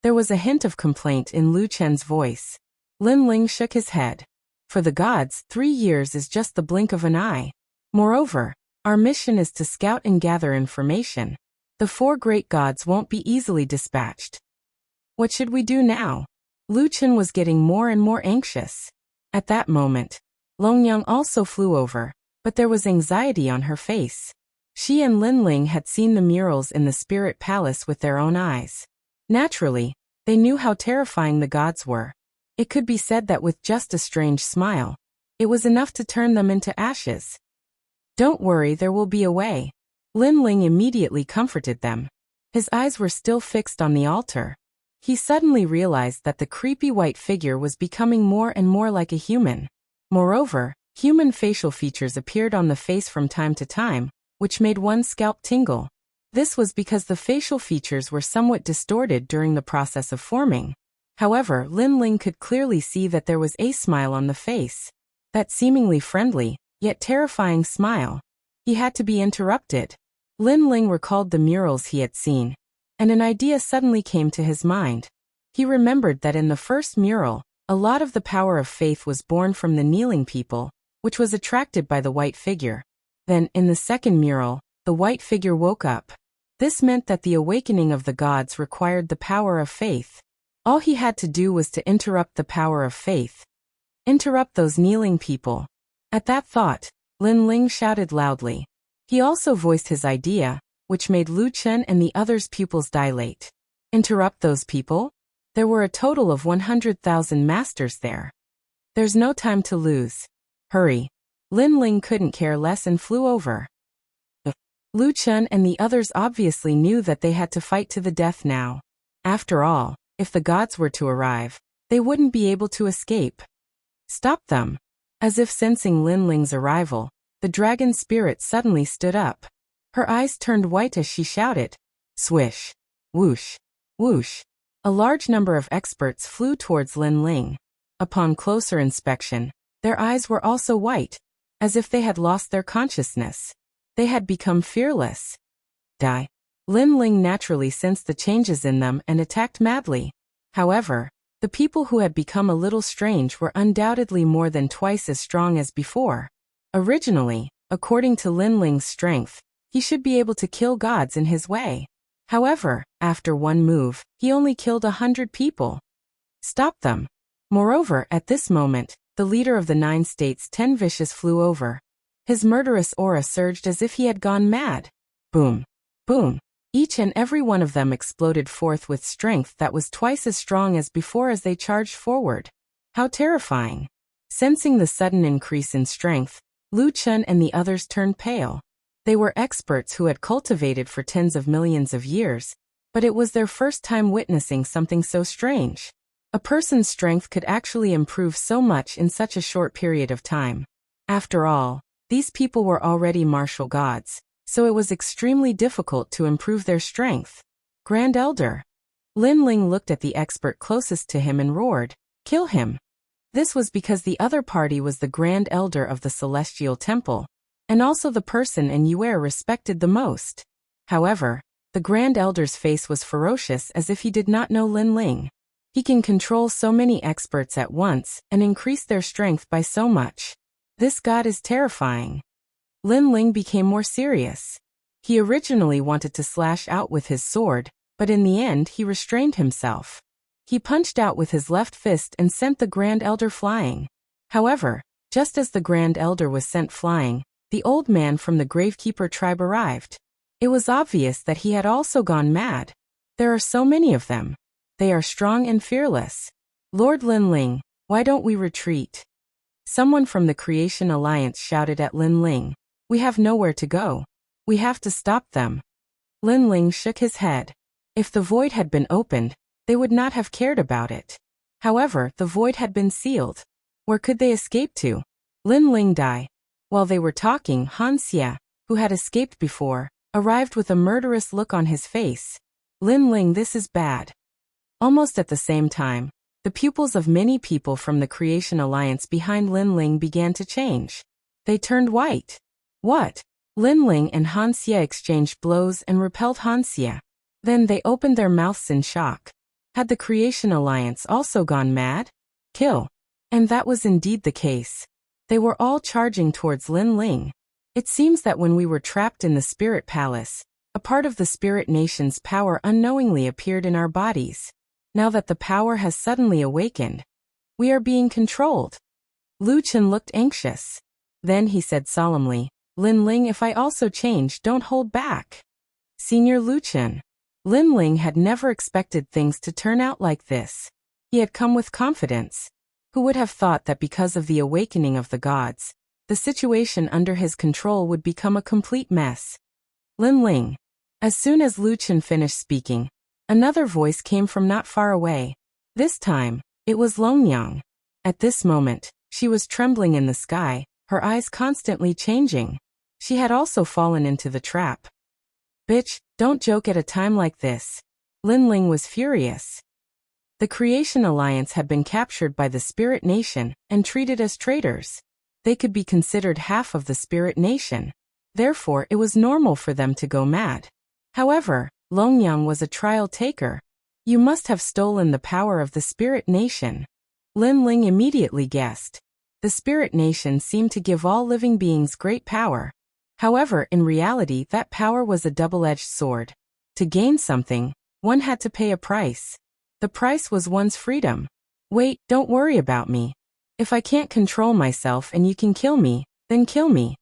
There was a hint of complaint in Lu Chen's voice. Lin Ling shook his head. For the gods, 3 years is just the blink of an eye. Moreover, our mission is to scout and gather information. The 4 great gods won't be easily dispatched. What should we do now? Lu Chen was getting more and more anxious. At that moment, Longyang also flew over, but there was anxiety on her face. She and Lin Ling had seen the murals in the Spirit Palace with their own eyes. Naturally, they knew how terrifying the gods were. It could be said that with just a strange smile, it was enough to turn them into ashes. Don't worry, there will be a way. Lin Ling immediately comforted them. His eyes were still fixed on the altar. He suddenly realized that the creepy white figure was becoming more and more like a human. Moreover, human facial features appeared on the face from time to time, which made one's scalp tingle. This was because the facial features were somewhat distorted during the process of forming. However, Lin Ling could clearly see that there was a smile on the face. That seemingly friendly, yet terrifying smile. He had to be interrupted. Lin Ling recalled the murals he had seen, and an idea suddenly came to his mind. He remembered that in the first mural, a lot of the power of faith was born from the kneeling people, which was attracted by the white figure. Then, in the second mural, the white figure woke up. This meant that the awakening of the gods required the power of faith. All he had to do was to interrupt the power of faith. Interrupt those kneeling people. At that thought, Lin Ling shouted loudly. He also voiced his idea, which made Lu Chen and the others' pupils dilate. Interrupt those people? There were a total of 100,000 masters there. There's no time to lose. Hurry. Lin Ling couldn't care less and flew over. Lu Chen and the others obviously knew that they had to fight to the death now. After all, if the gods were to arrive, they wouldn't be able to escape. Stop them. As if sensing Lin Ling's arrival, the dragon spirit suddenly stood up. Her eyes turned white as she shouted. Swish. Whoosh. Whoosh. A large number of experts flew towards Lin Ling. Upon closer inspection, their eyes were also white. as if they had lost their consciousness. They had become fearless. Die. Lin Ling naturally sensed the changes in them and attacked madly. However, the people who had become a little strange were undoubtedly more than twice as strong as before. Originally, according to Lin Ling's strength, he should be able to kill gods in his way. However, after one move, he only killed 100 people. Stop them. Moreover, at this moment, the leader of the 9 states, 10 Vicious, flew over. His murderous aura surged as if he had gone mad. Boom. Boom. Each and every one of them exploded forth with strength that was twice as strong as before as they charged forward. How terrifying. Sensing the sudden increase in strength, Lu Chun and the others turned pale. They were experts who had cultivated for tens of millions of years, but it was their first time witnessing something so strange. A person's strength could actually improve so much in such a short period of time. After all, these people were already martial gods, so it was extremely difficult to improve their strength. Grand Elder. Lin Ling looked at the expert closest to him and roared, "Kill him!" This was because the other party was the Grand Elder of the Celestial Temple, and also the person in Yuer respected the most. However, the Grand Elder's face was ferocious as if he did not know Lin Ling. He can control so many experts at once and increase their strength by so much. This god is terrifying. Lin Ling became more serious. He originally wanted to slash out with his sword, but in the end he restrained himself. He punched out with his left fist and sent the Grand Elder flying. However, just as the Grand Elder was sent flying, the old man from the Gravekeeper tribe arrived. It was obvious that he had also gone mad. There are so many of them. They are strong and fearless. Lord Lin Ling, why don't we retreat? Someone from the Creation Alliance shouted at Lin Ling. We have nowhere to go. We have to stop them. Lin Ling shook his head. If the void had been opened, they would not have cared about it. However, the void had been sealed. Where could they escape to? Lin Ling died. While they were talking, Han Xie, who had escaped before, arrived with a murderous look on his face. Lin Ling, this is bad. Almost at the same time, the pupils of many people from the Creation Alliance behind Lin Ling began to change. They turned white. What? Lin Ling and Han Xie exchanged blows and repelled Han Xie. Then they opened their mouths in shock. Had the Creation Alliance also gone mad? Kill. And that was indeed the case. They were all charging towards Lin Ling. It seems that when we were trapped in the Spirit Palace, a part of the Spirit Nation's power unknowingly appeared in our bodies. Now that the power has suddenly awakened, we are being controlled. Lu Chen looked anxious. Then he said solemnly, Lin Ling, if I also change, don't hold back. Senior Lu Chen. Lin Ling had never expected things to turn out like this. He had come with confidence. Who would have thought that because of the awakening of the gods, the situation under his control would become a complete mess? Lin Ling. As soon as Lu Chen finished speaking, another voice came from not far away. This time, it was Longyang. At this moment, she was trembling in the sky, her eyes constantly changing. She had also fallen into the trap. Bitch, don't joke at a time like this. Lin Ling was furious. The Creation Alliance had been captured by the Spirit Nation and treated as traitors. They could be considered half of the Spirit Nation. Therefore, it was normal for them to go mad. However, Longyang was a trial taker. You must have stolen the power of the Spirit Nation. Lin Ling immediately guessed. The Spirit Nation seemed to give all living beings great power. However, in reality, that power was a double-edged sword. To gain something, one had to pay a price. The price was one's freedom. Wait, don't worry about me. If I can't control myself and you can kill me, then kill me.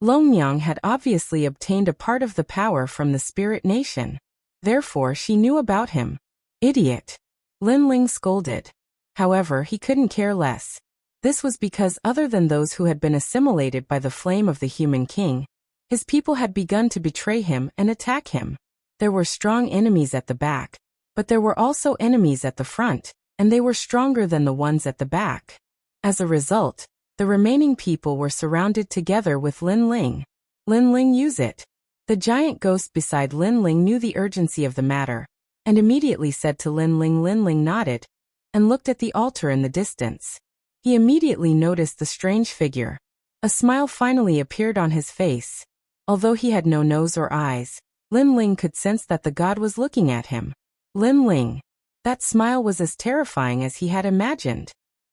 Longyang had obviously obtained a part of the power from the Spirit Nation. Therefore, she knew about him. Idiot. Lin Ling scolded. However, he couldn't care less. This was because other than those who had been assimilated by the flame of the human king, his people had begun to betray him and attack him. There were strong enemies at the back, but there were also enemies at the front, and they were stronger than the ones at the back. As a result, the remaining people were surrounded together with Lin Ling. Lin Ling, use it. The giant ghost beside Lin Ling knew the urgency of the matter, and immediately said to Lin Ling. Lin Ling nodded, and looked at the altar in the distance. He immediately noticed the strange figure. A smile finally appeared on his face. Although he had no nose or eyes, Lin Ling could sense that the god was looking at him. Lin Ling. That smile was as terrifying as he had imagined.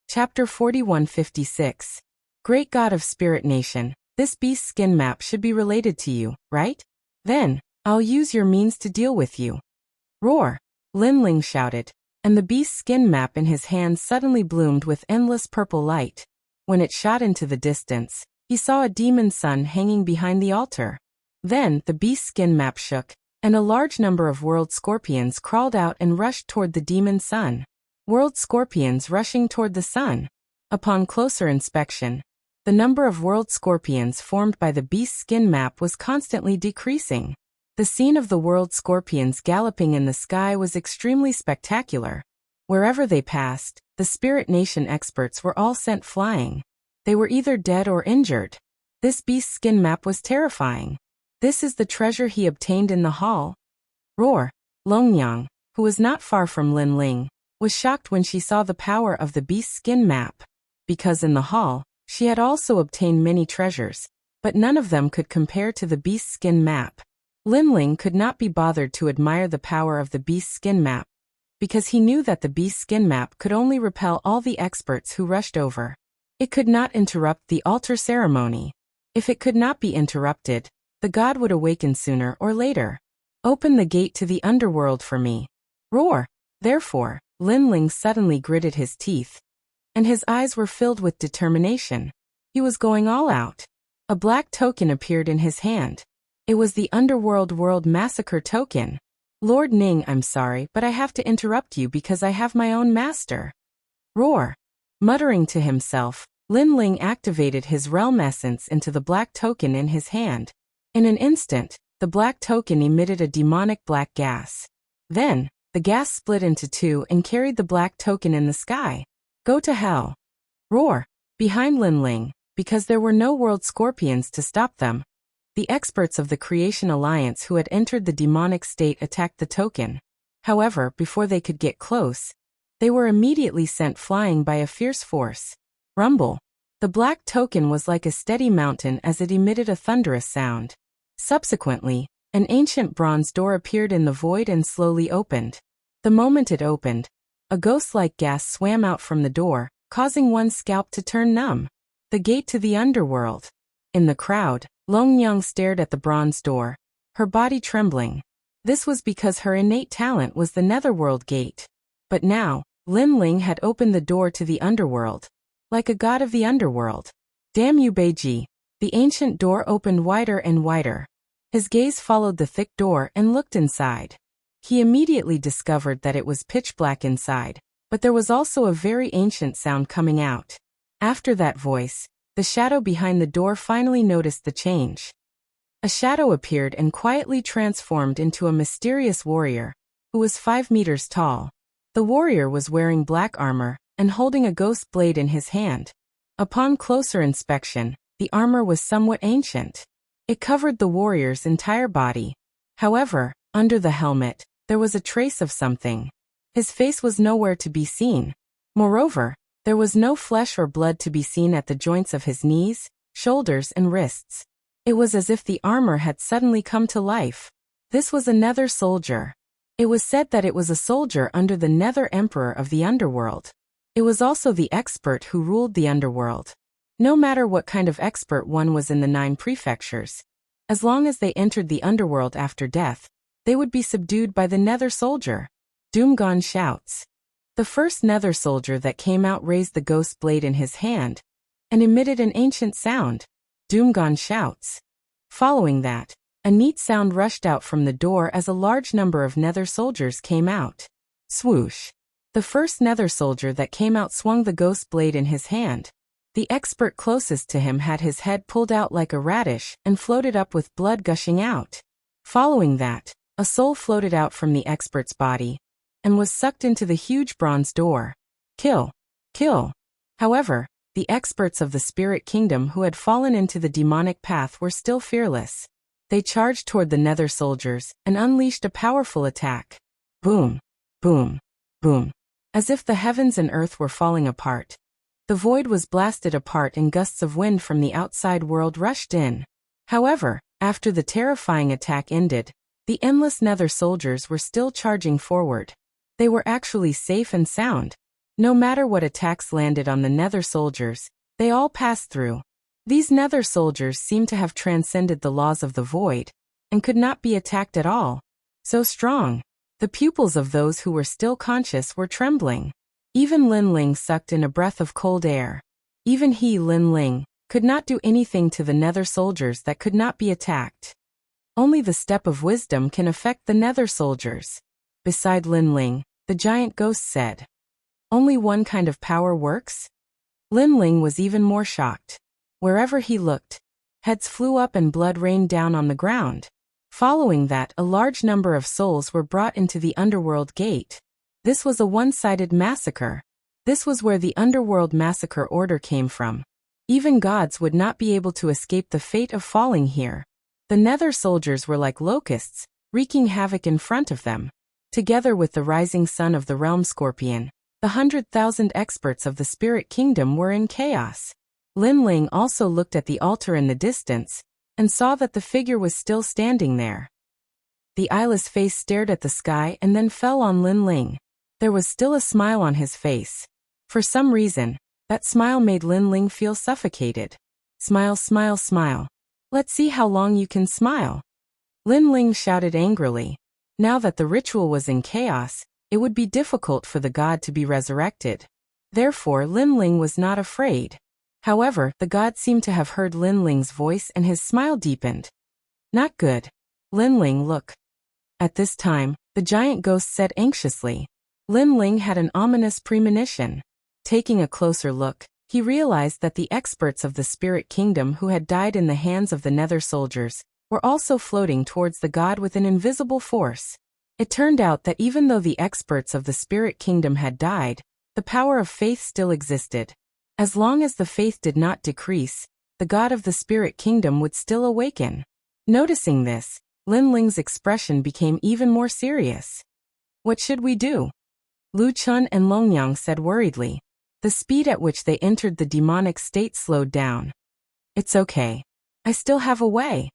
Chapter 4156. Great God of Spirit Nation, this beast skin map should be related to you, right? Then, I'll use your means to deal with you. Roar! Lin Ling shouted, and the beast skin map in his hand suddenly bloomed with endless purple light. When it shot into the distance, he saw a demon sun hanging behind the altar. Then, the beast skin map shook, and a large number of world scorpions crawled out and rushed toward the demon sun. World scorpions rushing toward the sun. Upon closer inspection, the number of world scorpions formed by the beast skin map was constantly decreasing. The scene of the world scorpions galloping in the sky was extremely spectacular. Wherever they passed, the Spirit Nation experts were all sent flying. They were either dead or injured. This beast skin map was terrifying. This is the treasure he obtained in the hall. Roar! Longyang, who was not far from Lin Ling, was shocked when she saw the power of the beast skin map. Because in the hall, she had also obtained many treasures, but none of them could compare to the beast skin map. Lin Ling could not be bothered to admire the power of the beast skin map, because he knew that the beast skin map could only repel all the experts who rushed over. It could not interrupt the altar ceremony. If it could not be interrupted, the god would awaken sooner or later. Open the gate to the underworld for me. Roar! Therefore, Lin Ling suddenly gritted his teeth, and his eyes were filled with determination. He was going all out. A black token appeared in his hand. It was the Underworld World Massacre token. Lord Ning, I'm sorry, but I have to interrupt you because I have my own master. Roar! Muttering to himself, Lin Ling activated his realm essence into the black token in his hand. In an instant, the black token emitted a demonic black gas. Then, the gas split into two and carried the black token in the sky. Go to hell. Roar! Behind Lin Ling, because there were no world scorpions to stop them, the experts of the Creation Alliance who had entered the demonic state attacked the token. However, before they could get close, they were immediately sent flying by a fierce force. Rumble! The black token was like a steady mountain as it emitted a thunderous sound. Subsequently, an ancient bronze door appeared in the void and slowly opened. The moment it opened, a ghost-like gas swam out from the door, causing one's scalp to turn numb. The gate to the underworld. In the crowd, Longyang stared at the bronze door, her body trembling. This was because her innate talent was the netherworld gate. But now, Lin Ling had opened the door to the underworld. Like a god of the underworld. Damn you, Beiji. The ancient door opened wider and wider. His gaze followed the thick door and looked inside. He immediately discovered that it was pitch black inside, but there was also a very ancient sound coming out. After that voice, the shadow behind the door finally noticed the change. A shadow appeared and quietly transformed into a mysterious warrior, who was 5 meters tall. The warrior was wearing black armor and holding a ghost blade in his hand. Upon closer inspection, the armor was somewhat ancient. It covered the warrior's entire body. However, under the helmet, there was a trace of something. His face was nowhere to be seen. Moreover, there was no flesh or blood to be seen at the joints of his knees, shoulders, and wrists. It was as if the armor had suddenly come to life. This was a Nether soldier. It was said that it was a soldier under the Nether Emperor of the Underworld. It was also the expert who ruled the Underworld. No matter what kind of expert one was in the 9 prefectures, as long as they entered the Underworld after death, they would be subdued by the Nether soldier. Doomgon shouts. The first Nether soldier that came out raised the ghost blade in his hand and emitted an ancient sound. Doomgon shouts. Following that, a neat sound rushed out from the door as a large number of Nether soldiers came out. Swoosh. The first Nether soldier that came out swung the ghost blade in his hand. The expert closest to him had his head pulled out like a radish and floated up with blood gushing out. Following that, a soul floated out from the expert's body and was sucked into the huge bronze door. Kill. Kill. However, the experts of the Spirit Kingdom who had fallen into the demonic path were still fearless. They charged toward the Nether soldiers and unleashed a powerful attack. Boom. Boom. Boom. As if the heavens and earth were falling apart. The void was blasted apart and gusts of wind from the outside world rushed in. However, after the terrifying attack ended, the endless Nether soldiers were still charging forward. They were actually safe and sound. No matter what attacks landed on the Nether soldiers, they all passed through. These Nether soldiers seemed to have transcended the laws of the void, and could not be attacked at all. So strong. The pupils of those who were still conscious were trembling. Even Lin Ling sucked in a breath of cold air. Even he, Lin Ling, could not do anything to the Nether soldiers that could not be attacked. Only the step of wisdom can affect the Nether soldiers. Beside Lin Ling, the giant ghost said. Only one kind of power works? Lin Ling was even more shocked. Wherever he looked, heads flew up and blood rained down on the ground. Following that, a large number of souls were brought into the underworld gate. This was a one-sided massacre. This was where the underworld massacre order came from. Even gods would not be able to escape the fate of falling here. The Nether soldiers were like locusts, wreaking havoc in front of them. Together with the rising sun of the realm Scorpion, the 100,000 experts of the spirit kingdom were in chaos. Lin Ling also looked at the altar in the distance, and saw that the figure was still standing there. The eyeless face stared at the sky and then fell on Lin Ling. There was still a smile on his face. For some reason, that smile made Lin Ling feel suffocated. Smile, smile, smile. Let's see how long you can smile. Lin Ling shouted angrily. Now that the ritual was in chaos, it would be difficult for the god to be resurrected. Therefore, Lin Ling was not afraid. However, the god seemed to have heard Lin Ling's voice and his smile deepened. Not good. Lin Ling, look. At this time, the giant ghost said anxiously. Lin Ling had an ominous premonition. Taking a closer look, he realized that the experts of the spirit kingdom who had died in the hands of the Nether soldiers were also floating towards the god with an invisible force. It turned out that even though the experts of the spirit kingdom had died, the power of faith still existed. As long as the faith did not decrease, the god of the spirit kingdom would still awaken. Noticing this, Lin Ling's expression became even more serious. What should we do? Lu Chun and Longyang said worriedly. The speed at which they entered the demonic state slowed down. It's okay. I still have a way.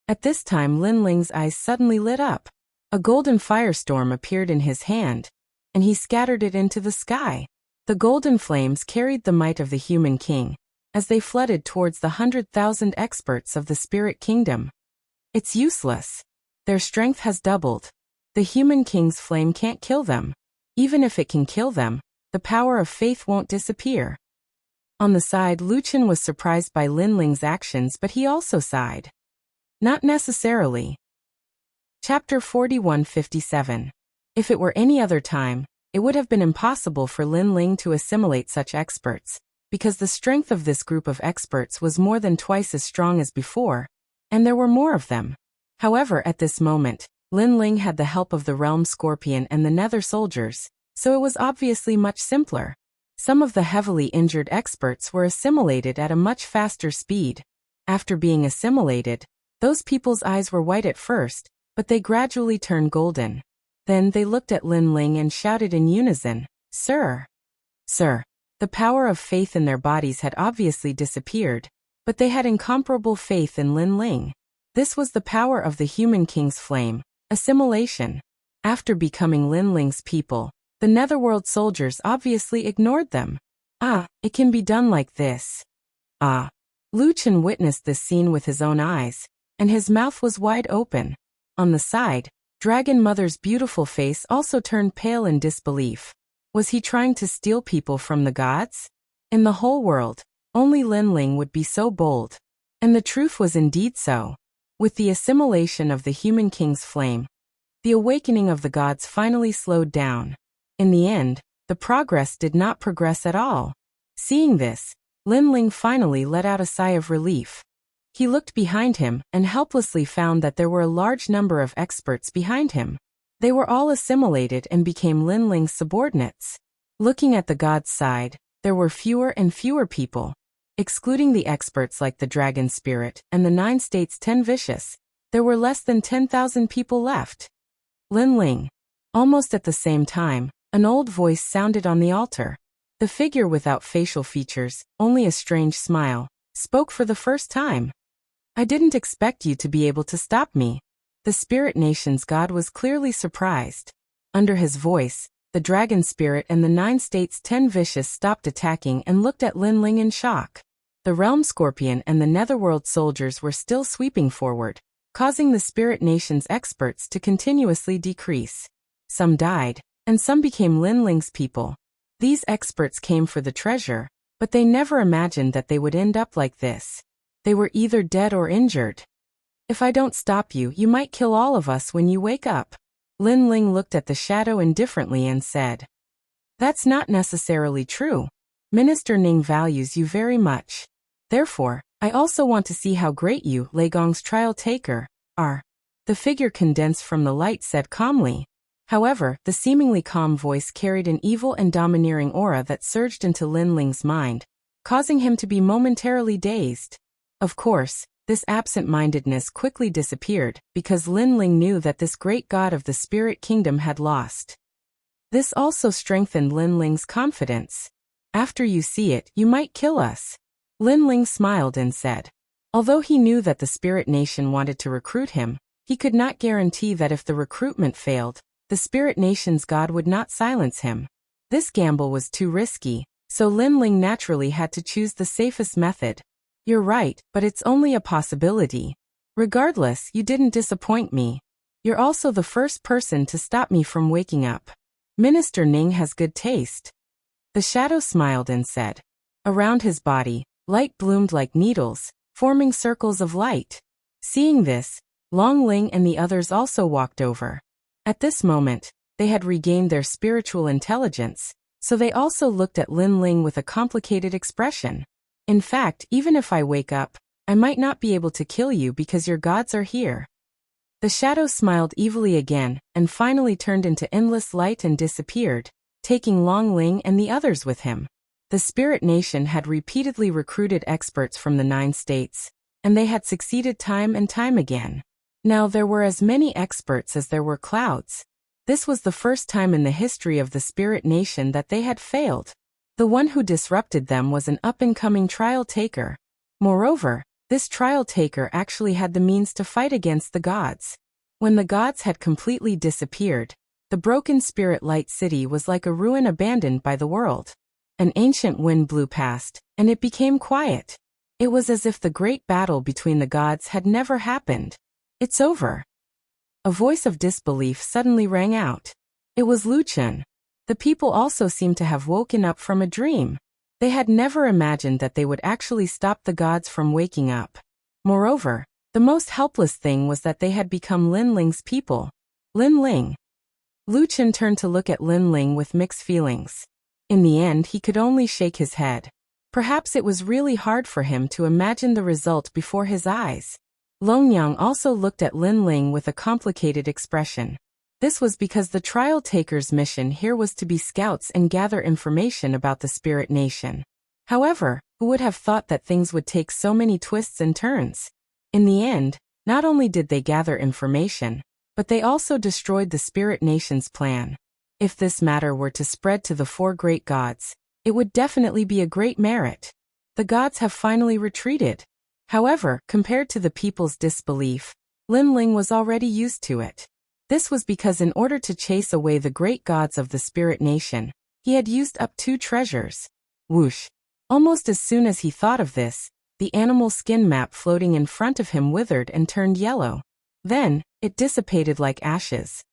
At this time Lin Ling's eyes suddenly lit up. A golden firestorm appeared in his hand, and he scattered it into the sky. The golden flames carried the might of the human king, as they flooded towards the 100,000 experts of the spirit kingdom. It's useless. Their strength has doubled. The human king's flame can't kill them. Even if it can kill them, the power of faith won't disappear. On the side, Lu Chen was surprised by Lin Ling's actions, but he also sighed. Not necessarily. Chapter 4157. If it were any other time, it would have been impossible for Lin Ling to assimilate such experts, because the strength of this group of experts was more than twice as strong as before, and there were more of them. However, at this moment, Lin Ling had the help of the realm Scorpion and the Nether soldiers, so it was obviously much simpler. Some of the heavily injured experts were assimilated at a much faster speed. After being assimilated, those people's eyes were white at first, but they gradually turned golden. Then they looked at Lin Ling and shouted in unison, Sir! Sir! The power of faith in their bodies had obviously disappeared, but they had incomparable faith in Lin Ling. This was the power of the human king's flame, assimilation. After becoming Lin Ling's people, the Netherworld soldiers obviously ignored them. Ah, it can be done like this. Ah. Lu Chen witnessed this scene with his own eyes, and his mouth was wide open. On the side, Dragon Mother's beautiful face also turned pale in disbelief. Was he trying to steal people from the gods? In the whole world, only Lin Ling would be so bold. And the truth was indeed so. With the assimilation of the human king's flame, the awakening of the gods finally slowed down. In the end, the progress did not progress at all. Seeing this, Lin Ling finally let out a sigh of relief. He looked behind him and helplessly found that there were a large number of experts behind him. They were all assimilated and became Lin Ling's subordinates. Looking at the god's side, there were fewer and fewer people. Excluding the experts like the Dragon Spirit and the 9 States 10 Vicious, there were less than 10,000 people left. Lin Ling. Almost at the same time, an old voice sounded on the altar. The figure without facial features, only a strange smile, spoke for the first time. I didn't expect you to be able to stop me. The spirit nation's god was clearly surprised. Under his voice, the dragon spirit and the 9 states 10 vicious stopped attacking and looked at Lin Ling in shock. The realm scorpion and the netherworld soldiers were still sweeping forward, causing the spirit nation's experts to continuously decrease. Some died, and some became Lin Ling's people. These experts came for the treasure, but they never imagined that they would end up like this. They were either dead or injured. If I don't stop you, you might kill all of us when you wake up. Lin Ling looked at the shadow indifferently and said, "That's not necessarily true. Minister Ning values you very much. Therefore, I also want to see how great you, Lei Gong's trial taker, are." The figure condensed from the light said calmly. However, the seemingly calm voice carried an evil and domineering aura that surged into Lin Ling's mind, causing him to be momentarily dazed. Of course, this absent-mindedness quickly disappeared because Lin Ling knew that this great god of the spirit kingdom had lost. This also strengthened Lin Ling's confidence. "After you see it, you might kill us." Lin Ling smiled and said. Although he knew that the spirit nation wanted to recruit him, he could not guarantee that if the recruitment failed, the spirit nation's god would not silence him. This gamble was too risky, so Lin Ling naturally had to choose the safest method. "You're right, but it's only a possibility. Regardless, you didn't disappoint me. You're also the first person to stop me from waking up. Minister Ning has good taste." The shadow smiled and said. Around his body, light bloomed like needles, forming circles of light. Seeing this, Long Ling and the others also walked over. At this moment, they had regained their spiritual intelligence, so they also looked at Lin Ling with a complicated expression. "In fact, even if I wake up, I might not be able to kill you because your gods are here." The shadow smiled evilly again, and finally turned into endless light and disappeared, taking Long Ling and the others with him. The spirit nation had repeatedly recruited experts from the 9 states, and they had succeeded time and time again. Now there were as many experts as there were clouds. This was the first time in the history of the spirit nation that they had failed. The one who disrupted them was an up-and-coming trial taker. Moreover, this trial taker actually had the means to fight against the gods. When the gods had completely disappeared, the broken spirit light city was like a ruin abandoned by the world. An ancient wind blew past, and it became quiet. It was as if the great battle between the gods had never happened. "It's over." A voice of disbelief suddenly rang out. It was Luchen. The people also seemed to have woken up from a dream. They had never imagined that they would actually stop the gods from waking up. Moreover, the most helpless thing was that they had become Lin Ling's people. Lin Ling. Luchen turned to look at Lin Ling with mixed feelings. In the end, he could only shake his head. Perhaps it was really hard for him to imagine the result before his eyes. Longyang also looked at Lin Ling with a complicated expression. This was because the trial taker's mission here was to be scouts and gather information about the spirit nation. However, who would have thought that things would take so many twists and turns? In the end, not only did they gather information, but they also destroyed the spirit nation's plan. If this matter were to spread to the 4 great gods, it would definitely be a great merit. The gods have finally retreated. However, compared to the people's disbelief, Lin Ling was already used to it. This was because in order to chase away the great gods of the spirit nation, he had used up 2 treasures. Whoosh! Almost as soon as he thought of this, the animal skin map floating in front of him withered and turned yellow. Then, it dissipated like ashes.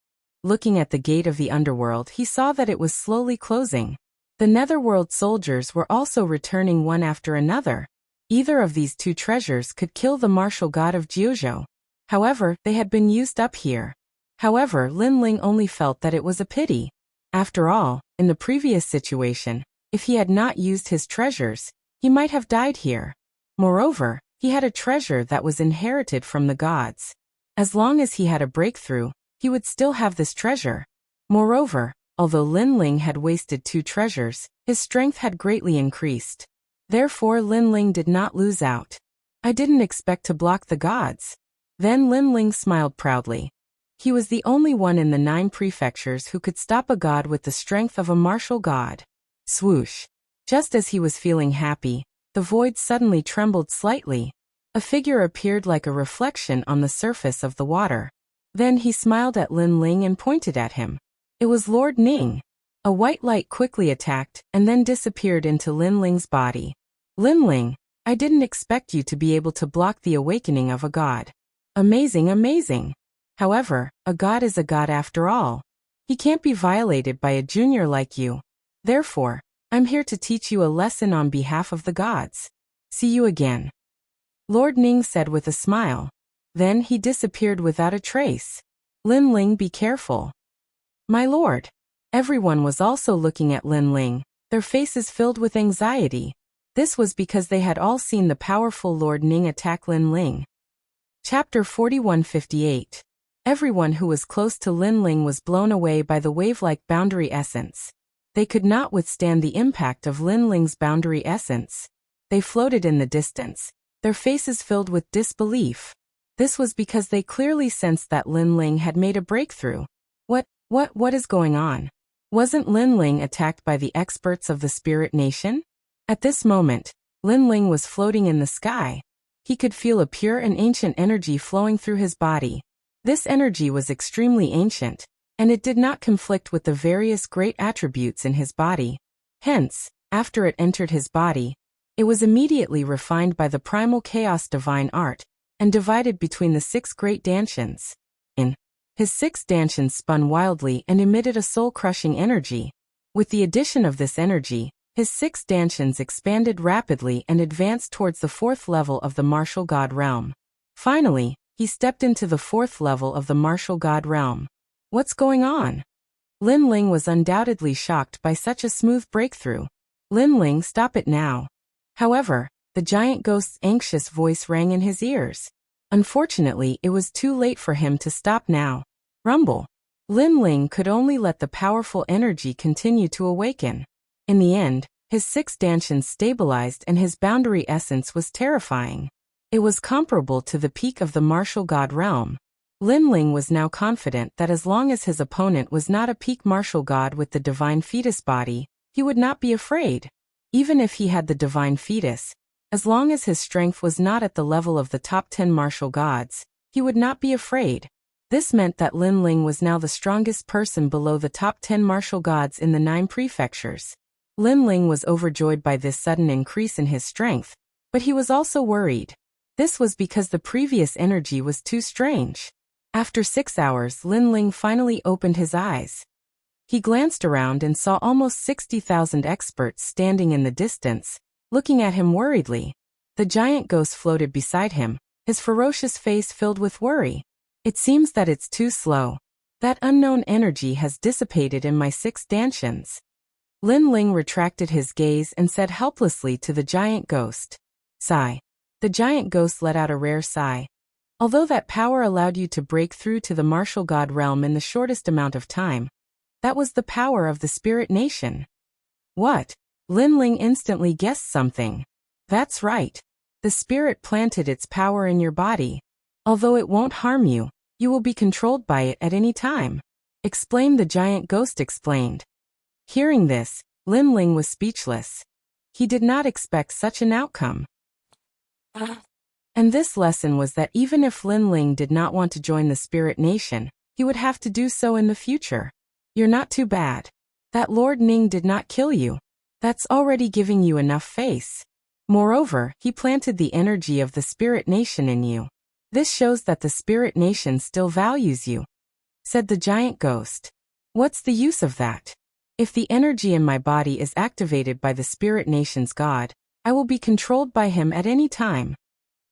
Looking at the gate of the underworld, he saw that it was slowly closing. The netherworld soldiers were also returning one after another. Either of these 2 treasures could kill the martial god of Jiuzhou. However, they had been used up here. However, Lin Ling only felt that it was a pity. After all, in the previous situation, if he had not used his treasures, he might have died here. Moreover, he had a treasure that was inherited from the gods. As long as he had a breakthrough, he would still have this treasure. Moreover, although Lin Ling had wasted 2 treasures, his strength had greatly increased. Therefore Lin Ling did not lose out. "I didn't expect to block the gods." Then Lin Ling smiled proudly. He was the only one in the 9 prefectures who could stop a god with the strength of a martial god. Swoosh! Just as he was feeling happy, the void suddenly trembled slightly. A figure appeared like a reflection on the surface of the water. Then he smiled at Lin Ling and pointed at him. It was Lord Ning. A white light quickly attacked and then disappeared into Lin Ling's body. Lin Ling, I didn't expect you to be able to block the awakening of a god. Amazing, amazing. However, a god is a god after all. He can't be violated by a junior like you. Therefore, I'm here to teach you a lesson on behalf of the gods. See you again. Lord Ning said with a smile. Then he disappeared without a trace. Lin Ling, be careful. My lord. Everyone was also looking at Lin Ling, their faces filled with anxiety. This was because they had all seen the powerful Lord Ning attack Lin Ling. Chapter 4158. Everyone who was close to Lin Ling was blown away by the wave-like boundary essence. They could not withstand the impact of Lin Ling's boundary essence. They floated in the distance, their faces filled with disbelief. This was because they clearly sensed that Lin Ling had made a breakthrough. What is going on? Wasn't Lin Ling attacked by the experts of the Spirit Nation? At this moment, Lin Ling was floating in the sky. He could feel a pure and ancient energy flowing through his body. This energy was extremely ancient, and it did not conflict with the various great attributes in his body. Hence, after it entered his body, it was immediately refined by the primal chaos divine art, and divided between the 6 great dantians. His 6 dantians spun wildly and emitted a soul-crushing energy. With the addition of this energy, his 6 dantians expanded rapidly and advanced towards the 4th level of the martial god realm. Finally, he stepped into the 4th level of the martial god realm. What's going on? Lin Ling was undoubtedly shocked by such a smooth breakthrough. Lin Ling, stop it now. However, the giant ghost's anxious voice rang in his ears. Unfortunately, it was too late for him to stop now. Rumble. Lin Ling could only let the powerful energy continue to awaken. In the end, his 6 dantians stabilized and his boundary essence was terrifying. It was comparable to the peak of the martial god realm. Lin Ling was now confident that as long as his opponent was not a peak martial god with the divine fetus body, he would not be afraid. Even if he had the divine fetus, as long as his strength was not at the level of the top 10 martial gods, he would not be afraid. This meant that Lin Ling was now the strongest person below the top 10 martial gods in the 9 prefectures. Lin Ling was overjoyed by this sudden increase in his strength, but he was also worried. This was because the previous energy was too strange. After 6 hours, Lin Ling finally opened his eyes. He glanced around and saw almost 60,000 experts standing in the distance, looking at him worriedly. The giant ghost floated beside him, his ferocious face filled with worry. It seems that it's too slow. That unknown energy has dissipated in my 6 dantians. Lin Ling retracted his gaze and said helplessly to the giant ghost. Sigh. The giant ghost let out a rare sigh. Although that power allowed you to break through to the martial god realm in the shortest amount of time, that was the power of the Spirit Nation. What? Lin Ling instantly guessed something. That's right. The spirit planted its power in your body. Although it won't harm you, you will be controlled by it at any time. Explain, the giant ghost explained. Hearing this, Lin Ling was speechless. He did not expect such an outcome. And this lesson was that even if Lin Ling did not want to join the Spirit Nation, he would have to do so in the future. You're not too bad. That Lord Ning did not kill you. That's already giving you enough face. Moreover, he planted the energy of the Spirit Nation in you. This shows that the Spirit Nation still values you, said the giant ghost. What's the use of that? If the energy in my body is activated by the Spirit Nation's god, I will be controlled by him at any time.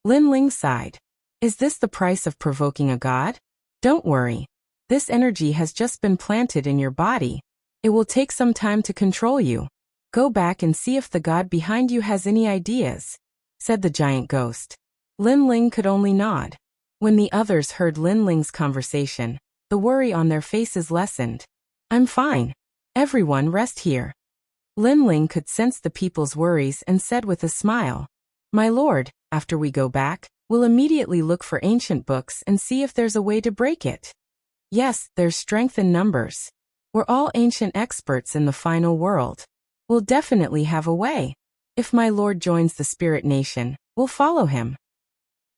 Lin Ling sighed. Is this the price of provoking a god? Don't worry. This energy has just been planted in your body. It will take some time to control you. Go back and see if the god behind you has any ideas, said the giant ghost. Lin Ling could only nod. When the others heard Lin Ling's conversation, the worry on their faces lessened. I'm fine. Everyone rest here. Lin Ling could sense the people's worries and said with a smile, My lord, after we go back, we'll immediately look for ancient books and see if there's a way to break it. Yes, there's strength in numbers. We're all ancient experts in the final world. We'll definitely have a way. If my lord joins the spirit nation, we'll follow him.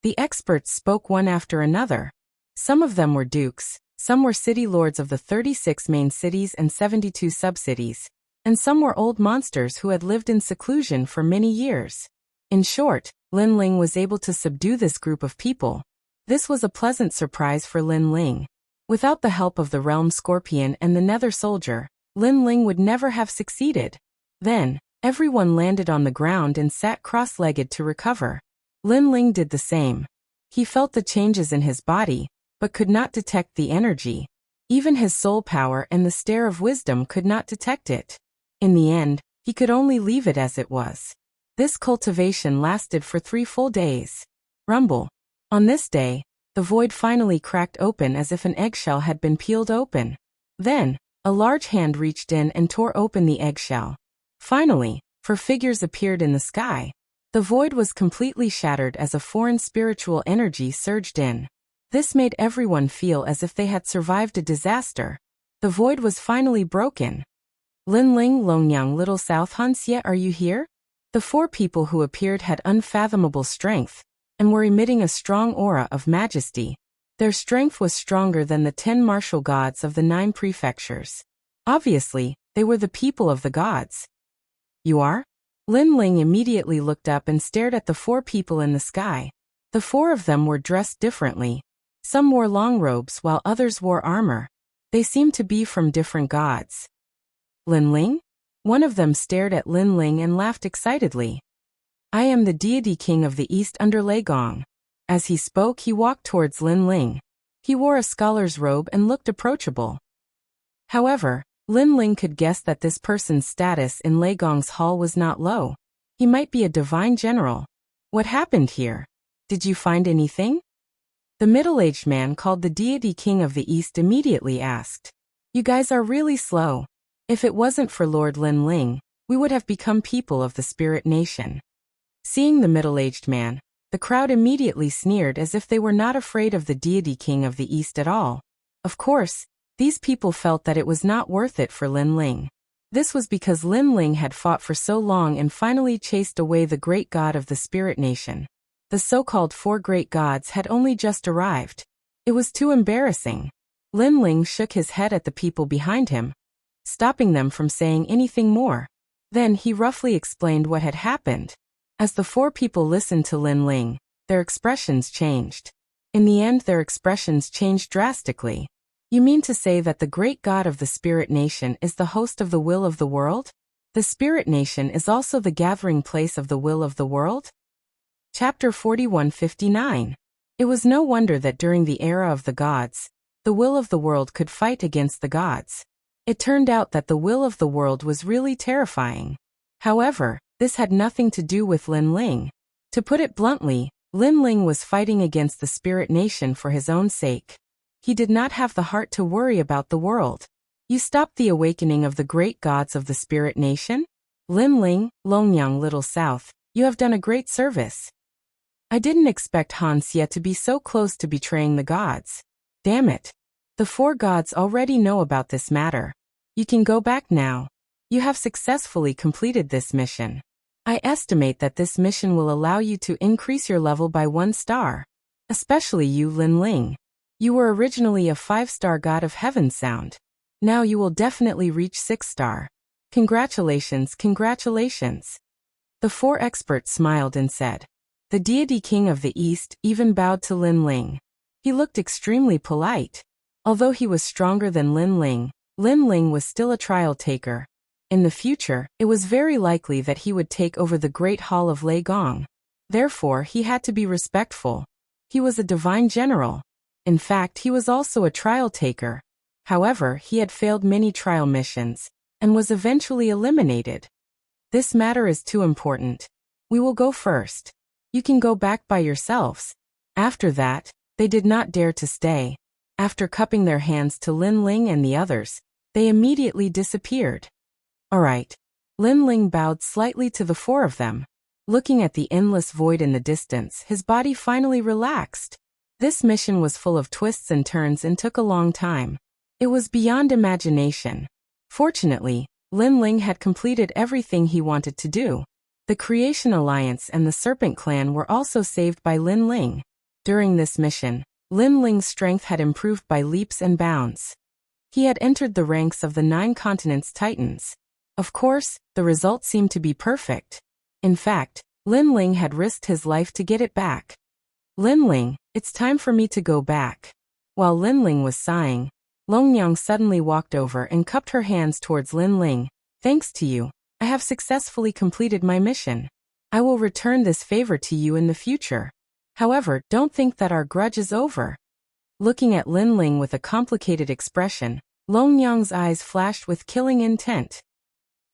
The experts spoke one after another. Some of them were dukes, some were city lords of the 36 main cities and 72 sub-cities, and some were old monsters who had lived in seclusion for many years. In short, Lin Ling was able to subdue this group of people. This was a pleasant surprise for Lin Ling. Without the help of the Realm Scorpion and the Nether Soldier, Lin Ling would never have succeeded. Then, everyone landed on the ground and sat cross-legged to recover. Lin Ling did the same. He felt the changes in his body, but could not detect the energy. Even his soul power and the stare of wisdom could not detect it. In the end, he could only leave it as it was. This cultivation lasted for 3 full days. Rumble. On this day, the void finally cracked open as if an eggshell had been peeled open. Then, a large hand reached in and tore open the eggshell. Finally, 4 figures appeared in the sky. The void was completely shattered as a foreign spiritual energy surged in. This made everyone feel as if they had survived a disaster. The void was finally broken. Lin Ling, Longyang, Little South, Hanxie, are you here? The 4 people who appeared had unfathomable strength, and were emitting a strong aura of majesty. Their strength was stronger than the 10 martial gods of the 9 prefectures. Obviously, they were the people of the gods. You are? Lin Ling immediately looked up and stared at the 4 people in the sky. The 4 of them were dressed differently. Some wore long robes while others wore armor. They seemed to be from different gods. Lin Ling? One of them stared at Lin Ling and laughed excitedly. I am the deity king of the east under Lei Gong. As he spoke, he walked towards Lin Ling. He wore a scholar's robe and looked approachable. However, Lin Ling could guess that this person's status in Lei Gong's hall was not low. He might be a divine general. What happened here? Did you find anything? The middle-aged man called the deity king of the east immediately asked. You guys are really slow. If it wasn't for Lord Lin Ling, we would have become people of the spirit nation. Seeing the middle-aged man, the crowd immediately sneered as if they were not afraid of the deity king of the east at all. Of course, these people felt that it was not worth it for Lin Ling. This was because Lin Ling had fought for so long and finally chased away the great god of the spirit nation. The so-called 4 great gods had only just arrived. It was too embarrassing. Lin Ling shook his head at the people behind him, stopping them from saying anything more. Then he roughly explained what had happened. As the 4 people listened to Lin Ling, their expressions changed. In the end, their expressions changed drastically. You mean to say that the great god of the spirit nation is the host of the will of the world? The spirit nation is also the gathering place of the will of the world? Chapter 41:59. It was no wonder that during the era of the gods, the will of the world could fight against the gods. It turned out that the will of the world was really terrifying. However, this had nothing to do with Lin Ling. To put it bluntly, Lin Ling was fighting against the spirit nation for his own sake. He did not have the heart to worry about the world. You stopped the awakening of the great gods of the spirit nation? Lin Ling, Longyang, Little South, you have done a great service. I didn't expect Hanxie to be so close to betraying the gods. Damn it. The 4 gods already know about this matter. You can go back now. You have successfully completed this mission. I estimate that this mission will allow you to increase your level by 1 star. Especially you, Lin Ling. You were originally a 5-star god of heaven sound. Now you will definitely reach 6-star. Congratulations, congratulations. The 4 experts smiled and said. The deity king of the east even bowed to Lin Ling. He looked extremely polite. Although he was stronger than Lin Ling was still a trial taker. In the future, it was very likely that he would take over the Great Hall of Lei Gong. Therefore, he had to be respectful. He was a divine general. In fact, he was also a trial taker. However, he had failed many trial missions, and was eventually eliminated. This matter is too important. We will go first. You can go back by yourselves. After that, they did not dare to stay. After cupping their hands to Lin Ling and the others, they immediately disappeared. Alright. Lin Ling bowed slightly to the 4 of them. Looking at the endless void in the distance, his body finally relaxed. This mission was full of twists and turns and took a long time. It was beyond imagination. Fortunately, Lin Ling had completed everything he wanted to do. The Creation Alliance and the Serpent Clan were also saved by Lin Ling. During this mission, Lin Ling's strength had improved by leaps and bounds. He had entered the ranks of the 9 continents Titans. Of course, the result seemed to be perfect. In fact, Lin Ling had risked his life to get it back. Lin Ling, it's time for me to go back. While Lin Ling was sighing, Longyang suddenly walked over and cupped her hands towards Lin Ling. Thanks to you, I have successfully completed my mission. I will return this favor to you in the future. However, don't think that our grudge is over. Looking at Lin Ling with a complicated expression, Longyang's eyes flashed with killing intent.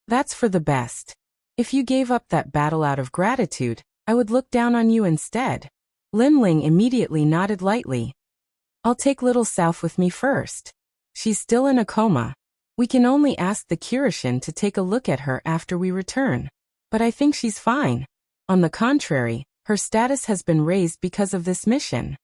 That's for the best. If you gave up that battle out of gratitude, I would look down on you instead. Lin Ling immediately nodded lightly. I'll take Little South with me first. She's still in a coma. We can only ask the Kirishin to take a look at her after we return. But I think she's fine. On the contrary, her status has been raised because of this mission.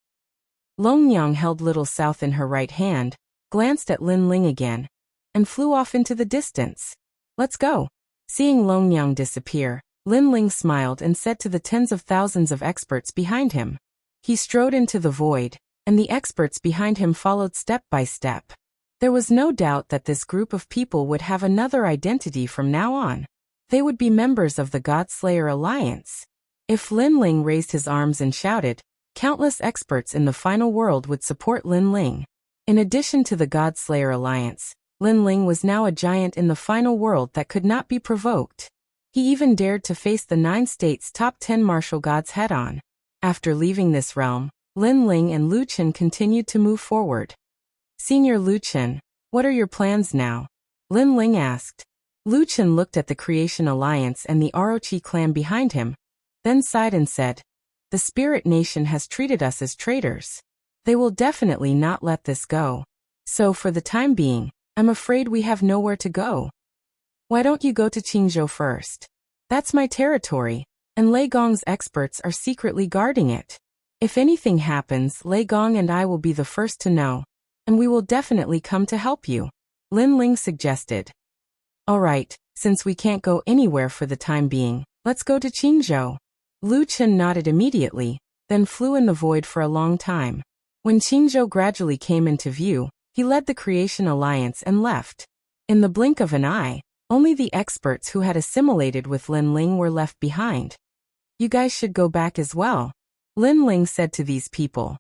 Longyang held Little South in her right hand, glanced at Lin Ling again, and flew off into the distance. Let's go. Seeing Longyang disappear, Lin Ling smiled and said to the tens of thousands of experts behind him. He strode into the void, and the experts behind him followed step by step. There was no doubt that this group of people would have another identity from now on. They would be members of the Godslayer Alliance. If Lin Ling raised his arms and shouted, countless experts in the final world would support Lin Ling. In addition to the Godslayer Alliance, Lin Ling was now a giant in the final world that could not be provoked. He even dared to face the 9 states' top 10 martial gods head-on. After leaving this realm, Lin Ling and Lu Chen continued to move forward. Senior Lu Chen, what are your plans now? Lin Ling asked. Lu Chen looked at the Creation Alliance and the Orochi clan behind him, then sighed and said, the Spirit Nation has treated us as traitors. They will definitely not let this go. So for the time being, I'm afraid we have nowhere to go. Why don't you go to Qingzhou first? That's my territory, and Lei Gong's experts are secretly guarding it. If anything happens, Lei Gong and I will be the first to know, and we will definitely come to help you, Lin Ling suggested. All right, since we can't go anywhere for the time being, let's go to Qingzhou. Lu Chen nodded immediately, then flew in the void for a long time. When Qingzhou gradually came into view, he led the Creation Alliance and left. In the blink of an eye, only the experts who had assimilated with Lin Ling were left behind. You guys should go back as well, Lin Ling said to these people.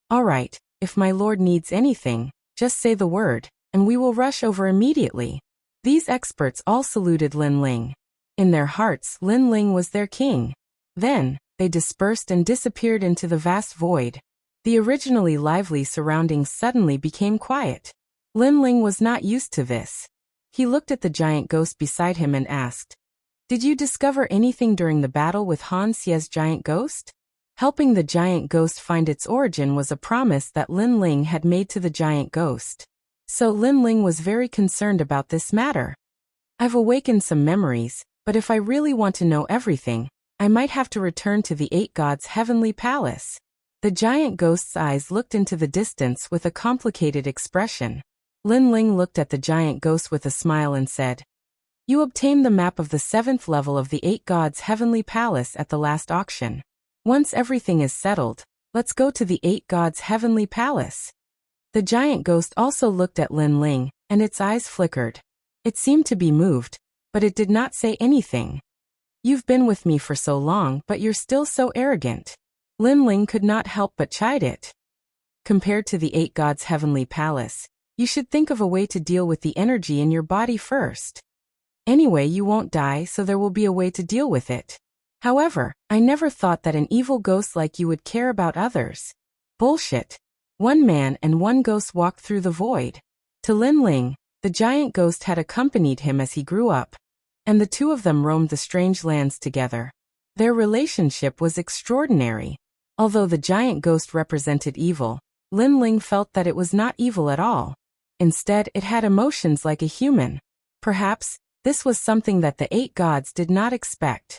All right, if my lord needs anything, just say the word, and we will rush over immediately. These experts all saluted Lin Ling. In their hearts, Lin Ling was their king. Then, they dispersed and disappeared into the vast void. The originally lively surroundings suddenly became quiet. Lin Ling was not used to this. He looked at the giant ghost beside him and asked, did you discover anything during the battle with Han Xie's giant ghost? Helping the giant ghost find its origin was a promise that Lin Ling had made to the giant ghost. So Lin Ling was very concerned about this matter. I've awakened some memories, but if I really want to know everything, I might have to return to the 8 gods' heavenly palace. The giant ghost's eyes looked into the distance with a complicated expression. Lin Ling looked at the giant ghost with a smile and said, you obtained the map of the 7th level of the 8 gods' heavenly palace at the last auction. Once everything is settled, let's go to the 8 gods' heavenly palace. The giant ghost also looked at Lin Ling, and its eyes flickered. It seemed to be moved, but it did not say anything. You've been with me for so long, but you're still so arrogant. Lin Ling could not help but chide it. Compared to the 8 gods' heavenly palace, you should think of a way to deal with the energy in your body first. Anyway, you won't die, so there will be a way to deal with it. However, I never thought that an evil ghost like you would care about others. Bullshit. One man and one ghost walked through the void. To Lin Ling, the giant ghost had accompanied him as he grew up, and the two of them roamed the strange lands together. Their relationship was extraordinary. Although the giant ghost represented evil, Lin Ling felt that it was not evil at all. Instead, it had emotions like a human. Perhaps, this was something that the 8 gods did not expect.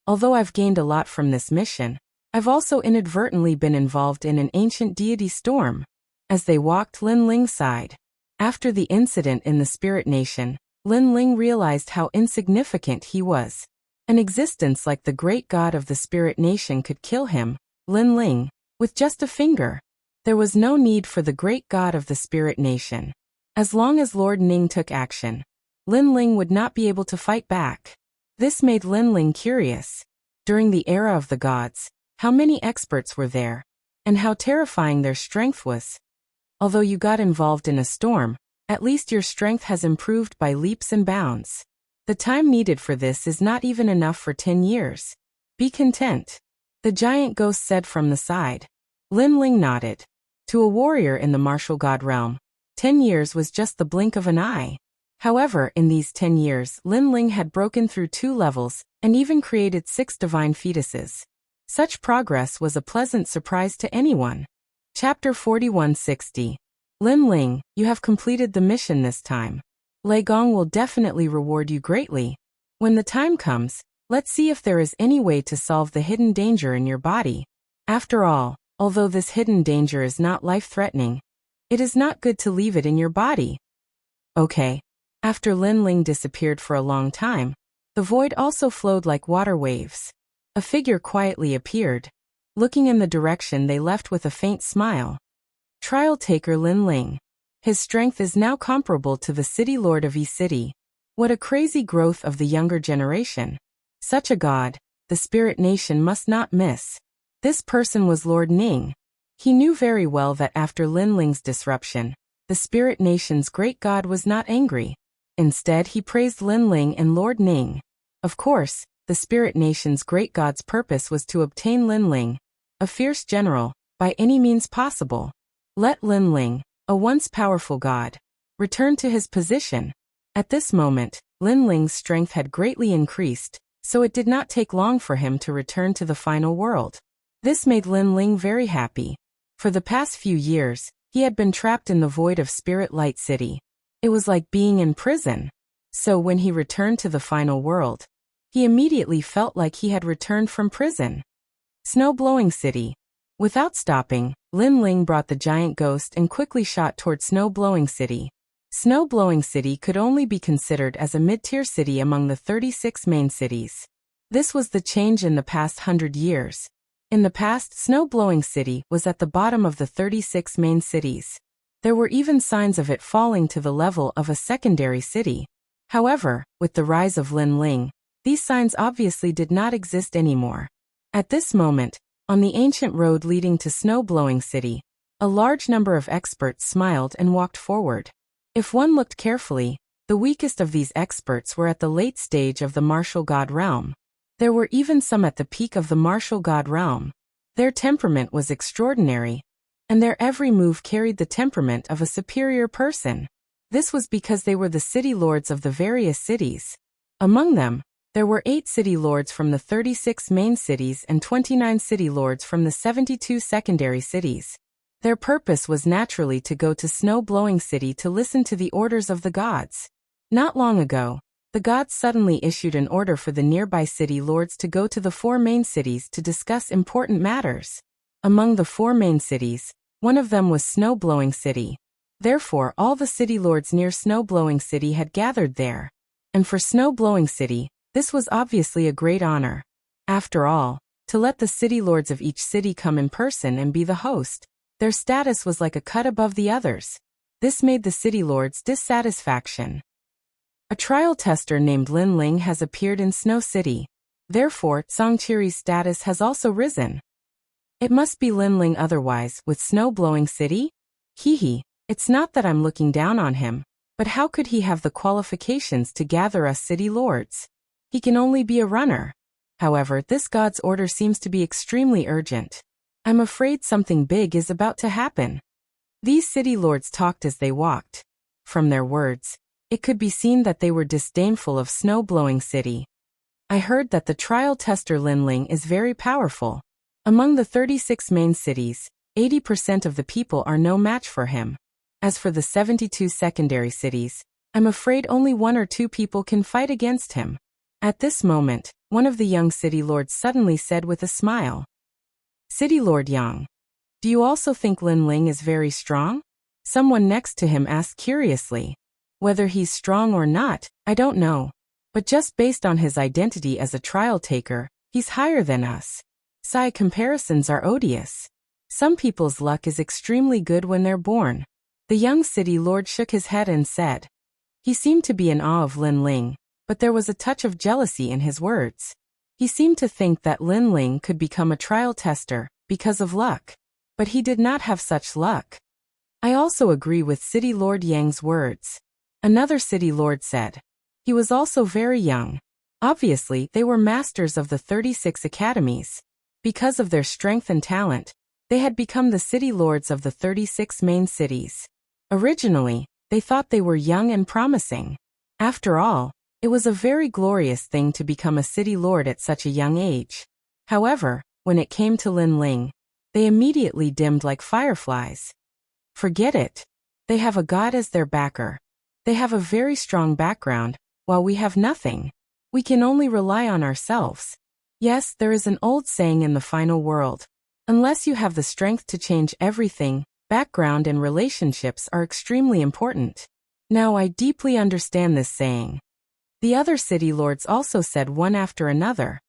Although I've gained a lot from this mission, I've also inadvertently been involved in an ancient deity storm. As they walked, Lin Ling sighed. After the incident in the Spirit Nation, Lin Ling realized how insignificant he was. An existence like the great god of the spirit nation could kill him, Lin Ling, with just a finger. There was no need for the great god of the spirit nation. As long as Lord Ning took action, Lin Ling would not be able to fight back. This made Lin Ling curious. During the era of the gods, how many experts were there? And how terrifying their strength was. Although you got involved in a storm, at least your strength has improved by leaps and bounds. The time needed for this is not even enough for 10 years. Be content. The giant ghost said from the side. Lin Ling nodded. To a warrior in the martial god realm, 10 years was just the blink of an eye. However, in these 10 years, Lin Ling had broken through 2 levels, and even created 6 divine fetuses. Such progress was a pleasant surprise to anyone. Chapter 4160. Lin Ling, you have completed the mission this time. Lei Gong will definitely reward you greatly. When the time comes, let's see if there is any way to solve the hidden danger in your body. After all, although this hidden danger is not life-threatening, it is not good to leave it in your body. Okay. After Lin Ling disappeared for a long time, the void also flowed like water waves. A figure quietly appeared. Looking in the direction they left with a faint smile. Trial taker Lin Ling. His strength is now comparable to the city lord of Yi City. What a crazy growth of the younger generation. Such a god, the spirit nation must not miss. This person was Lord Ning. He knew very well that after Lin Ling's disruption, the spirit nation's great god was not angry. Instead, he praised Lin Ling and Lord Ning. Of course, the spirit nation's great god's purpose was to obtain Lin Ling, a fierce general, by any means possible. Let Lin Ling, a once powerful god, return to his position. At this moment, Lin Ling's strength had greatly increased, so it did not take long for him to return to the final world. This made Lin Ling very happy. For the past few years, he had been trapped in the void of Spirit Light City. It was like being in prison. So when he returned to the final world, he immediately felt like he had returned from prison. Snow-blowing city. Without stopping, Lin Ling brought the giant ghost and quickly shot toward Snow-blowing city. Snow-blowing city could only be considered as a mid-tier city among the 36 main cities. This was the change in the past 100 years. In the past, Snow-blowing city was at the bottom of the 36 main cities. There were even signs of it falling to the level of a secondary city. However, with the rise of Lin Ling, these signs obviously did not exist anymore. At this moment, on the ancient road leading to Snow-blowing city, a large number of experts smiled and walked forward. If one looked carefully, the weakest of these experts were at the late stage of the martial god realm. There were even some at the peak of the martial god realm. Their temperament was extraordinary, and their every move carried the temperament of a superior person. This was because they were the city lords of the various cities. Among them, there were 8 city lords from the 36 main cities and 29 city lords from the 72 secondary cities. Their purpose was naturally to go to Snow-blowing city to listen to the orders of the gods. Not long ago, the gods suddenly issued an order for the nearby city lords to go to the 4 main cities to discuss important matters. Among the 4 main cities, one of them was Snow-blowing city. Therefore, all the city lords near Snow-blowing city had gathered there. And for Snow-blowing city, this was obviously a great honor. After all, to let the city lords of each city come in person and be the host, their status was like a cut above the others. This made the city lords' dissatisfaction. A trial tester named Lin Ling has appeared in Snow City. Therefore, Songqiri's status has also risen. It must be Lin Ling otherwise, with Snow-blowing city? Hee, it's not that I'm looking down on him, but how could he have the qualifications to gather us city lords? He can only be a runner. However, this god's order seems to be extremely urgent. I'm afraid something big is about to happen. These city lords talked as they walked. From their words, it could be seen that they were disdainful of Snow-blowing city. I heard that the trial tester Lin Ling is very powerful. Among the 36 main cities, 80% of the people are no match for him. As for the 72 secondary cities, I'm afraid only 1 or 2 people can fight against him. At this moment, one of the young city lords suddenly said with a smile. City Lord Yang, do you also think Lin Ling is very strong? Someone next to him asked curiously. Whether he's strong or not, I don't know. But just based on his identity as a trial taker, he's higher than us. Sigh, comparisons are odious. Some people's luck is extremely good when they're born. The young city lord shook his head and said. He seemed to be in awe of Lin Ling, but there was a touch of jealousy in his words. He seemed to think that Lin Ling could become a trial tester because of luck. But he did not have such luck. I also agree with City Lord Yang's words. Another city lord said. He was also very young. Obviously, they were masters of the 36 academies. Because of their strength and talent, they had become the city lords of the 36 main cities. Originally, they thought they were young and promising. After all, it was a very glorious thing to become a city lord at such a young age. However, when it came to Lin Ling, they immediately dimmed like fireflies. Forget it. They have a god as their backer. They have a very strong background, while we have nothing. We can only rely on ourselves. Yes, there is an old saying in the final world. Unless you have the strength to change everything, background and relationships are extremely important. Now I deeply understand this saying. The other city lords also said one after another.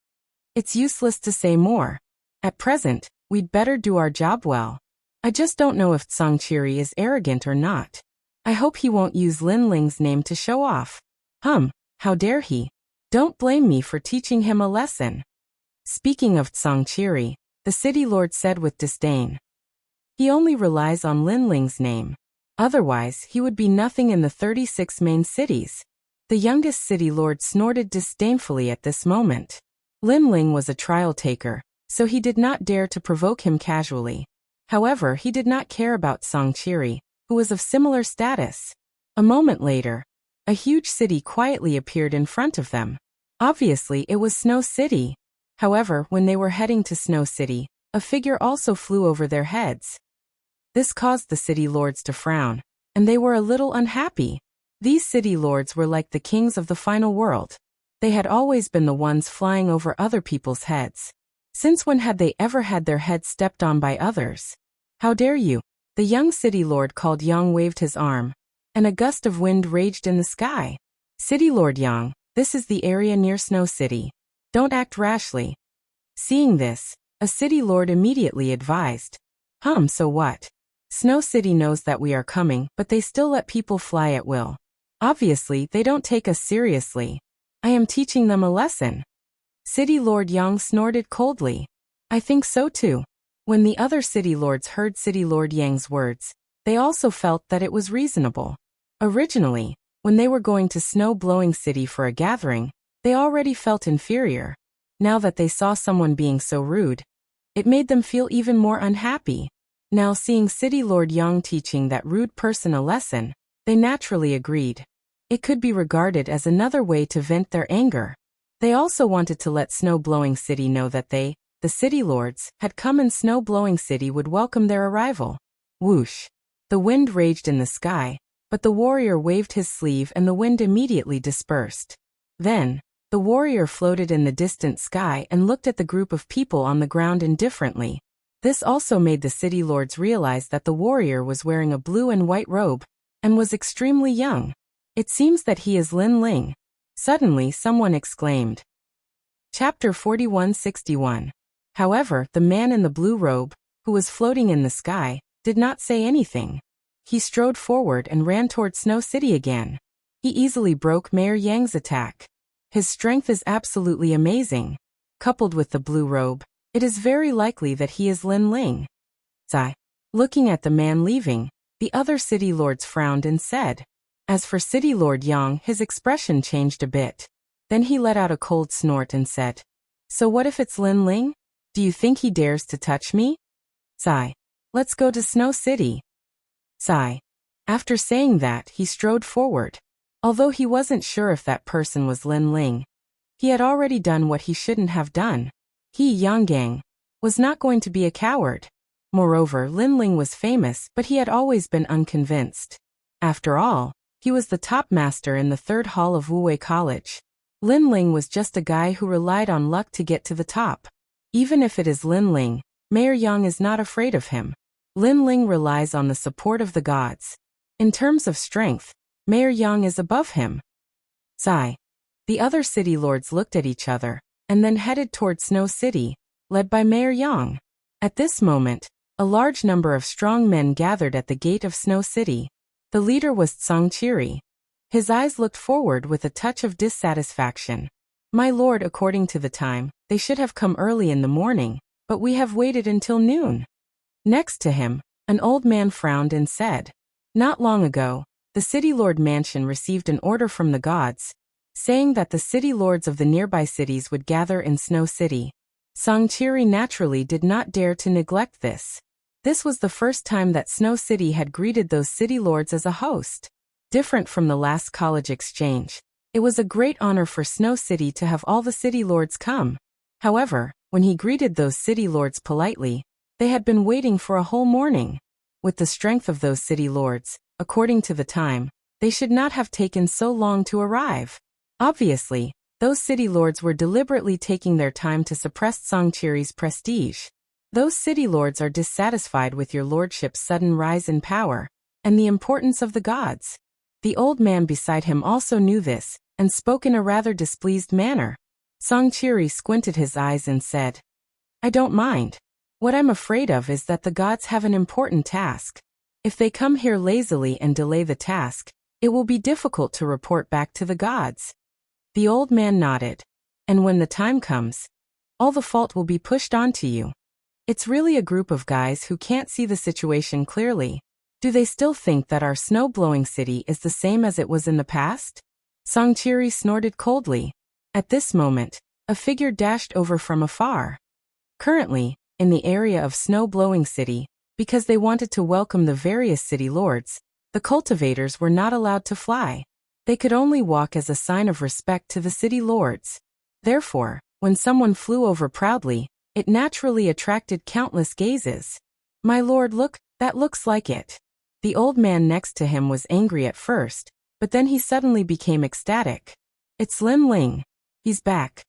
It's useless to say more. At present, we'd better do our job well. I just don't know if Tsangchiri is arrogant or not. I hope he won't use Lin Ling's name to show off. How dare he? Don't blame me for teaching him a lesson. Speaking of Tsangchiri, the city lord said with disdain. He only relies on Lin Ling's name. Otherwise, he would be nothing in the 36 main cities. The youngest city lord snorted disdainfully at this moment. Lin Ling was a trial taker, so he did not dare to provoke him casually. However, he did not care about Tsangchiri, who was of similar status. A moment later, a huge city quietly appeared in front of them. Obviously, it was Snow City. However, when they were heading to Snow City, a figure also flew over their heads. This caused the city lords to frown, and they were a little unhappy. These city lords were like the kings of the final world. They had always been the ones flying over other people's heads. Since when had they ever had their heads stepped on by others? How dare you? The young city lord called Yang waved his arm, and a gust of wind raged in the sky. City Lord Yang, this is the area near Snow City. Don't act rashly. Seeing this, a city lord immediately advised. So what? Snow City knows that we are coming, but they still let people fly at will. Obviously, they don't take us seriously. I am teaching them a lesson. City Lord Yang snorted coldly. I think so too. When the other city lords heard City Lord Yang's words, they also felt that it was reasonable. Originally, when they were going to Snow-Blowing City for a gathering, they already felt inferior. Now that they saw someone being so rude, it made them feel even more unhappy. Now seeing City Lord Yang teaching that rude person a lesson, they naturally agreed. It could be regarded as another way to vent their anger. They also wanted to let Snow-Blowing City know that they, the city lords, had come and Snow-Blowing City would welcome their arrival. Whoosh! The wind raged in the sky, but the warrior waved his sleeve and the wind immediately dispersed. Then, the warrior floated in the distant sky and looked at the group of people on the ground indifferently. This also made the city lords realize that the warrior was wearing a blue and white robe, and was extremely young. It seems that he is Lin Ling. Suddenly someone exclaimed. Chapter 4161. However, the man in the blue robe, who was floating in the sky, did not say anything. He strode forward and ran toward Snow City again. He easily broke Mayor Yang's attack. His strength is absolutely amazing. Coupled with the blue robe, it is very likely that he is Lin Ling. Sigh. Looking at the man leaving, the other city lords frowned and said. As for City Lord Yang, his expression changed a bit. Then he let out a cold snort and said, So what if it's Lin Ling? Do you think he dares to touch me? Sigh. Let's go to Snow City. Sigh. After saying that, he strode forward. Although he wasn't sure if that person was Lin Ling, he had already done what he shouldn't have done. He, Yang, was not going to be a coward. Moreover, Lin Ling was famous, but he had always been unconvinced. After all, he was the top master in the third hall of Wuwei College. Lin Ling was just a guy who relied on luck to get to the top. Even if it is Lin Ling, Mayor Yang is not afraid of him. Lin Ling relies on the support of the gods. In terms of strength, Mayor Yang is above him. Sigh. The other city lords looked at each other, and then headed toward Snow City, led by Mayor Yang. At this moment, a large number of strong men gathered at the gate of Snow City. The leader was Tsang Chiri. His eyes looked forward with a touch of dissatisfaction. My lord, according to the time, they should have come early in the morning, but we have waited until noon. Next to him, an old man frowned and said, not long ago, the city lord mansion received an order from the gods, saying that the city lords of the nearby cities would gather in Snow City. Tsang Chiri naturally did not dare to neglect this. This was the first time that Snow City had greeted those city lords as a host. Different from the last college exchange, it was a great honor for Snow City to have all the city lords come. However, when he greeted those city lords politely, they had been waiting for a whole morning. With the strength of those city lords, according to the time, they should not have taken so long to arrive. Obviously, those city lords were deliberately taking their time to suppress Tsang Chiri's prestige. Those city lords are dissatisfied with your lordship's sudden rise in power, and the importance of the gods. The old man beside him also knew this, and spoke in a rather displeased manner. Tsang Chiri squinted his eyes and said, I don't mind. What I'm afraid of is that the gods have an important task. If they come here lazily and delay the task, it will be difficult to report back to the gods. The old man nodded. And when the time comes, all the fault will be pushed onto you. It's really a group of guys who can't see the situation clearly. Do they still think that our snow-blowing city is the same as it was in the past? Tsang Chiri snorted coldly. At this moment, a figure dashed over from afar. Currently, in the area of snow-blowing city, because they wanted to welcome the various city lords, the cultivators were not allowed to fly. They could only walk as a sign of respect to the city lords. Therefore, when someone flew over proudly, it naturally attracted countless gazes. My lord, look, that looks like it. The old man next to him was angry at first, but then he suddenly became ecstatic. It's Lin Ling. He's back.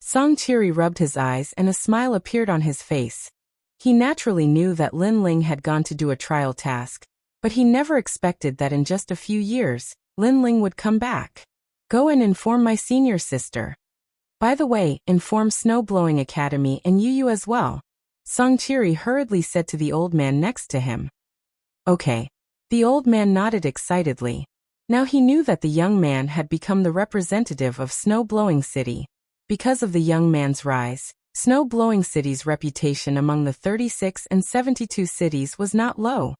Tsang Chiri rubbed his eyes and a smile appeared on his face. He naturally knew that Lin Ling had gone to do a trial task, but he never expected that in just a few years, Lin Ling would come back. Go and inform my senior sister. By the way, inform Snow-Blowing Academy and Yu as well. Tsang Chiri hurriedly said to the old man next to him. Okay. The old man nodded excitedly. Now he knew that the young man had become the representative of Snow-Blowing City. Because of the young man's rise, Snow-Blowing City's reputation among the 36 and 72 cities was not low.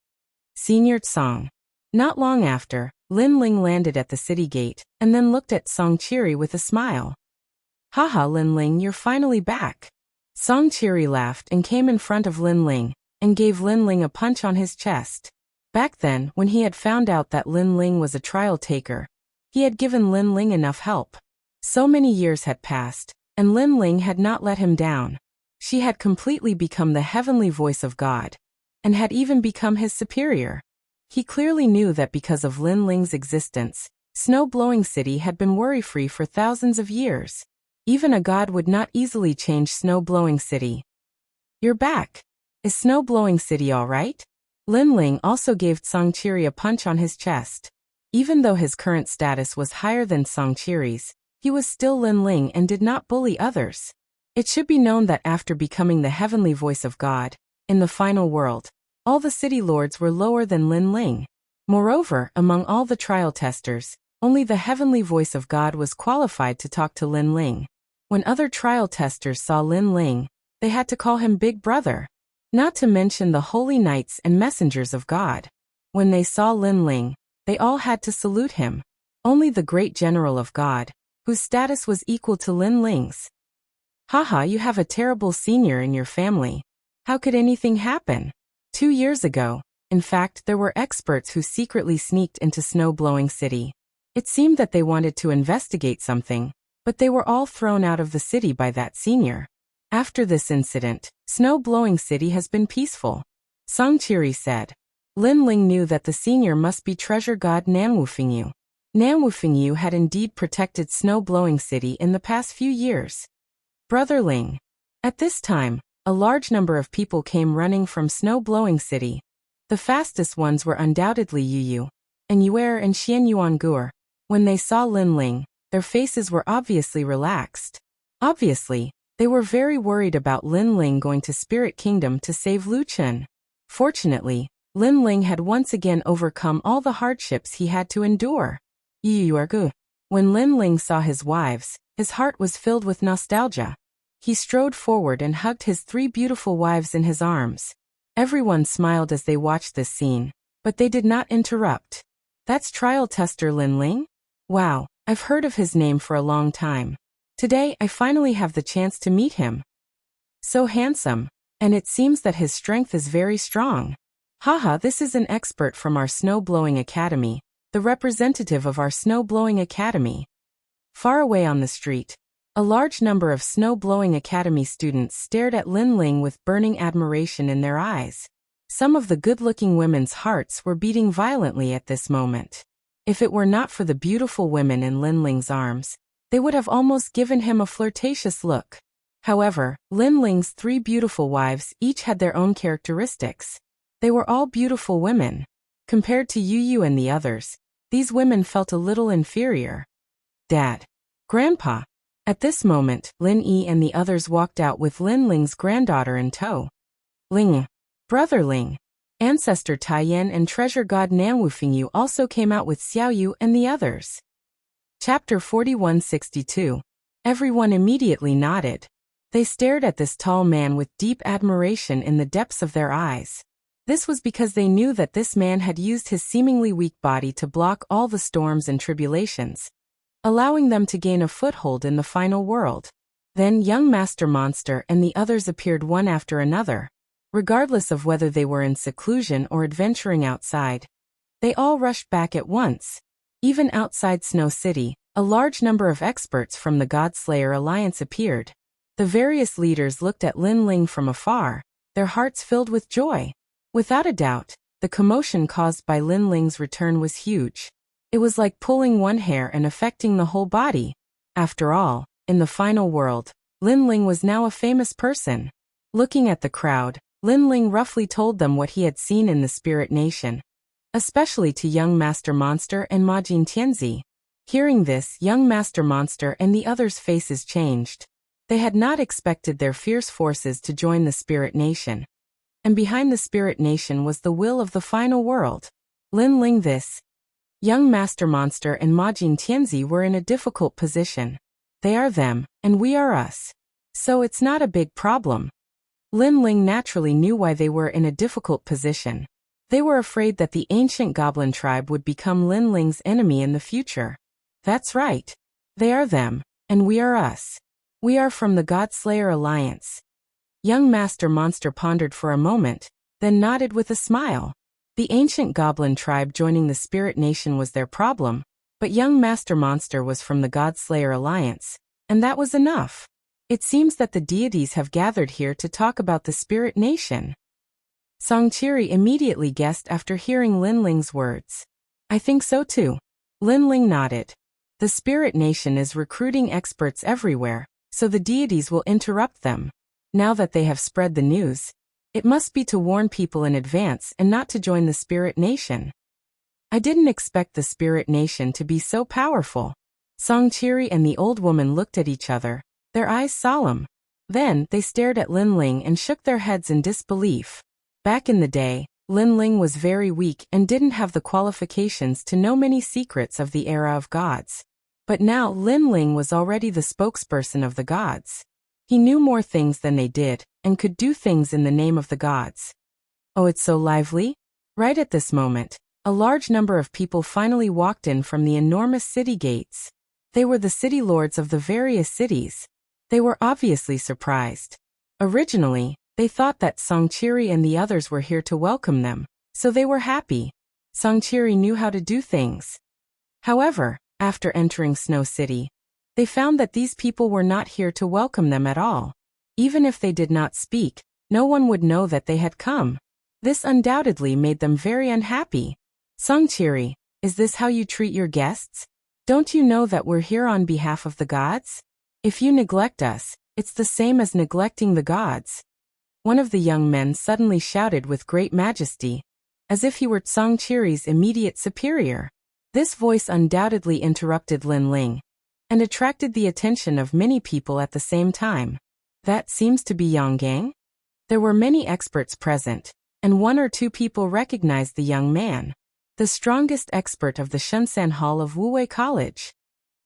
Senior Tsang. Not long after, Lin Ling landed at the city gate, and then looked at Tsang Chiri with a smile. Haha, Lin Ling, you're finally back. Tsang Chiri laughed and came in front of Lin Ling, and gave Lin Ling a punch on his chest. Back then, when he had found out that Lin Ling was a trial taker, he had given Lin Ling enough help. So many years had passed, and Lin Ling had not let him down. She had completely become the heavenly voice of God, and had even become his superior. He clearly knew that because of Lin Ling's existence, Snow-Blowing City had been worry-free for thousands of years. Even a god would not easily change Snow-Blowing City. You're back. Is Snow-Blowing City all right? Lin Ling also gave Tsang Chiri a punch on his chest. Even though his current status was higher than Tsang Chiri's, he was still Lin Ling and did not bully others. It should be known that after becoming the heavenly voice of God, in the final world, all the city lords were lower than Lin Ling. Moreover, among all the trial testers, only the heavenly voice of God was qualified to talk to Lin Ling. When other trial testers saw Lin Ling, they had to call him Big Brother. Not to mention the holy knights and messengers of God. When they saw Lin Ling, they all had to salute him. Only the great general of God, whose status was equal to Lin Ling's. Haha, you have a terrible senior in your family. How could anything happen? 2 years ago, in fact, there were experts who secretly sneaked into Snow-Blowing City. It seemed that they wanted to investigate something, but they were all thrown out of the city by that senior. After this incident, Snow-Blowing City has been peaceful. Tsang Chiri said. Lin Ling knew that the senior must be treasure god Nanwufingyu. Nanwufingyu had indeed protected Snow-Blowing City in the past few years. Brother Ling. At this time, a large number of people came running from Snow-Blowing City. The fastest ones were undoubtedly Yu, and Yuer and Xian Yuangur. When they saw Lin Ling, their faces were obviously relaxed. Obviously, they were very worried about Lin Ling going to Spirit Kingdom to save Lu Chen. Fortunately, Lin Ling had once again overcome all the hardships he had to endure. Yuergu. When Lin Ling saw his wives, his heart was filled with nostalgia. He strode forward and hugged his 3 beautiful wives in his arms. Everyone smiled as they watched this scene, but they did not interrupt. That's trial tester Lin Ling? Wow, I've heard of his name for a long time. Today I finally have the chance to meet him. So handsome, and it seems that his strength is very strong. Haha, this is an expert from our Snow-Blowing Academy, the representative of our Snow-Blowing Academy. Far away on the street, a large number of Snow-Blowing Academy students stared at Lin Ling with burning admiration in their eyes. Some of the good-looking women's hearts were beating violently at this moment. If it were not for the beautiful women in Lin Ling's arms, they would have almost given him a flirtatious look. However, Lin Ling's 3 beautiful wives each had their own characteristics. They were all beautiful women. Compared to Yu and the others, these women felt a little inferior. Dad. Grandpa. At this moment, Lin Yi and the others walked out with Lin Ling's granddaughter in tow. Ling. Brother Ling. Ancestor Taiyan and treasure god Nanwufingyu also came out with Xiaoyu and the others. Chapter 4162. Everyone immediately nodded. They stared at this tall man with deep admiration in the depths of their eyes. This was because they knew that this man had used his seemingly weak body to block all the storms and tribulations, allowing them to gain a foothold in the final world. Then young Master Monster and the others appeared one after another. Regardless of whether they were in seclusion or adventuring outside, they all rushed back at once. Even outside Snow City, a large number of experts from the Godslayer Alliance appeared. The various leaders looked at Lin Ling from afar, their hearts filled with joy. Without a doubt, the commotion caused by Lin Ling's return was huge. It was like pulling one hair and affecting the whole body. After all, in the final world, Lin Ling was now a famous person. Looking at the crowd, Lin Ling roughly told them what he had seen in the Spirit Nation, especially to young Master Monster and Majin Tianzi. Hearing this, young Master Monster and the others' faces changed. They had not expected their fierce forces to join the Spirit Nation. And behind the Spirit Nation was the will of the final world. Lin Ling this. Young Master Monster and Majin Tianzi were in a difficult position. They are them, and we are us. So it's not a big problem. Lin Ling naturally knew why they were in a difficult position. They were afraid that the ancient goblin tribe would become Lin Ling's enemy in the future. That's right. They are them, and we are us. We are from the Godslayer Alliance. Young Master Monster pondered for a moment, then nodded with a smile. The ancient goblin tribe joining the Spirit Nation was their problem, but young Master Monster was from the Godslayer Alliance, and that was enough. It seems that the deities have gathered here to talk about the Spirit Nation. Songqiri immediately guessed after hearing Lin Ling's words. I think so too. Lin Ling nodded. The Spirit Nation is recruiting experts everywhere, so the deities will interrupt them. Now that they have spread the news, it must be to warn people in advance and not to join the Spirit Nation. I didn't expect the Spirit Nation to be so powerful. Songqiri and the old woman looked at each other, their eyes solemn. Then they stared at Lin Ling and shook their heads in disbelief. Back in the day, Lin Ling was very weak and didn't have the qualifications to know many secrets of the era of gods. But now Lin Ling was already the spokesperson of the gods. He knew more things than they did, and could do things in the name of the gods. Oh, it's so lively? Right at this moment, a large number of people finally walked in from the enormous city gates. They were the city lords of the various cities. They were obviously surprised. Originally, they thought that Songqiri and the others were here to welcome them, so they were happy. Songqiri knew how to do things. However, after entering Snow City, they found that these people were not here to welcome them at all. Even if they did not speak, no one would know that they had come. This undoubtedly made them very unhappy. Songqiri, is this how you treat your guests? Don't you know that we're here on behalf of the gods? If you neglect us, it's the same as neglecting the gods. One of the young men suddenly shouted with great majesty. as if he were Song Qiri's immediate superior. This voice undoubtedly interrupted Lin Ling, and attracted the attention of many people at the same time. That seems to be Yang Gang? There were many experts present, and one or two people recognized the young man, the strongest expert of the Shunsan Hall of Wuwei College.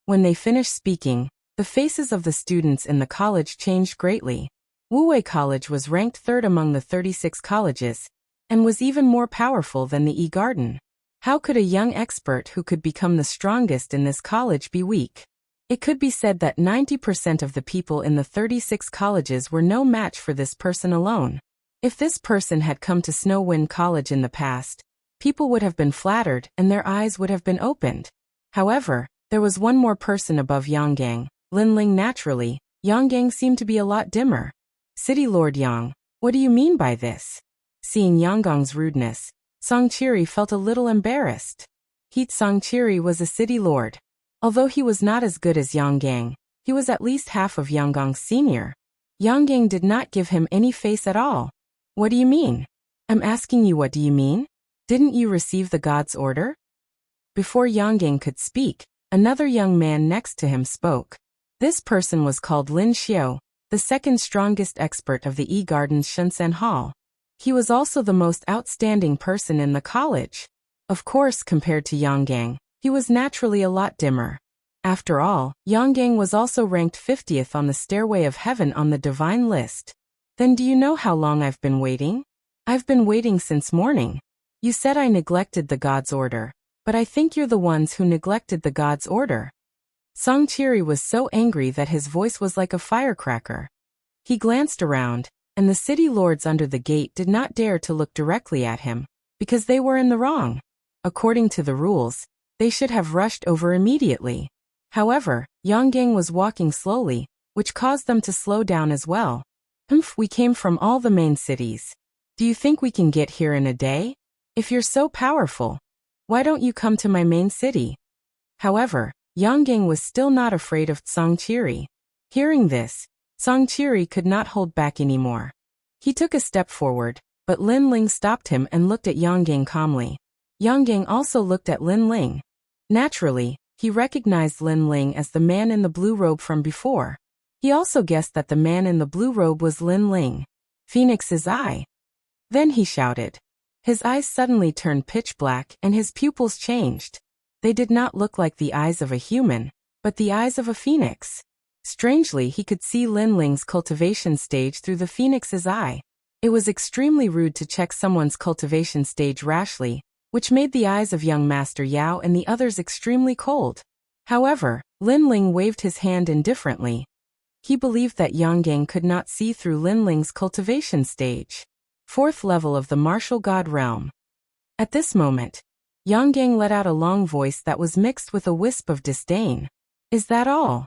When they finished speaking, the faces of the students in the college changed greatly. Wuwei College was ranked third among the 36 colleges, and was even more powerful than the E-Garden. How could a young expert who could become the strongest in this college be weak? It could be said that 90% of the people in the 36 colleges were no match for this person alone. If this person had come to Snowwind College in the past, people would have been flattered and their eyes would have been opened. However, there was one more person above Yang Gang, Lin Ling. Naturally, Yang Gang seemed to be a lot dimmer. City Lord Yang, what do you mean by this? Seeing Yang Gang's rudeness, Song Qiri felt a little embarrassed. Song Qiri was a city lord. Although he was not as good as Yang Gang, he was at least half of Yang Gang's senior. Yang Gang did not give him any face at all. What do you mean? I'm asking you, what do you mean? Didn't you receive the god's order? Before Yang Gang could speak, another young man next to him spoke. This person was called Lin Xiao, the second strongest expert of the E-Garden's Shunsan Hall. He was also the most outstanding person in the college. Of course, compared to Yang Gang, he was naturally a lot dimmer. After all, Yang Gang was also ranked 50th on the Stairway of Heaven on the Divine List. Then do you know how long I've been waiting? I've been waiting since morning. You said I neglected the god's order, but I think you're the ones who neglected the god's order. Song Qiri was so angry that his voice was like a firecracker. He glanced around, and the city lords under the gate did not dare to look directly at him, because they were in the wrong. According to the rules, they should have rushed over immediately. However, Yang Gang was walking slowly, which caused them to slow down as well. We came from all the main cities. Do you think we can get here in a day? If you're so powerful, why don't you come to my main city? However, Yang Gang was still not afraid of Song Qiri. Hearing this, Song Qiri could not hold back anymore. He took a step forward, but Lin Ling stopped him and looked at Yang Gang calmly. Yang Gang also looked at Lin Ling. Naturally, he recognized Lin Ling as the man in the blue robe from before. He also guessed that the man in the blue robe was Lin Ling. Phoenix's eye. Then he shouted. His eyes suddenly turned pitch black and his pupils changed. They did not look like the eyes of a human, but the eyes of a phoenix. Strangely, he could see Lin Ling's cultivation stage through the phoenix's eye. It was extremely rude to check someone's cultivation stage rashly, which made the eyes of young Master Yao and the others extremely cold. However, Lin Ling waved his hand indifferently. He believed that Yang Gang could not see through Lin Ling's cultivation stage. Fourth level of the martial god realm. At this moment, Yang Gang let out a long voice that was mixed with a wisp of disdain. Is that all?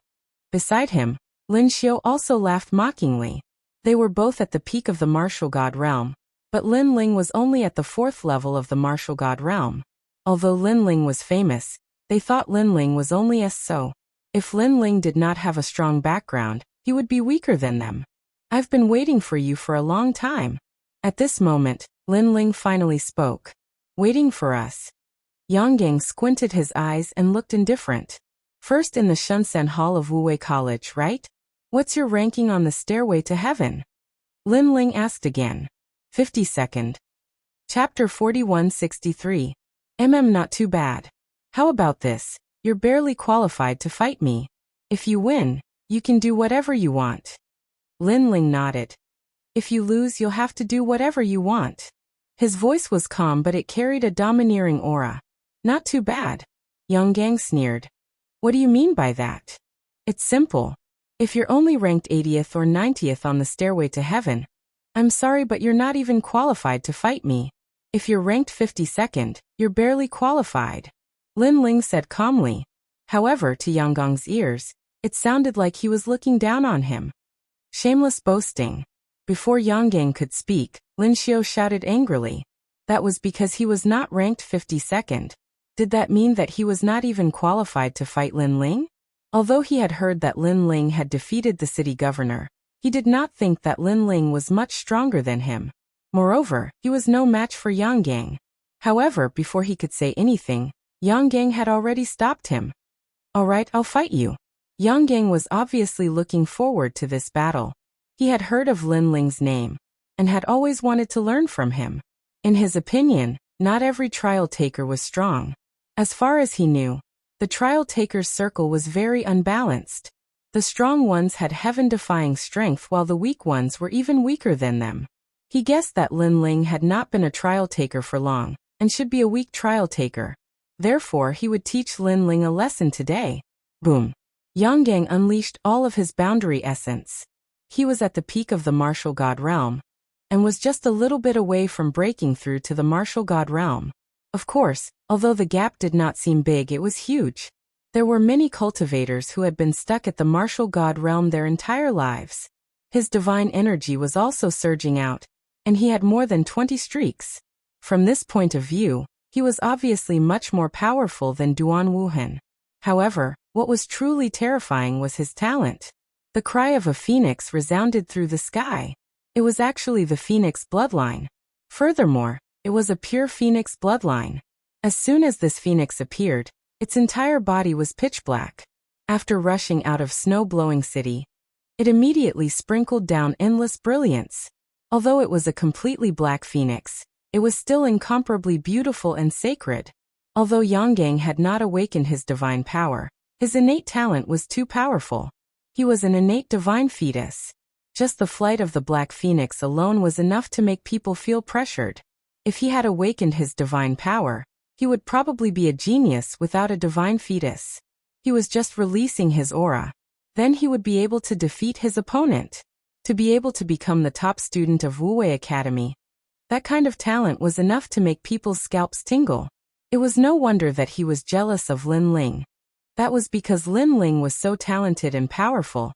Beside him, Lin Xiao also laughed mockingly. They were both at the peak of the martial god realm, but Lin Ling was only at the fourth level of the martial god realm. Although Lin Ling was famous, they thought Lin Ling was only so. If Lin Ling did not have a strong background, he would be weaker than them. I've been waiting for you for a long time. At this moment, Lin Ling finally spoke. Waiting for us. Yang Gang squinted his eyes and looked indifferent. First in the Shunsan Hall of Wuwei College, right? What's your ranking on the Stairway to Heaven? Lin Ling asked again. 52nd. Chapter 4163. Not too bad. How about this? You're barely qualified to fight me. If you win, you can do whatever you want. Lin Ling nodded. If you lose, you'll have to do whatever you want. His voice was calm, but it carried a domineering aura. Not too bad. Yang Gang sneered. What do you mean by that? It's simple. If you're only ranked 80th or 90th on the Stairway to Heaven, I'm sorry, but you're not even qualified to fight me. If you're ranked 52nd, you're barely qualified. Lin Ling said calmly. However, to Yang Gang's ears, it sounded like he was looking down on him. Shameless boasting. Before Yang Gang could speak, Lin Xiao shouted angrily. That was because he was not ranked 52nd. Did that mean that he was not even qualified to fight Lin Ling? Although he had heard that Lin Ling had defeated the city governor, he did not think that Lin Ling was much stronger than him. Moreover, he was no match for Yang Gang. However, before he could say anything, Yang Gang had already stopped him. "All right, I'll fight you." Yang Gang was obviously looking forward to this battle. He had heard of Lin Ling's name, and had always wanted to learn from him. In his opinion, not every trial taker was strong. As far as he knew, the trial taker's circle was very unbalanced. The strong ones had heaven-defying strength while the weak ones were even weaker than them. He guessed that Lin Ling had not been a trial taker for long, and should be a weak trial taker. Therefore, he would teach Lin Ling a lesson today. Boom! Yang Gang unleashed all of his boundary essence. He was at the peak of the martial god realm, and was just a little bit away from breaking through to the martial god realm. Of course, although the gap did not seem big, it was huge. There were many cultivators who had been stuck at the martial god realm their entire lives. His divine energy was also surging out, and he had more than 20 streaks. From this point of view, he was obviously much more powerful than Duan Wuhan. However, what was truly terrifying was his talent. The cry of a phoenix resounded through the sky. It was actually the phoenix bloodline. Furthermore, it was a pure phoenix bloodline. As soon as this phoenix appeared, its entire body was pitch black. After rushing out of snow-blowing city, it immediately sprinkled down endless brilliance. Although it was a completely black phoenix, it was still incomparably beautiful and sacred. Although Yang Gang had not awakened his divine power, his innate talent was too powerful. He was an innate divine fetus. Just the flight of the black phoenix alone was enough to make people feel pressured. If he had awakened his divine power, he would probably be a genius without a divine fetus. He was just releasing his aura. Then he would be able to defeat his opponent. To be able to become the top student of Wuwei Academy. That kind of talent was enough to make people's scalps tingle. It was no wonder that he was jealous of Lin Ling. That was because Lin Ling was so talented and powerful.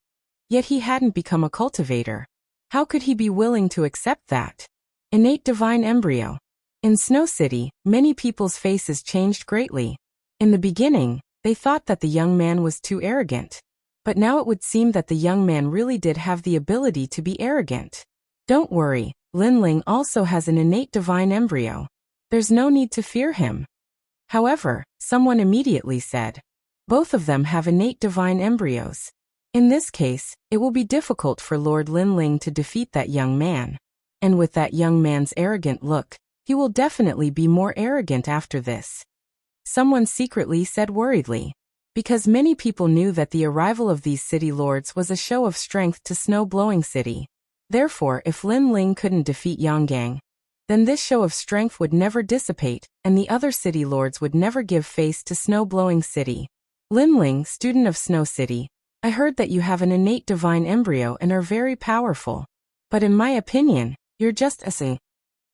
Yet he hadn't become a cultivator. How could he be willing to accept that? Innate divine embryo. In Snow City, many people's faces changed greatly. In the beginning, they thought that the young man was too arrogant. But now it would seem that the young man really did have the ability to be arrogant. Don't worry, Lin Ling also has an innate divine embryo. There's no need to fear him. However, someone immediately said, both of them have innate divine embryos. In this case, it will be difficult for Lord Lin Ling to defeat that young man. And with that young man's arrogant look, he will definitely be more arrogant after this. Someone secretly said worriedly. Because many people knew that the arrival of these city lords was a show of strength to Snow-Blowing City. Therefore, if Lin Ling couldn't defeat Yang Gang, then this show of strength would never dissipate, and the other city lords would never give face to Snow-Blowing City. Lin Ling, student of Snow City, I heard that you have an innate divine embryo and are very powerful. But in my opinion, you're just a.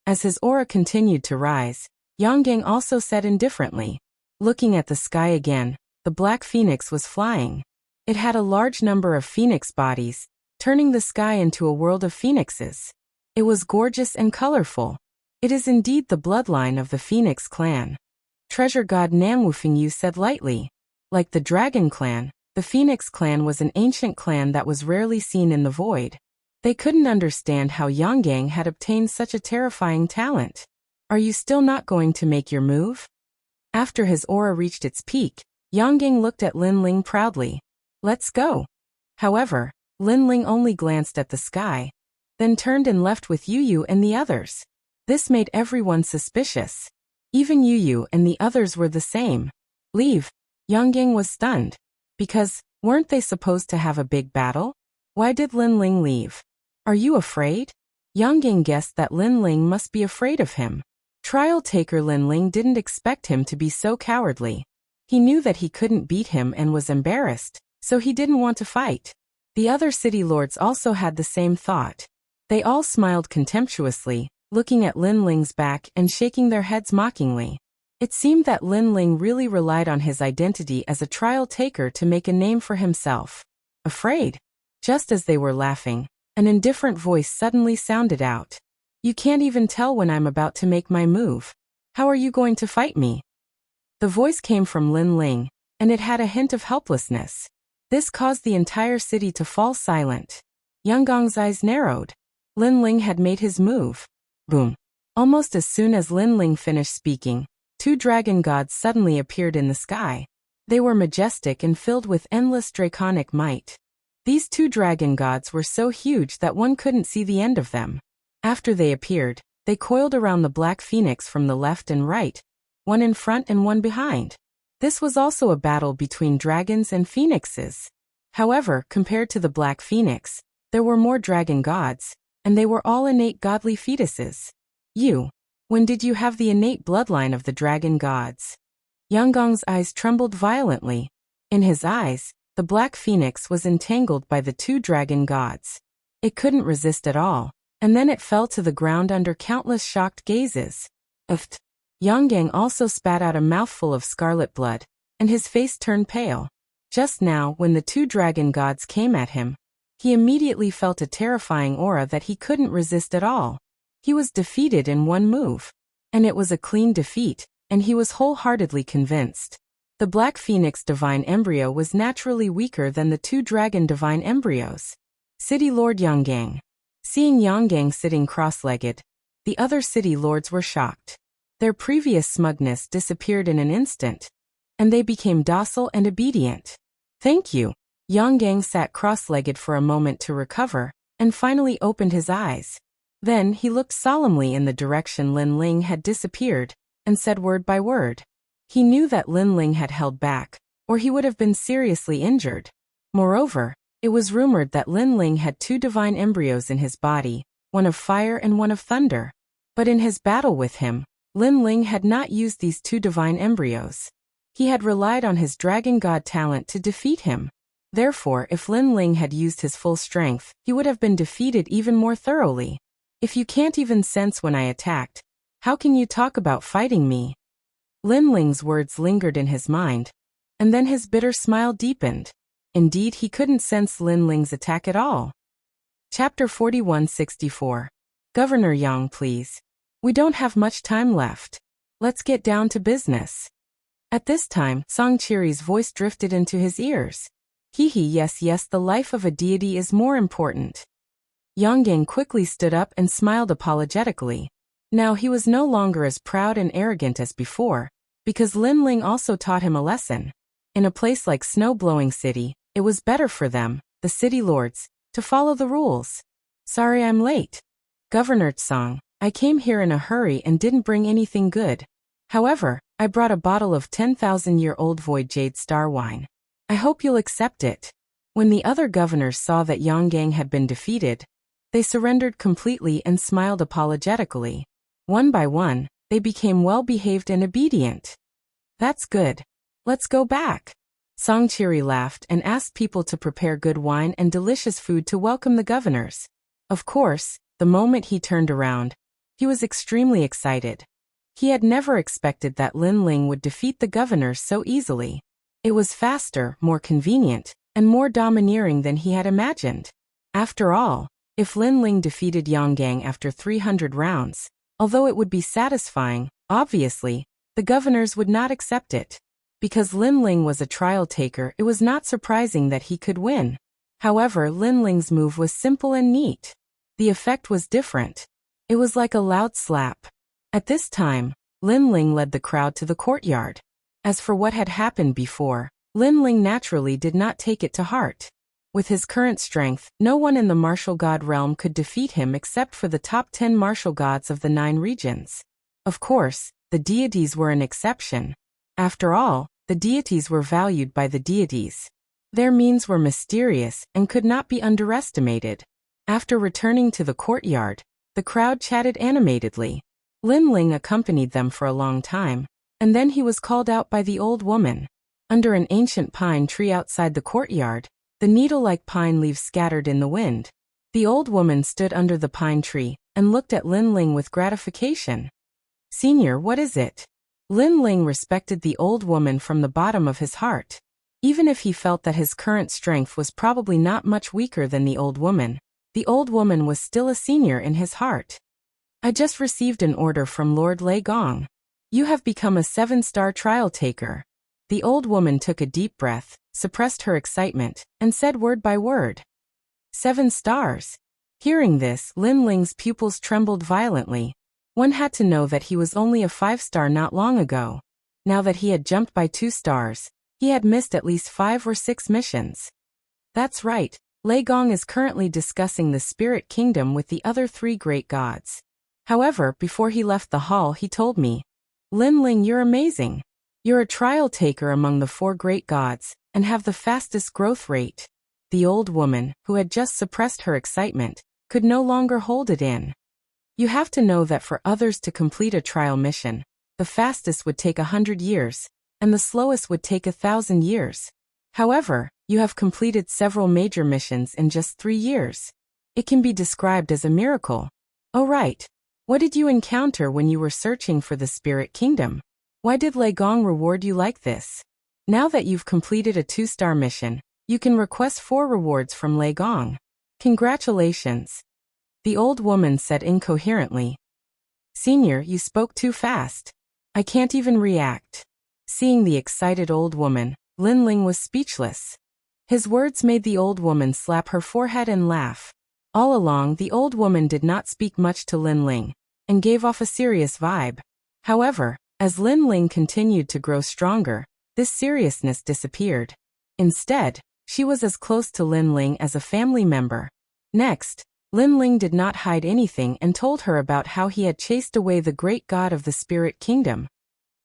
As his aura continued to rise, Yang Gang also said indifferently. Looking at the sky again, the black phoenix was flying. It had a large number of phoenix bodies, turning the sky into a world of phoenixes. It was gorgeous and colorful. It is indeed the bloodline of the Phoenix clan. Treasure god Nanwufengyu said lightly. Like the Dragon clan, the Phoenix clan was an ancient clan that was rarely seen in the void. They couldn't understand how Yang Gang had obtained such a terrifying talent. Are you still not going to make your move? After his aura reached its peak, Yang Gang looked at Lin Ling proudly. Let's go. However, Lin Ling only glanced at the sky, then turned and left with Yu Yu and the others. This made everyone suspicious. Even Yu Yu and the others were the same. Leave. Yang Gang was stunned. Because, weren't they supposed to have a big battle? Why did Lin Ling leave? Are you afraid? Yang Gang guessed that Lin Ling must be afraid of him. Trial taker Lin Ling didn't expect him to be so cowardly. He knew that he couldn't beat him and was embarrassed, so he didn't want to fight. The other city lords also had the same thought. They all smiled contemptuously, looking at Lin Ling's back and shaking their heads mockingly. It seemed that Lin Ling really relied on his identity as a trial taker to make a name for himself. Afraid? Just as they were laughing, an indifferent voice suddenly sounded out. You can't even tell when I'm about to make my move. How are you going to fight me? The voice came from Lin Ling, and it had a hint of helplessness. This caused the entire city to fall silent. Yang Gang's eyes narrowed. Lin Ling had made his move. Boom. Almost as soon as Lin Ling finished speaking, 2 dragon gods suddenly appeared in the sky. They were majestic and filled with endless draconic might. These 2 dragon gods were so huge that one couldn't see the end of them. After they appeared, they coiled around the black phoenix from the left and right, one in front and one behind. This was also a battle between dragons and phoenixes. However, compared to the black phoenix, there were more dragon gods, and they were all innate godly fetuses. When did you have the innate bloodline of the dragon gods? Yang Gong's eyes trembled violently. In his eyes, the black phoenix was entangled by the 2 dragon gods. It couldn't resist at all, and then it fell to the ground under countless shocked gazes. Uft. Yang Gang also spat out a mouthful of scarlet blood, and his face turned pale. Just now, when the 2 dragon gods came at him, he immediately felt a terrifying aura that he couldn't resist at all. He was defeated in one move. And it was a clean defeat, and he was wholeheartedly convinced. The Black Phoenix Divine Embryo was naturally weaker than the 2 Dragon Divine Embryos. City Lord Yanggang. Seeing Yanggang sitting cross-legged, the other city lords were shocked. Their previous smugness disappeared in an instant, and they became docile and obedient. Thank you. Yanggang sat cross-legged for a moment to recover, and finally opened his eyes. Then he looked solemnly in the direction Lin Ling had disappeared, and said word by word. He knew that Lin Ling had held back, or he would have been seriously injured. Moreover, it was rumored that Lin Ling had 2 divine embryos in his body, one of fire and one of thunder. But in his battle with him, Lin Ling had not used these 2 divine embryos. He had relied on his dragon god talent to defeat him. Therefore, if Lin Ling had used his full strength, he would have been defeated even more thoroughly. If you can't even sense when I attacked, how can you talk about fighting me? Lin Ling's words lingered in his mind, and then his bitter smile deepened. Indeed, he couldn't sense Lin Ling's attack at all. Chapter 4164. Governor Yang, please. We don't have much time left. Let's get down to business. At this time, Song Chiri's voice drifted into his ears. Yes, the life of a deity is more important. Yanggang quickly stood up and smiled apologetically. Now he was no longer as proud and arrogant as before, because Lin Ling also taught him a lesson. In a place like Snow-Blowing City, it was better for them, the city lords, to follow the rules. Sorry I'm late. Governor Tsang, I came here in a hurry and didn't bring anything good. However, I brought a bottle of 10,000-year-old Void Jade Star Wine. I hope you'll accept it. When the other governors saw that Yanggang had been defeated, they surrendered completely and smiled apologetically. One by one, they became well-behaved and obedient. That's good. Let's go back. Song Chiri laughed and asked people to prepare good wine and delicious food to welcome the governors. Of course, the moment he turned around, he was extremely excited. He had never expected that Lin Ling would defeat the governors so easily. It was faster, more convenient, and more domineering than he had imagined. After all, if Lin Ling defeated Yanggang after 300 rounds, although it would be satisfying, obviously, the governors would not accept it. Because Lin Ling was a trial taker, it was not surprising that he could win. However, Lin Ling's move was simple and neat. The effect was different. It was like a loud slap. At this time, Lin Ling led the crowd to the courtyard. As for what had happened before, Lin Ling naturally did not take it to heart. With his current strength, no one in the martial god realm could defeat him except for the top 10 martial gods of the 9 regions. Of course, the deities were an exception. After all, the deities were valued by the deities. Their means were mysterious and could not be underestimated. After returning to the courtyard, the crowd chatted animatedly. Lin Ling accompanied them for a long time, and then he was called out by the old woman. Under an ancient pine tree outside the courtyard, the needle-like pine leaves scattered in the wind. The old woman stood under the pine tree and looked at Lin Ling with gratification. Senior, what is it? Lin Ling respected the old woman from the bottom of his heart. Even if he felt that his current strength was probably not much weaker than the old woman was still a senior in his heart. I just received an order from Lord Lei Gong. You have become a 7-star trial taker. The old woman took a deep breath, suppressed her excitement, and said word by word. 7 stars. Hearing this, Lin Ling's pupils trembled violently. One had to know that he was only a 5-star not long ago. Now that he had jumped by 2 stars, he had missed at least 5 or 6 missions. That's right, Lei Gong is currently discussing the spirit kingdom with the other 3 great gods. However, before he left the hall he told me, "Lin Ling, you're amazing. You're a trial taker among the 4 great gods, and have the fastest growth rate." The old woman, who had just suppressed her excitement, could no longer hold it in. You have to know that for others to complete a trial mission, the fastest would take 100 years, and the slowest would take 1,000 years. However, you have completed several major missions in just 3 years. It can be described as a miracle. Oh right. What did you encounter when you were searching for the spirit kingdom? Why did Lei Gong reward you like this? Now that you've completed a 2-star mission, you can request 4 rewards from Lei Gong. Congratulations. The old woman said incoherently. Senior, you spoke too fast. I can't even react. Seeing the excited old woman, Lin Ling was speechless. His words made the old woman slap her forehead and laugh. All along, the old woman did not speak much to Lin Ling, and gave off a serious vibe. However, as Lin Ling continued to grow stronger, this seriousness disappeared. Instead, she was as close to Lin Ling as a family member. Next, Lin Ling did not hide anything and told her about how he had chased away the great god of the spirit kingdom.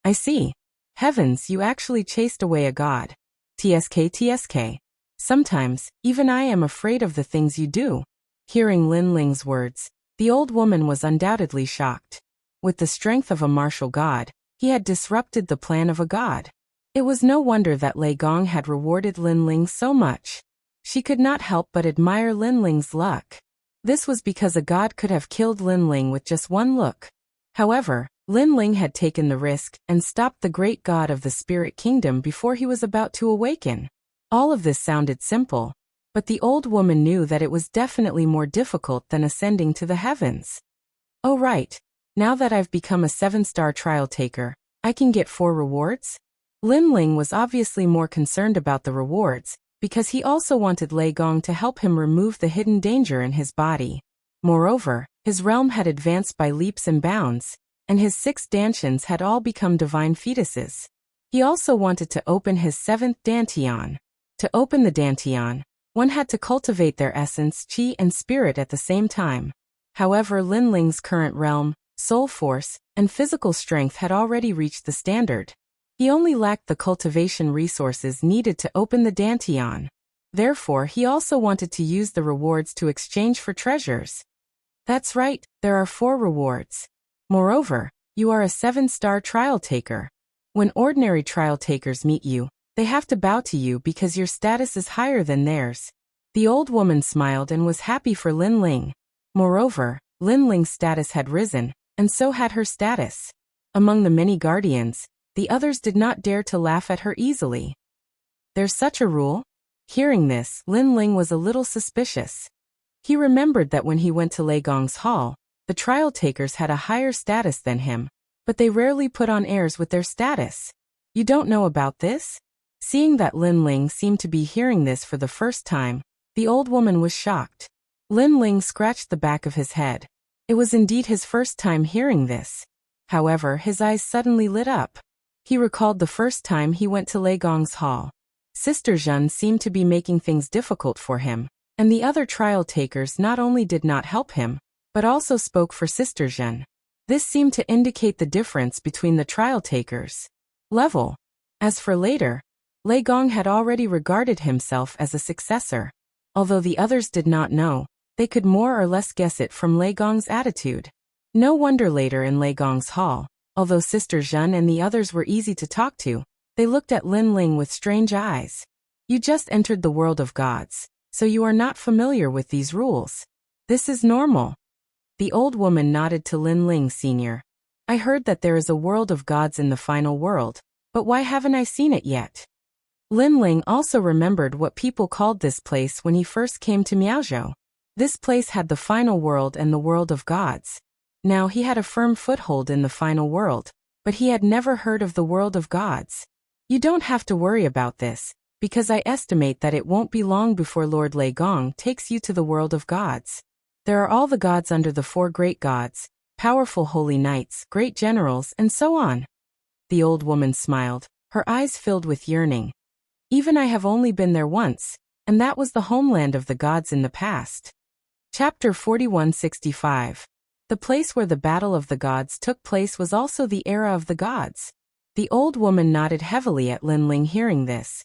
I see. Heavens, you actually chased away a god. TSK. Sometimes, even I am afraid of the things you do. Hearing Lin Ling's words, the old woman was undoubtedly shocked. With the strength of a martial god, he had disrupted the plan of a god. It was no wonder that Lei Gong had rewarded Lin Ling so much. She could not help but admire Lin Ling's luck. This was because a god could have killed Lin Ling with just one look. However, Lin Ling had taken the risk and stopped the great god of the spirit kingdom before he was about to awaken. All of this sounded simple, but the old woman knew that it was definitely more difficult than ascending to the heavens. Oh right, now that I've become a 7-star trial taker, I can get 4 rewards? Lin Ling was obviously more concerned about the rewards, because he also wanted Lei Gong to help him remove the hidden danger in his body. Moreover, his realm had advanced by leaps and bounds, and his 6 dantians had all become divine fetuses. He also wanted to open his 7th dantian. To open the dantian, one had to cultivate their essence, qi and spirit at the same time. However, Lin Ling's current realm, soul force, and physical strength had already reached the standard. He only lacked the cultivation resources needed to open the dantian. Therefore, he also wanted to use the rewards to exchange for treasures. That's right, there are 4 rewards. Moreover, you are a 7-star trial taker. When ordinary trial takers meet you, they have to bow to you because your status is higher than theirs. The old woman smiled and was happy for Lin Ling. Moreover, Lin Ling's status had risen, and so had her status. Among the many guardians, the others did not dare to laugh at her easily. There's such a rule? Hearing this, Lin Ling was a little suspicious. He remembered that when he went to Lei Gong's hall, the trial takers had a higher status than him, but they rarely put on airs with their status. You don't know about this? Seeing that Lin Ling seemed to be hearing this for the first time, the old woman was shocked. Lin Ling scratched the back of his head. It was indeed his first time hearing this. However, his eyes suddenly lit up. He recalled the first time he went to Lei Gong's hall. Sister Zhen seemed to be making things difficult for him, and the other trial takers not only did not help him, but also spoke for Sister Zhen. This seemed to indicate the difference between the trial takers' level. As for later, Lei Gong had already regarded himself as a successor. Although the others did not know, they could more or less guess it from Lei Gong's attitude. No wonder later in Lei Gong's hall, although Sister Zhen and the others were easy to talk to, they looked at Lin Ling with strange eyes. You just entered the world of gods, so you are not familiar with these rules. This is normal. The old woman nodded to Lin Ling Sr. I heard that there is a world of gods in the final world, but why haven't I seen it yet? Lin Ling also remembered what people called this place when he first came to Miaozhou. This place had the final world and the world of gods. Now he had a firm foothold in the final world, but he had never heard of the world of gods. You don't have to worry about this, because I estimate that it won't be long before Lord Lei Gong takes you to the world of gods. There are all the gods under the 4 great gods, powerful holy knights, great generals, and so on. The old woman smiled, her eyes filled with yearning. Even I have only been there once, and that was the homeland of the gods in the past. Chapter 4165. The place where the battle of the gods took place was also the era of the gods. The old woman nodded heavily at Lin Ling hearing this.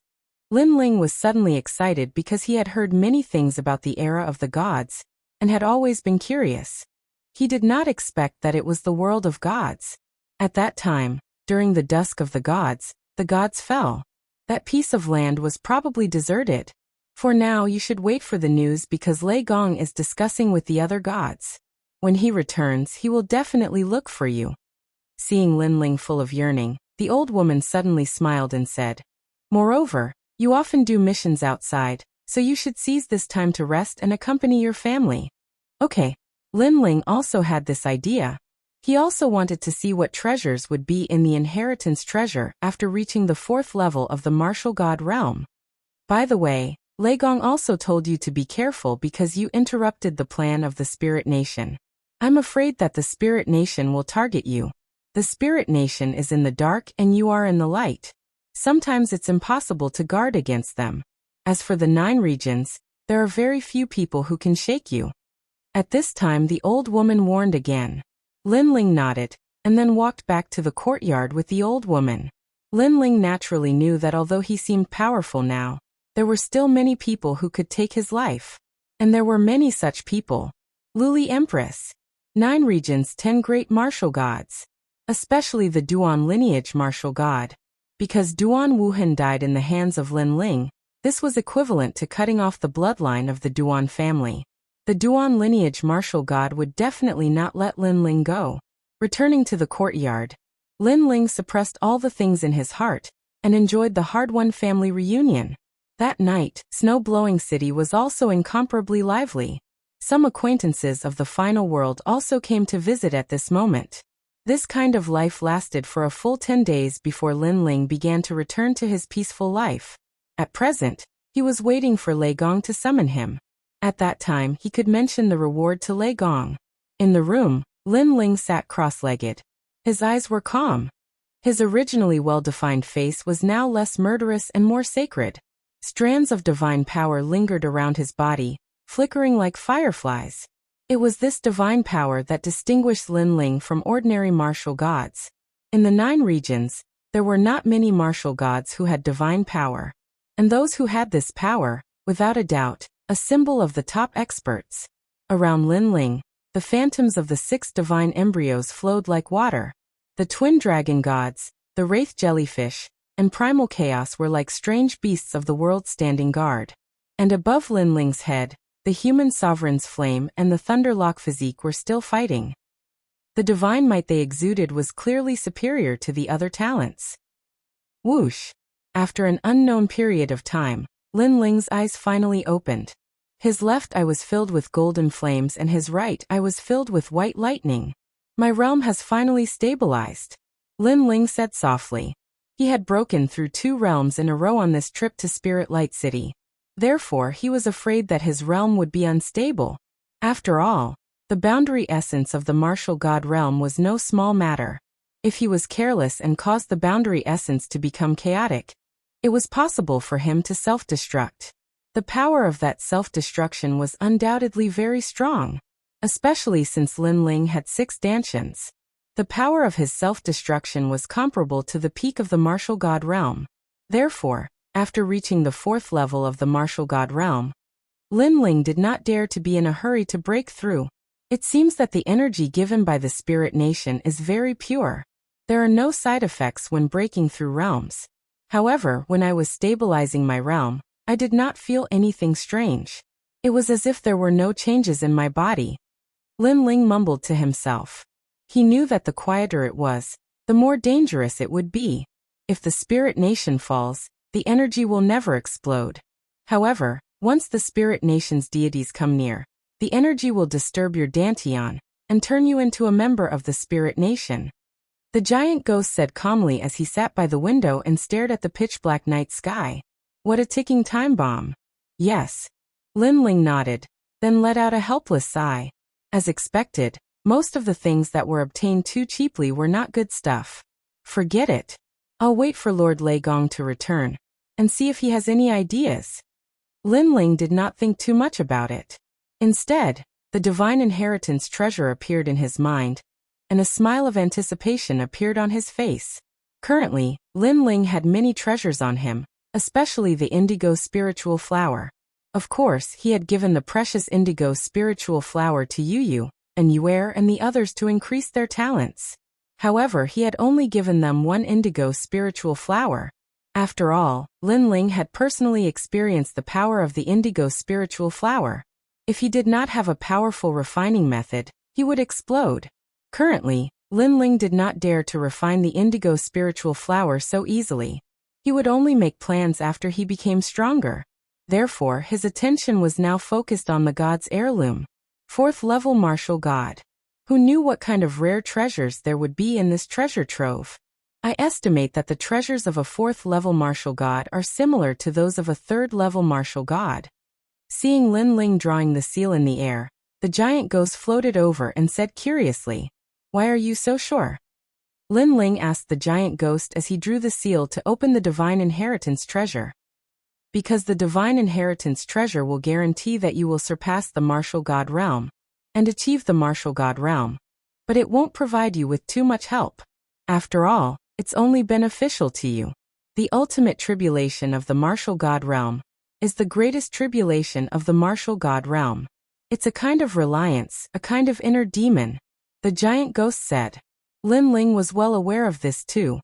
Lin Ling was suddenly excited because he had heard many things about the era of the gods, and had always been curious. He did not expect that it was the world of gods. At that time, during the dusk of the gods fell. That piece of land was probably deserted. For now you should wait for the news because Lei Gong is discussing with the other gods. When he returns, he will definitely look for you. Seeing Lin Ling full of yearning, the old woman suddenly smiled and said, "Moreover, you often do missions outside, so you should seize this time to rest and accompany your family." Okay. Lin Ling also had this idea. He also wanted to see what treasures would be in the inheritance treasure after reaching the 4th level of the martial god realm. By the way, Lei Gong also told you to be careful because you interrupted the plan of the Spirit Nation. I'm afraid that the Spirit Nation will target you. The Spirit Nation is in the dark and you are in the light. Sometimes it's impossible to guard against them. As for the 9 regions, there are very few people who can shake you. At this time the old woman warned again. Lin Ling nodded, and then walked back to the courtyard with the old woman. Lin Ling naturally knew that although he seemed powerful now, there were still many people who could take his life. And there were many such people. Luli Empress. 9 regions, 10 great martial gods. Especially the Duan lineage martial god. Because Duan Wuhan died in the hands of Lin Ling, this was equivalent to cutting off the bloodline of the Duan family. The Duan lineage martial god would definitely not let Lin Ling go. Returning to the courtyard, Lin Ling suppressed all the things in his heart, and enjoyed the hard-won family reunion. That night, Snow-Blowing City was also incomparably lively. Some acquaintances of the final world also came to visit at this moment. This kind of life lasted for a full 10 days before Lin Ling began to return to his peaceful life. At present, he was waiting for Lei Gong to summon him. At that time he could mention the reward to Lei Gong. In the room, Lin Ling sat cross-legged. His eyes were calm. His originally well-defined face was now less murderous and more sacred. Strands of divine power lingered around his body, flickering like fireflies. It was this divine power that distinguished Lin Ling from ordinary martial gods. In the 9 regions, there were not many martial gods who had divine power. And those who had this power, without a doubt, a symbol of the top experts. Around Lin Ling, the phantoms of the 6 divine embryos flowed like water. The twin dragon gods, the wraith jellyfish, and primal chaos were like strange beasts of the world standing guard. And above Lin Ling's head, the human sovereign's flame and the thunderlock physique were still fighting. The divine might they exuded was clearly superior to the other talents. Whoosh! After an unknown period of time, Lin Ling's eyes finally opened. His left eye was filled with golden flames and his right eye was filled with white lightning. My realm has finally stabilized, Lin Ling said softly. He had broken through 2 realms in a row on this trip to Spirit Light City. Therefore he was afraid that his realm would be unstable. After all, the boundary essence of the martial god realm was no small matter. If he was careless and caused the boundary essence to become chaotic, it was possible for him to self-destruct. The power of that self-destruction was undoubtedly very strong, especially since Lin Ling had 6 dantians. The power of his self-destruction was comparable to the peak of the martial god realm. Therefore, after reaching the 4th level of the martial god realm, Lin Ling did not dare to be in a hurry to break through. It seems that the energy given by the Spirit Nation is very pure. There are no side effects when breaking through realms. However, when I was stabilizing my realm, I did not feel anything strange. It was as if there were no changes in my body. Lin Ling mumbled to himself. He knew that the quieter it was, the more dangerous it would be. If the Spirit Nation falls, the energy will never explode. However, once the Spirit Nation's deities come near, the energy will disturb your dantian and turn you into a member of the Spirit Nation. The giant ghost said calmly as he sat by the window and stared at the pitch-black night sky. What a ticking time bomb. Yes. Lin Ling nodded, then let out a helpless sigh. As expected, Most of the things that were obtained too cheaply were not good stuff. Forget it. I'll wait for Lord Lei Gong to return and see if he has any ideas. Lin Ling did not think too much about it. Instead, the divine inheritance treasure appeared in his mind, and a smile of anticipation appeared on his face. Currently, Lin Ling had many treasures on him, especially the indigo spiritual flower. Of course, he had given the precious indigo spiritual flower to Yu and Yuer and the others to increase their talents. However, he had only given them one indigo spiritual flower. After all, Lin Ling had personally experienced the power of the indigo spiritual flower. If he did not have a powerful refining method, he would explode. Currently, Lin Ling did not dare to refine the indigo spiritual flower so easily. He would only make plans after he became stronger. Therefore, his attention was now focused on the god's heirloom. 4th level martial god. Who knew what kind of rare treasures there would be in this treasure trove? I estimate that the treasures of a 4th level martial god are similar to those of a 3rd level martial god. Seeing Lin Ling drawing the seal in the air, the giant ghost floated over and said curiously, "Why are you so sure?" Lin Ling asked the giant ghost as he drew the seal to open the divine inheritance treasure. Because the divine inheritance treasure will guarantee that you will surpass the martial god realm and achieve the martial god realm, but it won't provide you with too much help. After all, it's only beneficial to you. The ultimate tribulation of the martial god realm is the greatest tribulation of the martial god realm. It's a kind of reliance, a kind of inner demon, the giant ghost said. Lin Ling was well aware of this too.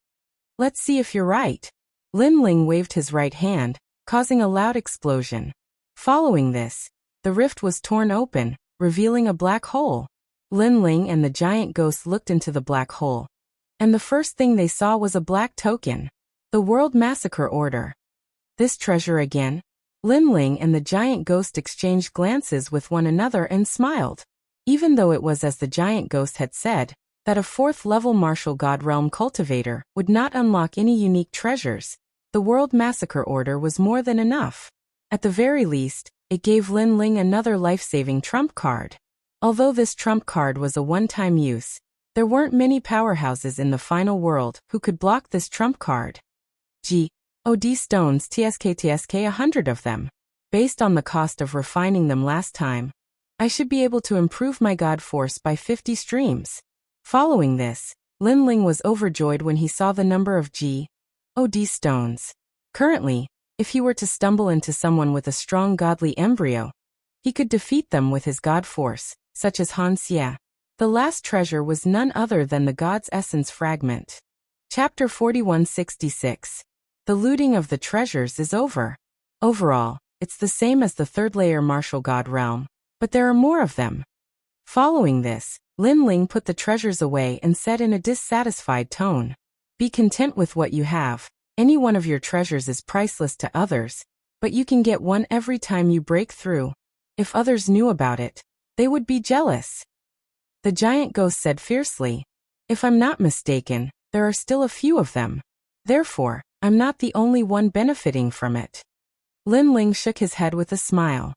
Let's see if you're right. Lin Ling waved his right hand, causing a loud explosion. Following this, the rift was torn open, revealing a black hole. Lin Ling and the giant ghost looked into the black hole, and the first thing they saw was a black token. The World Massacre Order. This treasure again? Lin Ling and the giant ghost exchanged glances with one another and smiled. Even though it was as the giant ghost had said, that a 4th level martial god realm cultivator would not unlock any unique treasures, the World Massacre Order was more than enough. At the very least, it gave Lin Ling another life-saving trump card. Although this trump card was a one-time use, there weren't many powerhouses in the final world who could block this trump card. G.O.D. stones TSK 100 of them. Based on the cost of refining them last time, I should be able to improve my god force by 50 streams. Following this, Lin Ling was overjoyed when he saw the number of G.O.D. stones. Currently, if he were to stumble into someone with a strong godly embryo, he could defeat them with his god force, such as Han Xie. The last treasure was none other than the god's essence fragment. Chapter 4166. The looting of the treasures is over. Overall, it's the same as the 3rd layer martial god realm, but there are more of them. Following this, Lin Ling put the treasures away and said in a dissatisfied tone, "Be content with what you have. Any one of your treasures is priceless to others, but you can get one every time you break through. If others knew about it, they would be jealous." The giant ghost said fiercely, "If I'm not mistaken, there are still a few of them. Therefore, I'm not the only one benefiting from it." Lin Ling shook his head with a smile.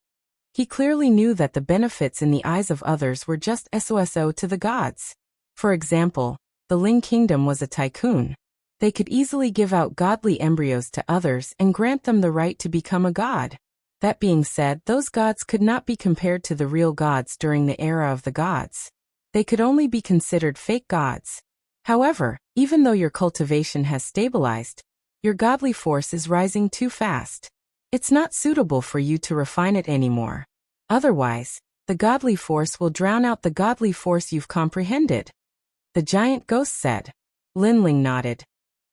He clearly knew that the benefits in the eyes of others were just SOSO to the gods. For example, the Ling Kingdom was a tycoon. They could easily give out godly embryos to others and grant them the right to become a god. That being said, those gods could not be compared to the real gods during the era of the gods. They could only be considered fake gods. However, even though your cultivation has stabilized, your godly force is rising too fast. It's not suitable for you to refine it anymore. Otherwise, the godly force will drown out the godly force you've comprehended. The giant ghost said. Lin Ling nodded.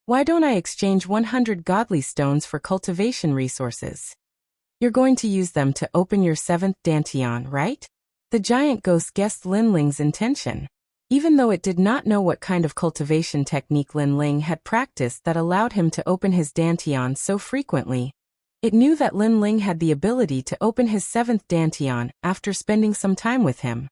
Why don't I exchange 100 godly stones for cultivation resources? You're going to use them to open your 7th dantian, right? The giant ghost guessed Lin Ling's intention. Even though it did not know what kind of cultivation technique Lin Ling had practiced that allowed him to open his dantian so frequently, it knew that Lin Ling had the ability to open his 7th dantian after spending some time with him.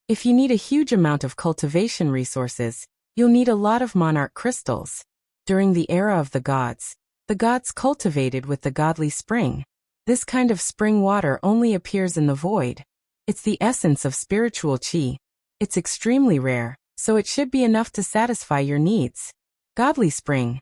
If you need a huge amount of cultivation resources, you'll need a lot of monarch crystals. During the era of the gods cultivated with the godly spring. This kind of spring water only appears in the void. It's the essence of spiritual qi. It's extremely rare, so it should be enough to satisfy your needs. Godly Spring.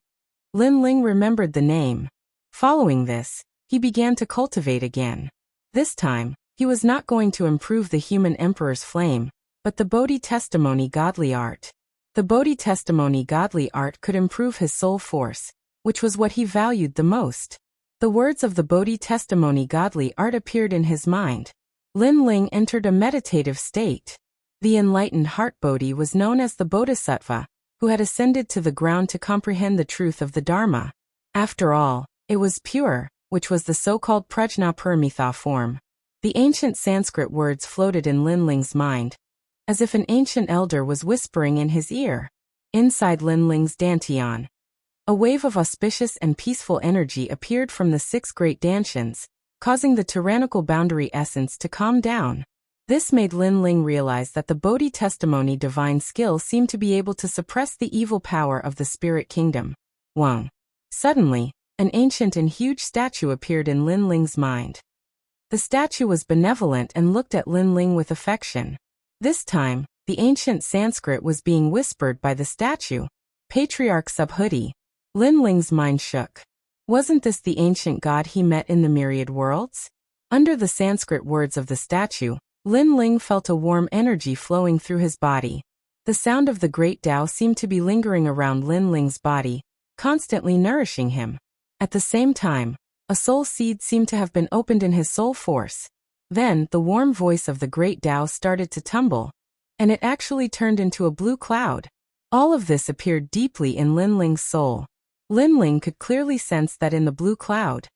Lin Ling remembered the name. Following this, he began to cultivate again. This time, he was not going to improve the human emperor's flame, but the Bodhi Testimony Godly Art. The Bodhi Testimony Godly Art could improve his soul force, which was what he valued the most. The words of the Bodhi Testimony Godly Art appeared in his mind. Lin Ling entered a meditative state. The enlightened heart Bodhi was known as the Bodhisattva, who had ascended to the ground to comprehend the truth of the Dharma. After all, it was pure, which was the so-called Prajnaparamita form. The ancient Sanskrit words floated in Lin Ling's mind, as if an ancient elder was whispering in his ear. Inside Lin Ling's dantian, a wave of auspicious and peaceful energy appeared from the 6 great dantians, causing the tyrannical boundary essence to calm down. This made Lin Ling realize that the Bodhi Testimony divine skill seemed to be able to suppress the evil power of the spirit kingdom. Wang. Suddenly, an ancient and huge statue appeared in Lin Ling's mind. The statue was benevolent and looked at Lin Ling with affection. This time, the ancient Sanskrit was being whispered by the statue. Patriarch Subhuti. Lin Ling's mind shook. Wasn't this the ancient god he met in the myriad worlds? Under the Sanskrit words of the statue, Lin Ling felt a warm energy flowing through his body. The sound of the great Tao seemed to be lingering around Lin Ling's body, constantly nourishing him. At the same time, a soul seed seemed to have been opened in his soul force. Then, the warm voice of the great Tao started to tumble, and it actually turned into a blue cloud. All of this appeared deeply in Lin Ling's soul. Lin Ling could clearly sense that in the blue cloud,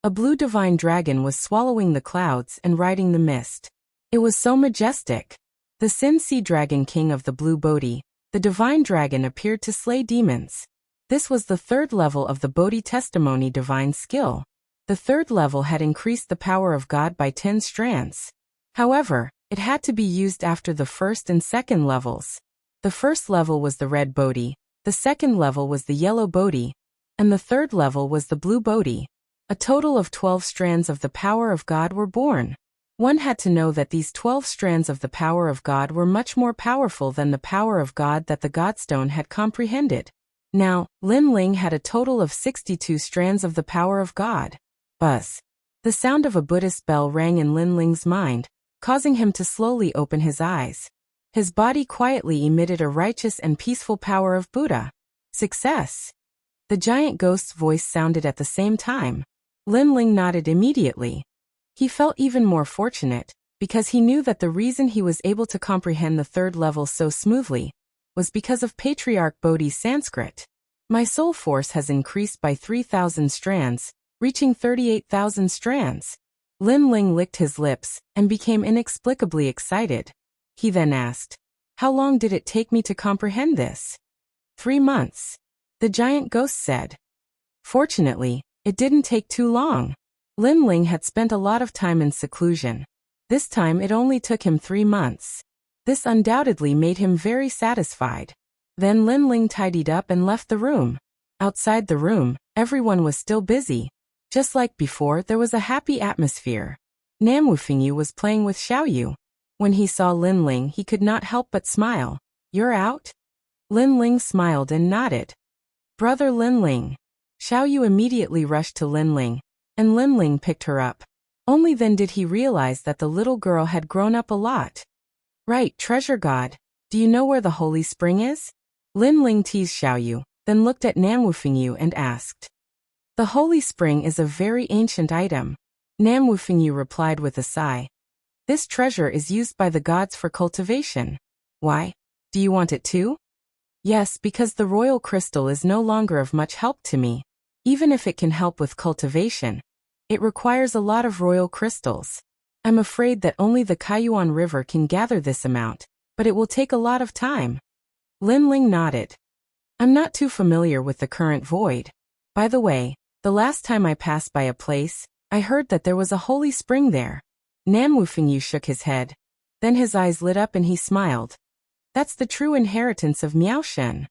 a blue divine dragon was swallowing the clouds and riding the mist. It was so majestic. The Sin Sea Dragon King of the Blue Bodhi, the divine dragon, appeared to slay demons. This was the 3rd level of the Bodhi Testimony divine skill. The 3rd level had increased the power of God by 10 strands. However, it had to be used after the 1st and 2nd levels. The 1st level was the red Bodhi, the 2nd level was the yellow Bodhi, and the 3rd level was the blue Bodhi. A total of 12 strands of the power of God were born. One had to know that these 12 strands of the power of God were much more powerful than the power of God that the Godstone had comprehended. Now, Lin Ling had a total of 62 strands of the power of God. Buzz. The sound of a Buddhist bell rang in Lin Ling's mind, causing him to slowly open his eyes. His body quietly emitted a righteous and peaceful power of Buddha. Success. The giant ghost's voice sounded at the same time. Lin Ling nodded immediately. He felt even more fortunate, because he knew that the reason he was able to comprehend the 3rd level so smoothly was because of Patriarch Bodhi's Sanskrit. My soul force has increased by 3,000 strands, reaching 38,000 strands. Lin Ling licked his lips and became inexplicably excited. He then asked, "How long did it take me to comprehend this?" 3 months. The giant ghost said. Fortunately, it didn't take too long. Lin Ling had spent a lot of time in seclusion. This time it only took him 3 months. This undoubtedly made him very satisfied. Then Lin Ling tidied up and left the room. Outside the room, everyone was still busy. Just like before, there was a happy atmosphere. Nam Wufingyu was playing with Xiaoyu. When he saw Lin Ling, he could not help but smile. "You're out?" Lin Ling smiled and nodded. "Brother Lin Ling." Xiaoyu immediately rushed to Lin Ling, and Lin Ling picked her up. Only then did he realize that the little girl had grown up a lot. "Right, treasure god. Do you know where the holy spring is?" Lin Ling teased Xiaoyu, then looked at Nam Wufingyu and asked. "The holy spring is a very ancient item." Nam Wufingyu replied with a sigh. "This treasure is used by the gods for cultivation." "Why? Do you want it too?" "Yes, because the royal crystal is no longer of much help to me. Even if it can help with cultivation, it requires a lot of royal crystals. I'm afraid that only the Kaiyuan River can gather this amount, but it will take a lot of time." Lin Ling nodded. "I'm not too familiar with the current void. By the way, the last time I passed by a place, I heard that there was a holy spring there." Nam Wufingyu shook his head. Then his eyes lit up and he smiled. "That's the true inheritance of Miaoshen."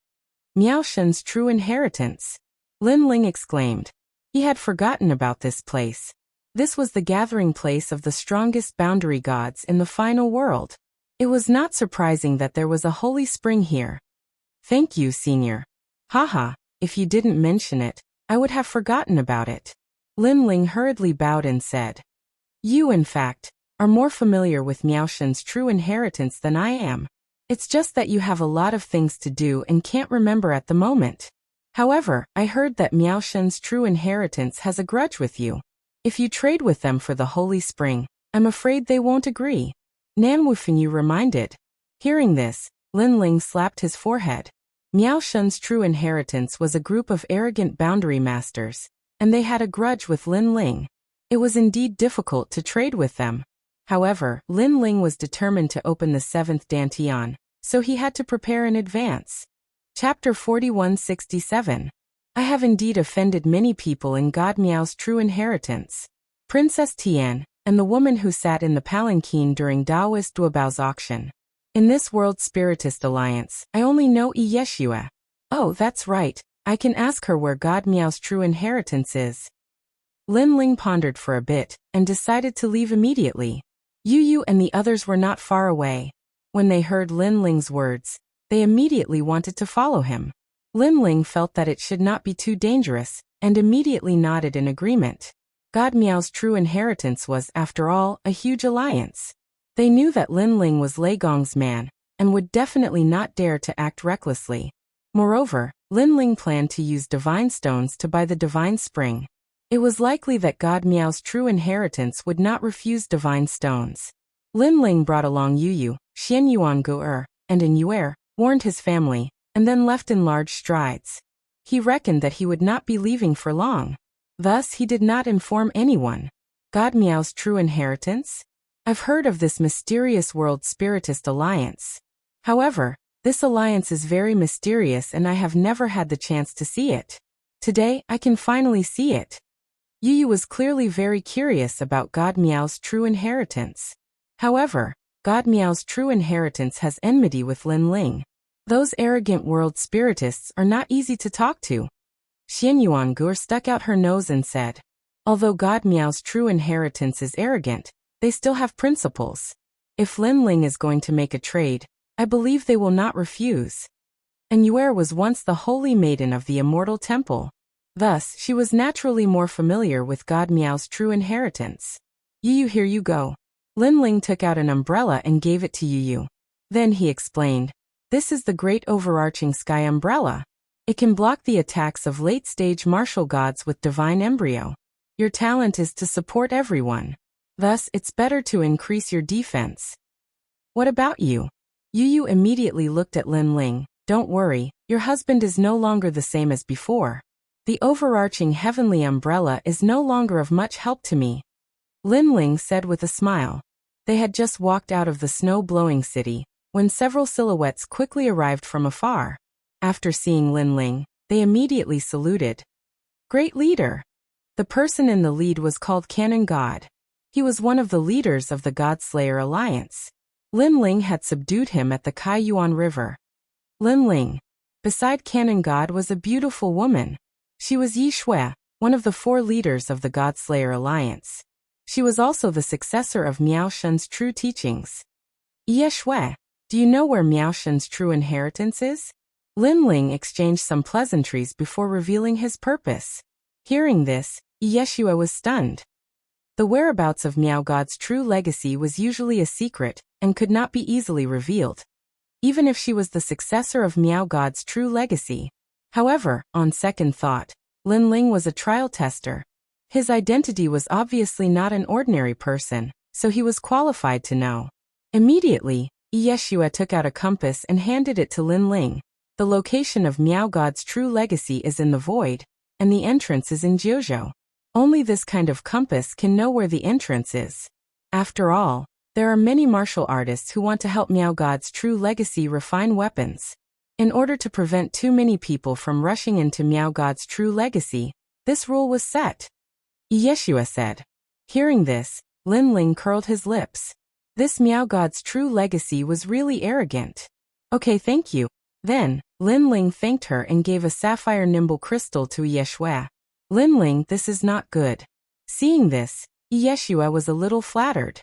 "Miaoshen's true inheritance?" Lin Ling exclaimed. He had forgotten about this place. This was the gathering place of the strongest boundary gods in the final world. It was not surprising that there was a holy spring here. Thank you, Senior. Haha, if you didn't mention it, I would have forgotten about it. Lin Ling hurriedly bowed and said. You, in fact, are more familiar with Miaoshen's true inheritance than I am. It's just that you have a lot of things to do and can't remember at the moment. However, I heard that Miaoshen's true inheritance has a grudge with you. If you trade with them for the Holy Spring, I'm afraid they won't agree. Nan Wufenyu reminded. Hearing this, Lin Ling slapped his forehead. Miaoshen's true inheritance was a group of arrogant boundary masters, and they had a grudge with Lin Ling. It was indeed difficult to trade with them. However, Lin Ling was determined to open the 7th Dantian, so he had to prepare in advance. Chapter 4167. I have indeed offended many people in God Miao's true inheritance. Princess Tian, and the woman who sat in the palanquin during Taoist Duobao's auction. In this World Spiritist Alliance, I only know Yeshua. Oh, that's right, I can ask her where God Miao's true inheritance is. Lin Ling pondered for a bit, and decided to leave immediately. Yu and the others were not far away. When they heard Lin Ling's words, they immediately wanted to follow him. Lin Ling felt that it should not be too dangerous, and immediately nodded in agreement. God Miao's true inheritance was, after all, a huge alliance. They knew that Lin Ling was Lei Gong's man, and would definitely not dare to act recklessly. Moreover, Lin Ling planned to use divine stones to buy the divine spring. It was likely that God Miao's true inheritance would not refuse divine stones. Lin Ling brought along Yu, Xian Yuan Gu'er, and An Yuer, warned his family, and then left in large strides. He reckoned that he would not be leaving for long. Thus he did not inform anyone. God Miao's true inheritance? I've heard of this mysterious World Spiritist Alliance. However, this alliance is very mysterious and I have never had the chance to see it. Today, I can finally see it. Yu was clearly very curious about God Miao's true inheritance. However, God Miao's true inheritance has enmity with Lin Ling. Those arrogant world spiritists are not easy to talk to. Xian Yuan Gu'er stuck out her nose and said, although God Miao's true inheritance is arrogant, they still have principles. If Lin Ling is going to make a trade, I believe they will not refuse. An Yuer was once the holy maiden of the immortal temple. Thus, she was naturally more familiar with God Miao's true inheritance. Yu, here you go. Lin Ling took out an umbrella and gave it to Yu. Then he explained, this is the great overarching sky umbrella. It can block the attacks of late-stage martial gods with divine embryo. Your talent is to support everyone. Thus, it's better to increase your defense. What about you? Yu immediately looked at Lin Ling. Don't worry, your husband is no longer the same as before. The overarching heavenly umbrella is no longer of much help to me. Lin Ling said with a smile. They had just walked out of the snow-blowing city, when several silhouettes quickly arrived from afar. After seeing Lin Ling, they immediately saluted. Great leader! The person in the lead was called Canon God. He was one of the leaders of the God-Slayer Alliance. Lin Ling had subdued him at the Kaiyuan River. Lin Ling. Beside Canon God was a beautiful woman. She was Yi Shui, one of the 4 leaders of the God-Slayer Alliance. She was also the successor of Miao Shen's true teachings. Yi Shui, do you know where Miao Shen's true inheritance is? Lin Ling exchanged some pleasantries before revealing his purpose. Hearing this, Yi Shui was stunned. The whereabouts of Miao God's true legacy was usually a secret and could not be easily revealed, even if she was the successor of Miao God's true legacy. However, on second thought, Lin Ling was a trial tester. His identity was obviously not an ordinary person, so he was qualified to know. Immediately, Yi Shui took out a compass and handed it to Lin Ling. The location of Miao God's true legacy is in the void, and the entrance is in Jiuzhou. Only this kind of compass can know where the entrance is. After all, there are many martial artists who want to help Miao God's true legacy refine weapons. In order to prevent too many people from rushing into Miao God's true legacy, this rule was set. Yi Shui said. Hearing this, Lin Ling curled his lips. This Miao God's true legacy was really arrogant. Okay, thank you. Then, Lin Ling thanked her and gave a sapphire nimble crystal to Yi Shui. Lin Ling, this is not good. Seeing this, Yi Shui was a little flattered.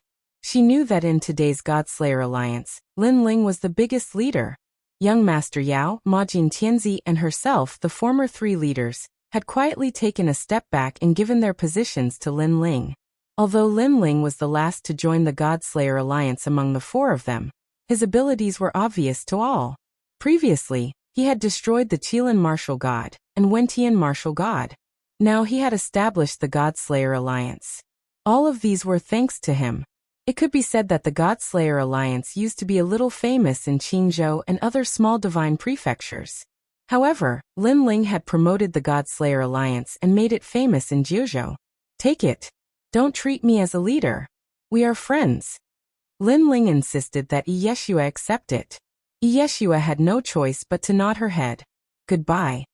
She knew that in today's Godslayer alliance, Lin Ling was the biggest leader. Young Master Yao, Ma Jin Tianzi, and herself, the former 3 leaders, had quietly taken a step back and given their positions to Lin Ling. Although Lin Ling was the last to join the Godslayer alliance among the 4 of them, his abilities were obvious to all. Previously, he had destroyed the Qilin martial god and Wentian martial god. Now he had established the Godslayer alliance. All of these were thanks to him. It could be said that the Godslayer alliance used to be a little famous in Qingzhou and other small divine prefectures. However, Lin Ling had promoted the Godslayer alliance and made it famous in Jiuzhou. Take it. Don't treat me as a leader. We are friends. Lin Ling insisted that Yeshua accept it. Yeshua had no choice but to nod her head. Goodbye.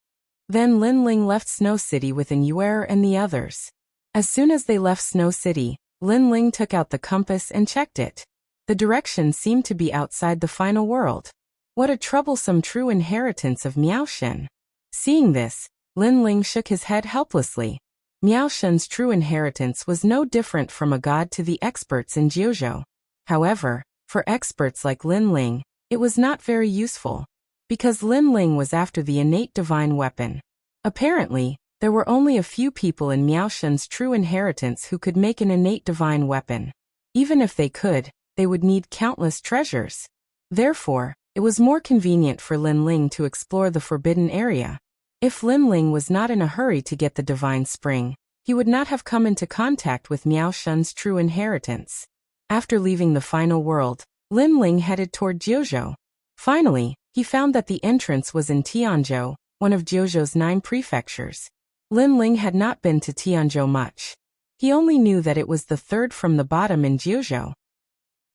Then Lin Ling left Snow City with Yuer and the others. As soon as they left Snow City, Lin Ling took out the compass and checked it. The direction seemed to be outside the final world. What a troublesome true inheritance of Miao Shen. Seeing this, Lin Ling shook his head helplessly. Miao Shen's true inheritance was no different from a god to the experts in Jiuzhou. However, for experts like Lin Ling, it was not very useful. Because Lin Ling was after the innate divine weapon. Apparently, there were only a few people in Miao Shen's true inheritance who could make an innate divine weapon. Even if they could, they would need countless treasures. Therefore, it was more convenient for Lin Ling to explore the forbidden area. If Lin Ling was not in a hurry to get the divine spring, he would not have come into contact with Miao Shen's true inheritance. After leaving the final world, Lin Ling headed toward Jiuzhou. Finally, he found that the entrance was in Tianzhou, one of Jiuzhou's 9 prefectures. Lin Ling had not been to Tianzhou much. He only knew that it was the 3rd from the bottom in Jiuzhou.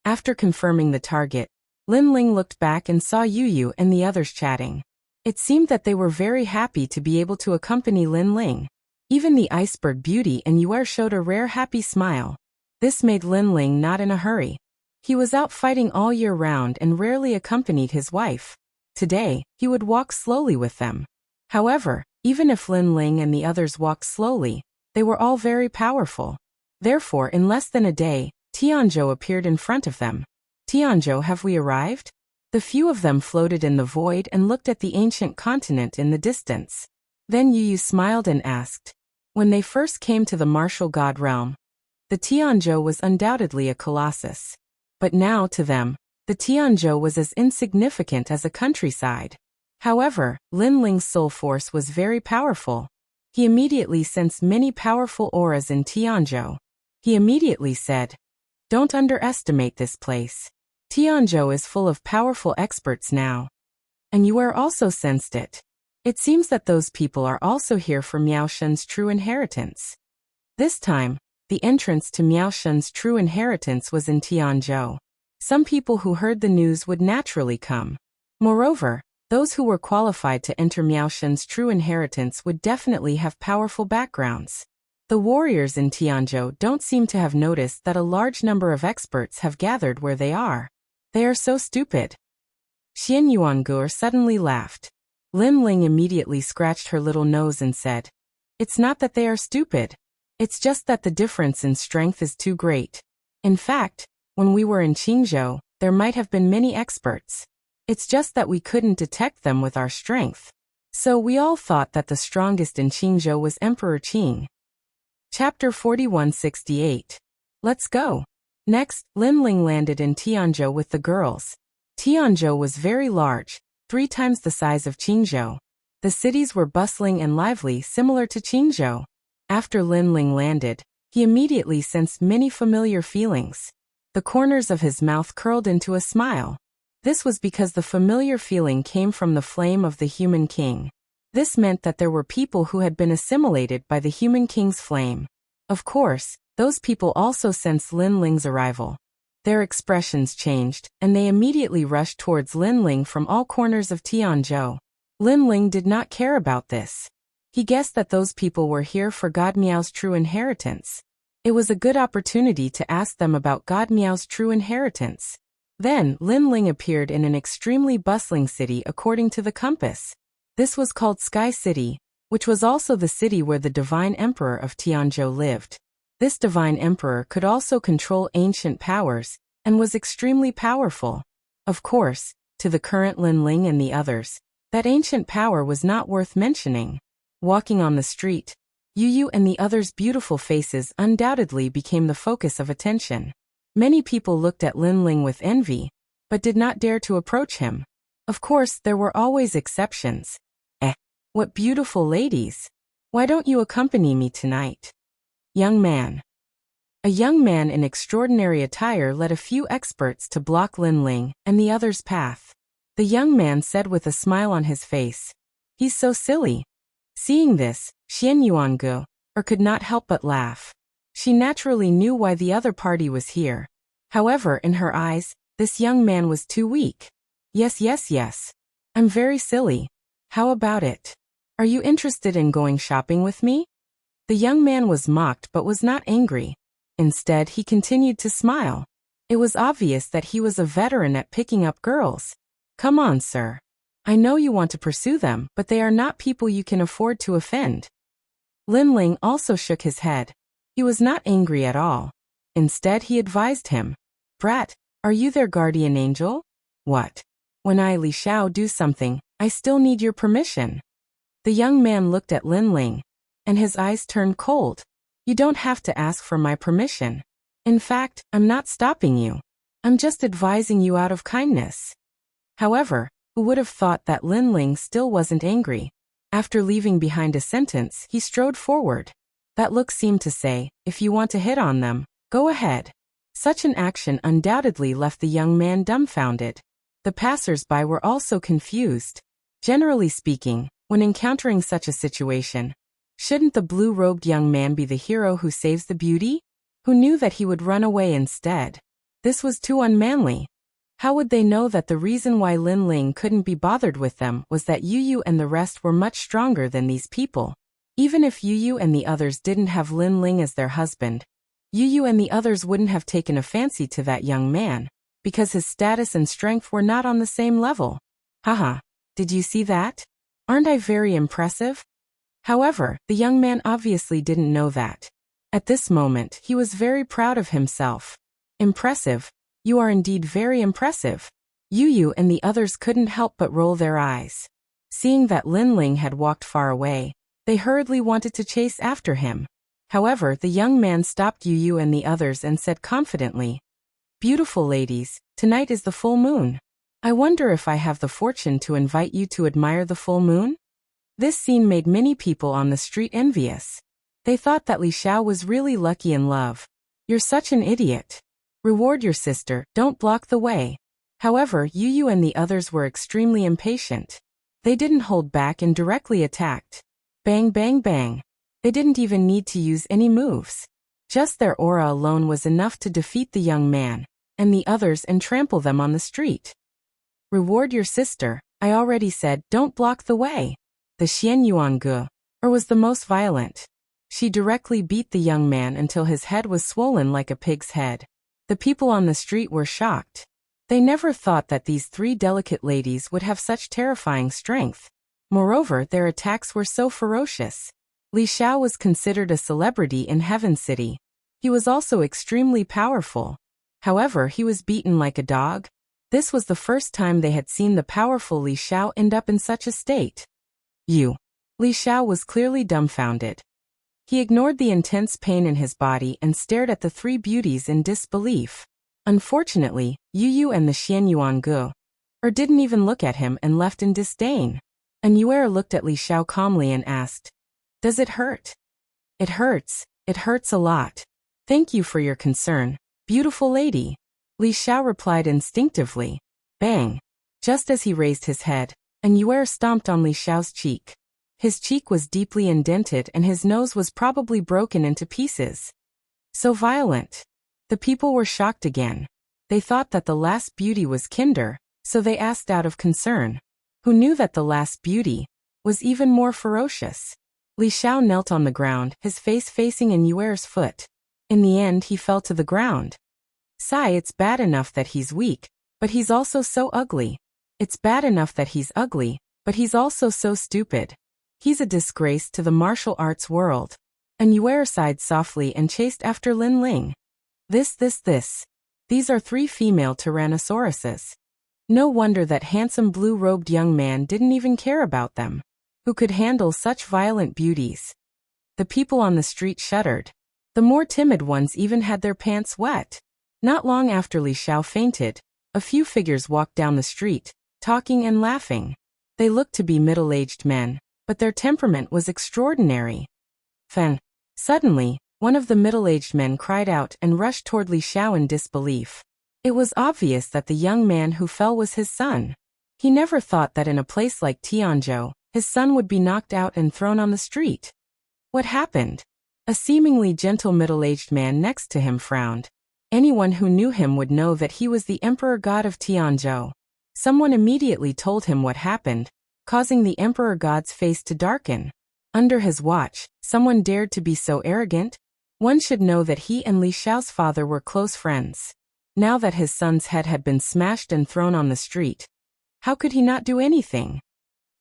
After confirming the target, Lin Ling looked back and saw Yu and the others chatting. It seemed that they were very happy to be able to accompany Lin Ling. Even the iceberg beauty and Yuer showed a rare happy smile. This made Lin Ling not in a hurry. He was out fighting all year round and rarely accompanied his wife. Today, he would walk slowly with them. However, even if Lin Ling and the others walked slowly, they were all very powerful. Therefore, in less than a day, Tianzhou appeared in front of them. Tianzhou, have we arrived? The few of them floated in the void and looked at the ancient continent in the distance. Then Yu smiled and asked. When they first came to the martial god realm, the Tianzhou was undoubtedly a colossus. But now, to them, the Tianzhou was as insignificant as a countryside. However, Lin Ling's soul force was very powerful. He immediately sensed many powerful auras in Tianzhou. He immediately said, "Don't underestimate this place. Tianzhou is full of powerful experts now." And Yuer also sensed it. It seems that those people are also here for Miao Shen's true inheritance. This time, the entrance to Miao Shen's true inheritance was in Tianzhou. Some people who heard the news would naturally come. Moreover, those who were qualified to enter Miao Shen's true inheritance would definitely have powerful backgrounds. The warriors in Tianzhou don't seem to have noticed that a large number of experts have gathered where they are. They are so stupid. Xian Yuangur suddenly laughed. Lin Ling immediately scratched her little nose and said, "It's not that they are stupid. It's just that the difference in strength is too great. In fact, when we were in Qingzhou, there might have been many experts. It's just that we couldn't detect them with our strength. So we all thought that the strongest in Qingzhou was Emperor Qing." Chapter 4168. Let's go. Next, Lin Ling landed in Tianzhou with the girls. Tianzhou was very large, 3 times the size of Qingzhou. The cities were bustling and lively, similar to Qingzhou. After Lin Ling landed, he immediately sensed many familiar feelings. The corners of his mouth curled into a smile. This was because the familiar feeling came from the flame of the human king. This meant that there were people who had been assimilated by the human king's flame. Of course, those people also sensed Lin Ling's arrival. Their expressions changed, and they immediately rushed towards Lin Ling from all corners of Tianzhou. Lin Ling did not care about this. He guessed that those people were here for God Miao's true inheritance. It was a good opportunity to ask them about God Miao's true inheritance. Then, Lin Ling appeared in an extremely bustling city according to the compass. This was called Sky City, which was also the city where the divine emperor of Tianzhou lived. This divine emperor could also control ancient powers, and was extremely powerful. Of course, to the current Lin Ling and the others, that ancient power was not worth mentioning. Walking on the street, Yu and the others' beautiful faces undoubtedly became the focus of attention. Many people looked at Lin Ling with envy, but did not dare to approach him. Of course, there were always exceptions. What beautiful ladies! Why don't you accompany me tonight? Young man. A young man in extraordinary attire led a few experts to block Lin Ling and the others' path. The young man said with a smile on his face, "He's so silly." Seeing this, Xian Yuangu could not help but laugh. She naturally knew why the other party was here. However, in her eyes, this young man was too weak. Yes. I'm very silly. How about it? Are you interested in going shopping with me? The young man was mocked but was not angry. Instead, he continued to smile. It was obvious that he was a veteran at picking up girls. Come on, sir. I know you want to pursue them, but they are not people you can afford to offend. Lin Ling also shook his head. He was not angry at all. Instead, he advised him, "Brat, are you their guardian angel? What? When I, Li Xiao, do something, I still need your permission." The young man looked at Lin Ling, and his eyes turned cold. "You don't have to ask for my permission. In fact, I'm not stopping you. I'm just advising you out of kindness." However, who would have thought that Lin Ling still wasn't angry? After leaving behind a sentence, he strode forward. That look seemed to say, if you want to hit on them, go ahead. Such an action undoubtedly left the young man dumbfounded. The passers-by were also confused. Generally speaking, when encountering such a situation, shouldn't the blue-robed young man be the hero who saves the beauty? Who knew that he would run away instead? This was too unmanly. How would they know that the reason why Lin Ling couldn't be bothered with them was that Yu and the rest were much stronger than these people? Even if Yu and the others didn't have Lin Ling as their husband, Yu and the others wouldn't have taken a fancy to that young man, because his status and strength were not on the same level. Haha, did you see that? Aren't I very impressive? However, the young man obviously didn't know that. At this moment, he was very proud of himself. Impressive. You are indeed very impressive. Yu and the others couldn't help but roll their eyes. Seeing that Lin Ling had walked far away, they hurriedly wanted to chase after him. However, the young man stopped Yu and the others and said confidently, "Beautiful ladies, tonight is the full moon. I wonder if I have the fortune to invite you to admire the full moon?" This scene made many people on the street envious. They thought that Li Xiao was really lucky in love. You're such an idiot. Reward your sister, don't block the way. However, Yu and the others were extremely impatient. They didn't hold back and directly attacked. Bang bang bang. They didn't even need to use any moves. Just their aura alone was enough to defeat the young man and the others and trample them on the street. Reward your sister, I already said, don't block the way. The Xian Yuangu was the most violent. She directly beat the young man until his head was swollen like a pig's head. The people on the street were shocked. They never thought that these three delicate ladies would have such terrifying strength. Moreover, their attacks were so ferocious. Li Xiao was considered a celebrity in Heaven City. He was also extremely powerful. However, he was beaten like a dog. This was the first time they had seen the powerful Li Xiao end up in such a state. Li Xiao was clearly dumbfounded. He ignored the intense pain in his body and stared at the three beauties in disbelief. Unfortunately, Yu and the Xian Yuangu didn't even look at him and left in disdain. And Yuer looked at Li Xiao calmly and asked, "Does it hurt?" "It hurts. It hurts a lot. Thank you for your concern, beautiful lady," Li Xiao replied instinctively. Bang! Just as he raised his head, and Yuer stomped on Li Xiao's cheek. His cheek was deeply indented and his nose was probably broken into pieces. So violent. The people were shocked again. They thought that the last beauty was Kinder, so they asked out of concern. Who knew that the last beauty was even more ferocious? Li Xiao knelt on the ground, his face facing in Yuer's foot. In the end, he fell to the ground. Sigh, it's bad enough that he's weak, but he's also so ugly. It's bad enough that he's ugly, but he's also so stupid. He's a disgrace to the martial arts world. And Yuer sighed softly and chased after Lin Ling. This. These are 3 female tyrannosauruses. No wonder that handsome blue-robed young man didn't even care about them. Who could handle such violent beauties? The people on the street shuddered. The more timid ones even had their pants wet. Not long after Li Xiao fainted, a few figures walked down the street, talking and laughing. They looked to be middle-aged men, but their temperament was extraordinary. Fen. Suddenly, one of the middle-aged men cried out and rushed toward Li Xiao in disbelief. It was obvious that the young man who fell was his son. He never thought that in a place like Tianzhou, his son would be knocked out and thrown on the street. What happened? A seemingly gentle middle-aged man next to him frowned. Anyone who knew him would know that he was the Emperor God of Tianzhou. Someone immediately told him what happened, causing the Emperor God's face to darken. Under his watch, someone dared to be so arrogant? One should know that he and Li Xiao's father were close friends. Now that his son's head had been smashed and thrown on the street, how could he not do anything?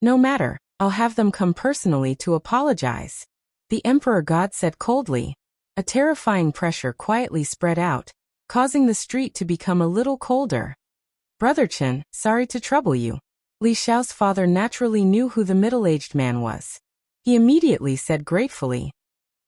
No matter, I'll have them come personally to apologize. The Emperor God said coldly. A terrifying pressure quietly spread out, causing the street to become a little colder. Brother Chen, sorry to trouble you. Li Xiao's father naturally knew who the middle-aged man was. He immediately said gratefully,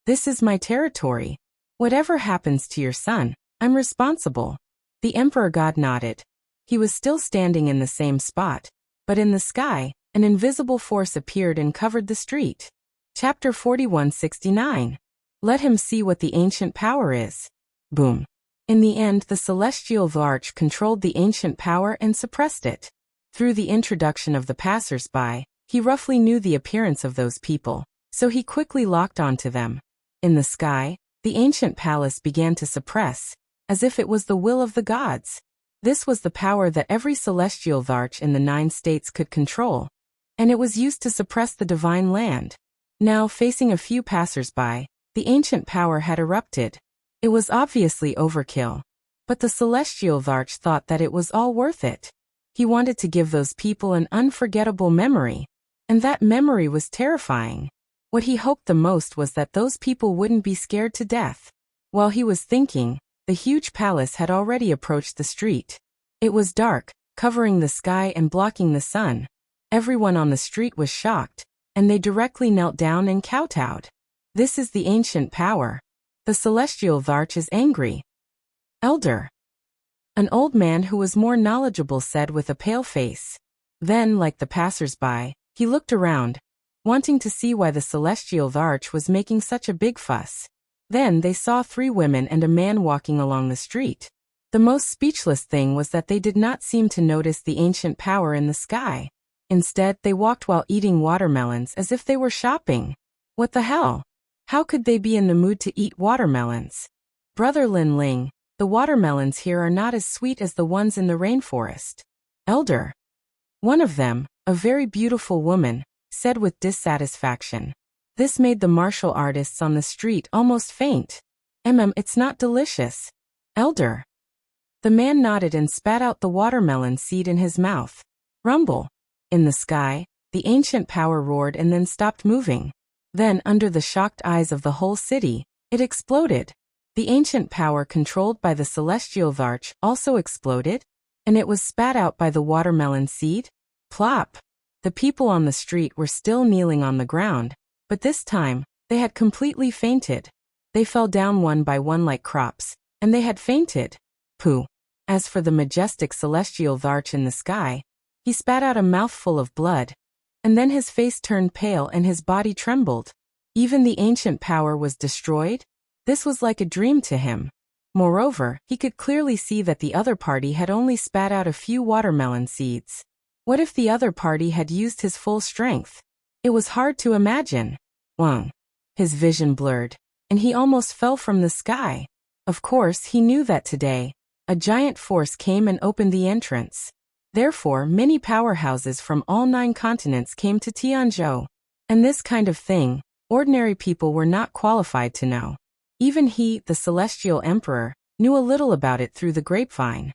"This is my territory. Whatever happens to your son, I'm responsible." The Emperor God nodded. He was still standing in the same spot, but in the sky, an invisible force appeared and covered the street. Chapter 4169. Let him see what the ancient power is. Boom. In the end, the celestial arch controlled the ancient power and suppressed it. Through the introduction of the passers-by, he roughly knew the appearance of those people, so he quickly locked onto them. In the sky, the ancient palace began to suppress, as if it was the will of the gods. This was the power that every celestial arch in the 9 states could control, and it was used to suppress the divine land. Now, facing a few passers-by, the ancient power had erupted. It was obviously overkill, but the celestial arch thought that it was all worth it. He wanted to give those people an unforgettable memory, and that memory was terrifying. What he hoped the most was that those people wouldn't be scared to death. While he was thinking, the huge palace had already approached the street. It was dark, covering the sky and blocking the sun. Everyone on the street was shocked, and they directly knelt down and kowtowed. This is the ancient power. The celestial arch is angry. Elder. An old man who was more knowledgeable said with a pale face. Then, like the passers-by, he looked around, wanting to see why the celestial arch was making such a big fuss. Then they saw 3 women and a man walking along the street. The most speechless thing was that they did not seem to notice the ancient power in the sky. Instead, they walked while eating watermelons as if they were shopping. What the hell? How could they be in the mood to eat watermelons? Brother Lin Ling, the watermelons here are not as sweet as the ones in the rainforest. Elder. One of them, a very beautiful woman, said with dissatisfaction. This made the martial artists on the street almost faint. It's not delicious. Elder. The man nodded and spat out the watermelon seed in his mouth. Rumble. In the sky, the ancient power roared and then stopped moving. Then, under the shocked eyes of the whole city, it exploded. The ancient power controlled by the celestial arch also exploded, and it was spat out by the watermelon seed. Plop. The people on the street were still kneeling on the ground, but this time, they had completely fainted. They fell down one by one like crops, and they had fainted. Pooh. As for the majestic celestial arch in the sky, he spat out a mouthful of blood, and then his face turned pale and his body trembled. Even the ancient power was destroyed? This was like a dream to him. Moreover, he could clearly see that the other party had only spat out a few watermelon seeds. What if the other party had used his full strength? It was hard to imagine. Wang. His vision blurred, and he almost fell from the sky. Of course, he knew that today, a giant force came and opened the entrance. Therefore, many powerhouses from all 9 continents came to Tianzhou. And this kind of thing, ordinary people were not qualified to know. Even he, the celestial emperor, knew a little about it through the grapevine.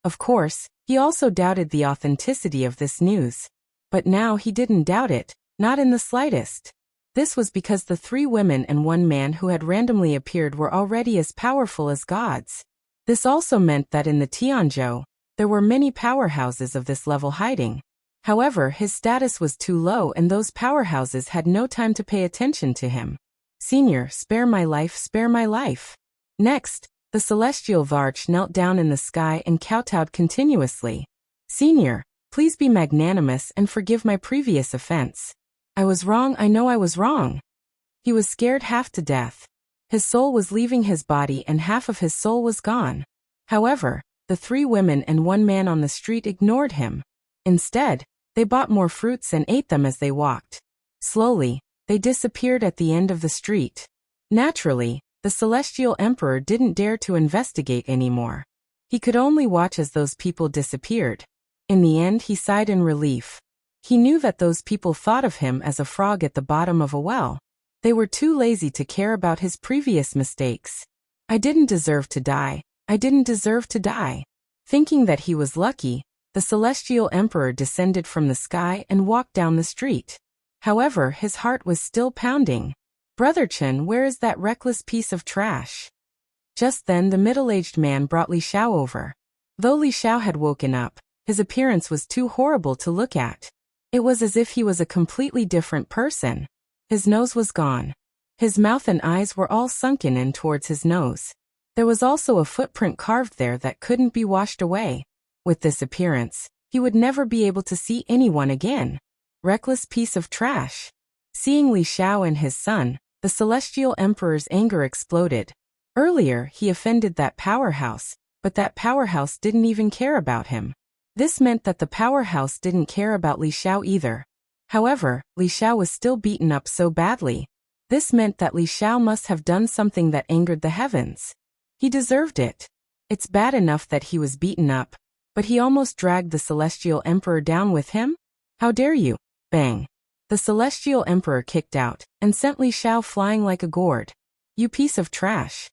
Of course, he also doubted the authenticity of this news. But now he didn't doubt it, not in the slightest. This was because the 3 women and 1 man who had randomly appeared were already as powerful as gods. This also meant that in the Tianzhou, there were many powerhouses of this level hiding. However, his status was too low and those powerhouses had no time to pay attention to him. "Senior, spare my life, spare my life." Next, the celestial Varch knelt down in the sky and kowtowed continuously. "Senior, please be magnanimous and forgive my previous offense. I was wrong, I know I was wrong." He was scared half to death. His soul was leaving his body and half of his soul was gone. However, the 3 women and 1 man on the street ignored him. Instead, they bought more fruits and ate them as they walked. Slowly, they disappeared at the end of the street. Naturally, the Celestial Emperor didn't dare to investigate anymore. He could only watch as those people disappeared. In the end, he sighed in relief. He knew that those people thought of him as a frog at the bottom of a well. They were too lazy to care about his previous mistakes. "I didn't deserve to die. I didn't deserve to die." Thinking that he was lucky, the Celestial Emperor descended from the sky and walked down the street. However, his heart was still pounding. "Brother Chen, where is that reckless piece of trash?" Just then the middle-aged man brought Li Xiao over. Though Li Xiao had woken up, his appearance was too horrible to look at. It was as if he was a completely different person. His nose was gone. His mouth and eyes were all sunken in towards his nose. There was also a footprint carved there that couldn't be washed away. With this appearance, he would never be able to see anyone again. Reckless piece of trash. Seeing Li Xiao and his son, the Celestial Emperor's anger exploded. Earlier, he offended that powerhouse, but that powerhouse didn't even care about him. This meant that the powerhouse didn't care about Li Xiao either. However, Li Xiao was still beaten up so badly. This meant that Li Xiao must have done something that angered the heavens. He deserved it. It's bad enough that he was beaten up, but he almost dragged the Celestial Emperor down with him? "How dare you!" Bang! The Celestial Emperor kicked out and sent Li Xiao flying like a gourd. "You piece of trash!"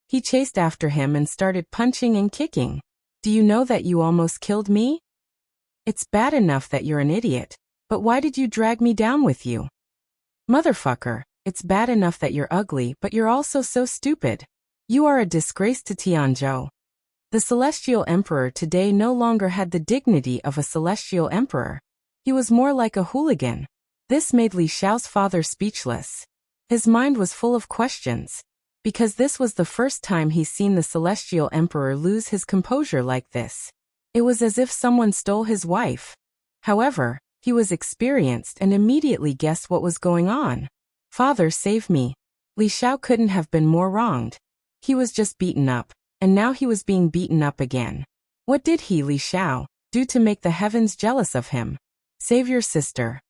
He chased after him and started punching and kicking. "Do you know that you almost killed me? It's bad enough that you're an idiot, but why did you drag me down with you? Motherfucker, it's bad enough that you're ugly, but you're also so stupid. You are a disgrace to Tianzhou." The Celestial Emperor today no longer had the dignity of a Celestial Emperor. He was more like a hooligan. This made Li Xiao's father speechless. His mind was full of questions, because this was the first time he's seen the Celestial Emperor lose his composure like this. It was as if someone stole his wife. However, he was experienced and immediately guessed what was going on. "Father, save me." Li Xiao couldn't have been more wronged. He was just beaten up, and now he was being beaten up again. What did he, Li Xiao, do to make the heavens jealous of him? "Save your sister."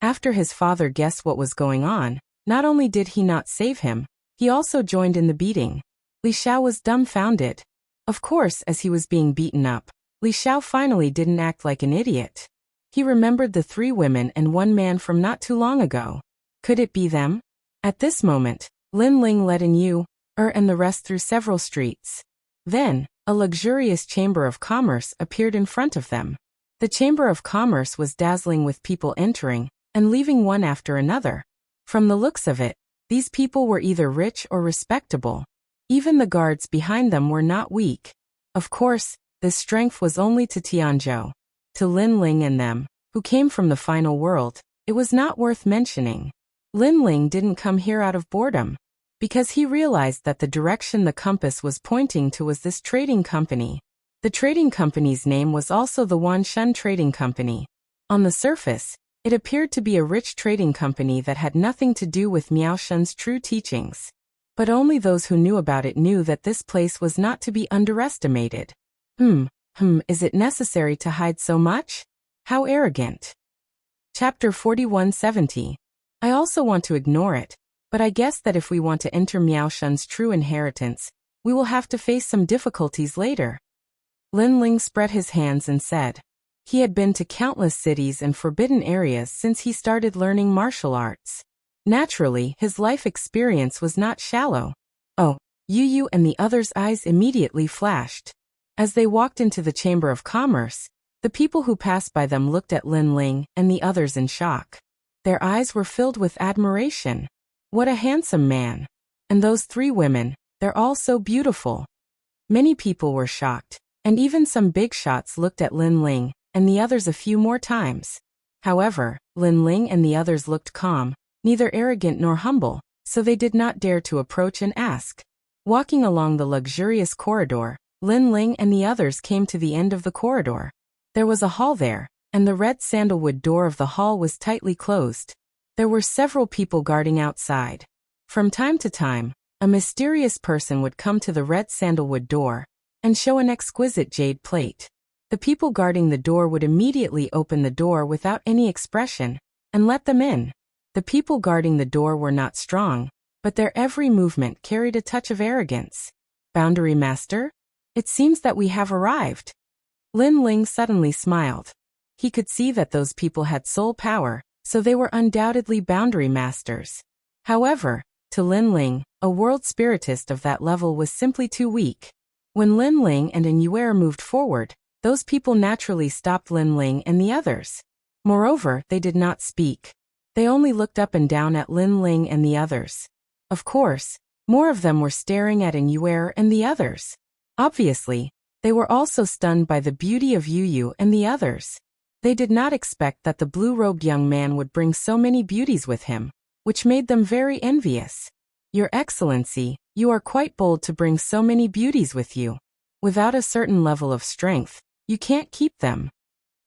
After his father guessed what was going on, not only did he not save him, he also joined in the beating. Li Xiao was dumbfounded. Of course, as he was being beaten up, Li Xiao finally didn't act like an idiot. He remembered the 3 women and 1 man from not too long ago. Could it be them? At this moment, Lin Ling led in Yu, and the rest through several streets. Then, a luxurious chamber of commerce appeared in front of them. The chamber of commerce was dazzling with people entering and leaving one after another. From the looks of it, these people were either rich or respectable. Even the guards behind them were not weak. Of course, this strength was only to Tianzhou. To Lin Ling and them, who came from the final world, it was not worth mentioning. Lin Ling didn't come here out of boredom, because he realized that the direction the compass was pointing to was this trading company. The trading company's name was also the Wanshan Trading Company. On the surface, it appeared to be a rich trading company that had nothing to do with Miao Shen's true teachings. But only those who knew about it knew that this place was not to be underestimated. Is it necessary to hide so much? How arrogant. Chapter 4170. I also want to ignore it, but I guess that if we want to enter Miao Shen's true inheritance, we will have to face some difficulties later. Lin Ling spread his hands and said. He had been to countless cities and forbidden areas since he started learning martial arts. Naturally, his life experience was not shallow. Oh, Yu and the others' eyes immediately flashed. As they walked into the Chamber of Commerce, the people who passed by them looked at Lin Ling and the others in shock. Their eyes were filled with admiration. What a handsome man! And those 3 women, they're all so beautiful. Many people were shocked, and even some big shots looked at Lin Ling and the others a few more times. However, Lin Ling and the others looked calm, neither arrogant nor humble, so they did not dare to approach and ask. Walking along the luxurious corridor, Lin Ling and the others came to the end of the corridor. There was a hall there, and the red sandalwood door of the hall was tightly closed. There were several people guarding outside. From time to time, a mysterious person would come to the red sandalwood door and show an exquisite jade plate. The people guarding the door would immediately open the door without any expression and let them in. The people guarding the door were not strong, but their every movement carried a touch of arrogance. Boundary Master? It seems that we have arrived. Lin Ling suddenly smiled. He could see that those people had soul power, so they were undoubtedly boundary masters. However, to Lin Ling, a world spiritist of that level was simply too weak. When Lin Ling and an Yuer moved forward, those people naturally stopped Lin Ling and the others. Moreover, they did not speak. They only looked up and down at Lin Ling and the others. Of course, more of them were staring at an Yuer and the others. Obviously, they were also stunned by the beauty of Yu and the others. They did not expect that the blue-robed young man would bring so many beauties with him, which made them very envious. Your Excellency, you are quite bold to bring so many beauties with you. Without a certain level of strength, you can't keep them.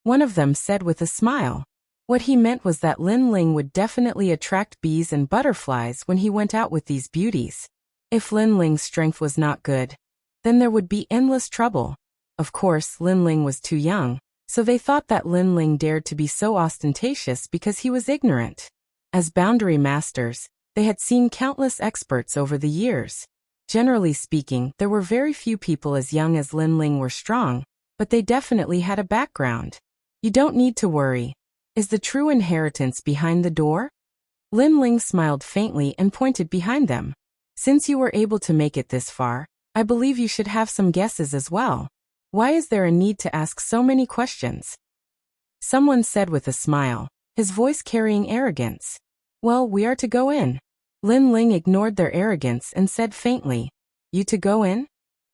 One of them said with a smile. What he meant was that Lin Ling would definitely attract bees and butterflies when he went out with these beauties. If Lin Ling's strength was not good, then there would be endless trouble. Of course, Lin Ling was too young, so they thought that Lin Ling dared to be so ostentatious because he was ignorant. As boundary masters, they had seen countless experts over the years. Generally speaking, there were very few people as young as Lin Ling were strong, but they definitely had a background. You don't need to worry. Is the true inheritance behind the door? Lin Ling smiled faintly and pointed behind them. Since you were able to make it this far, I believe you should have some guesses as well. Why is there a need to ask so many questions? Someone said with a smile, his voice carrying arrogance. Well, we are to go in. Lin Ling ignored their arrogance and said faintly, You to go in?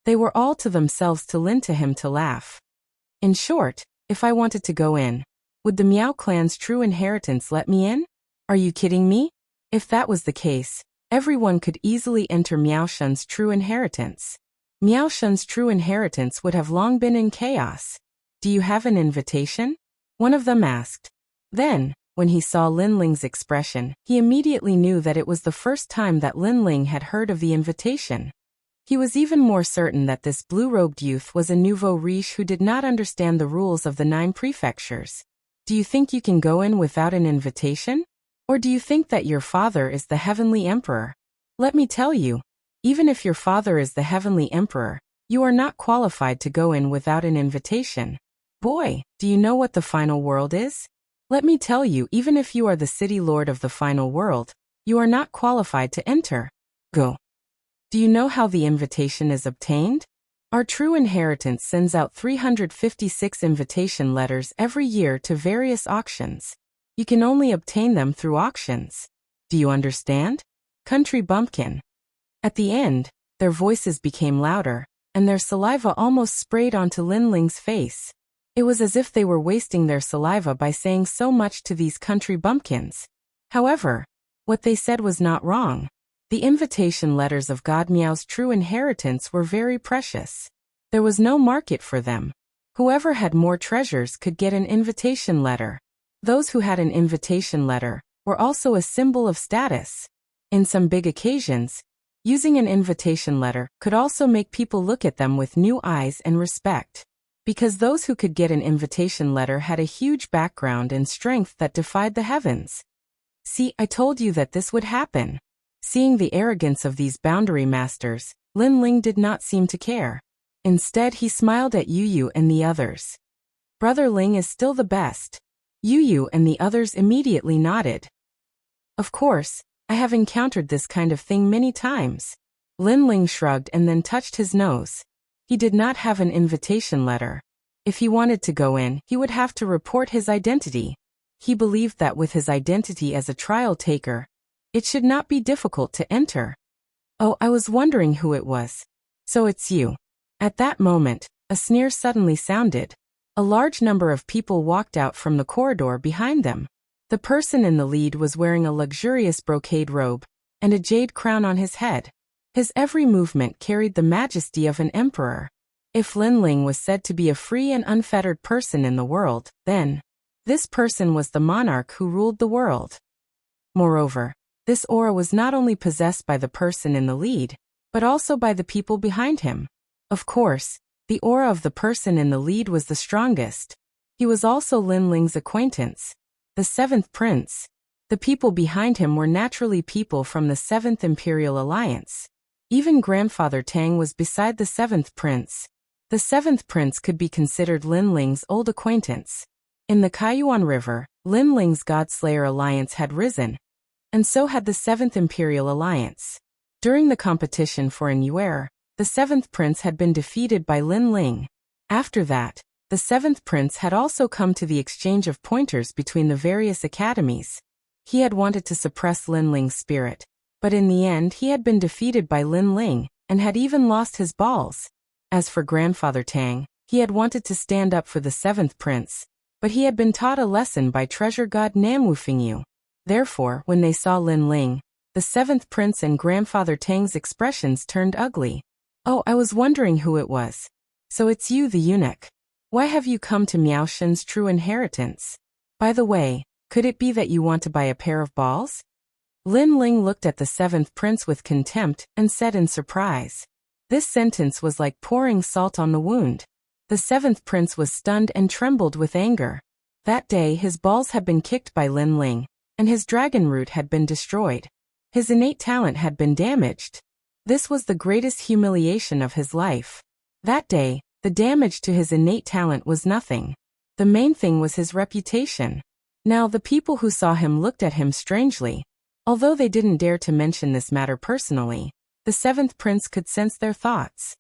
They were all to themselves to lend to him to laugh. In short, if I wanted to go in, would the Miao clan's true inheritance let me in? Are you kidding me? If that was the case, everyone could easily enter Miao Shun's true inheritance. Miao Shun's true inheritance would have long been in chaos. Do you have an invitation? One of them asked. Then, when he saw Lin Ling's expression, he immediately knew that it was the first time that Lin Ling had heard of the invitation. He was even more certain that this blue-robed youth was a nouveau riche who did not understand the rules of the 9 prefectures. Do you think you can go in without an invitation? Or do you think that your father is the heavenly emperor? Let me tell you, even if your father is the heavenly emperor, you are not qualified to go in without an invitation. Boy, do you know what the final world is? Let me tell you, even if you are the city lord of the final world, you are not qualified to enter. Go. Do you know how the invitation is obtained? Our true inheritance sends out 356 invitation letters every year to various auctions. You can only obtain them through auctions. Do you understand? Country bumpkin. At the end, their voices became louder, and their saliva almost sprayed onto Lin Ling's face. It was as if they were wasting their saliva by saying so much to these country bumpkins. However, what they said was not wrong. The invitation letters of God Miao's true inheritance were very precious. There was no market for them. Whoever had more treasures could get an invitation letter. Those who had an invitation letter were also a symbol of status. In some big occasions, using an invitation letter could also make people look at them with new eyes and respect. Because those who could get an invitation letter had a huge background and strength that defied the heavens. See, I told you that this would happen. Seeing the arrogance of these boundary masters, Lin Ling did not seem to care. Instead, he smiled at Yu and the others. Brother Ling is still the best. Yu and the others immediately nodded. Of course, I have encountered this kind of thing many times. Lin Ling shrugged and then touched his nose. He did not have an invitation letter. If he wanted to go in, he would have to report his identity. He believed that with his identity as a trial taker, it should not be difficult to enter. "Oh, I was wondering who it was. So it's you." At that moment, a sneer suddenly sounded. A large number of people walked out from the corridor behind them. The person in the lead was wearing a luxurious brocade robe and a jade crown on his head. His every movement carried the majesty of an emperor. If Lin Ling was said to be a free and unfettered person in the world, then this person was the monarch who ruled the world. Moreover, this aura was not only possessed by the person in the lead, but also by the people behind him. Of course, the aura of the person in the lead was the strongest. He was also Lin Ling's acquaintance, the seventh prince. The people behind him were naturally people from the Seventh Imperial Alliance. Even Grandfather Tang was beside the seventh prince. The seventh prince could be considered Lin Ling's old acquaintance. In the Kaiyuan River, Lin Ling's Godslayer alliance had risen, and so had the Seventh Imperial Alliance. During the competition for an Yuer, the seventh prince had been defeated by Lin Ling. After that, the seventh prince had also come to the exchange of pointers between the various academies. He had wanted to suppress Lin Ling's spirit, but in the end he had been defeated by Lin Ling, and had even lost his balls. As for Grandfather Tang, he had wanted to stand up for the seventh prince, but he had been taught a lesson by treasure god Namwu Fingyu. Therefore, when they saw Lin Ling, the seventh prince and Grandfather Tang's expressions turned ugly. "Oh, I was wondering who it was. So it's you, the eunuch. Why have you come to Miaoshen's true inheritance? By the way, could it be that you want to buy a pair of balls?" Lin Ling looked at the seventh prince with contempt and said in surprise. This sentence was like pouring salt on the wound. The seventh prince was stunned and trembled with anger. That day his balls had been kicked by Lin Ling, and his dragon root had been destroyed. His innate talent had been damaged. This was the greatest humiliation of his life. That day, the damage to his innate talent was nothing. The main thing was his reputation. Now the people who saw him looked at him strangely. Although they didn't dare to mention this matter personally, the seventh prince could sense their thoughts.